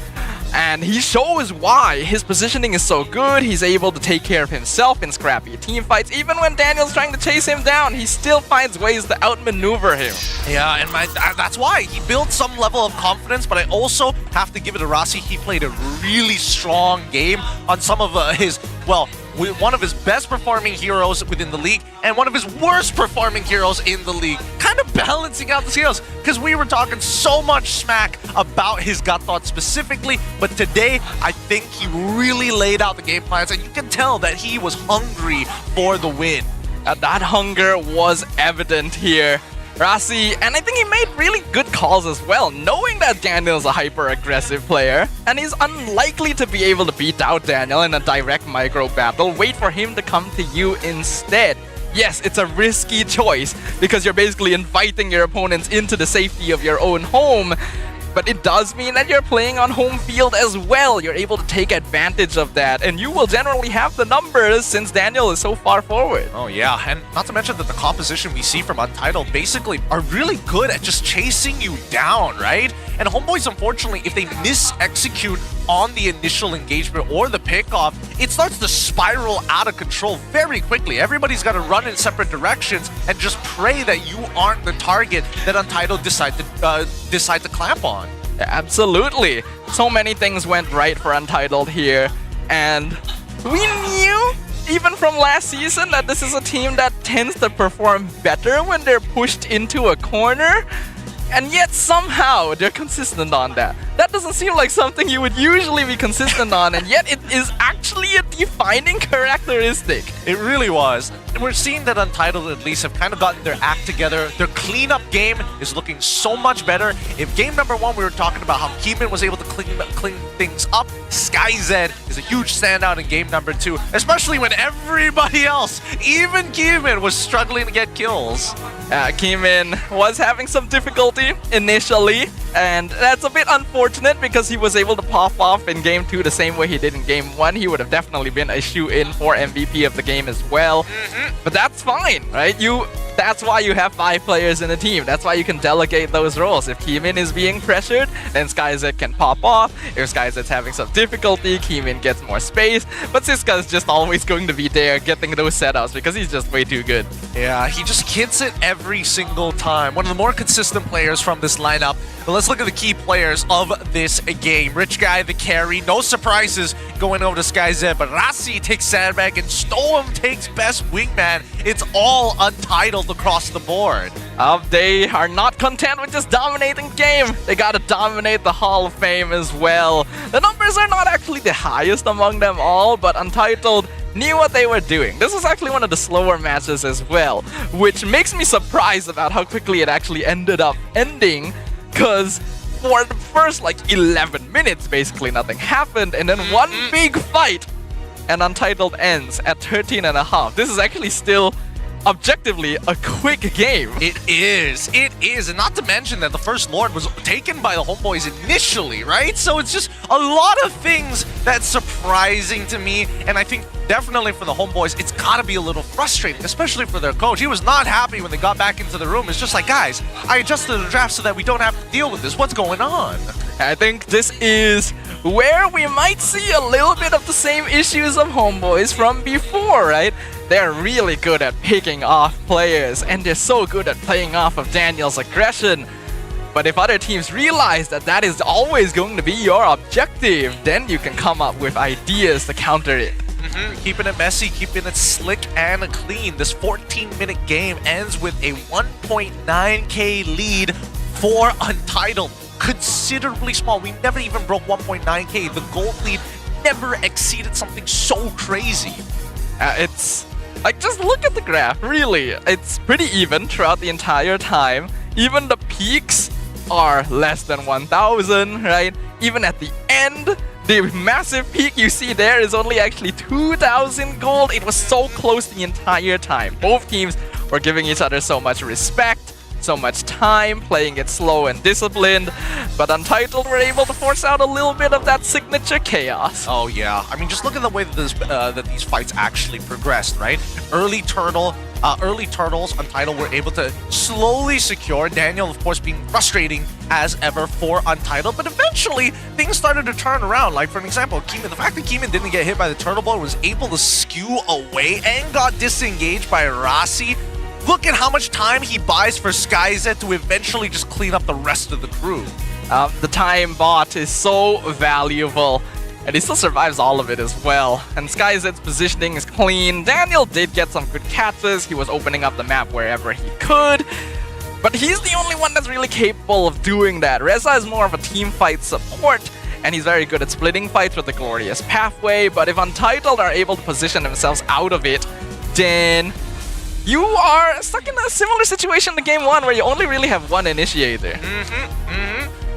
and he shows why. His positioning is so good, he's able to take care of himself in scrappy team fights. Even when Daniel's trying to chase him down, he still finds ways to outmaneuver him. Yeah, and that's why he built some level of confidence, but I also have to give it to Rasi. He played a really strong game on some of his, well, with one of his best performing heroes within the league and one of his worst performing heroes in the league. Kind of balancing out the heroes, because we were talking so much smack about his gut thoughts specifically, but today I think he really laid out the game plans, and you can tell that he was hungry for the win. That hunger was evident here. Rasi, and I think he made really good calls as well, knowing that Daniel's a hyper-aggressive player, and he's unlikely to be able to beat out Daniel in a direct micro battle. Wait for him to come to you instead. Yes, it's a risky choice, because you're basically inviting your opponents into the safety of your own home, but it does mean that you're playing on home field as well. You're able to take advantage of that, and you will generally have the numbers since Daniel is so far forward. Oh yeah, and not to mention that the composition we see from Untitled basically are really good at just chasing you down, right? And Homeboys, unfortunately, if they mis-execute on the initial engagement or the pickoff, it starts to spiral out of control very quickly. Everybody's got to run in separate directions and just pray that you aren't the target that Untitled decide to clamp on. Absolutely. So many things went right for Untitled here, and we knew even from last season that this is a team that tends to perform better when they're pushed into a corner, and yet somehow they're consistent on that. That doesn't seem like something you would usually be consistent on, and yet it is actually a defining characteristic. It really was. And we're seeing that Untitled at least have kind of gotten their act together. Their cleanup game is looking so much better. In game number 1, we were talking about how Keeman was able to clean things up. SkyZ is a huge standout in game number 2, especially when everybody else, even Keeman, was struggling to get kills. Keeman was having some difficulty initially, and that's a bit unfortunate because he was able to pop off in game 2 the same way he did in game 1. He would have definitely been a shoe-in for MVP of the game as well. But that's fine, right? That's why you have 5 players in a team. That's why you can delegate those roles. If Keeman is being pressured, then SkyZ can pop off. If SkyZ's having some difficulty, Keeman gets more space. But Siska is just always going to be there getting those setups because he's just way too good. Yeah, he just hits it every single time. One of the more consistent players from this lineup. But let's look at the key players of this game. Rich Guy, the carry. No surprises going over to SkyZ, but Rasi takes Sandbag and Stoem takes Best Wingman. It's all Untitled across the board. They are not content with just dominating the game. They gotta dominate the Hall of Fame as well. The numbers are not actually the highest among them all, but Untitled knew what they were doing. This was actually one of the slower matches as well, which makes me surprised about how quickly it actually ended up ending, because for the first like 11 minutes basically nothing happened, and then one big fight and Untitled ends at 13.5. This is actually still objectively a quick game. It is, and not to mention that the First Lord was taken by the Homeboys initially, right? So it's just a lot of things that's surprising to me, and I think definitely for the Homeboys, it's gotta be a little frustrating, especially for their coach. He was not happy when they got back into the room. It's just like, guys, I adjusted the draft so that we don't have to deal with this. What's going on? I think this is where we might see a little bit of the same issues of Homeboys from before, right? They're really good at picking off players, and they're so good at playing off of Daniel's aggression. But if other teams realize that that is always going to be your objective, then you can come up with ideas to counter it. Keeping it messy, keeping it slick and clean. This 14-minute game ends with a 1.9k lead for Untitled. Considerably small. We never even broke 1.9k. The gold lead never exceeded something so crazy. It's like, just look at the graph, really. It's pretty even throughout the entire time. Even the peaks are less than 1,000, right? Even at the end, the massive peak you see there is only actually 2,000 gold. It was so close the entire time. Both teams were giving each other so much respect, so much time, playing it slow and disciplined, but Untitled were able to force out a little bit of that signature chaos. Oh yeah, I mean, just look at the way that these fights actually progressed, right? Early turtles, Untitled were able to slowly secure. Daniel, of course, being frustrating as ever for Untitled, but eventually things started to turn around. Like, for an example, Keeman, the fact that Keeman didn't get hit by the turtle ball, was able to skew away and got disengaged by Rasi. Look at how much time he buys for SkyZ to eventually just clean up the rest of the crew. The time bought is so valuable. And he still survives all of it as well. And SkyZ's positioning is clean. Daniel did get some good catches. He was opening up the map wherever he could. But he's the only one that's really capable of doing that. Reza is more of a team fight support, and he's very good at splitting fights with the Glorious Pathway. But if Untitled are able to position themselves out of it, then you are stuck in a similar situation to Game 1 where you only really have one initiator.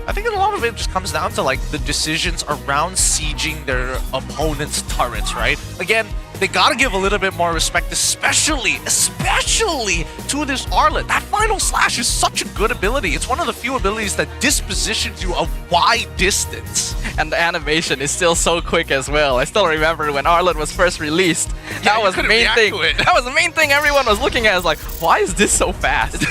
I think a lot of it just comes down to like the decisions around sieging their opponent's turrets, right? Again, they gotta give a little bit more respect, especially to this Arlet. That final slash is such a good ability. It's one of the few abilities that dispositions you a wide distance. And the animation is still so quick as well. I still remember when Arlet was first released. That was the main thing. That was the main thing everyone was looking at. Is like, why is this so fast?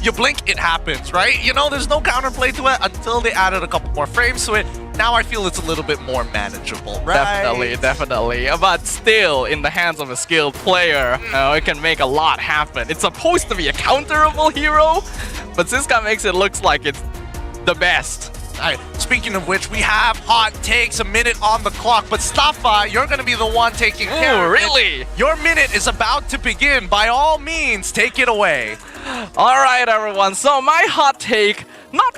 You blink, it happens, right? You know, there's no counterplay to it until they added a couple more frames to it. Now I feel it's a little bit more manageable, right? Definitely. But still, in the hands of a skilled player, it can make a lot happen. It's supposed to be a counterable hero, but Siska makes it look like it's the best. Alright, speaking of which, we have hot takes, a minute on the clock, but Staffa, you're going to be the one taking care of it. Really? Your minute is about to begin. By all means, take it away. Alright, everyone. So my hot take, not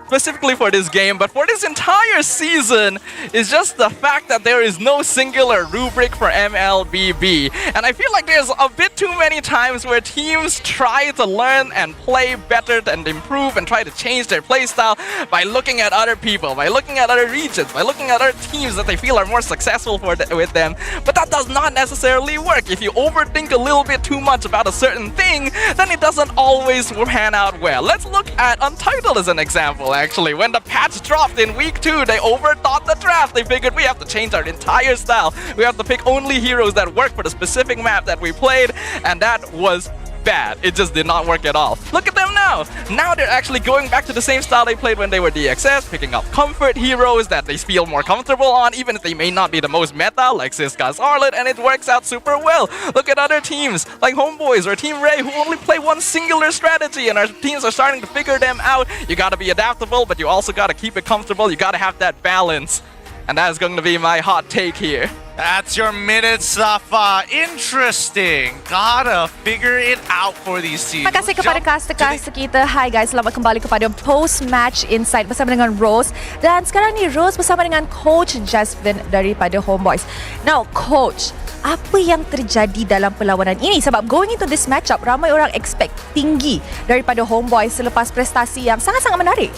specifically for this game, but for this entire season, is just the fact that there is no singular rubric for MLBB. And I feel like there's a bit too many times where teams try to learn and play better and improve and try to change their playstyle by looking at other people, by looking at other regions, by looking at other teams that they feel are more successful with them. But that does not necessarily work. If you overthink a little bit too much about a certain thing, then it doesn't always pan out well. Let's look at Untitled as an example, actually. When the patch dropped in week 2, they overthought the draft. They figured we have to change our entire style. We have to pick only heroes that work for the specific map that we played, and that was bad. It just did not work at all. Look at them now. Now they're actually going back to the same style they played when they were DXS, picking up comfort heroes that they feel more comfortable on, even if they may not be the most meta, like Siska's Arlet, and it works out super well. Look at other teams, like Homeboys or Team Ray, who only play one singular strategy, and our teams are starting to figure them out. You gotta be adaptable, but you also gotta keep it comfortable. You gotta have that balance. And that is going to be my hot take here. That's your minute, Safa. Interesting. Gotta figure it out for these teams. Terima kasih kepada caster-caster kita. Hai guys, selamat kembali kepada Post-Match Insight bersama dengan Rose. Dan sekarang ni Rose bersama dengan Coach Jasmine daripada Homeboys. Now, Coach, apa yang terjadi dalam perlawanan ini? Sebab going into this matchup, ramai orang expect tinggi daripada Homeboys selepas prestasi yang sangat-sangat menarik.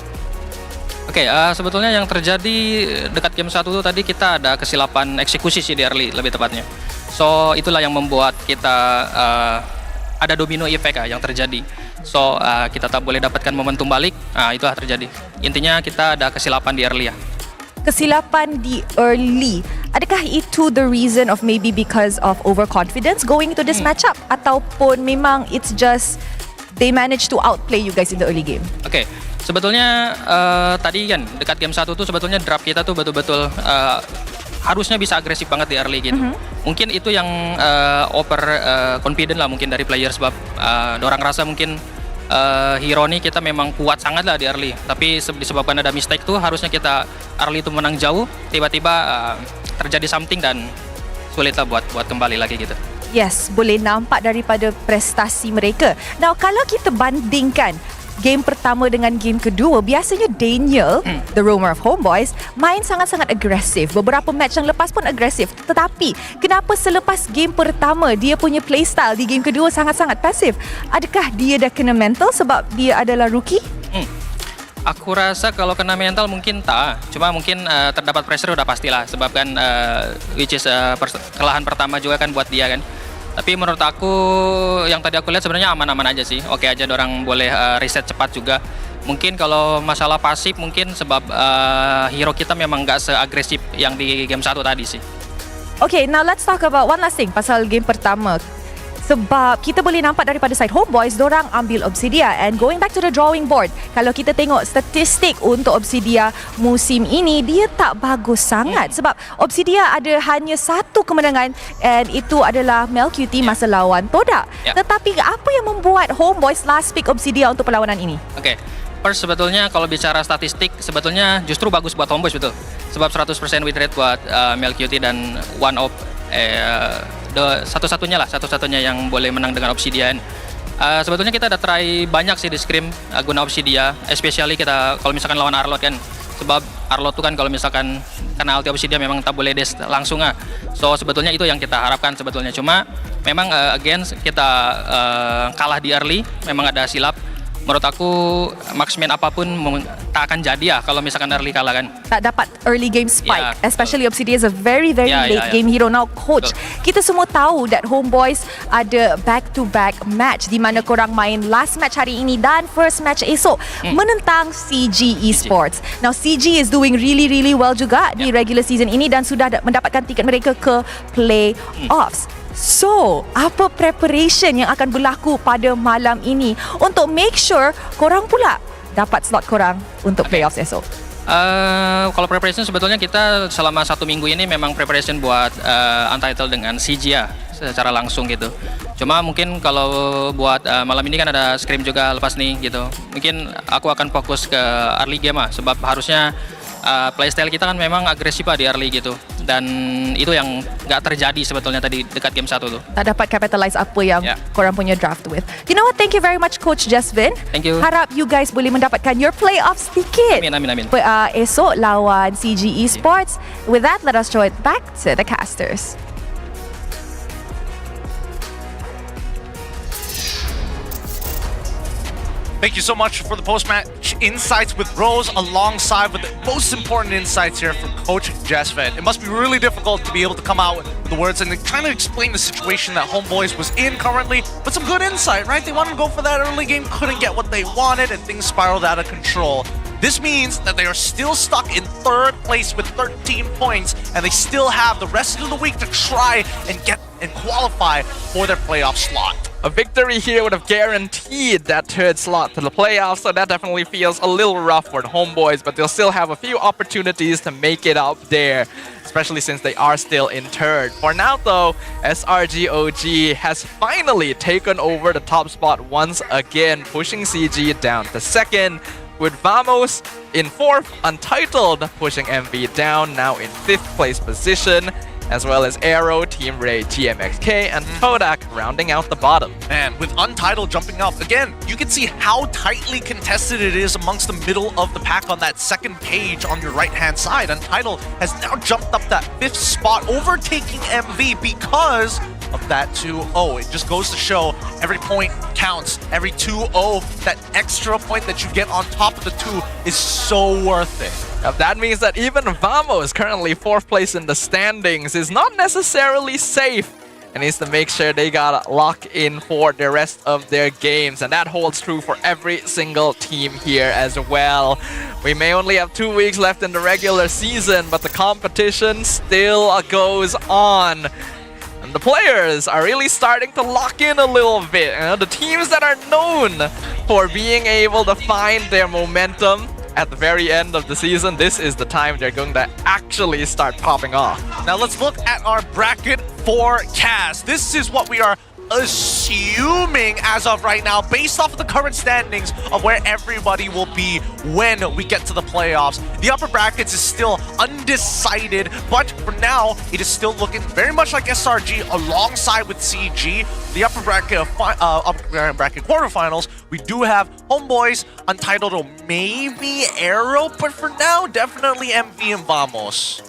Oke, sebetulnya yang terjadi dekat game 1 itu tadi kita ada kesilapan eksekusi sih di early lebih tepatnya. So itulah yang membuat kita ada domino effect yang terjadi. So kita tak boleh dapatkan momentum balik. Itulah terjadi. Intinya kita ada kesilapan di early ya. Kesilapan di early. Adakah itu the reason of maybe because of overconfidence going into this matchup, ataupun memang it's just they managed to outplay you guys in the early game? Oke. Sebetulnya tadi kan dekat game 1 tuh sebetulnya draft kita tuh betul-betul harusnya bisa agresif banget di early gitu. Mungkin itu yang over confident lah mungkin dari player, sebab dorang rasa mungkin hero nih kita memang kuat sangat lah di early. Tapi disebabkan ada mistake tuh harusnya kita early itu menang jauh, tiba-tiba terjadi something dan sulit lah buat kembali lagi gitu. Yes, boleh nampak daripada prestasi mereka. Now, kalau kita bandingkan game pertama dengan game kedua, biasanya Daniel, the roamer of Homeboys, main sangat-sangat agresif. Beberapa match yang lepas pun agresif. Tetapi, kenapa selepas game pertama dia punya playstyle di game kedua sangat-sangat pasif? Adakah dia dah kena mental sebab dia adalah rookie? Aku rasa kalau kena mental mungkin tak. Cuma mungkin terdapat pressure udah pastilah. Sebab kan which is kekalahan pertama juga kan buat dia kan. Tapi menurut aku yang tadi aku lihat sebenarnya aman-aman aja sih. Oke aja dorang boleh reset cepat juga. Mungkin kalau masalah pasif mungkin sebab hero kita memang gak seagresif yang di game 1 tadi sih. Okay, now let's talk about one last thing pasal game pertama. Sebab kita boleh nampak daripada side Homeboys, dorang ambil Obsidia. And going back to the drawing board, kalau kita tengok statistik untuk Obsidia musim ini, dia tak bagus sangat. Sebab Obsidia ada hanya satu kemenangan, and itu adalah Melqt masa lawan Todak. Tetapi apa yang membuat Homeboys last pick Obsidia untuk perlawanan ini? Oke. First sebetulnya kalau bicara statistik sebetulnya justru bagus buat Homeboys betul. Sebab 100% win rate buat MLQT dan one of satu-satunya yang boleh menang dengan Obsidian. Sebetulnya kita udah try banyak sih di scrim guna Obsidian, especially kita kalau misalkan lawan Arlot kan. Sebab Arlot tuh kan kalau misalkan karena ulti Obsidian memang tak boleh des langsung So sebetulnya itu yang kita harapkan sebetulnya. Cuma memang again kita kalah di early, memang ada silap. Menurut aku marksman apapun tak akan jadi ya kalau misalkan early kalah kan. Tak dapat early game spike, especially Obsidian is a very late game hero. Now coach, kita semua tahu that Homeboys ada back-to-back match di mana korang main last match hari ini dan first match esok menentang CG Esports. Now CG is doing really well juga di regular season ini dan sudah mendapatkan tiket mereka ke playoffs. So, apa preparation yang akan berlaku pada malam ini untuk make sure korang pula dapat slot korang untuk playoffs esok? Kalau preparation sebetulnya kita selama 1 minggu ini memang preparation buat Untitled dengan CG ya secara langsung gitu. Cuma mungkin kalau buat malam ini kan ada scrim juga lepas nih gitu. Mungkin aku akan fokus ke early game sebab harusnya playstyle kita kan memang agresif di early gitu. Dan itu yang nggak terjadi sebetulnya tadi dekat game 1 tuh. Tak dapat capitalize apa yang korang punya draft with. You know what? Thank you very much Coach Jasvin. Thank you. Harap you guys boleh mendapatkan your playoffs ticket. Amin. Esok lawan CG Esports. With that, let us throw it back to the casters. Thank you so much for the post-match insights with Rose, alongside with the most important insights here from Coach Jasvin. It must be really difficult to be able to come out with the words and trying to explain the situation that Homeboys was in currently, but some good insight, right? They wanted to go for that early game, couldn't get what they wanted, and things spiraled out of control. This means that they are still stuck in 3rd place with 13 points, and they still have the rest of the week to try and get and qualify for their playoff slot. A victory here would have guaranteed that 3rd slot to the playoffs, so that definitely feels a little rough for the Homeboys, but they'll still have a few opportunities to make it up there, especially since they are still in 3rd. For now though, SRGOG has finally taken over the top spot once again, pushing CG down to 2nd, with Vamos in 4th, Untitled pushing MV down, now in 5th place position, as well as Aero, Team Ray, TMXK, and Todak rounding out the bottom. Man, with Untitled jumping up, again, you can see how tightly contested it is amongst the middle of the pack on that 2nd page on your right-hand side. Untitled has now jumped up that 5th spot, overtaking MV because of that 2-0. It just goes to show every point counts. Every 2-0, that extra point that you get on top of the 2 is so worth it. That means that even Vamos, currently 4th place in the standings, is not necessarily safe and needs to make sure they got lock in for the rest of their games, and that holds true for every single team here as well. We may only have 2 weeks left in the regular season, but the competition still goes on. And the players are really starting to lock in a little bit. The teams that are known for being able to find their momentum at the very end of the season, this is the time they're going to actually start popping off. Now let's look at our bracket forecast. This is what we are assuming as of right now, based off of the current standings of where everybody will be when we get to the playoffs. The upper brackets is still undecided, but for now, it is still looking very much like SRG alongside with CG. The upper bracket quarterfinals, we do have Homeboys, Untitled, or maybe Aero, but for now, definitely MV and Vamos.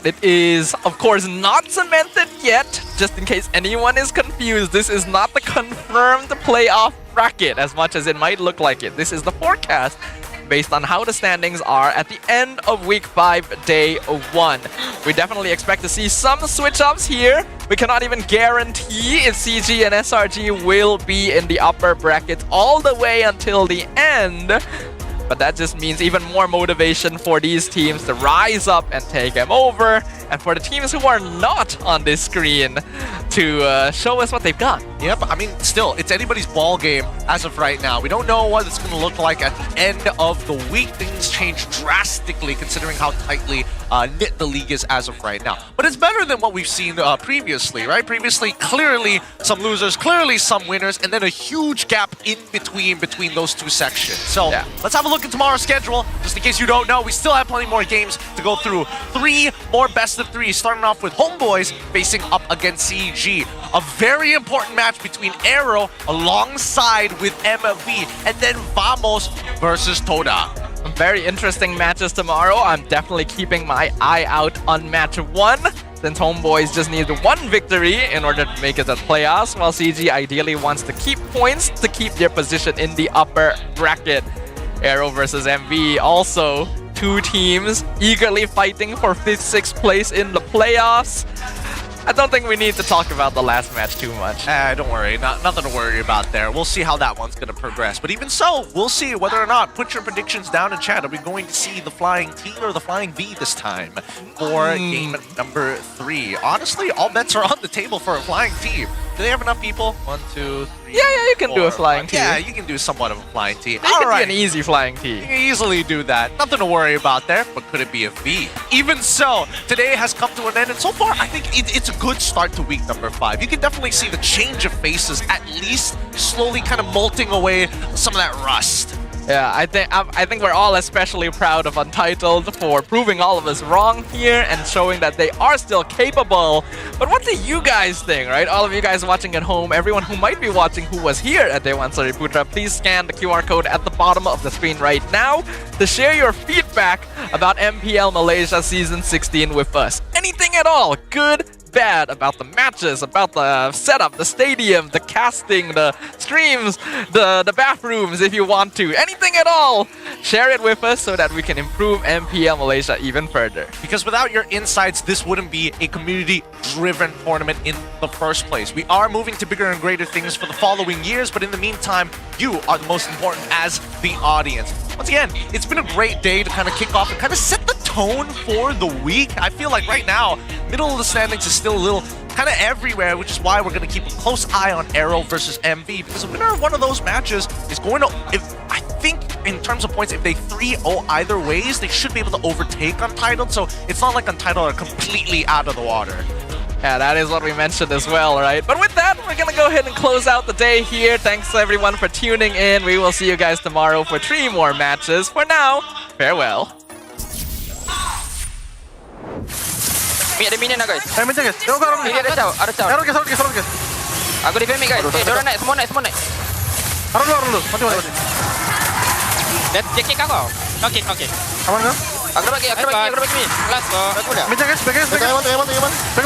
It is, of course, not cemented yet. Just in case anyone is confused, this is not the confirmed playoff bracket as much as it might look like it. This is the forecast based on how the standings are at the end of week 5, day 1. We definitely expect to see some switch-ups here. We cannot even guarantee if CG and SRG will be in the upper brackets all the way until the end. But that just means even more motivation for these teams to rise up and take them over, and for the teams who are not on this screen to show us what they've got. Yep, I mean, still, it's anybody's ball game as of right now. We don't know what it's going to look like at the end of the week. Things change drastically considering how tightly knit the league is as of right now. But it's better than what we've seen previously, right? Previously, clearly some losers, clearly some winners, and then a huge gap in between those two sections. So let's have a look at tomorrow's schedule. Just in case you don't know, we still have plenty more games to go through. 3 more best of 3, starting off with Homeboys facing up against CG. A very important match between Aero alongside with MV, and then Vamos versus Toda. Some very interesting matches tomorrow. I'm definitely keeping my eye out on match 1, since Homeboys just need 1 victory in order to make it to the playoffs, while CG ideally wants to keep points to keep their position in the upper bracket. Aero versus MV, also 2 teams eagerly fighting for 5th, 6th place in the playoffs. I don't think we need to talk about the last match too much. Don't worry, nothing to worry about there. We'll see how that one's going to progress. But even so, we'll see whether or not. Put your predictions down in chat. Are we going to see the Flying T or the Flying V this time for game number 3? Honestly, all bets are on the table for a Flying T. Do they have enough people? 1, 2, 3. Yeah, you can do a Flying T. Yeah, you can do somewhat of a Flying T. It could be an easy Flying T. You can easily do that. Nothing to worry about there, but could it be a V? Even so, today has come to an end, and so far, I think it's a good start to week number 5. You can definitely see the change of faces, at least slowly kind of molting away some of that rust. Yeah, I think we're all especially proud of Untitled for proving all of us wrong here and showing that they are still capable. But what do you guys think, right? All of you guys watching at home, everyone who might be watching who was here at Dewan Sri Putra, please scan the QR code at the bottom of the screen right now to share your feedback about MPL Malaysia Season 16 with us. Anything at all, good, bad, about the matches, about the setup, the stadium, the casting, the streams, the bathrooms if you want to. Anything at all, share it with us so that we can improve MPL Malaysia even further. Because without your insights, this wouldn't be a community-driven tournament in the first place. We are moving to bigger and greater things for the following years, but in the meantime, you are the most important as the audience. Once again, it's been a great day to kind of kick off and kind of set the tone for the week. I feel like right now, middle of the standings is still a little kind of everywhere, which is why we're going to keep a close eye on Aero versus MV, because the winner of one of those matches is going to, I think in terms of points, if they 3-0 either ways, they should be able to overtake Untitled, so it's not like Untitled are completely out of the water. Yeah, that is what we mentioned as well, right? But with that, we're gonna go ahead and close out the day here. Thanks everyone for tuning in. We will see you guys tomorrow for 3 more matches. For now, farewell. Ada minion lah guys. Macam guys. Tengok kau orang ni. Ini ada caw, ada caw. Sorry guys. Aku defend mid guys. Diorang naik, semua naik. Taruh dulu. Mati. Dia kick aku. No kick. Aman kah? Aku bagi mid. Last go. Macam guys. Back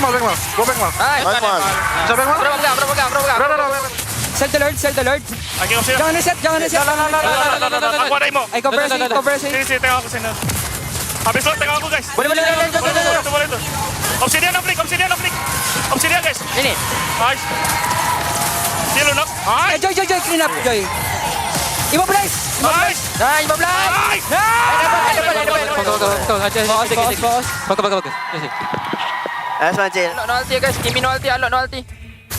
mal. Go back mal. Nice one. Bisa back mal? Bro, pegang. Sell the Lord. Jangan reset. Aku ada imo. Cover sih. Sini, tengok aku sini. Habis lo, tengok aku guys. Boleh. Boleh tu. Obsidian no flick. Obsidian guys. Ini. Nice. Dia lu knock. Joy, clean up, Joy. 15. Nice. Nah, 15. Nice. Bagus. That's one jail. No ulti guys. Kimi no ulti.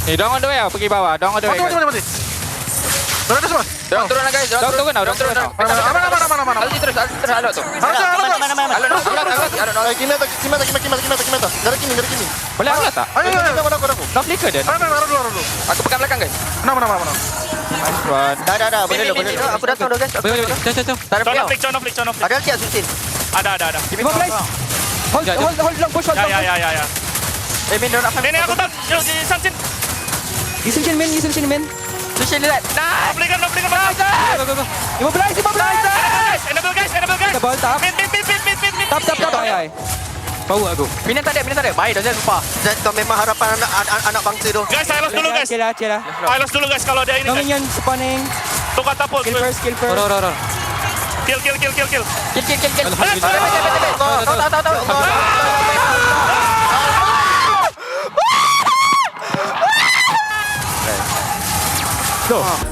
Ni doang on the way pergi bawah. Doang on the way. Mati. Turun semua. Turun lah guys. Doang turun now. Mana. Ulti terus alot tu. Mana. Alot. Kimeta. Dari kimi. Boleh alot tak? Ayo. No flicker dia. Dulu. Aku pegang belakang guys. Mana. Nice one. Dah. Boleh. Aku datang dah guys. Tak ada pegang. Cow no flick. Ada ulti Sultan. Ada. 15. Hold long push. Ya. Min dia nak Ini aku tak. Sansin. Listen men. Sushi lihat. Nice. No flicker. Go. 15. Guys. Enable guys. Double tap. Mid. Tap. Ay. Bau aku. Minion tak ada. Baik dah, jangan lupa. Dan kau memang harapan anak bangsa tu. Guys, I lost dulu guys. Cila. I lost dulu guys kalau dia ini No guys. minion spawning. Tukar tapul. Kill first. Kill. Kill. Tahu.